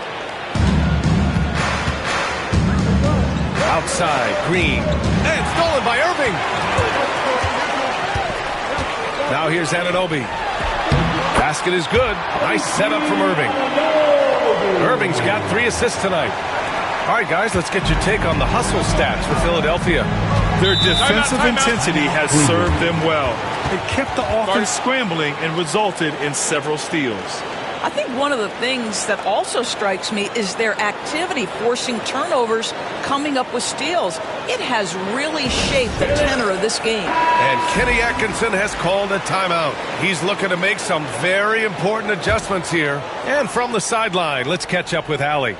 Outside, Green. And stolen by Irving. Now here's Anunoby. Basket is good. Nice setup from Irving. Irving's got 3 assists tonight. All right, guys, let's get your take on the hustle stats for Philadelphia. Their defensive intensity has served them well. It kept the offense scrambling and resulted in several steals. I think one of the things that also strikes me is their activity forcing turnovers, coming up with steals. It has really shaped the tenor of this game. And Kenny Atkinson has called a timeout. He's looking to make some very important adjustments here. And from the sideline, let's catch up with Allie.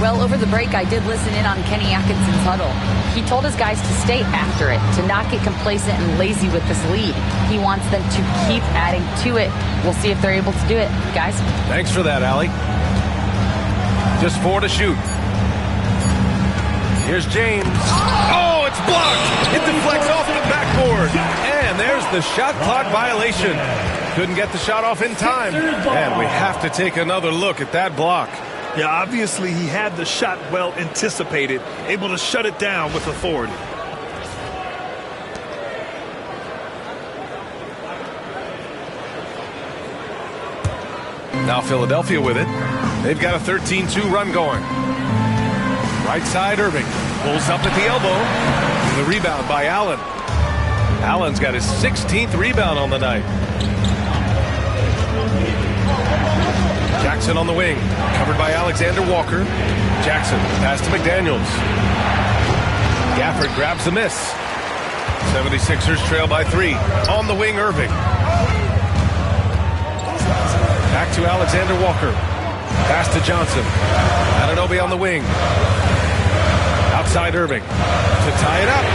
Well, over the break, I did listen in on Kenny Atkinson's huddle. He told his guys to stay after it, to not get complacent and lazy with this lead. He wants them to keep adding to it. We'll see if they're able to do it, guys. Thanks for that, Allie. Just 4 to shoot. Here's James. Oh, it's blocked. It deflects off the backboard. And there's the shot clock violation. Couldn't get the shot off in time. And we have to take another look at that block. Yeah, obviously he had the shot well anticipated, able to shut it down with authority. Now Philadelphia with it. They've got a 13-2 run going. Right side, Irving pulls up at the elbow. The rebound by Allen. Allen's got his 16th rebound on the night. Jackson on the wing, covered by Alexander Walker. Jackson, pass to McDaniels. Gafford grabs the miss. 76ers trail by 3. On the wing, Irving. Back to Alexander Walker. Pass to Johnson. Anunoby on the wing. Outside Irving to tie it up.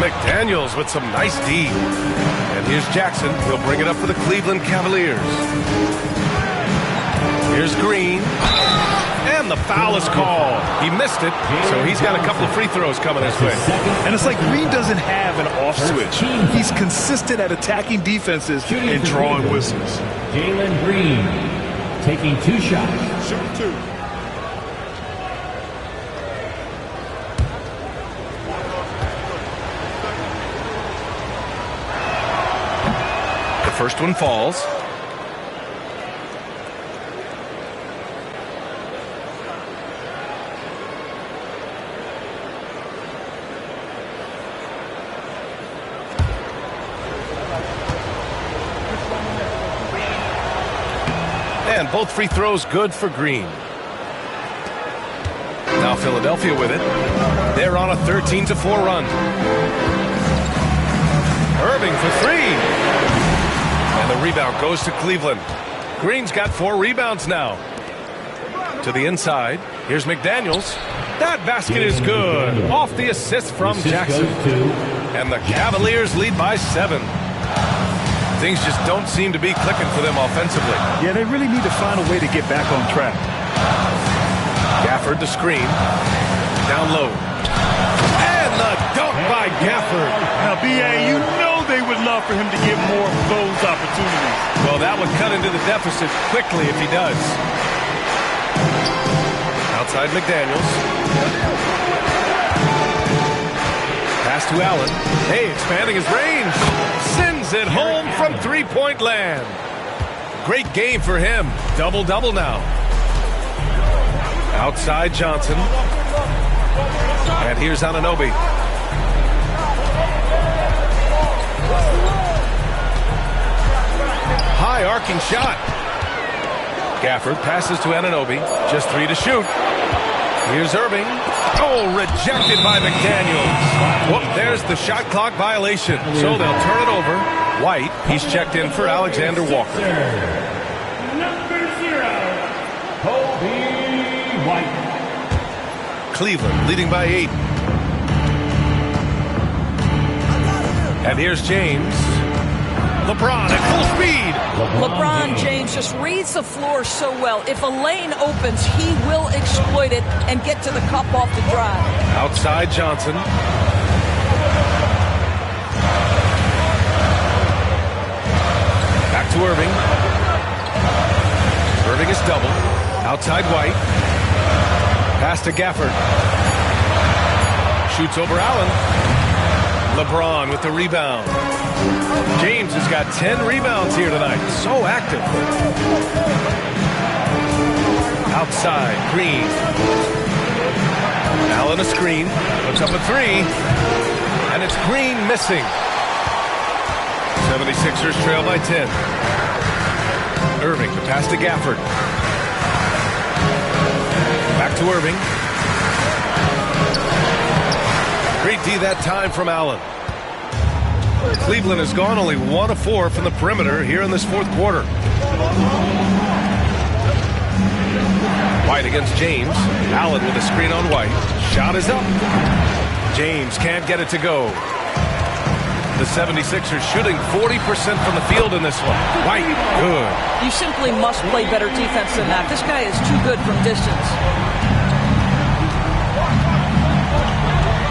McDaniels with some nice D. And here's Jackson. He'll bring it up for the Cleveland Cavaliers. Here's Green. And the foul is called. He missed it, so he's got a couple of free throws coming his way. And it's like Green doesn't have an off switch. He's consistent at attacking defenses and drawing whistles. Jalen Green taking 2 shots. Shoot 2. The first one falls. And both free throws good for Green. Now Philadelphia with it. They're on a 13-4 run. Irving for 3. And the rebound goes to Cleveland. Green's got 4 rebounds now. To the inside. Here's McDaniels. That basket is good. Off the assist from Jackson. And the Cavaliers lead by 7. Things just don't seem to be clicking for them offensively. Yeah, they really need to find a way to get back on track. Gafford the screen. Down low. And the dunk by Gafford. Now, B.A., you know they would love for him to get more of those opportunities. Well, that would cut into the deficit quickly if he does. Outside McDaniels. Pass to Allen. Hey, expanding his range. Sends it home from 3-point land. Great game for him. Double-double now. Outside Johnson. And here's Anunoby. High arcing shot. Gafford passes to Anunoby. Just 3 to shoot. Here's Irving. Oh, rejected by McDaniels. Whoop, there's the shot clock violation. So they'll turn it over. White, he's checked in for Alexander Walker. Number 0, Kobe White. Cleveland leading by 8. And here's James. LeBron at full speed. LeBron James just reads the floor so well. If a lane opens, he will exploit it and get to the cup off the drive. Outside Johnson. Back to Irving. Irving is double. Outside White. Pass to Gafford. shoots over Allen. LeBron with the rebound. James has got 10 rebounds here tonight. So active. Outside, Green. Allen a screen. Puts up a three. And it's Green missing. 76ers trail by 10. Irving, the pass to Gafford. Back to Irving. Great D that time from Allen. Cleveland has gone only 1 of 4 from the perimeter here in this fourth quarter. White against James. Allen with a screen on White. Shot is up. James can't get it to go. The 76ers shooting 40% from the field in this one. White, good. You simply must play better defense than that. This guy is too good from distance.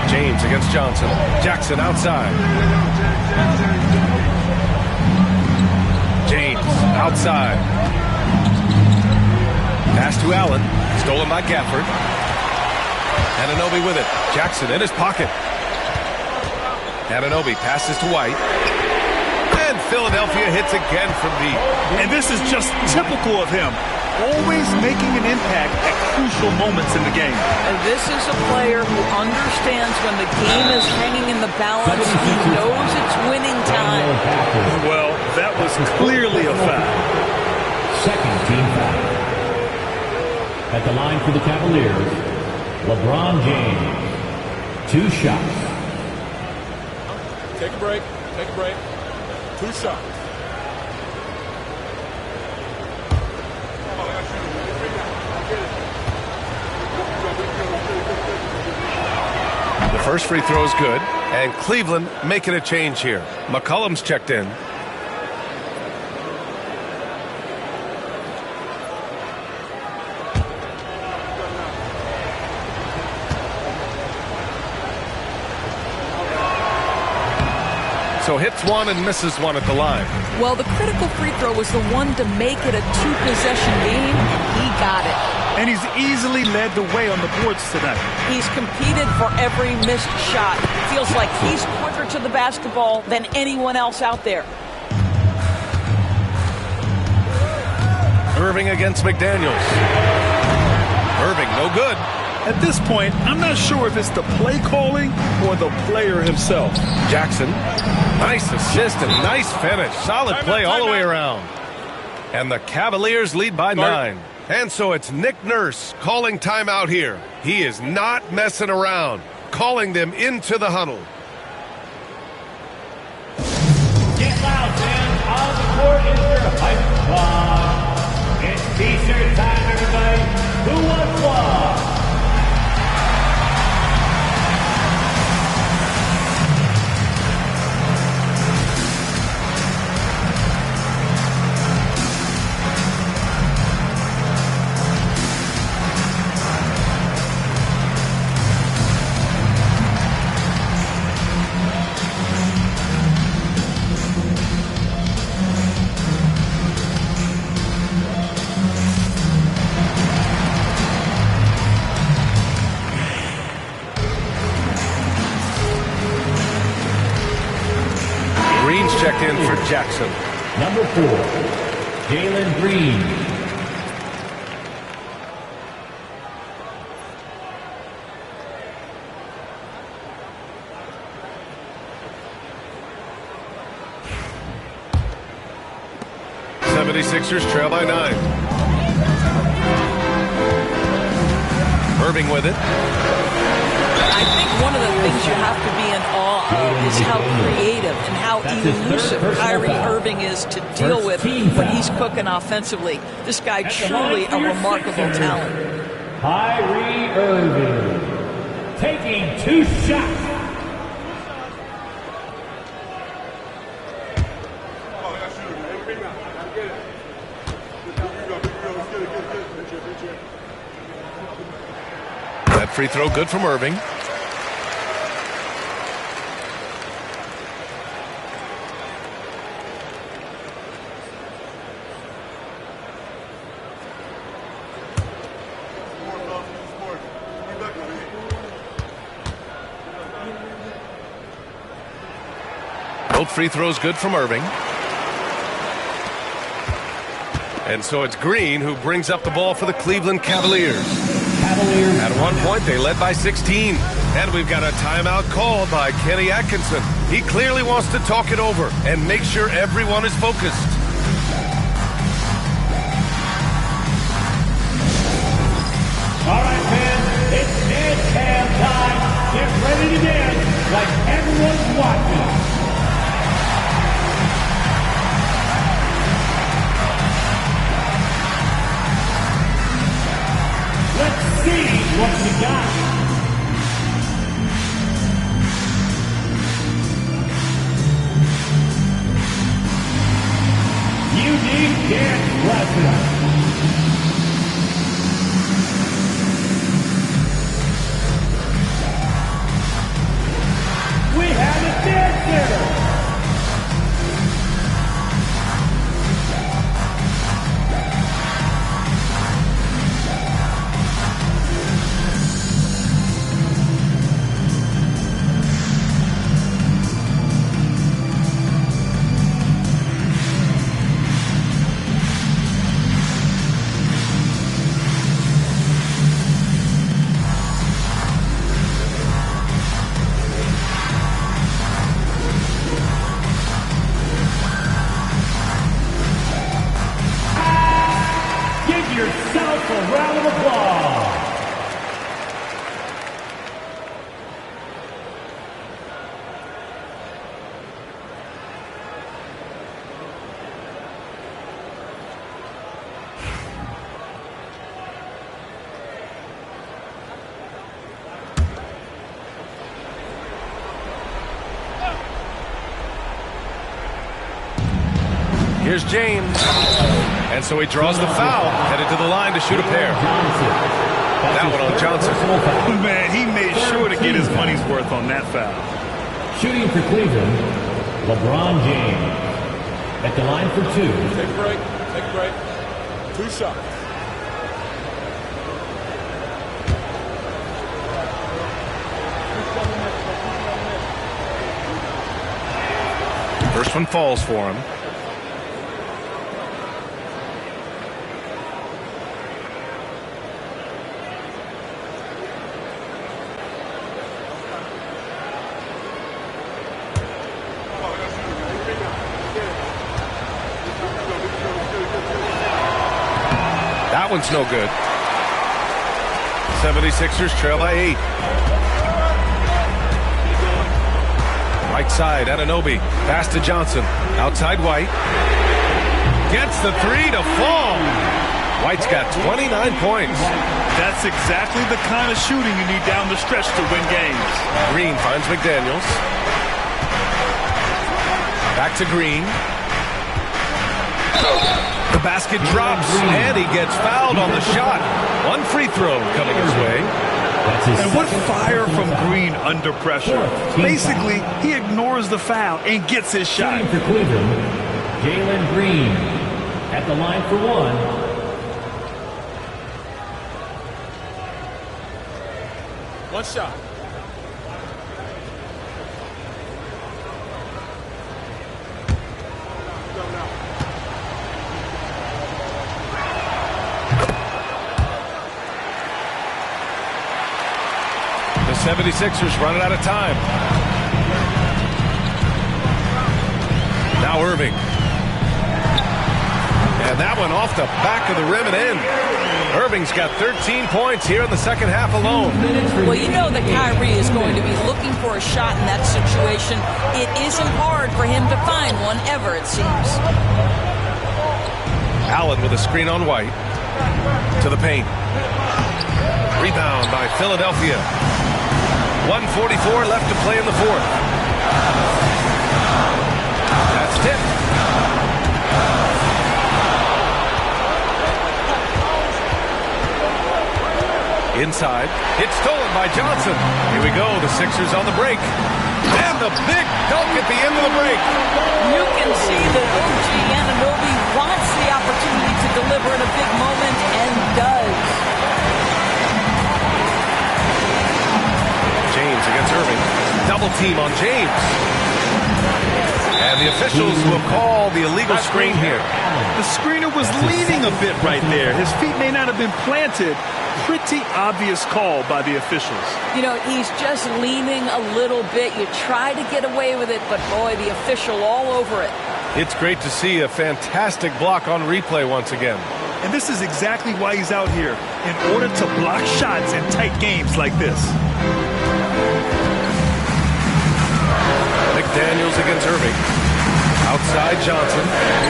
James against Johnson. Jackson outside. James outside. Pass to Allen. Stolen by Gafford. Anunoby with it. Jackson in his pocket. Anunoby passes to White. And Philadelphia hits again from deep. And this is just typical of him. Always making an impact at crucial moments in the game. And this is a player who understands when the game is hanging in the balance. He knows it's winning time. Well, that was clearly a foul. Second team foul. At the line for the Cavaliers, LeBron James. 2 shots. Take a break. Take a break. 2 shots. The first free throw is good, and Cleveland making a change here. McCollum's checked in. So hits one and misses one at the line. Well, the critical free throw was the one to make it a 2-possession game, and he got it. And he's easily led the way on the boards tonight. He's competed for every missed shot. Feels like he's quicker to the basketball than anyone else out there. Irving against McDaniels. Irving, no good. At this point, I'm not sure if it's the play calling or the player himself. Jackson, nice assist and nice finish. Solid play all the way around. And the Cavaliers lead by 9. And so it's Nick Nurse calling timeout here. He is not messing around, calling them into the huddle. Get loud, fans. On the court is your hype squad. It's T-shirt time, everybody. Who wants one? Checked in for Jackson. Number 4, Jalen Green. '76ers trail by 9. Irving with it. I think one of the things you have to be in awe of is how creative and how elusive Kyrie Irving is to deal with when he's cooking offensively. This guy truly a remarkable talent. Kyrie Irving taking 2 shots. That free throw good from Irving. Both free throws good from Irving. And so it's Green who brings up the ball for the Cleveland Cavaliers. At one point, they led by 16. And we've got a timeout called by Kenny Atkinson. He clearly wants to talk it over and make sure everyone is focused. All right, fans, it's mid-cam time. Get ready to dance like everyone's watching. Let's see what you got. Unique dance lesson. We have a dancer. Yourself a round of applause. Here's James. And so he draws the foul, headed to the line to shoot a pair. That one on Johnson. Man, he made sure to get his money's worth on that foul. Shooting for Cleveland, LeBron James. At the line for two. Take a break. Take a break. 2 shots. First one falls for him. That one's no good. 76ers trail by 8. Right side, Anunoby. Pass to Johnson. Outside White. Gets the three to fall. White's got 29 points. That's exactly the kind of shooting you need down the stretch to win games. Green finds McDaniels. Back to Green. The basket drops, and he gets fouled on the shot. One free throw coming his way. And what fire from Green under pressure. Basically, he ignores the foul and gets his shot. For Cleveland, Jalen Green at the line for one. One shot. The 76ers running out of time. Now Irving. And that one off the back of the rim and in. Irving's got 13 points here in the second half alone. Well, you know that Kyrie is going to be looking for a shot in that situation. It isn't hard for him to find one ever, it seems. Allen with a screen on White. To the paint. Rebound by Philadelphia. 1:44 left to play in the fourth. That's tipped. Inside. It's stolen by Johnson. Here we go. The Sixers on the break. And the big dunk at the end of the break. You can see that OG Anunoby wants the opportunity to deliver in a big moment and does. James against Irving. Double team on James. And the officials will call the illegal screen here. The screener was leaning a bit right there. His feet may not have been planted. Pretty obvious call by the officials. You know, he's just leaning a little bit. You try to get away with it, but boy, the official all over it. It's great to see a fantastic block on replay once again. And this is exactly why he's out here, in order to block shots in tight games like this. McDaniels against Irving. Outside Johnson.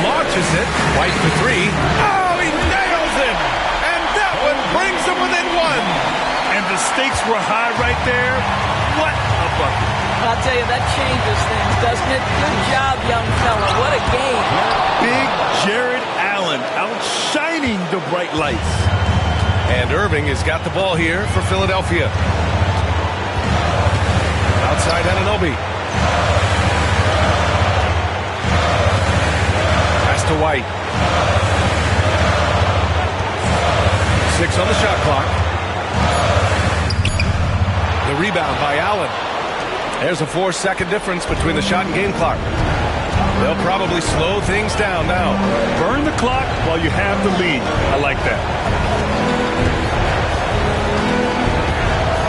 Launches it. White for three. Oh, he nails it! And that one brings them within one. And the stakes were high right there. What a bucket. I'll tell you, that changes things, doesn't it? Good job, young fella. What a game. Big Jared Allen outshining the bright lights. And Irving has got the ball here for Philadelphia. Outside Anunoby. Pass to White. 6 on the shot clock. The rebound by Allen. There's a 4-second difference between the shot and game clock. They'll probably slow things down now. Burn the clock while you have the lead. I like that.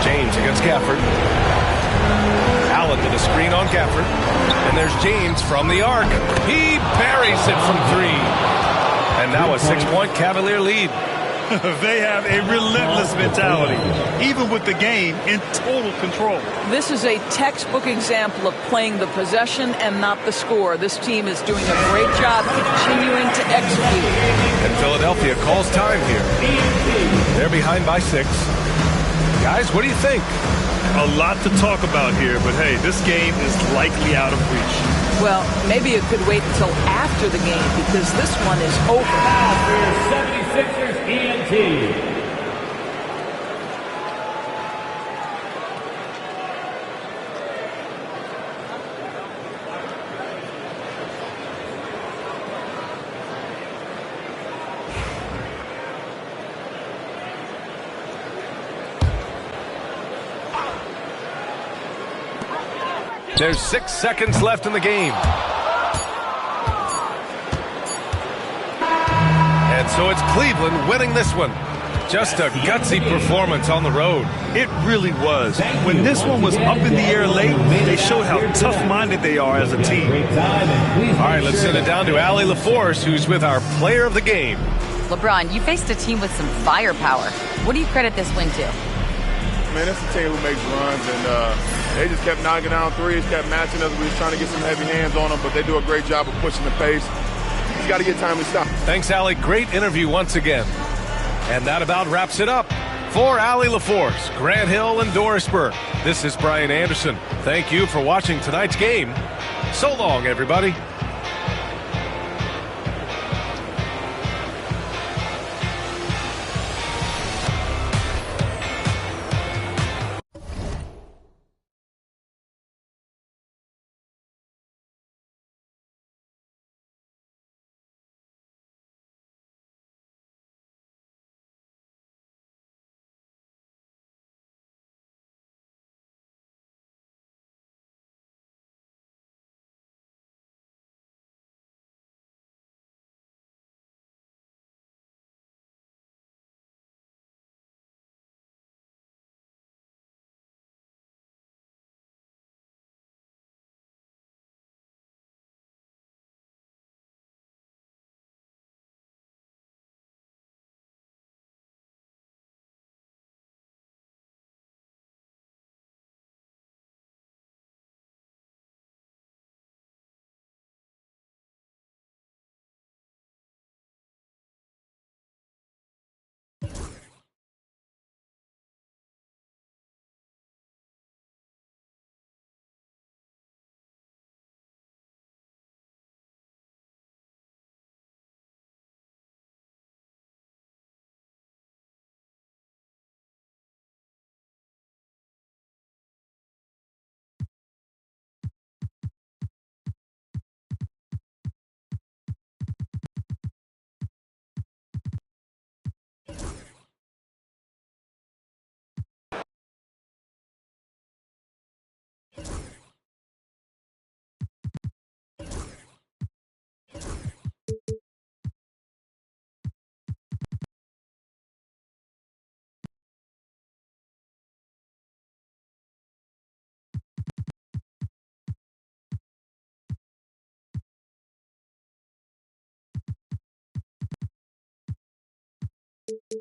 James against Gafford. Allen to the screen on Gafford. And there's James from the arc. He buries it from three. And now a 6-point Cavalier lead. They have a relentless mentality, even with the game in total control. This is a textbook example of playing the possession and not the score. This team is doing a great job continuing to execute. And Philadelphia calls time here. They're behind by 6. Guys, what do you think? A lot to talk about here, but hey, this game is likely out of reach. Well, maybe it could wait until after the game because this one is over. Now for your 76ers ENT. There's 6 seconds left in the game. And so it's Cleveland winning this one. Just a gutsy performance on the road. It really was. When this one was up in the air late, they showed how tough-minded they are as a team. All right, let's send it down to Allie LaForce, who's with our player of the game. LeBron, you faced a team with some firepower. What do you credit this win to? Man, it's a team who makes runs, and they just kept knocking down threes, kept matching us. We was trying to get some heavy hands on them, but they do a great job of pushing the pace. He's got to get time to stop. Thanks, Allie. Great interview once again. And that about wraps it up. For Allie LaForce, Grant Hill, and Doris Burke, this is Brian Anderson. Thank you for watching tonight's game. So long, everybody. Now.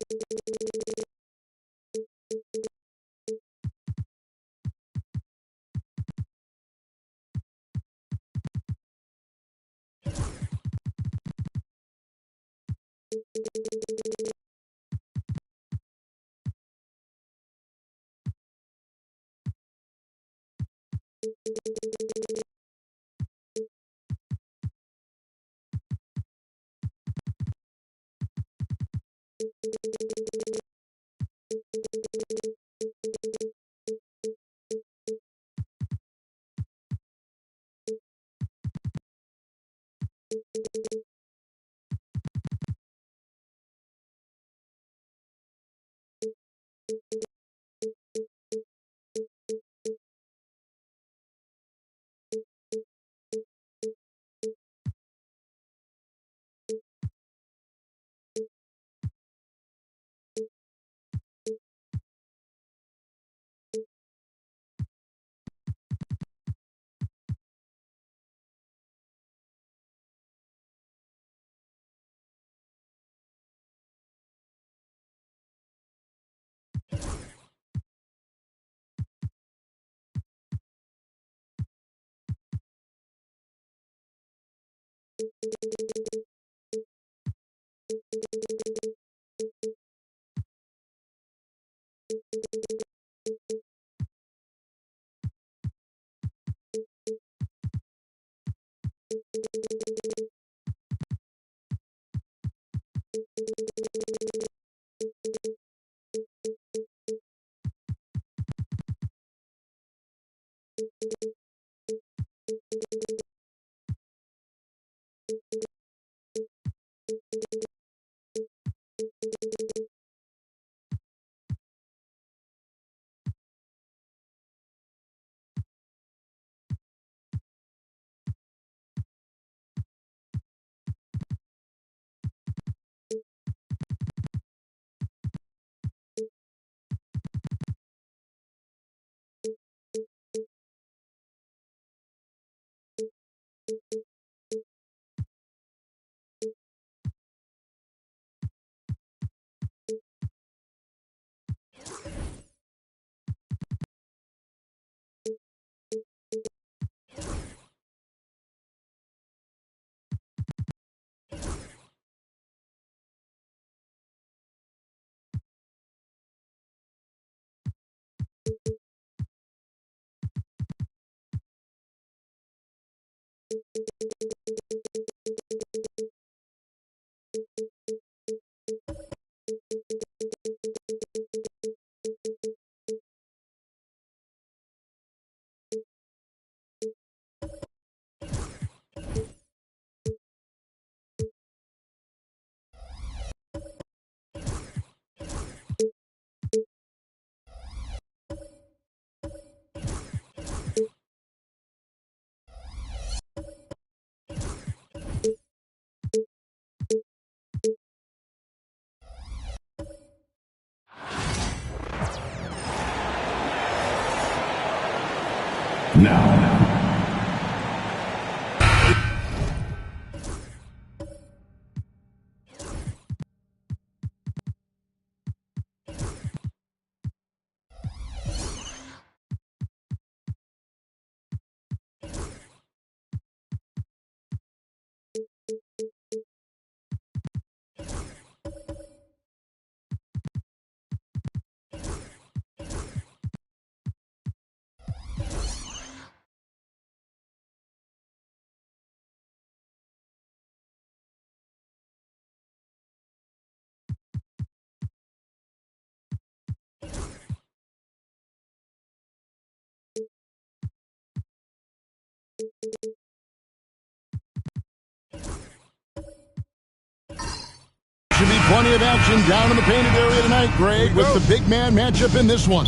Should be plenty of action down in the painted area tonight, Greg, with the big man matchup in this one.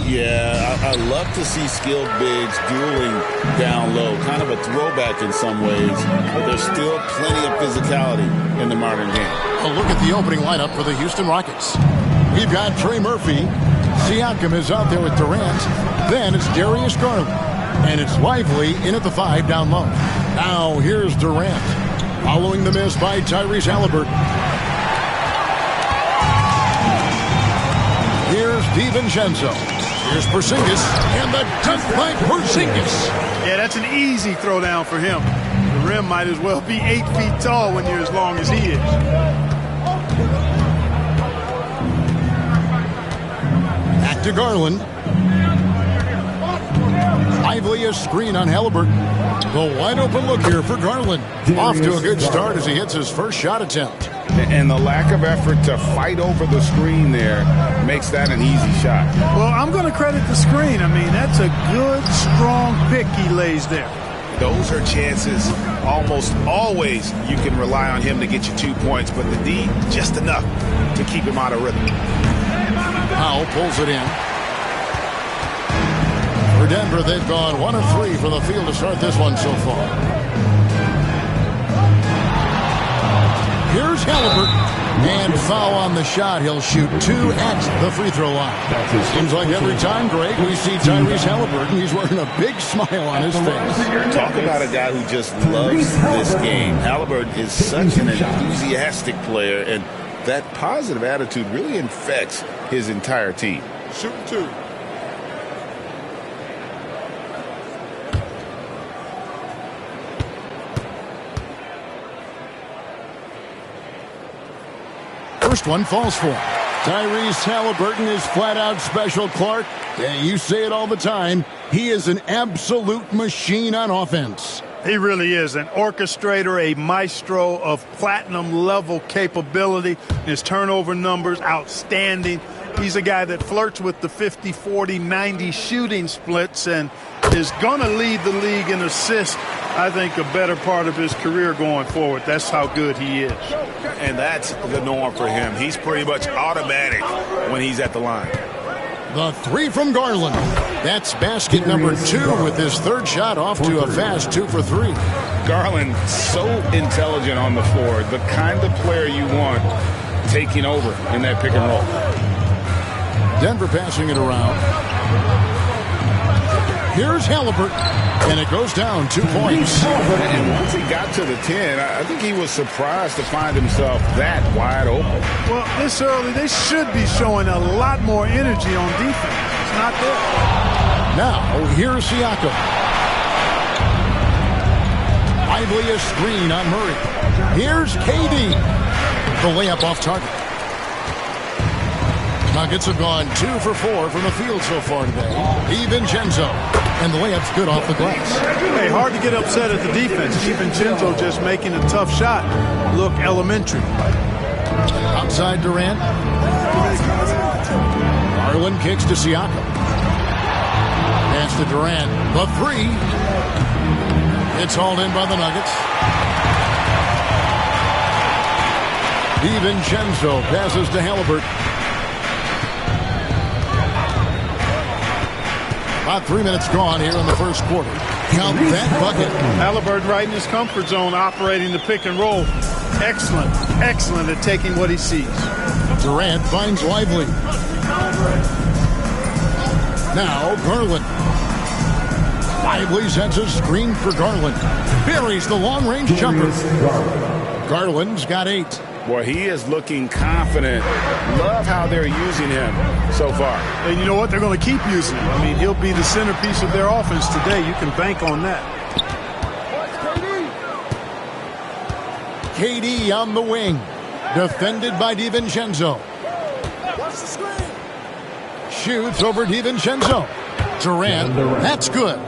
Yeah, I love to see skilled bigs dueling down low. Kind of a throwback in some ways, but there's still plenty of physicality in the modern game. A look at the opening lineup for the Houston Rockets. We've got Trey Murphy. Siakam is out there with Durant. Then it's Darius Garland. And it's Lively in at the 5 down low. Now here's Durant. Following the miss by Tyrese Haliburton. DiVincenzo. Here's Porzingis, and the dunk by Porzingis. Yeah, that's an easy throw down for him. The rim might as well be 8 feet tall when you're as long as he is. Back to Garland. Lively a screen on Halliburton. The wide open look here for Garland. Off to a good start as he hits his first shot attempt. And the lack of effort to fight over the screen there makes that an easy shot. Well, I'm going to credit the screen. I mean, that's a good, strong pick he lays there. Those are chances almost always you can rely on him to get you 2 points, but the D, just enough to keep him out of rhythm. Powell pulls it in. For Denver, they've gone 1 of 3 from the field to start this one so far. Here's Halliburton. And foul on the shot. He'll shoot 2 at the free throw line. Seems like every time, Greg, we see Tyrese Halliburton, he's wearing a big smile on his face. Talk about a guy who just loves this game. Halliburton is such an enthusiastic player, and that positive attitude really infects his entire team. Shooting 2. First one falls for him. Tyrese Halliburton is flat out special, Clark. And you say it all the time. He is an absolute machine on offense. He really is an orchestrator, a maestro of platinum-level capability. His turnover numbers, outstanding. He's a guy that flirts with the 50, 40, 90 shooting splits and is going to lead the league in assists, I think, a better part of his career going forward. That's how good he is. And that's the norm for him. He's pretty much automatic when he's at the line. The 3 from Garland. That's basket number 2 with his third shot off to a fast 2 for 3. Garland, so intelligent on the floor, the kind of player you want taking over in that pick and roll. Denver passing it around. Here's Halliburton, and it goes down 2 points. And once he got to the 10, I think he was surprised to find himself that wide open. Well, this early, they should be showing a lot more energy on defense. It's not there. Now, here's Siakam. Lively a screen on Murray. Here's KD. The layup off target. Nuggets have gone 2 for 4 from the field so far today. DiVincenzo. And the layup's good off the glass. Hey, hard to get upset at the defense. DiVincenzo just making a tough shot look elementary. Outside Durant. Garland kicks to Siakam. Pass to Durant. The 3. It's hauled in by the Nuggets. DiVincenzo passes to Halliburton. About 3 minutes gone here in the first quarter. Count that bucket. Halliburton right in his comfort zone, operating the pick and roll. Excellent, excellent at taking what he sees. Durant finds Lively. Now Garland. Lively sends a screen for Garland. Buries the long-range jumper. Garland's got 8. Boy, he is looking confident. Love how they're using him so far. And you know what? They're going to keep using him. I mean, he'll be the centerpiece of their offense today. You can bank on that. KD on the wing. Defended by DiVincenzo. Shoots over DiVincenzo. Durant. That's good.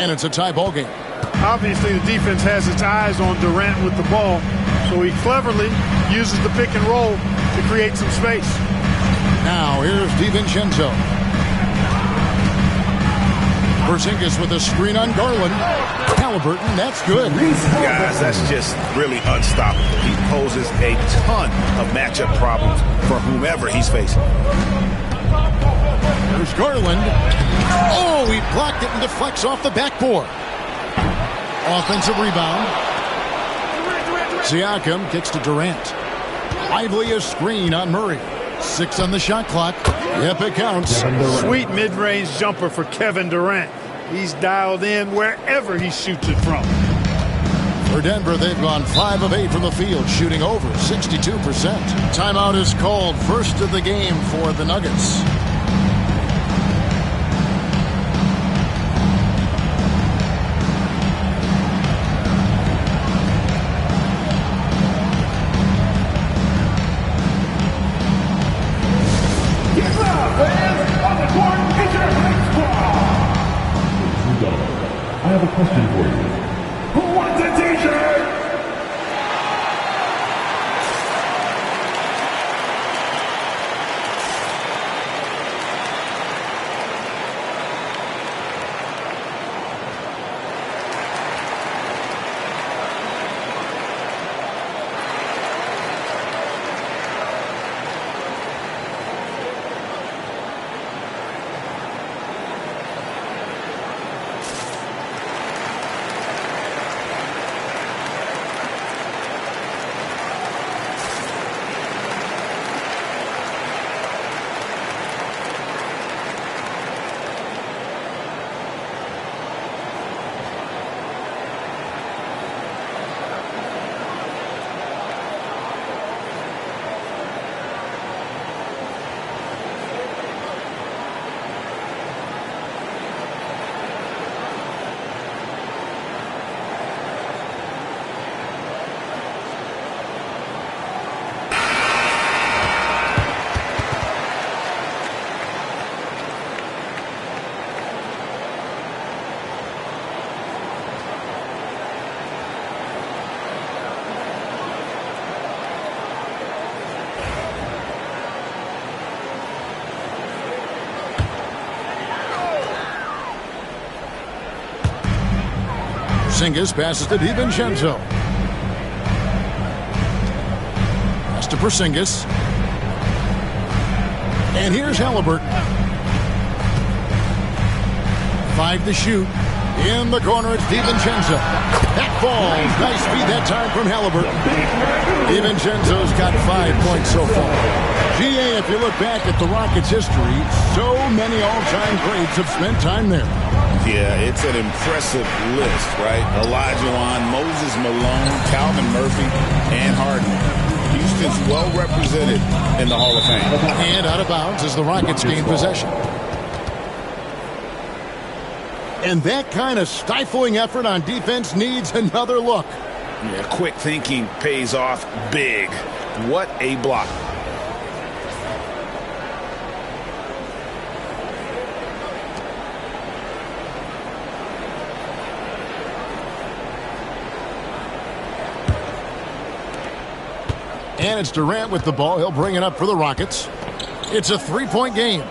And it's a tie ball game. Obviously, the defense has its eyes on Durant with the ball. So he cleverly uses the pick and roll to create some space. Now here's DiVincenzo. Porzingis with a screen on Garland. Halliburton, that's good. Guys, that's just really unstoppable. He poses a ton of matchup problems for whomever he's facing. There's Garland. Oh, he blocked it and deflects off the backboard. Offensive rebound. Siakam kicks to Durant. Lively a screen on Murray. 6 on the shot clock. Yep, it counts. Sweet mid-range jumper for Kevin Durant. He's dialed in wherever he shoots it from. For Denver, they've gone 5 of 8 from the field, shooting over 62%. Timeout is called, first of the game for the Nuggets. I have a question for you. Who wants a t-shirt? Porzingis passes to DiVincenzo. Pass to Porzingis. And here's Halliburton. 5 to shoot. In the corner, it's DiVincenzo. That falls. Nice feed that time from Halliburton. DiVincenzo's got 5 points so far. GA, if you look back at the Rockets' history, so many all-time greats have spent time there. Yeah, it's an impressive list, right? Olajuwon, Moses Malone, Calvin Murphy, and Harden. Houston's well represented in the Hall of Fame. And out of bounds as the Rockets gain possession. And that kind of stifling effort on defense needs another look. Yeah, quick thinking pays off big. What a block. And it's Durant with the ball. He'll bring it up for the Rockets. It's a 3-point game.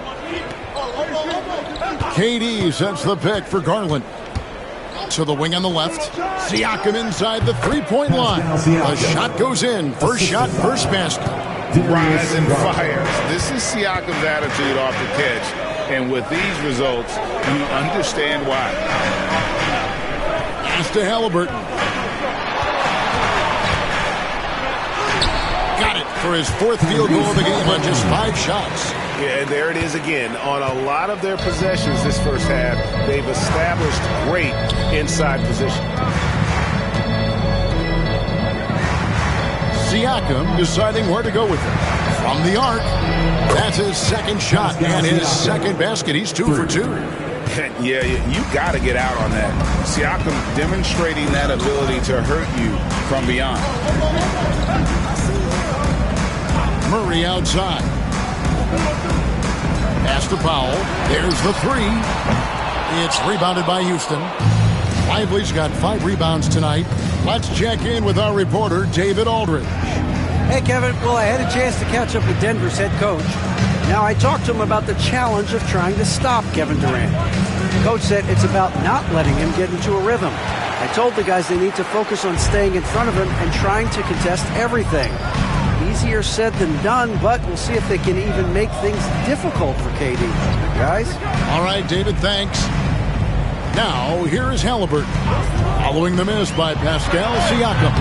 KD sets the pick for Garland. To the wing on the left. Siakam inside the 3-point line. The shot goes in. First shot, first basket. Rise and fires. This is Siakam's attitude off the catch. And with these results, you understand why. Pass to Halliburton. Got it for his 4th field goal of the game on just 5 shots. Yeah, and there it is again. On a lot of their possessions this first half, they've established great inside position. Siakam deciding where to go with it. From the arc, that's his 2nd shot and his 2nd basket. He's 2 for 2. Yeah, you got to get out on that. Siakam demonstrating that ability to hurt you from beyond. Murray outside. Pass to Powell. There's the 3. It's rebounded by Houston. Lively's got 5 rebounds tonight. Let's check in with our reporter, David Aldridge. Hey, Kevin. Well, I had a chance to catch up with Denver's head coach. Now, I talked to him about the challenge of trying to stop Kevin Durant. Coach said it's about not letting him get into a rhythm. I told the guys they need to focus on staying in front of him and trying to contest everything. Easier said than done, but we'll see if they can even make things difficult for KD. Guys? All right, David, thanks. Now, here is Halliburton. Following the miss by Pascal Siakam.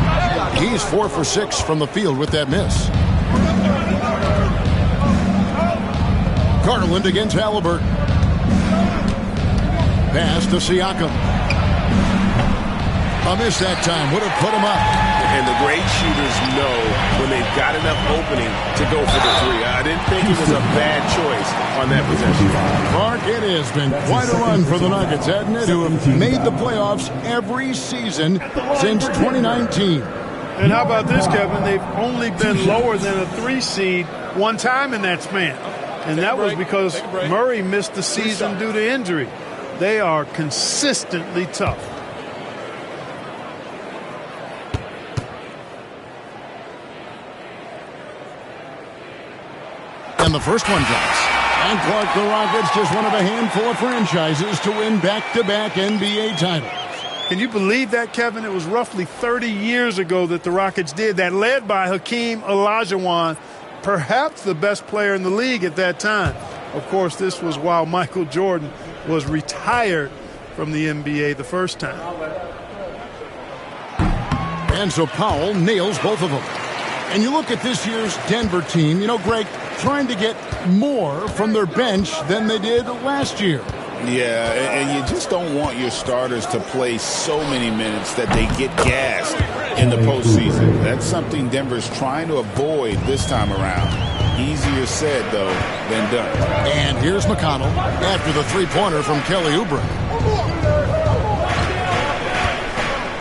He's 4 for 6 from the field with that miss. Garland against Halliburton. Pass to Siakam. A miss that time would have put him up. And the great shooters know when they've got enough opening to go for the three. I didn't think it was a bad choice on that possession. Clark, it has been quite a run for the Nuggets, hasn't it? Who have made the playoffs every season since 2019. And how about this, Kevin? They've only been lower than a 3 seed one time in that span. And that was because Murray missed the season due to injury. They are consistently tough. And the first one drops. And Clark, the Rockets, just one of a handful of franchises to win back-to-back NBA titles. Can you believe that, Kevin? It was roughly 30 years ago that the Rockets did that, led by Hakeem Olajuwon, perhaps the best player in the league at that time. Of course, this was while Michael Jordan was retired from the NBA the first time. And so Powell nails both of them. And you look at this year's Denver team, you know, Greg, trying to get more from their bench than they did last year. Yeah, and you just don't want your starters to play so many minutes that they get gassed in the postseason. That's something Denver's trying to avoid this time around. Easier said, though, than done. And here's McConnell after the three-pointer from Kelly Oubre.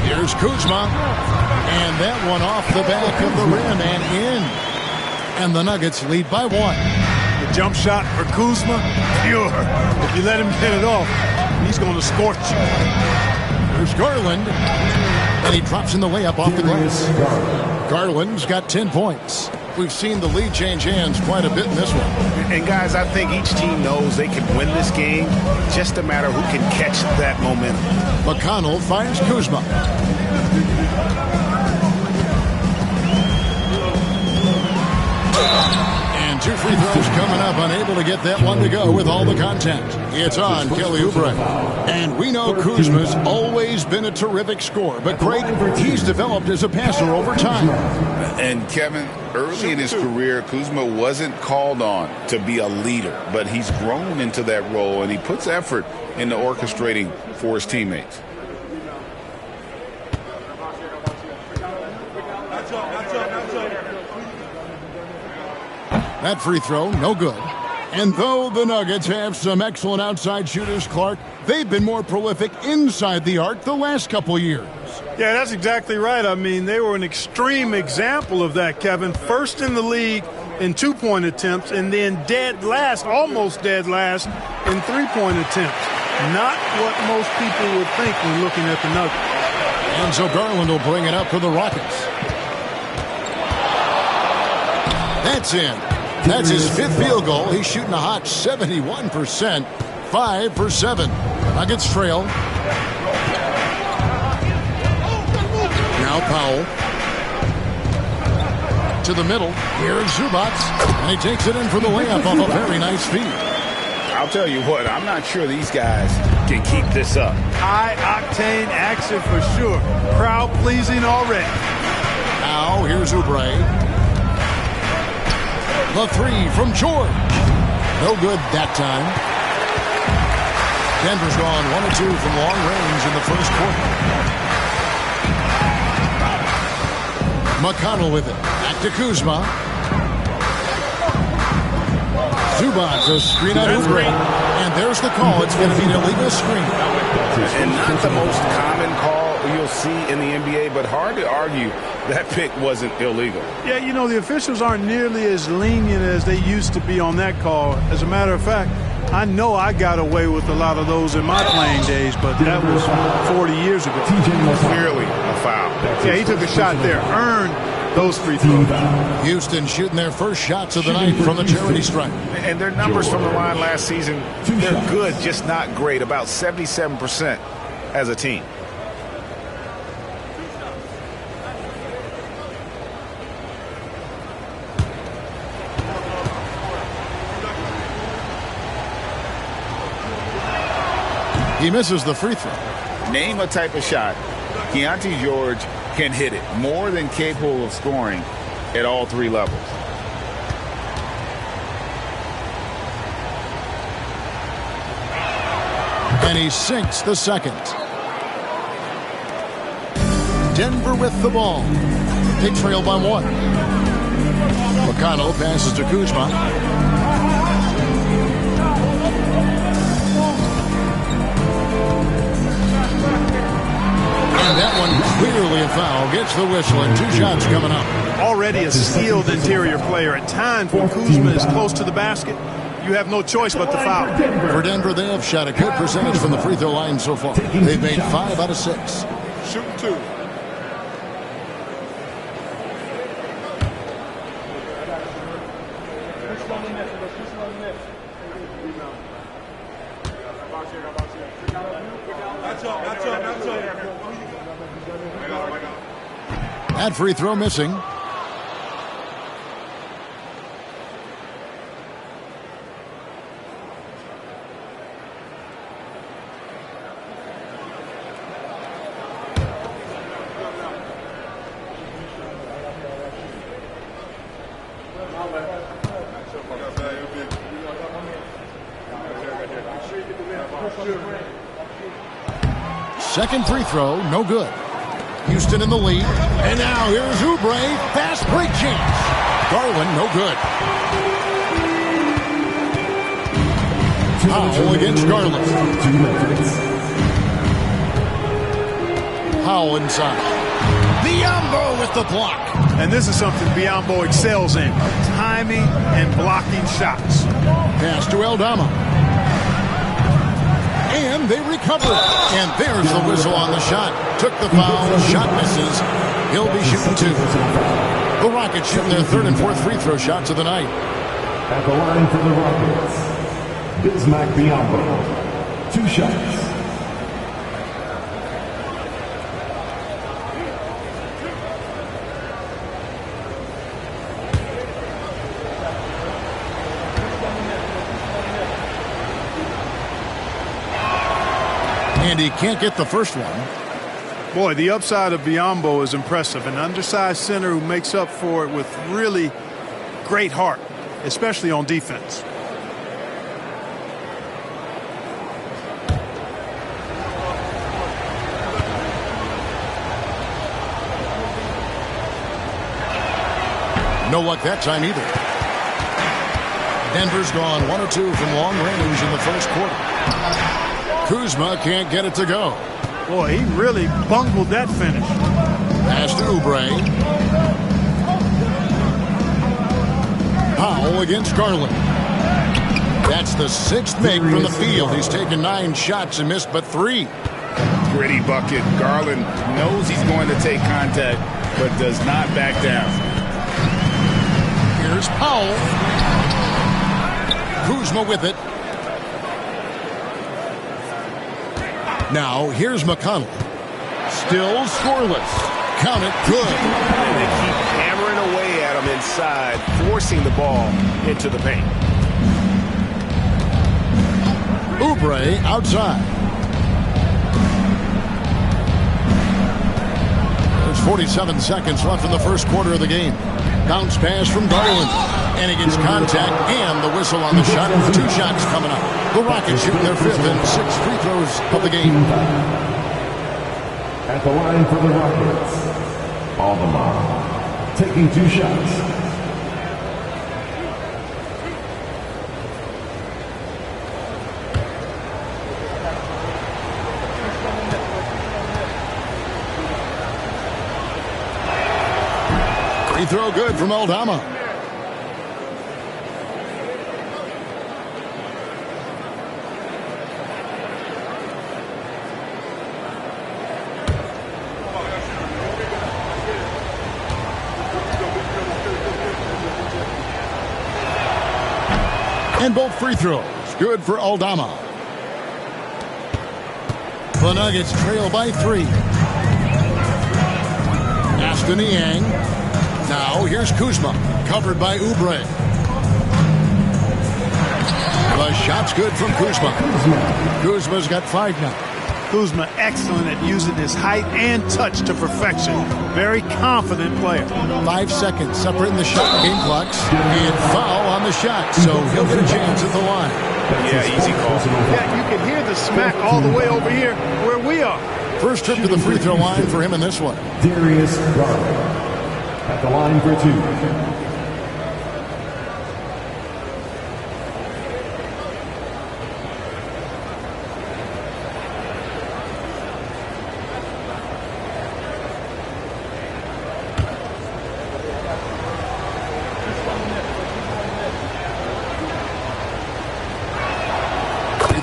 Here's Kuzma. And that one off the back of the rim and in. And the Nuggets lead by 1. The jump shot for Kuzma, pure. If you let him get it off, he's going to scorch you. There's Garland. And he drops in the layup off the glass. Garland's got 10 points. We've seen the lead change hands quite a bit in this one. And, guys, I think each team knows they can win this game. Just a matter who can catch that momentum. McConnell finds Kuzma. And 2 free throws coming up, unable to get that one to go with all the contact. It's on Kelly Oubre. And we know Kuzma's always been a terrific scorer, but Craig, he's developed as a passer over time. And Kevin, early in his career, Kuzma wasn't called on to be a leader, but he's grown into that role, and he puts effort into orchestrating for his teammates. That free throw, no good. And though the Nuggets have some excellent outside shooters, Clark, they've been more prolific inside the arc the last couple years. Yeah, that's exactly right. I mean, they were an extreme example of that, Kevin. First in the league in 2-point attempts, and then dead last, almost dead last, in 3-point attempts. Not what most people would think when looking at the Nuggets. And so Garland will bring it up for the Rockets. That's in. That's his 5th field goal. He's shooting a hot 71%. 5 for 7. Nuggets trail. Now Powell. To the middle. Here's Zubac. And he takes it in for the layup off a very nice feed. I'll tell you what, I'm not sure these guys can keep this up. High-octane action for sure. Crowd-pleasing already. Now here's Oubre. The 3 from George. No good that time. Denver's gone 1 of 2 from long range in the first quarter. McConnell with it. Back to Kuzma. Zubac, a screen out of Oubre. And there's the call. It's going to be an illegal screen. And not the most common call you'll see in the NBA, but hard to argue that pick wasn't illegal. Yeah, you know, the officials aren't nearly as lenient as they used to be on that call. As a matter of fact, I know I got away with a lot of those in my playing days, but that was 40 years ago. Clearly a foul. Yeah, he took a shot there, earned those free throws. Houston shooting their first shots of the night from the charity stripe. And their numbers from the line last season, they're good, just not great, about 77% as a team. He misses the free throw. Name a type of shot Keontae George can hit it, more than capable of scoring at all 3 levels. And he sinks the second. Denver with the ball. They trail by 1. McConnell passes to Kuzma. And that one clearly a foul. Gets the whistle and 2 shots coming up. Already a skilled interior player. At times when Kuzma is close to the basket, you have no choice but to foul. For Denver, they have shot a good percentage from the free throw line so far. They've made 5 out of 6. Shooting 2. That free throw missing. Second free throw, no good. Houston in the lead. And now here's Oubre. Fast break chance. Garland, no good. Powell against Garland. Powell inside. Biyombo with the block. And this is something Biyombo excels in. Timing and blocking shots. Pass to Aldama. And they recover. And there's the whistle on the shot. Took the foul. Shot misses. He'll be shooting 2. The Rockets shooting their 3rd and 4th free throw shots of the night. At the line for the Rockets, Bismack Biyombo. 2 shots. And he can't get the first one. Boy, the upside of Biyombo is impressive. An undersized center who makes up for it with really great heart, especially on defense. No luck that time either. Denver's gone 1 or 2 from long range in the first quarter. Kuzma can't get it to go. Boy, he really bungled that finish. Pass to Oubre. Powell against Garland. That's the 6th make from the field. He's taken 9 shots and missed but 3. Gritty bucket. Garland knows he's going to take contact, but does not back down. Here's Powell. Kuzma with it. Now, here's McConnell. Still scoreless. Count it, good. And they keep hammering away at him inside, forcing the ball into the paint. Oubre outside. There's 47 seconds left in the first quarter of the game. Bounce pass from Garland. And he gets contact and the whistle on the shot. 2 shots coming up. The Rockets shooting their 5th and 6th free throws of the game. At the line for the Rockets, Aldama taking 2 shots. Free throw good from Aldama. And both free throws good for Aldama. The Nuggets trail by 3. Aston Niang. Now here's Kuzma, covered by Oubre. The shot's good from Kuzma. Kuzma's got 5 now. Kuzma excellent at using his height and touch to perfection. Very confident player. 5 seconds separating the shot game clocks. And foul on the shot, so he'll get a chance at the line. Yeah, easy call. Yeah, you can hear the smack all the way over here where we are. First trip to the free throw line for him in this one. Darius Garland at the line for 2.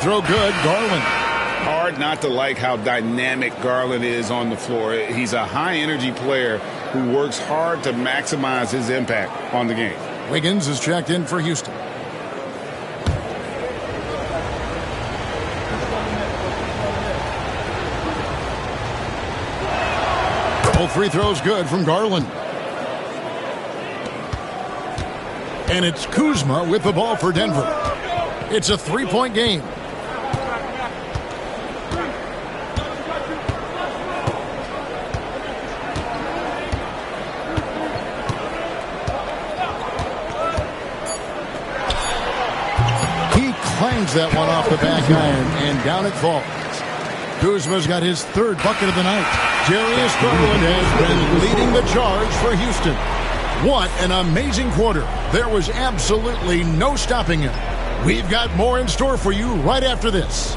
Throw good, Garland. Hard not to like how dynamic Garland is on the floor. He's a high-energy player who works hard to maximize his impact on the game. Wiggins is checked in for Houston. Both free throws good from Garland. And it's Kuzma with the ball for Denver. It's a three-point game. Clangs that one off the back iron, and down it falls. Kuzma's got his third bucket of the night. Darius Garland has been leading the charge for Houston. What an amazing quarter. There was absolutely no stopping him. We've got more in store for you right after this.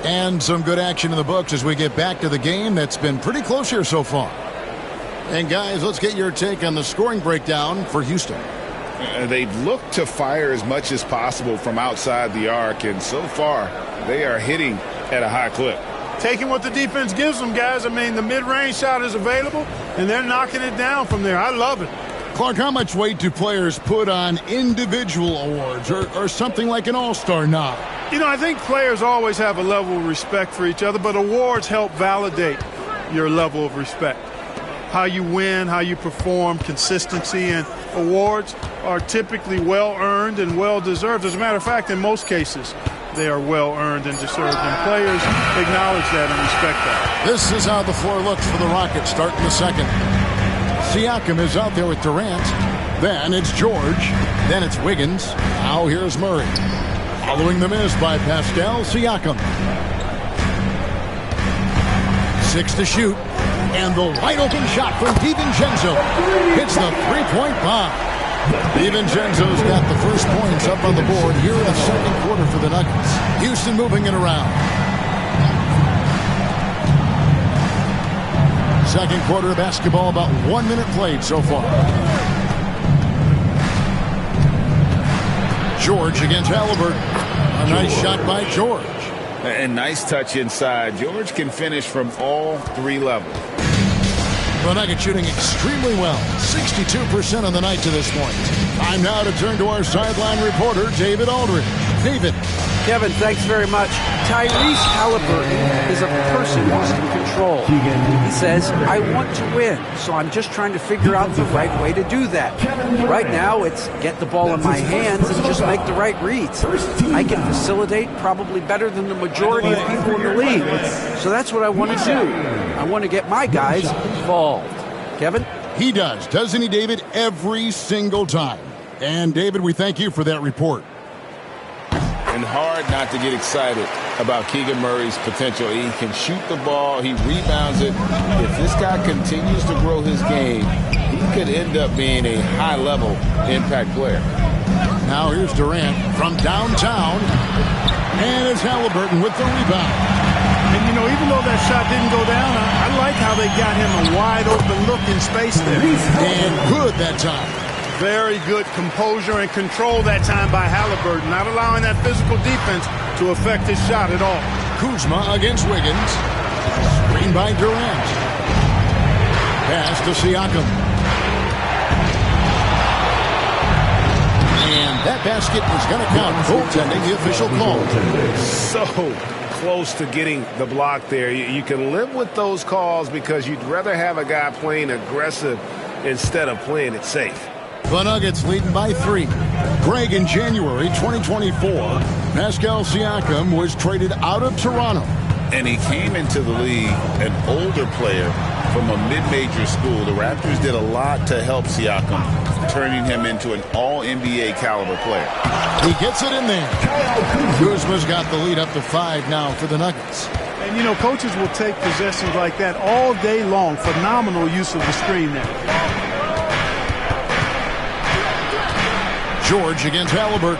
And some good action in the books as we get back to the game that's been pretty close here so far. And guys, let's get your take on the scoring breakdown for Houston. They've looked to fire as much as possible from outside the arc, and so far they are hitting at a high clip. Taking what the defense gives them, guys. I mean, the mid-range shot is available, and they're knocking it down from there. I love it. Clark, how much weight do players put on individual awards or something like an all-star nod? You know, I think players always have a level of respect for each other, but awards help validate your level of respect. How you win, how you perform, consistency, and awards are typically well-earned and well-deserved. As a matter of fact, in most cases, they are well-earned and deserved, and players acknowledge that and respect that. This is how the floor looks for the Rockets starting the second. Siakam is out there with Durant. Then it's George. Then it's Wiggins. Now here's Murray. Following the miss by Pascal Siakam. 6 to shoot. And the wide-open shot from DiVincenzo. Hits the three-point bomb. DiVincenzo's got the first points up on the board here in the second quarter for the Nuggets. Houston moving it around. Second quarter of basketball, about 1 minute played so far. George against Halliburton. A nice shot by George. And nice touch inside. George can finish from all three levels. The Nuggets shooting extremely well. 62% on the night to this point. Time now to turn to our sideline reporter, David Aldridge. David. Kevin, thanks very much. Tyrese Halliburton is a person who's in control. He says, I want to win, so I'm just trying to figure out the right way to do that. Right now, it's get the ball in my hands and just make the right reads. I can facilitate probably better than the majority of people in the league. So that's what I want to do. I want to get my guys involved. Kevin? He does, doesn't he, David? Every single time. And, David, we thank you for that report. And hard not to get excited about Keegan Murray's potential. He can shoot the ball. He rebounds it. If this guy continues to grow his game, he could end up being a high-level impact player. Now here's Durant from downtown. And it's Halliburton with the rebound. And, you know, even though that shot didn't go down, I like how they got him a wide-open look in space there. And good that time. Very good composure and control that time by Halliburton, not allowing that physical defense to affect his shot at all. Kuzma against Wiggins. Screen by Durant. Pass to Siakam. And that basket is going to count. Goaltending, the official call. So close to getting the block there. You can live with those calls because you'd rather have a guy playing aggressive instead of playing it safe. The Nuggets leading by 3. Greg, in January 2024, Pascal Siakam was traded out of Toronto. And he came into the league an older player from a mid-major school. The Raptors did a lot to help Siakam, turning him into an all-NBA caliber player. He gets it in there. Kuzma's got the lead up to 5 now for the Nuggets. And, you know, coaches will take possessions like that all day long. Phenomenal use of the screen there. George against Halliburton.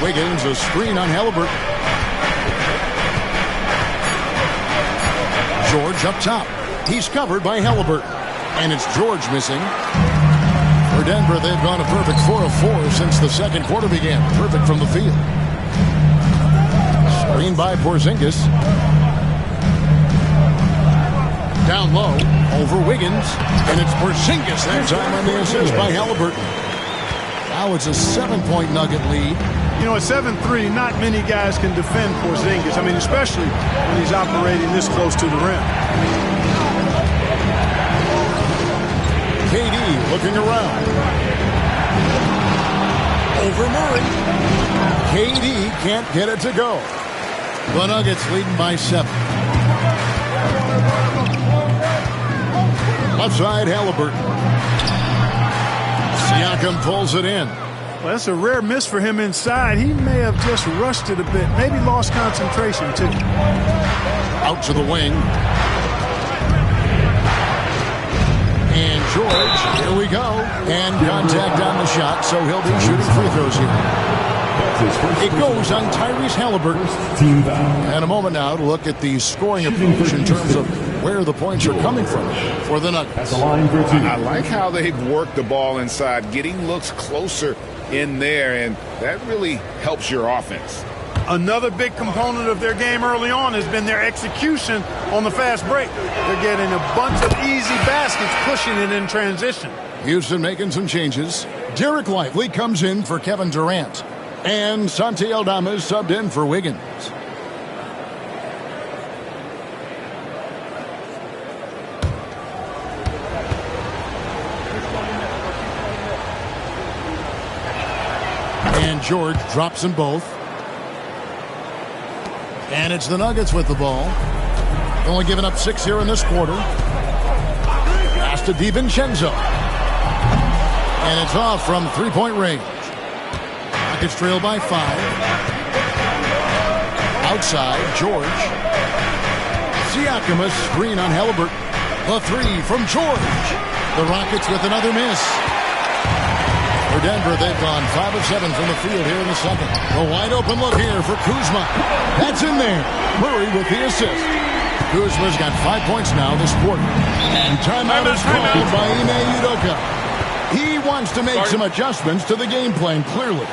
Wiggins, a screen on Halliburton. George up top. He's covered by Halliburton. And it's George missing. For Denver, they've gone a perfect 4 of 4 since the second quarter began. Perfect from the field. Screen by Porzingis. Down low, over Wiggins. And it's Porzingis that time on the assist by Halliburton. Now it's a 7-point Nugget lead. You know, at 7-3, not many guys can defend Porzingis. I mean, especially when he's operating this close to the rim. KD looking around. Over Murray. KD can't get it to go. The Nuggets leading by 7. Left side, Halliburton. Siakam pulls it in. Well, that's a rare miss for him inside. He may have just rushed it a bit. Maybe lost concentration, too. Out to the wing. And George, here we go. And contact on the shot, so he'll be shooting free throws here. It goes on Tyrese Halliburton. And a moment now to look at the scoring approach in terms of where the points are coming from for the Nuggets. I like how they've worked the ball inside, getting looks closer in there, and that really helps your offense. Another big component of their game early on has been their execution on the fast break. They're getting a bunch of easy baskets, pushing it in transition. Houston making some changes. Derek Lively comes in for Kevin Durant. And Santi Aldama is subbed in for Wiggins. And George drops them both. And it's the Nuggets with the ball. Only giving up 6 here in this quarter. Pass to DiVincenzo. And it's off from three-point range. Nuggets trail by 5. Outside, George. Siakam, a screen on Halliburton. A 3 from George. The Rockets with another miss. For Denver, they've gone 5 of 7 from the field here in the second. A wide open look here for Kuzma. That's in there. Murray with the assist. Kuzma's got 5 points now this quarter. And timeout is called by Ime Udoka. He wants to make some adjustments to the game plan, clearly.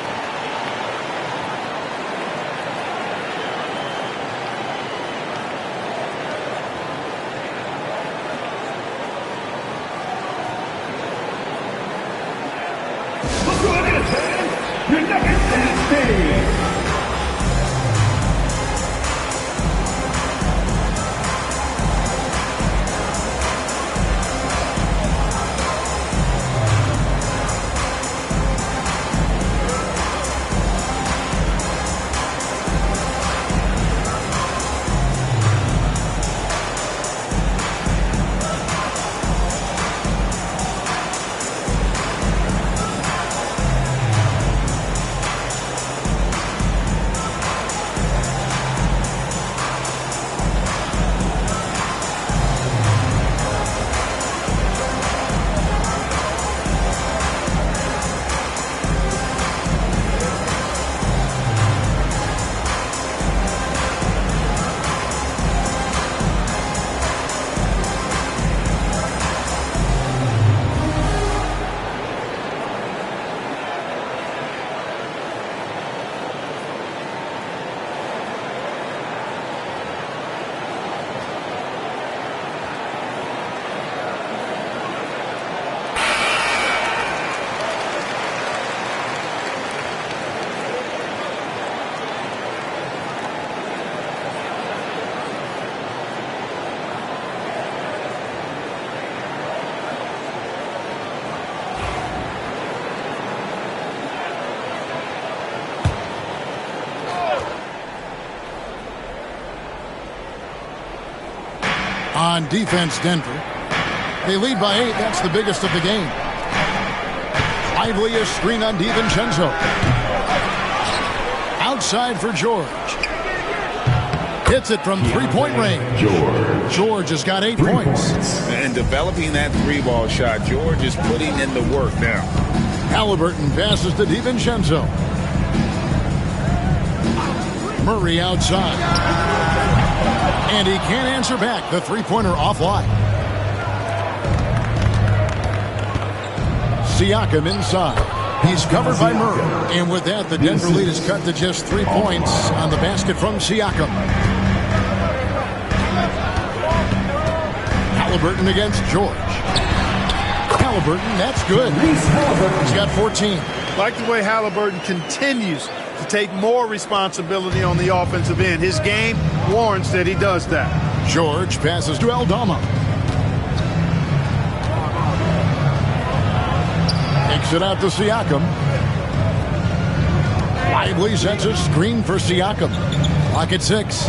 On defense, Denver. They lead by 8. That's the biggest of the game. Lively a screen on DiVincenzo. Outside for George. Hits it from three-point range. George has got 8 points. And developing that 3-ball shot, George is putting in the work now. Halliburton passes to DiVincenzo. Murray outside. And he can't answer back. The three-pointer offline. Siakam inside. He's covered by Murray. And with that, the Denver lead is cut to just 3 points on the basket from Siakam. Halliburton against George. Halliburton, that's good. He's got 14. Like the way Halliburton continues to take more responsibility on the offensive end. His game warrants that he does that. George passes to Aldama. Takes it out to Siakam. Lively sets a screen for Siakam. Clock at 6.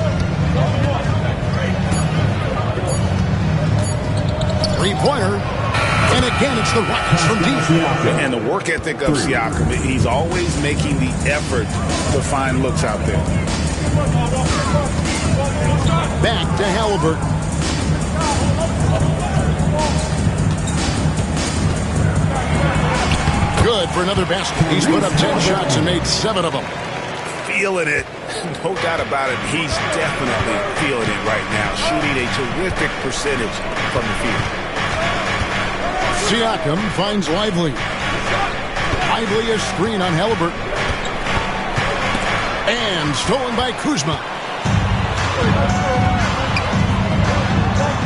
3-pointer. And again, it's the Rockets from deep. And the work ethic of Siakam, he's always making the effort to find looks out there. Back to Halliburton. Good for another basket. He's put up 10 shots and made 7 of them. Feeling it. No doubt about it. He's definitely feeling it right now. Shooting a terrific percentage from the field. Siakam finds Lively. Lively a screen on Halliburton. And stolen by Kuzma.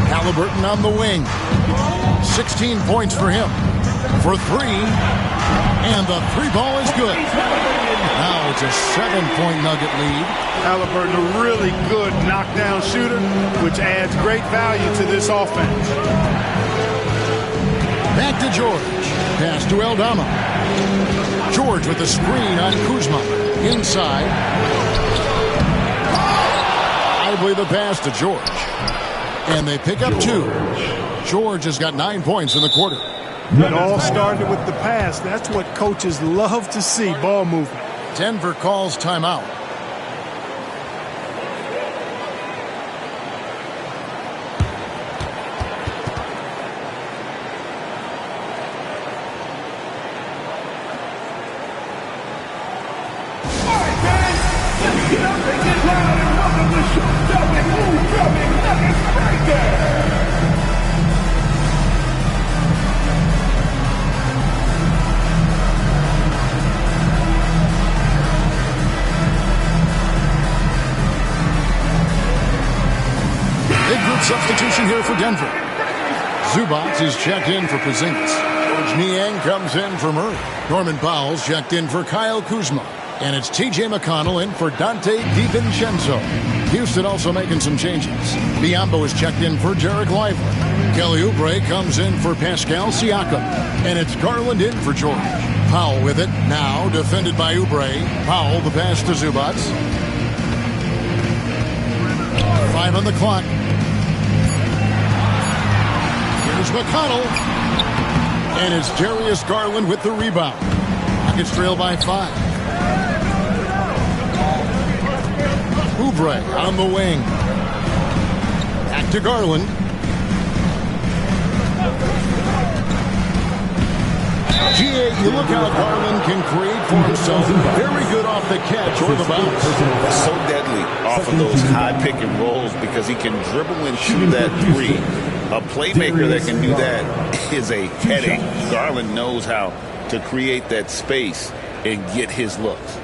Halliburton on the wing. 16 points for him. For 3. And the 3-ball is good. Now it's a 7-point Nugget lead. Halliburton, a really good knockdown shooter, which adds great value to this offense. Back to George. Pass to Aldama. George with the screen on Kuzma. Inside. Lively the pass to George. And they pick up 2. George has got 9 points in the quarter. It all started with the pass. That's what coaches love to see, ball movement. Denver calls timeout. Substitution here for Denver. Zubac is checked in for Porzingis. George Niang comes in for Murray. Norman Powell's checked in for Kyle Kuzma. And it's T.J. McConnell in for Dante DiVincenzo. Houston also making some changes. Biyombo is checked in for Derek Lively. Kelly Oubre comes in for Pascal Siakam. And it's Garland in for George. Powell with it. Now defended by Oubre. Powell the pass to Zubac. 5 on the clock. Here's McConnell. And it's Darius Garland with the rebound. Rockets trail by 5. Oubre on the wing. Back to Garland. GA, you look how Garland can create for himself. Very good off the catch or the bounce. So deadly off of those high pick and rolls because he can dribble and shoot that 3. A playmaker that can do that is a headache. Garland knows how to create that space and get his looks.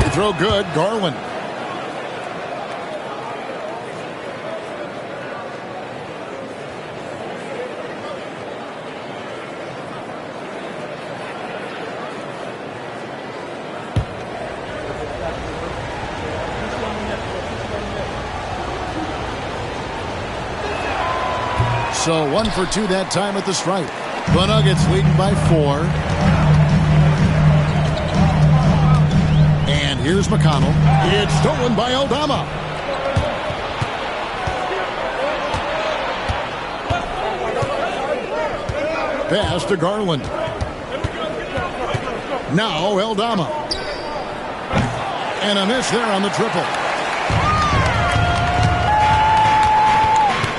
They throw good, Garland. So 1 for 2 that time at the stripe. The Nuggets leading by 4. And here's McConnell. It's stolen by Aldama. Pass to Garland. Now Aldama. And a miss there on the triple.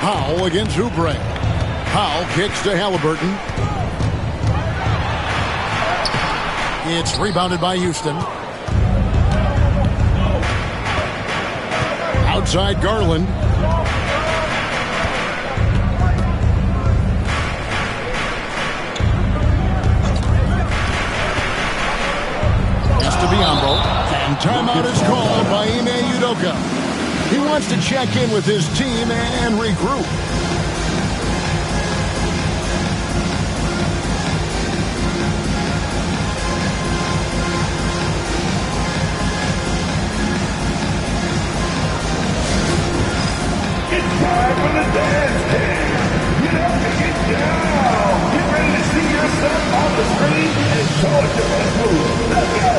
Powell against Oubre. Powell kicks to Halliburton. It's rebounded by Houston. Outside Garland. Biyombo, and timeout is called by Ime Udoka. He wants to check in with his team and regroup. It's time for the dance game. You have to get down. Get ready to see yourself on the screen and show us your best move. Let's go.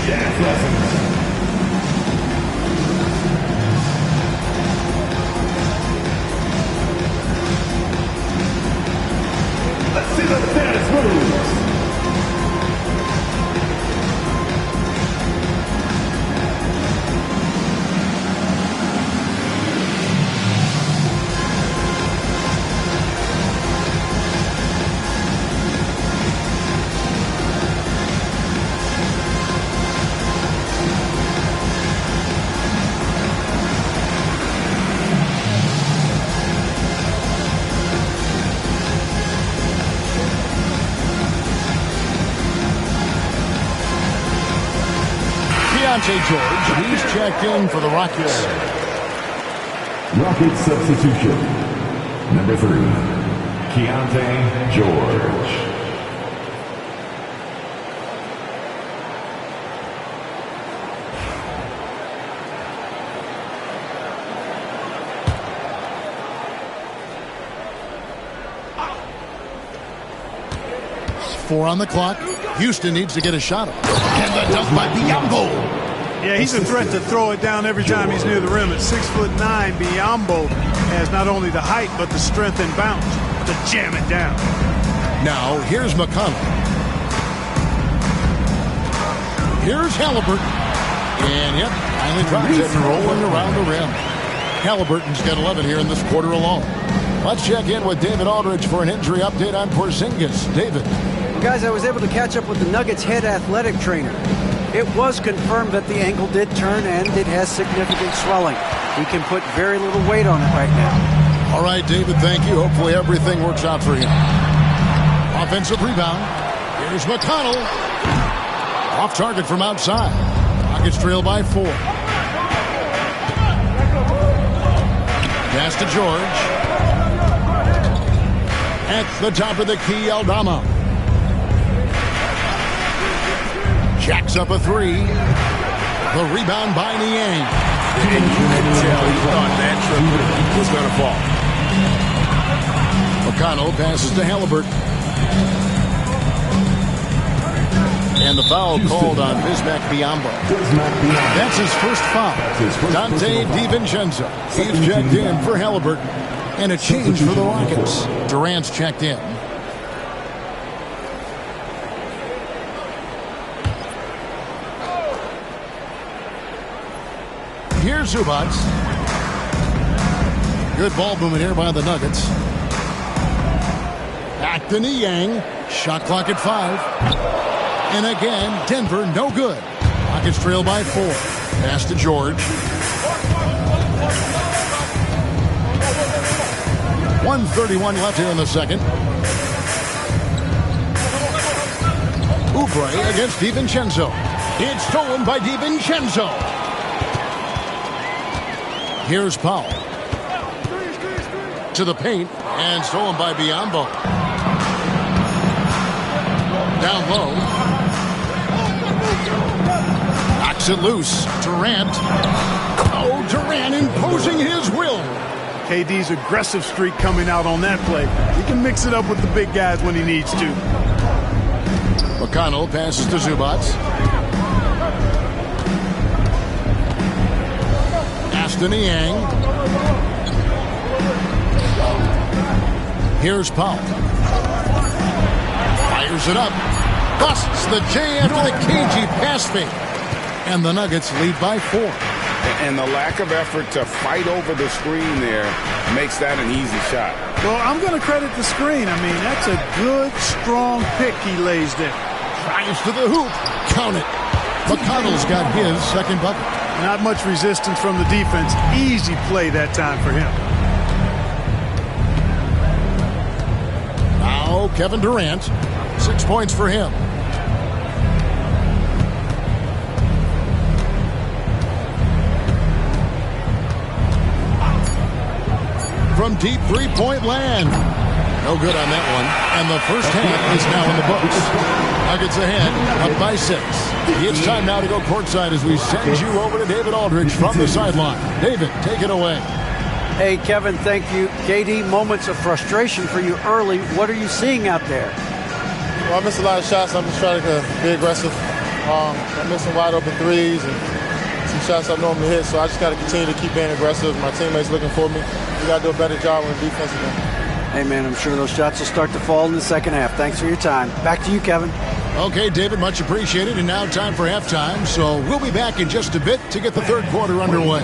Dance lessons. Let's see those dance moves. George, he's checked in for the Rockets. Rocket substitution. Number 3, Keontae George. Four on the clock. Houston needs to get a shot up. And the dunk by Biyombo. Yeah, he's a threat to throw it down every time he's near the rim. At 6'9", Biyombo has not only the height but the strength and bounce to jam it down. Now here's McConnell. Here's Halliburton. And yep, finally drops it and rolling around the rim. Halliburton's got 11 here in this quarter alone. Let's check in with David Aldridge for an injury update on Porzingis. David. Well, guys, I was able to catch up with the Nuggets head athletic trainer. It was confirmed that the ankle did turn and it has significant swelling. He can put very little weight on it right now. All right, David, thank you. Hopefully everything works out for him. Offensive rebound. Here's McConnell. Off target from outside. Rockets trail by 4. Pass to George. At the top of the key, Aldama. Jacks up a 3. The rebound by Niang. And you can tell he thought that triple was going to fall. McConnell passes to Halliburton. And the foul called on Bismack Biyombo. That's his first foul. Dante DiVincenzo. He's checked in for Halliburton. And a change for the Rockets. Durant's checked in. Here's Zubac. Good ball movement here by the Nuggets. Back to Niang. Shot clock at 5. And again, Denver no good. Rockets trail by 4. Pass to George. 1:31 left here in the second. Oubre against DiVincenzo. It's stolen by DiVincenzo. Here's Powell. into the paint and stolen by Biyombo. Down low. Knocks it loose. Durant. Oh, Durant imposing his will. KD's aggressive streak coming out on that play. He can mix it up with the big guys when he needs to. McConnell passes to Zubac. Aston Yang. Here's Powell. Fires it up. Busts the J after the KG pass fake. And the Nuggets lead by 4. And the lack of effort to fight over the screen there makes that an easy shot. Well, I'm going to credit the screen. I mean, that's a good, strong pick he lays there. Drives to the hoop. Count it. McConnell's got his second bucket. Not much resistance from the defense. Easy play that time for him. Now Kevin Durant. 6 points for him. From deep three-point land. No good on that one. And the first half is now in the books. Nuggets ahead, up by 6. It's time now to go courtside as we send you over to David Aldridge from the sideline. David, take it away. Hey, Kevin, thank you. KD, moments of frustration for you early. What are you seeing out there? Well, I missed a lot of shots. I'm just trying to be aggressive. I'm missing wide open threes and some shots I normally hit, so I just got to continue to keep being aggressive. My teammates looking for me. We got to do a better job on the defensive end. Hey, man, I'm sure those shots will start to fall in the second half. Thanks for your time. Back to you, Kevin. Okay, David, much appreciated. And now time for halftime. So we'll be back in just a bit to get the third quarter underway.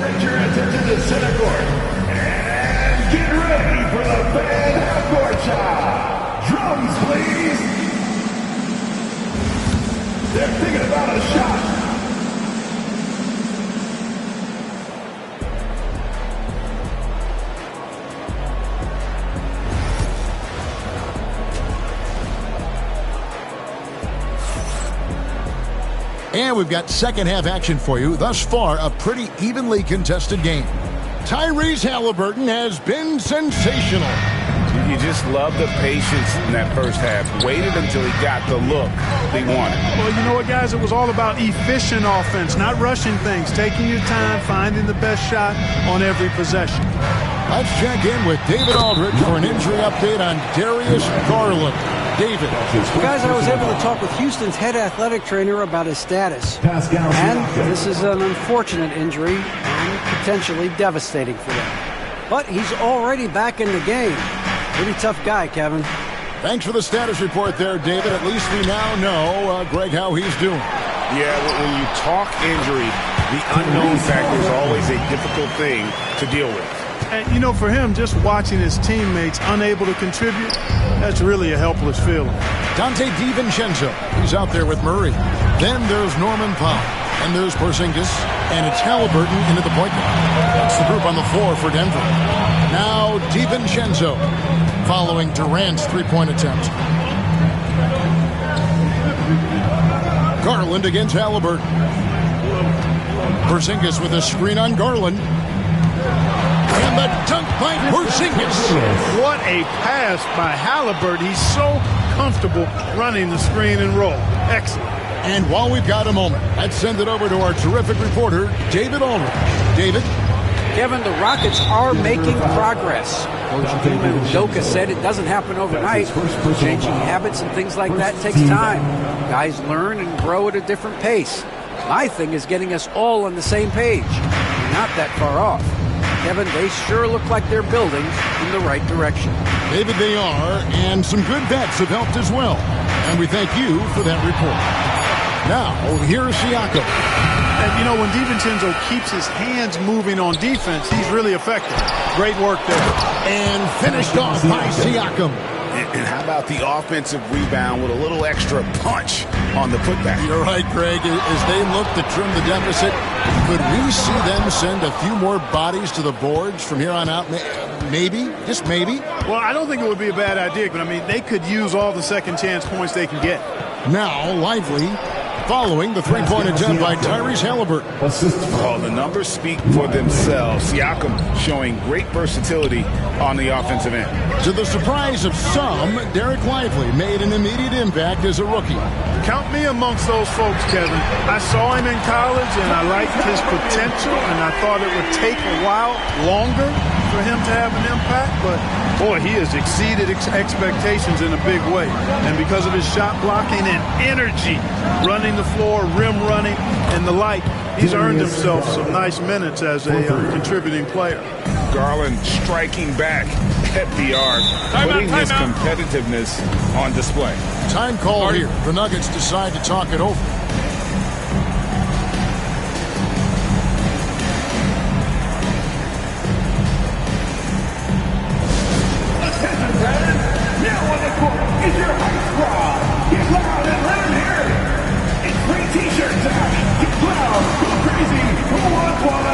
Get ready for the fan half-court shot. Drums, please. They're thinking about a shot. And we've got second half action for you. Thus far, a pretty evenly contested game. Tyrese Halliburton has been sensational. You just love the patience in that first half. Waited until he got the look they wanted. Well, you know what, guys? It was all about efficient offense, not rushing things, taking your time, finding the best shot on every possession. Let's check in with David Aldridge for an injury update on Darius Garland. David. Guys, I was able to talk with Houston's head athletic trainer about his status. And this is an unfortunate injury and potentially devastating for them. But he's already back in the game. Pretty tough guy, Kevin. Thanks for the status report there, David. At least we now know, Greg, how he's doing. Yeah, when you talk injury, the unknown factor is always a difficult thing to deal with. And, you know, for him, just watching his teammates unable to contribute, that's really a helpless feeling. Dante DiVincenzo, he's out there with Murray. Then there's Norman Powell. And there's Porzingis. And it's Halliburton into the point guard. That's the group on the floor for Denver. Now DiVincenzo following Durant's three-point attempt. Garland against Halliburton. Porzingis with a screen on Garland. And the dunk by Porzingis. What a pass by Halliburton. He's so comfortable running the screen and roll. Excellent. And while we've got a moment, let's send it over to our terrific reporter, David Aldridge. David? Kevin, the Rockets are making progress. Coach Udoka said it doesn't happen overnight. Changing habits and things like that takes time. Guys learn and grow at a different pace. My thing is getting us all on the same page. We're not that far off. Kevin, they sure look like they're building in the right direction. David, they are, and some good bets have helped as well. And we thank you for that report. Now, here's Siakam. And, you know, when DiVincenzo keeps his hands moving on defense, he's really effective. Great work there. And finished off by Siakam. And how about the offensive rebound with a little extra punch on the putback? You're right, Greg. As they look to trim the deficit, could we see them send a few more bodies to the boards from here on out? Maybe, just maybe. Well, I don't think it would be a bad idea, but I mean, they could use all the second chance points they can get. Now, Lively following the three-point attempt by Tyrese Halliburton. Oh, the numbers speak for themselves. Siakam showing great versatility on the offensive end. To the surprise of some, Derek Lively made an immediate impact as a rookie. Count me amongst those folks, Kevin. I saw him in college, and I liked his potential, and I thought it would take a while longer for him to have an impact, but boy, he has exceeded expectations in a big way. And because of his shot blocking and energy, running the floor, rim running, and the like, he's earned himself some nice minutes as a contributing player. Garland striking back at the arc, putting his competitiveness on display. Time call here. The Nuggets decide to talk it over. Now on the court is your Hype Squad. Get loud and let them hear it. It's free t-shirt time. Get loud, go crazy. Who wants one?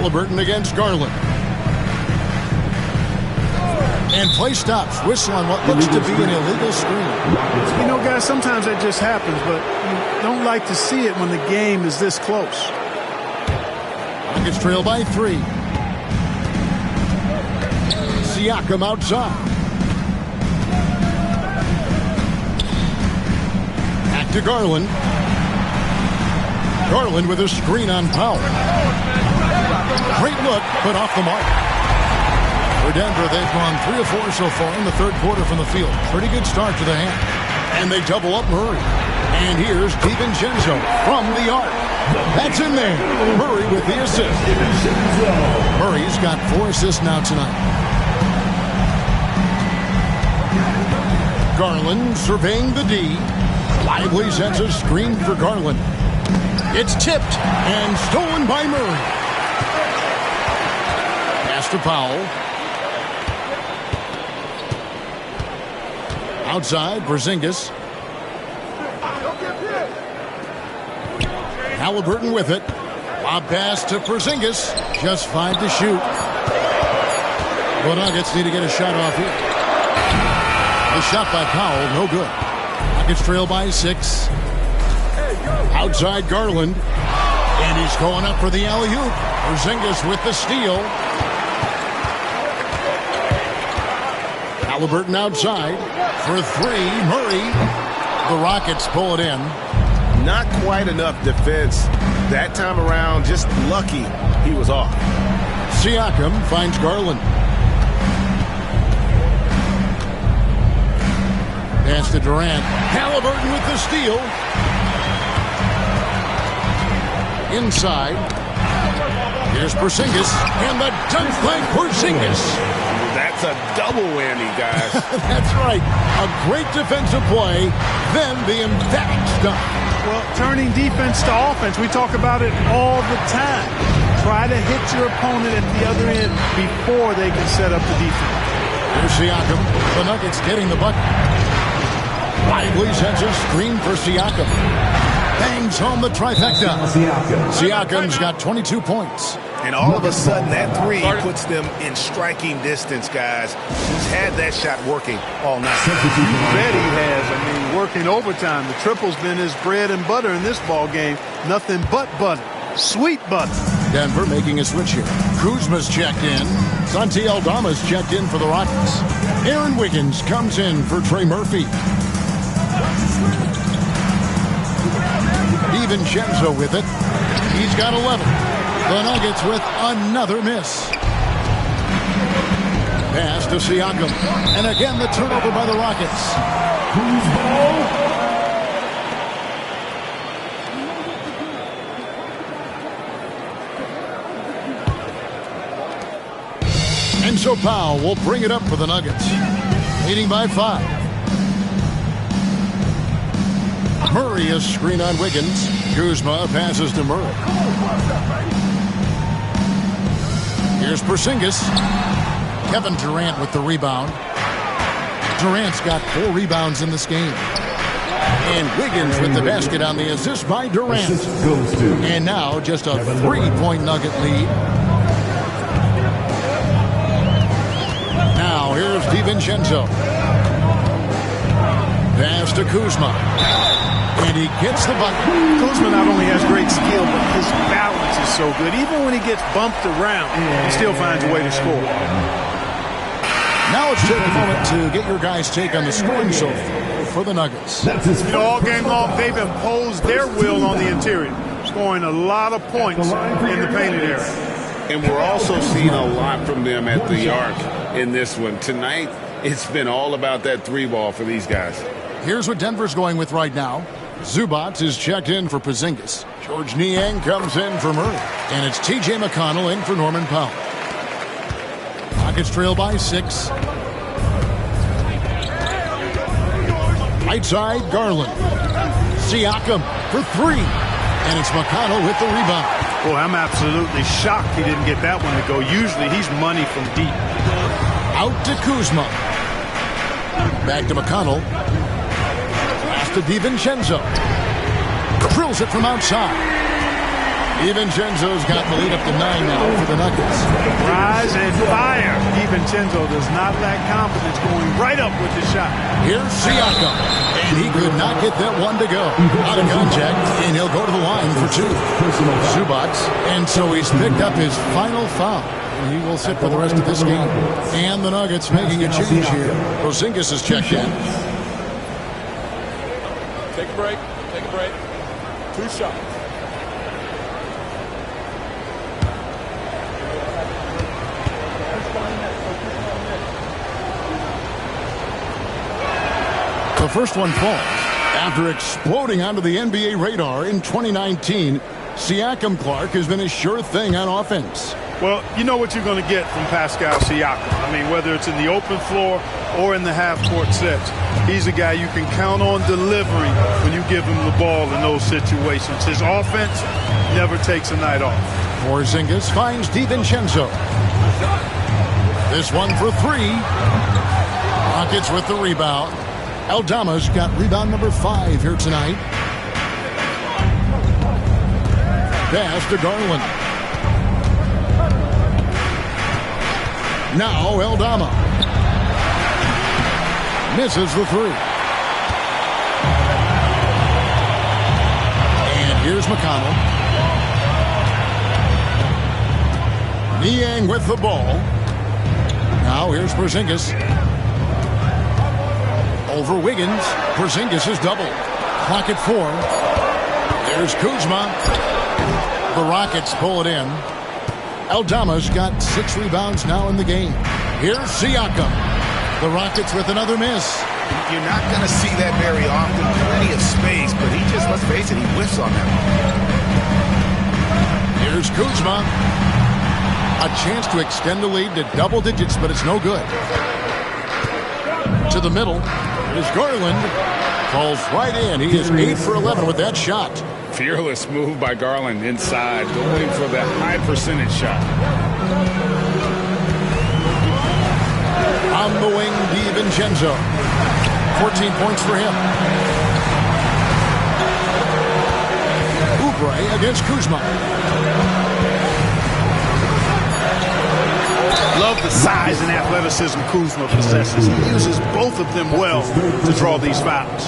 Halliburton against Garland. And play stops. Whistle on what looks to be an illegal screen. You know, guys, sometimes that just happens, but you don't like to see it when the game is this close. Nuggets trail by 3. Siakam outside. Back to Garland. Garland with a screen on Powell. Great look, but off the mark. For Denver, they've gone 3 of 4 so far in the third quarter from the field. Pretty good start to the hand. And they double up Murray. And here's DiVincenzo from the arc. That's in there. Murray with the assist. Murray's got 4 assists now tonight. Garland surveying the D. Lively sends a screen for Garland. It's tipped and stolen by Murray. Pass to Powell. Outside, Porzingis. Halliburton with it. Lob pass to Porzingis. Just 5 to shoot. The Nuggets need to get a shot off here. The shot by Powell, no good. Nuggets trail by 6. Outside Garland. And he's going up for the alley-oop. Porzingis with the steal. Halliburton outside for 3. Murray. The Rockets pull it in. Not quite enough defense that time around. Just lucky he was off. Siakam finds Garland. Pass to Durant. Halliburton with the steal. Inside. Here's Porzingis. And the dunk by Porzingis. That's a double whammy, guys. That's right. A great defensive play, then the emphatic stuff. Well, turning defense to offense, we talk about it all the time. Try to hit your opponent at the other end before they can set up the defense. Here's Siakam. The Nuggets getting the bucket. Lively sends a screen for Siakam. Bangs home the trifecta. Siakam's got 22 points. And all of a sudden, that three puts them in striking distance, guys. He's had that shot working all night. You bet he has. I mean, working overtime. The triple's been his bread and butter in this ball game. Nothing but butter. Sweet butter. Denver making a switch here. Kuzma's checked in. Santi Aldama's checked in for the Rockets. Aaron Wiggins comes in for Trey Murphy. DiVincenzo with it. He's got 11. The Nuggets with another miss. Pass to Siakam. And again the turnover by the Rockets. And so Powell will bring it up for the Nuggets. Leading by 5. Murray a screen on Wiggins. Kuzma passes to Murray. Here's Porzingis. Kevin Durant with the rebound. Durant's got 4 rebounds in this game. And Wiggins with the basket on the assist by Durant. And now just a 3-point Nugget lead. Now here's DiVincenzo. Pass to Kuzma. And he gets the bucket. Kuzma not only has great skill, but his balance is so good. Even when he gets bumped around, he still finds a way to score. Now let's take a moment to get your guys' take on the scoring so far for the Nuggets. You know, all game long, they've imposed their will on the interior, scoring a lot of points in the painted area. And we're also seeing a lot from them at the arc in this one. Tonight, it's been all about that 3-ball for these guys. Here's what Denver's going with right now. Zubac is checked in for Porzingis. George Niang comes in for Murray. And it's T.J. McConnell in for Norman Powell. Rockets trail by 6. Right side, Garland. Siakam for 3. And it's McConnell with the rebound. Boy, I'm absolutely shocked he didn't get that one to go. Usually he's money from deep. Out to Kuzma. Back to McConnell. Pass to DiVincenzo. Drills it from outside. DiVincenzo's got the lead up to 9 now for the Nuggets. Rise and fire. DiVincenzo does not lack confidence, going right up with the shot. Here's Siakam. And he could not get that one to go. Out of contact, and he'll go to the line for 2. Zubac. And so he's picked up his final foul. And he will sit for the rest of this game. And the Nuggets making a change here. Porzingis is checked in. Take a break. Take a break. 2 shots. The first one falls. After exploding onto the NBA radar in 2019, Siakam Clark has been a sure thing on offense. Well, you know what you're going to get from Pascal Siakam. I mean, whether it's in the open floor or in the half-court sets, he's a guy you can count on delivering when you give him the ball in those situations. His offense never takes a night off. Porzingis finds DiVincenzo. This one for 3. Rockets with the rebound. Aldama's got rebound number 5 here tonight. Pass to Garland. Now Aldama. Misses the 3. And here's McConnell. Niang with the ball. Now here's Porzingis. Over Wiggins. Porzingis is doubled. Clock at 4. There's Kuzma. The Rockets pull it in. Aldama's got 6 rebounds now in the game. Here's Siakam. The Rockets with another miss. You're not going to see that very often. Plenty of space, but he just, let's face it, he whiffs on that one. Here's Kuzma. A chance to extend the lead to double digits, but it's no good. To the middle. Is Garland. Falls right in. He is 8 for 11 with that shot. Fearless move by Garland inside, going for the high percentage shot. On the wing, DiVincenzo. 14 points for him. Oubre against Kuzma. the size and athleticism Kuzma possesses. He uses both of them well to draw these fouls.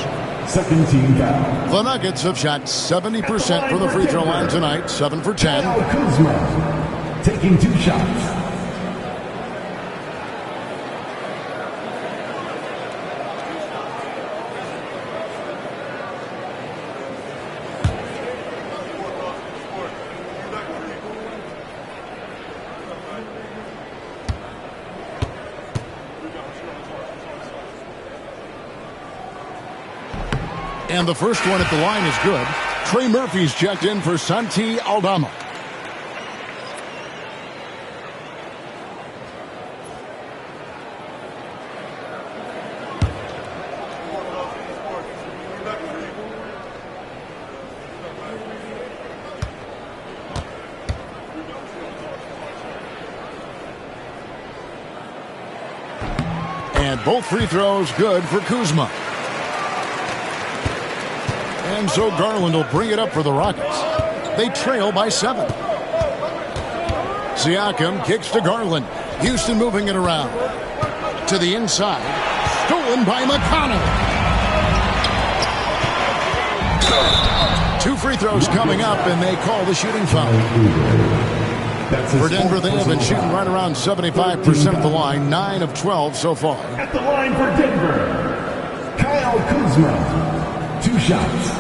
Second team foul. The Nuggets have shot 70% from the free throw line tonight, 7 for 10. Kyle Kuzma taking 2 shots. And the first one at the line is good. Trey Murphy's checked in for Santi Aldama. And both free throws good for Kuzma. And so Garland will bring it up for the Rockets. They trail by 7. Siakam kicks to Garland. Houston moving it around. To the inside. Stolen by McConnell. 2 free throws coming up, and they call the shooting foul. For Denver, they have been shooting right around 75% of the line. 9 of 12 so far. At the line for Denver, Kyle Kuzma. 2 shots.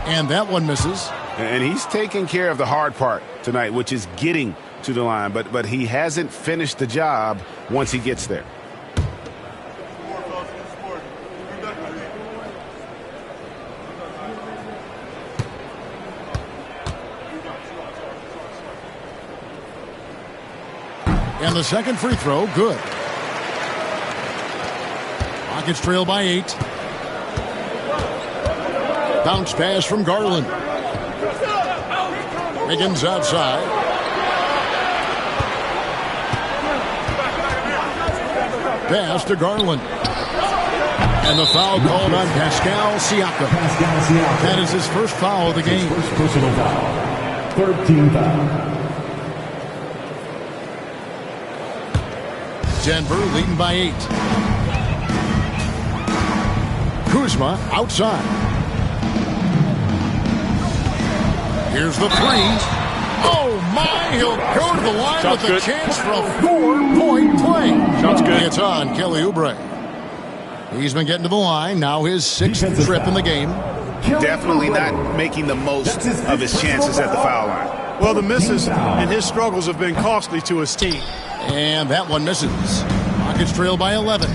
And that one misses. And he's taking care of the hard part tonight, which is getting to the line. But he hasn't finished the job once he gets there. And the second free throw, good. Rockets trail by 8. Bounce pass from Garland. Wiggins outside. Pass to Garland. And the foul called on Pascal Siakam. That is his first foul of the game. First personal foul. 3rd team foul. Denver leading by 8. Kuzma outside. Here's the 3. Oh, my. He'll go to the line with a chance for a 4-point play. Sounds good. It's on Kelly Oubre. He's been getting to the line. Now his 6th trip in the game. Definitely not making the most of his chances at the foul line. Well, the misses and his struggles have been costly to his team. And that one misses. Rockets trail by 11.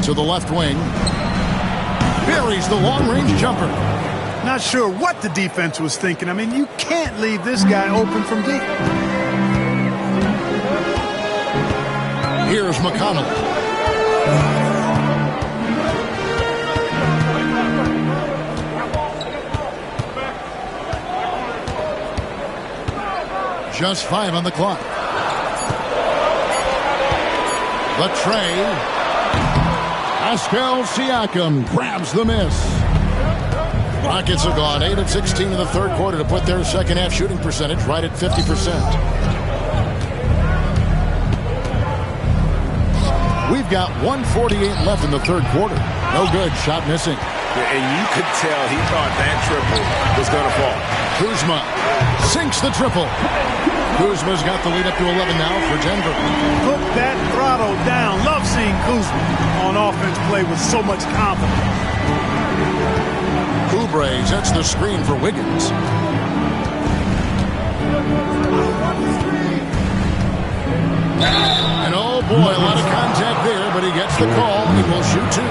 To the left wing. Buries the long-range jumper. Not sure what the defense was thinking. I mean, you can't leave this guy open from deep. Here's McConnell. Just 5 on the clock. The tray. Pascal Siakam grabs the miss. Rockets have gone 8 of 16 in the 3rd quarter to put their second half shooting percentage right at 50%. We've got 1:48 left in the 3rd quarter. No good. Shot missing. And you could tell he thought that triple was going to fall. Kuzma sinks the triple. Kuzma's got the lead up to 11 now for Denver. Put that throttle down. Love seeing Kuzma on offense play with so much confidence. Oubre sets the screen for Wiggins. And oh boy, a lot of contact there, but he gets the call and he will shoot 2.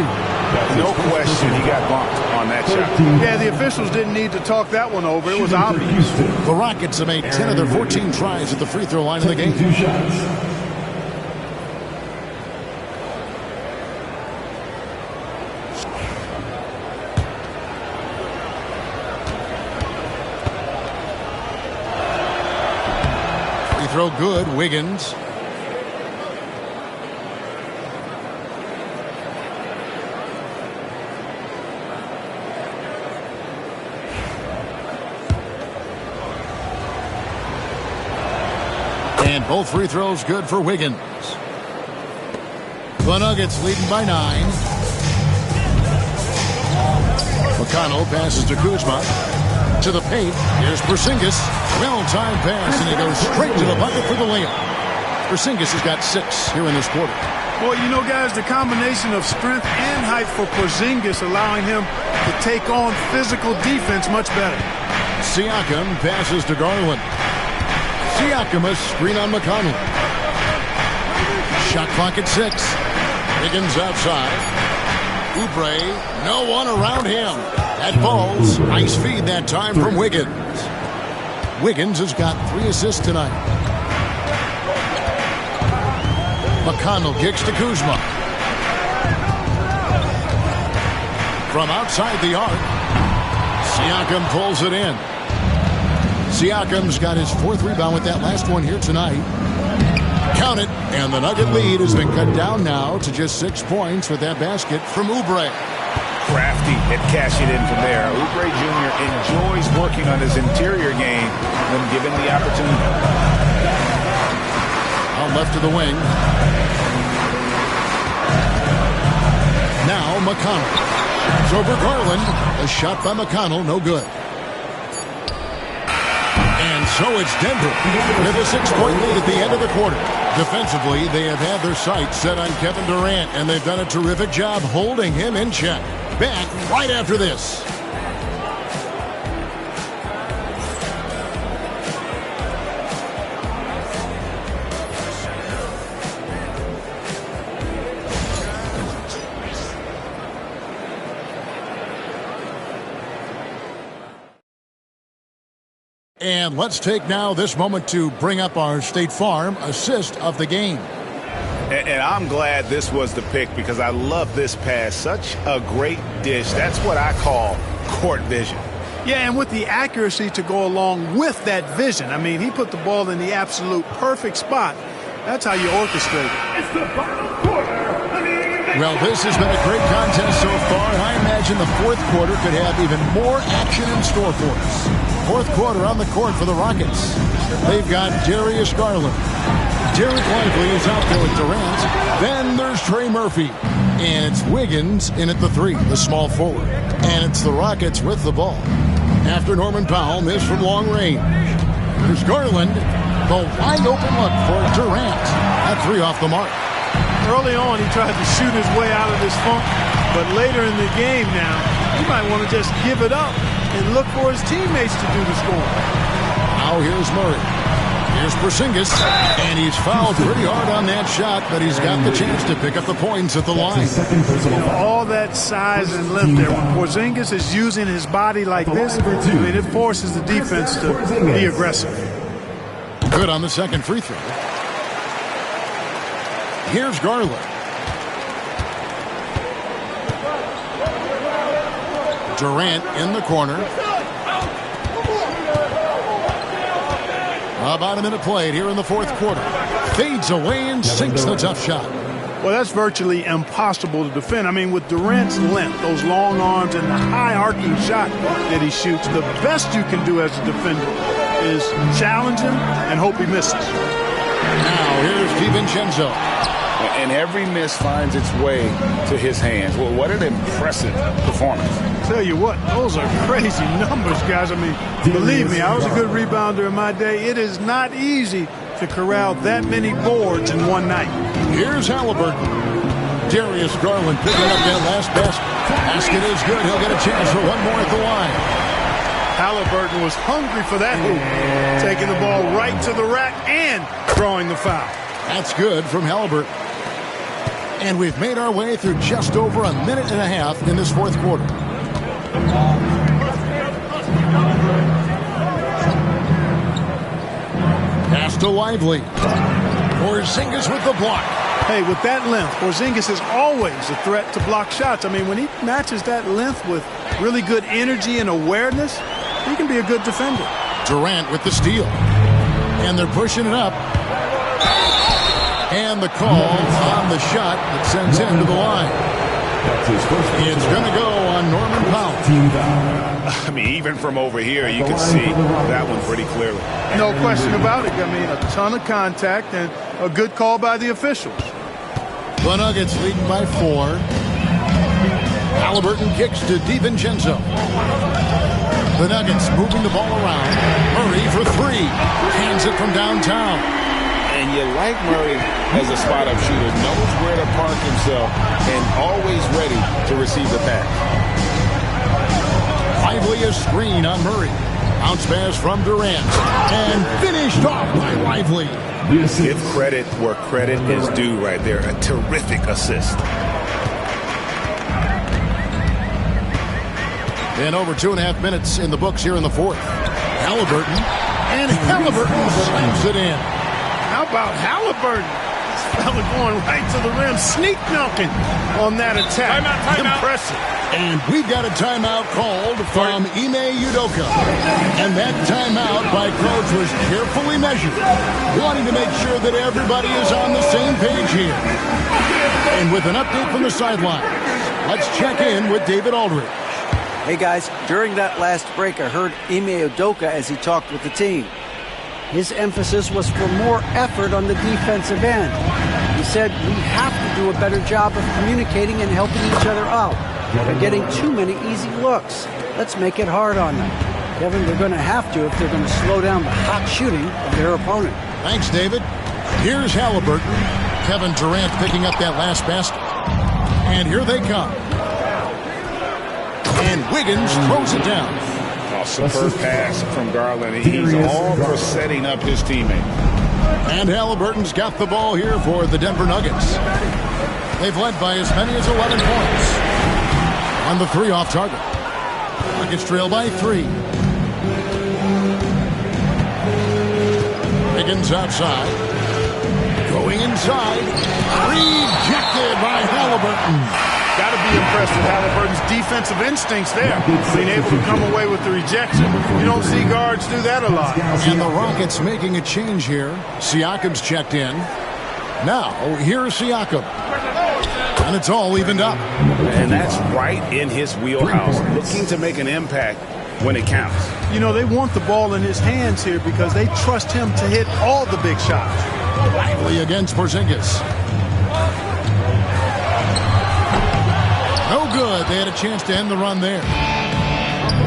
No question he got bumped on that shot. Yeah, the officials didn't need to talk that one over. It was obvious. The Rockets have made 10 of their 14 tries at the free throw line in the game. 2 shots. Free throw good, Wiggins. And both free throws good for Wiggins. The Nuggets leading by 9. McConnell passes to Kuzma. To the paint. Here's Porzingis. Well-timed pass, and he goes straight to the bucket for the layup. Porzingis has got 6 here in this quarter. Well, you know, guys, the combination of strength and height for Porzingis allowing him to take on physical defense much better. Siakam passes to Garland. Siakam a screen on McConnell. Shot clock at 6. Wiggins outside. Oubre, no one around him. That ball's nice feed that time from Wiggins. Wiggins has got 3 assists tonight. McConnell kicks to Kuzma. From outside the arc, Siakam pulls it in. Siakam's got his 4th rebound with that last one here tonight. Count it, and the Nugget lead has been cut down now to just 6 points with that basket from Oubre. Crafty at cashing in from there. Oubre Jr. enjoys working on his interior game when given the opportunity. Out left to the wing. Now McConnell. It's over Garland. A shot by McConnell, no good. And so it's Denver with a 6-point lead at the end of the quarter. Defensively, they have had their sights set on Kevin Durant, and they've done a terrific job holding him in check. Back right after this. And let's take now this moment to bring up our State Farm assist of the game. And I'm glad this was the pick because I love this pass. Such a great dish. That's what I call court vision. Yeah, and with the accuracy to go along with that vision. I mean, he put the ball in the absolute perfect spot. That's how you orchestrate it. It's the final quarter. Well, this has been a great contest so far, and I imagine the 4th quarter could have even more action in store for us. 4th quarter on the court for the Rockets. They've got Darius Garland. Derek Lively is out there with Durant. Then there's Trey Murphy. And it's Wiggins in at the 3, the small forward. And it's the Rockets with the ball. After Norman Powell missed from long range. There's Garland. The wide open look for Durant. That 3 off the mark. Early on, he tried to shoot his way out of this funk. But later in the game now, he might want to just give it up and look for his teammates to do the scoring. Now here's Murray. Here's Porzingis, and he's fouled pretty hard on that shot, but he's got the chance to pick up the points at the line. All that size and length there. When Porzingis is using his body like this, I mean, it forces the defense to be aggressive. Good on the second free throw. Here's Garland. Durant in the corner. About a minute played here in the 4th quarter. Fades away and sinks the tough shot. Well, that's virtually impossible to defend. I mean, with Durant's length, those long arms, and the high arcing shot that he shoots, the best you can do as a defender is challenge him and hope he misses. Now here's DiVincenzo. And every miss finds its way to his hands. Well, what an impressive performance. Tell you what, those are crazy numbers, guys. I mean, believe me, I was a good rebounder in my day. It is not easy to corral that many boards in one night. Here's Halliburton. Darius Garland picking up that last basket. Basket is good. He'll get a chance for one more at the line. Halliburton was hungry for that hoop, taking the ball right to the rack and drawing the foul. That's good from Halliburton. And we've made our way through just over a minute and a half in this 4th quarter. Pass to Lively. Porzingis with the block. Hey, with that length, Porzingis is always a threat to block shots. I mean, when he matches that length with really good energy and awareness, he can be a good defender. Durant with the steal. And they're pushing it up. And the call on the shot that sends him to the line. It's going to go on Norman Powell. I mean, even from over here, you can see that one pretty clearly. No question about it. I mean, a ton of contact and a good call by the officials. The Nuggets leading by 4. Halliburton kicks to DiVincenzo. The Nuggets moving the ball around. Murray for 3. Hands it from downtown. And you like Murray as a spot-up shooter. Knows where to park himself and always ready to receive the pass. Lively a screen on Murray. Bounce pass from Durant. And finished off by Lively. Give credit where credit is due right there. A terrific assist. And over 2.5 minutes in the books here in the fourth. Halliburton. And Halliburton slams it in. How about Halliburton? This fella going right to the rim, sneak dunking on that attack. Timeout. Impressive. And we've got a timeout called from Ime Udoka. And that timeout by Coach was carefully measured, wanting to make sure that everybody is on the same page here. And with an update from the sideline, let's check in with David Aldridge. Hey guys, during that last break, I heard Ime Udoka as he talked with the team. His emphasis was for more effort on the defensive end. He said we have to do a better job of communicating and helping each other out. They're getting too many easy looks. Let's make it hard on them. Kevin, they're going to have to if they're going to slow down the hot shooting of their opponent. Thanks, David. Here's Halliburton. Kevin Durant picking up that last basket. And here they come. And Wiggins throws it down. Oh, superb pass from Garland. He's all for setting up his teammate. And Halliburton's got the ball here for the Denver Nuggets. They've led by as many as 11 points. On the 3 off target. Nuggets trail by 3. Wiggins outside. Going inside. Rejected by Halliburton. Got to be impressed with Halliburton's defensive instincts there. Being able to come away with the rejection. You don't see guards do that a lot. And the Rockets making a change here. Siakam's checked in. Now, here's Siakam. And it's all evened up. And that's right in his wheelhouse. Looking to make an impact when it counts. You know, they want the ball in his hands here because they trust him to hit all the big shots. Lively against Porzingis. No good. They had a chance to end the run there.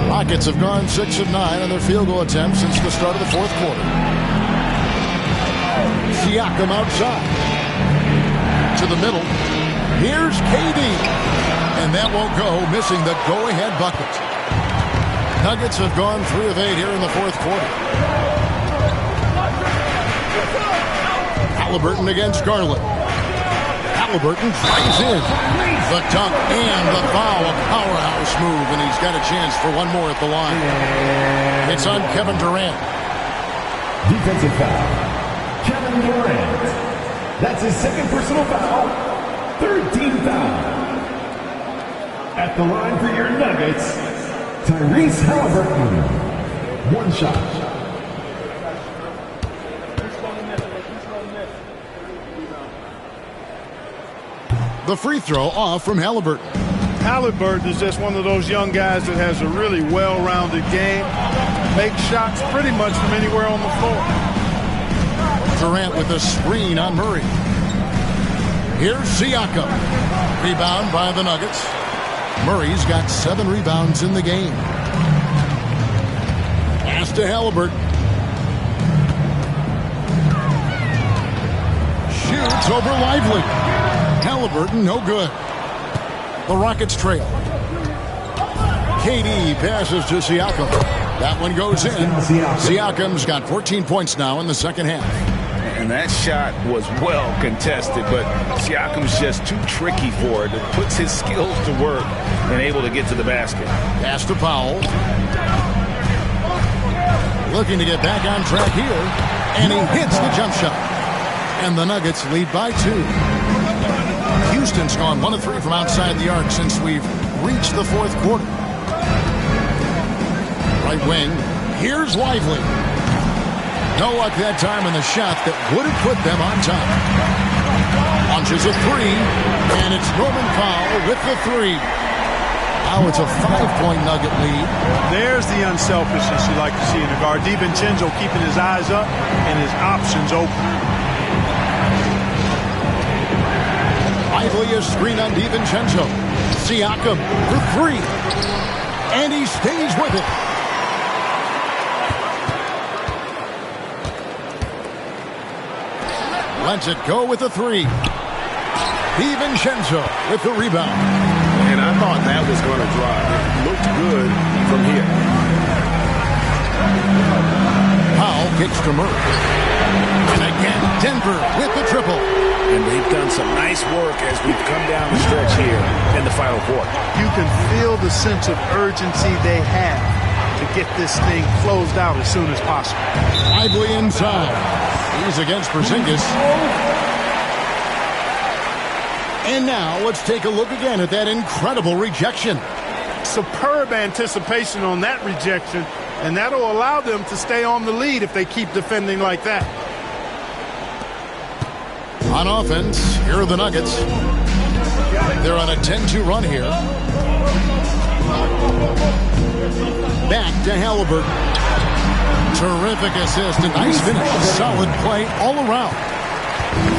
Rockets have gone 6 of 9 on their field goal attempts since the start of the fourth quarter. Siakam outside. To the middle. Here's KD. And that won't go, missing the go-ahead bucket. Nuggets have gone 3 of 8 here in the fourth quarter. Halliburton against Garland. Halliburton flies in. The dunk and the foul, a powerhouse move, and he's got a chance for one more at the line. It's on Kevin Durant. Defensive foul. Kevin Durant. That's his second personal foul. 3rd team foul. At the line for your Nuggets, Tyrese Halliburton. 1 shot. The free throw off from Halliburton. Halliburton is just one of those young guys that has a really well-rounded game. Makes shots pretty much from anywhere on the floor. Durant with a screen on Murray. Here's Siakam. Rebound by the Nuggets. Murray's got 7 rebounds in the game. Pass to Halliburton. Shoots over Lively. Halliburton, no good. The Rockets trail. KD passes to Siakam. That one goes in. Siakam's got 14 points now in the second half. And that shot was well contested, but Siakam's just too tricky for it. It puts his skills to work and able to get to the basket. Pass to Powell. Looking to get back on track here. And he hits the jump shot. And the Nuggets lead by 2. Houston's gone 1 of 3 from outside the arc since we've reached the fourth quarter. Right wing. Here's Lively. No luck that time in the shot that would have put them on top. Launches a 3. And it's Norman Powell with the 3. Now it's a 5-point Nugget lead. There's the unselfishness you like to see in the guard. DiVincenzo keeping his eyes up and his options open. Lively a screen on DiVincenzo. Siakam for three. And he stays with it. Lets it go with a three. DiVincenzo with the rebound. And I thought that was going to drive. It looked good from here. Powell kicks to Murray. And again, Denver with the triple. And they've done some nice work as we've come down the stretch here in the final quarter. You can feel the sense of urgency they have to get this thing closed out as soon as possible. Lively inside. He's against Porzingis. And now let's take a look again at that incredible rejection. Superb anticipation on that rejection, and that'll allow them to stay on the lead if they keep defending like that. On offense, here are the Nuggets. They're on a 10-2 run here. Back to Halliburton. Terrific assist, a nice finish. Solid play all around.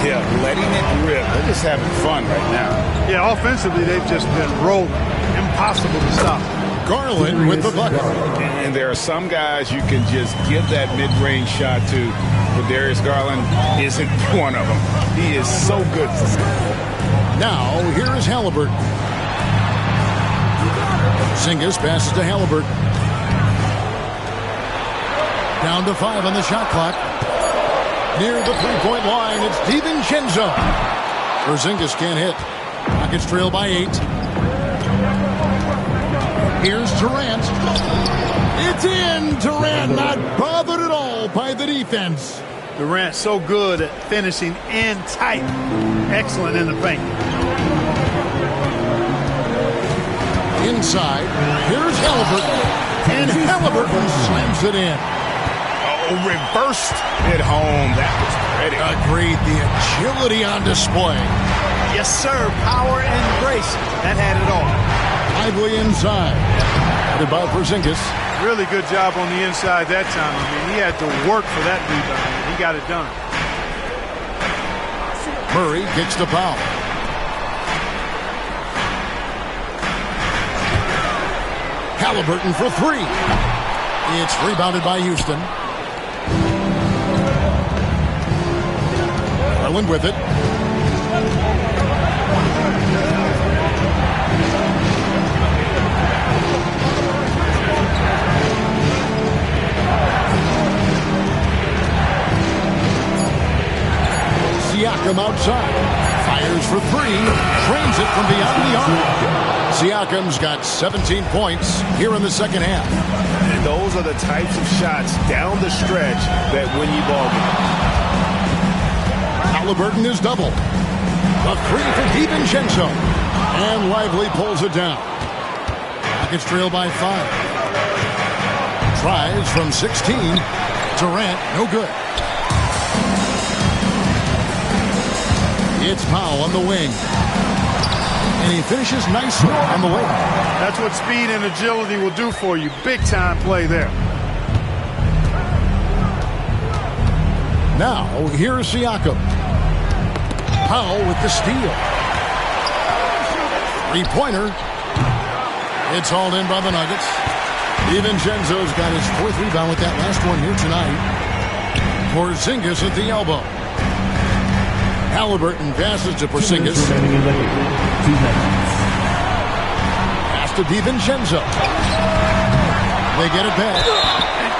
Yeah, letting it rip. They're just having fun right now. Yeah, offensively, they've just been rolling. Impossible to stop. Garland with the bucket. And there are some guys you can just give that mid-range shot to, but Darius Garland isn't one of them. He is so good. Now, here is Halliburton. Porzingis passes to Halliburton. Down to 5 on the shot clock. Near the three-point line, it's DiVincenzo. Porzingis can't hit. Rockets trail by 8. Here's Durant. It's in. Durant not bothered at all by the defense. Durant so good at finishing in tight. Excellent in the paint. Inside, here's Halliburton. And Halliburton slams it in. Oh, reversed it home. That was pretty. Agreed. The agility on display. Yes, sir. Power and grace. That had it all. Lively inside. Headed by Porzingis. Really good job on the inside that time. I mean, he had to work for that rebound. He got it done. Murray kicks the foul. Halliburton for three. It's rebounded by Houston. Garland with it. Siakam outside. Fires for three. Trains it from beyond the arc. Siakam's got 17 points here in the second half. And those are the types of shots down the stretch that win you ball games. Halliburton is double. A three for DiVincenzo. And Lively pulls it down. Rockets trail by 5. Tries from 16. Durant, no good. It's Powell on the wing. And he finishes nicely on the way. That's what speed and agility will do for you. Big time play there. Now, here's Siakam. Powell with the steal. Three-pointer. It's hauled in by the Nuggets. DiVincenzo's got his 4th rebound with that last one here tonight. Porzingis at the elbow. Halliburton passes to Porzingis. Pass to DiVincenzo. They get it back.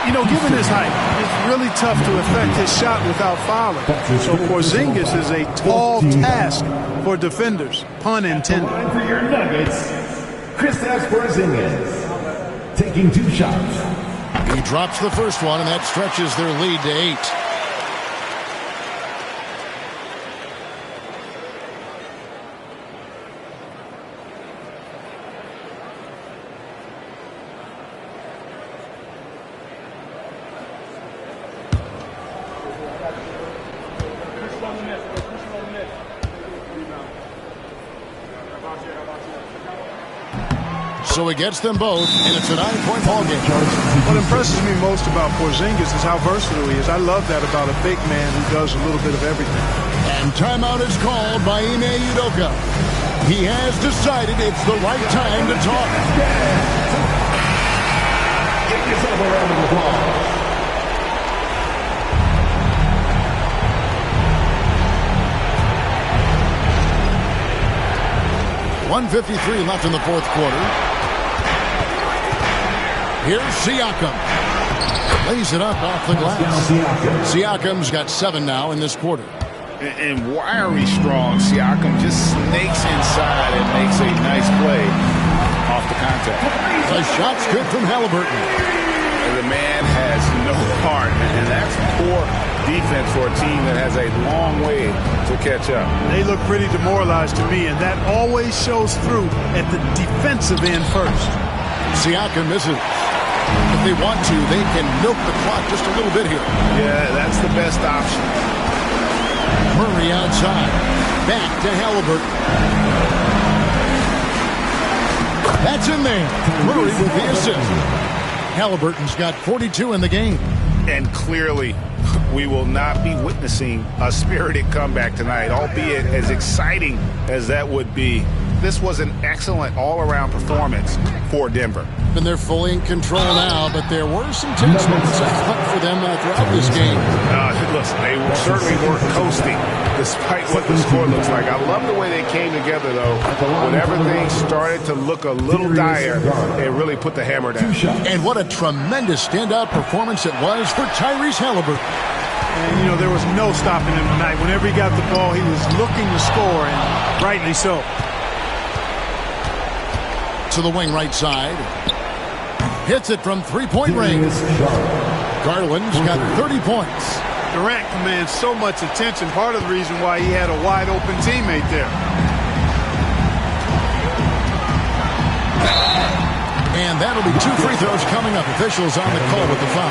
You know, given his height, it's really tough to affect his shot without fouling. So Porzingis is a tall task for defenders, pun intended. For your Nuggets, Kristaps Porzingis taking 2 shots. He drops the first one, and that stretches their lead to 8. So he gets them both, and it's a 9-point ball game. What impresses me most about Porzingis is how versatile he is. I love that about a big man who does a little bit of everything. And timeout is called by Ime Udoka. He has decided it's the right time to talk. Give yourself a round of applause. 1:53 left in the fourth quarter. Here's Siakam. Lays it up off the glass. Siakam's got 7 now in this quarter. And wiry strong, Siakam just snakes inside and makes a nice play off the contact. The shot's good from Halliburton. And the man has no heart, and that's poor defense for a team that has a long way to catch up. They look pretty demoralized to me, and that always shows through at the defensive end first. Siakam misses. If they want to, they can milk the clock just a little bit here. Yeah, that's the best option. Murray outside. Back to Halliburton. That's in there. Murray with the assist. Halliburton's got 42 in the game. And clearly, we will not be witnessing a spirited comeback tonight, albeit as exciting as that would be. This was an excellent all-around performance for Denver. And they're fully in control now, but there were some tense moments for them throughout this game. Listen, they certainly weren't coasting, despite what the score looks like. I love the way they came together, though. When everything started to look a little dire, they really put the hammer down. And what a tremendous standout performance it was for Tyrese Halliburton. And, you know, there was no stopping him tonight. Whenever he got the ball, he was looking to score, and rightly so. To the wing right side. Hits it from three-point range. Garland's got 30 points. Durant commands so much attention. Part of the reason why he had a wide-open teammate there. And that'll be 2 free throws coming up. Officials on the call with the foul.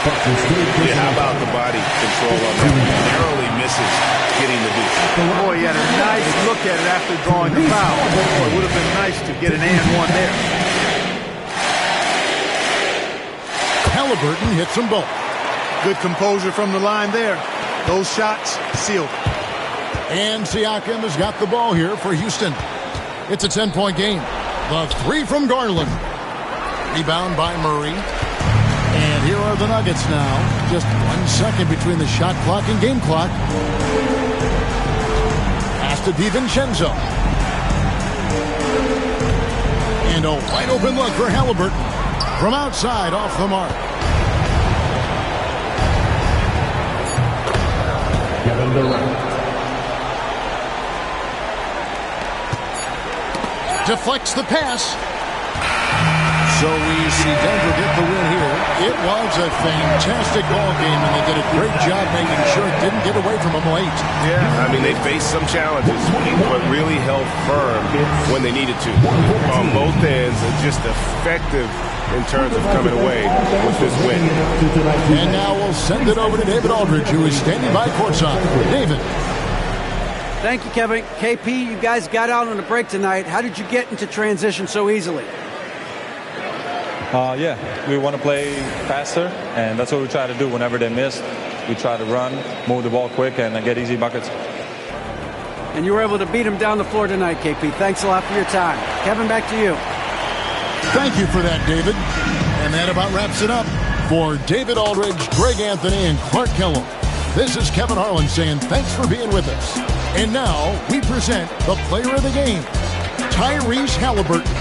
Yeah, how about the body control on that? Narrowly misses getting the deuce. Boy, he had a nice look at it after drawing the foul. Boy, it would have been nice to get an and one there. Halliburton hits them both. Good composure from the line there. Those shots sealed. And Siakam has got the ball here for Houston. It's a 10-point game. The 3 from Garland. Rebound by Murray. And here are the Nuggets now. Just 1 second between the shot clock and game clock. Pass to DiVincenzo. And a wide open look for Halliburton. From outside, off the mark. Kevin Durant. Deflects the pass. So we see Denver get the win here. It was a fantastic ball game, and they did a great job making sure it didn't get away from them late. Yeah, I mean, they faced some challenges, but really held firm when they needed to. On both ends, just effective in terms of coming away with this win. And now we'll send it over to David Aldridge, who is standing by courtside. David. Thank you, Kevin. KP, you guys got out on a break tonight. How did you get into transition so easily? Yeah, we want to play faster, and that's what we try to do whenever they miss. We try to run, move the ball quick, and get easy buckets. And you were able to beat them down the floor tonight, KP. Thanks a lot for your time. Kevin, back to you. Thank you for that, David. And that about wraps it up. For David Aldridge, Greg Anthony, and Clark Kellogg, this is Kevin Harlan saying thanks for being with us. And now we present the player of the game, Tyrese Halliburton.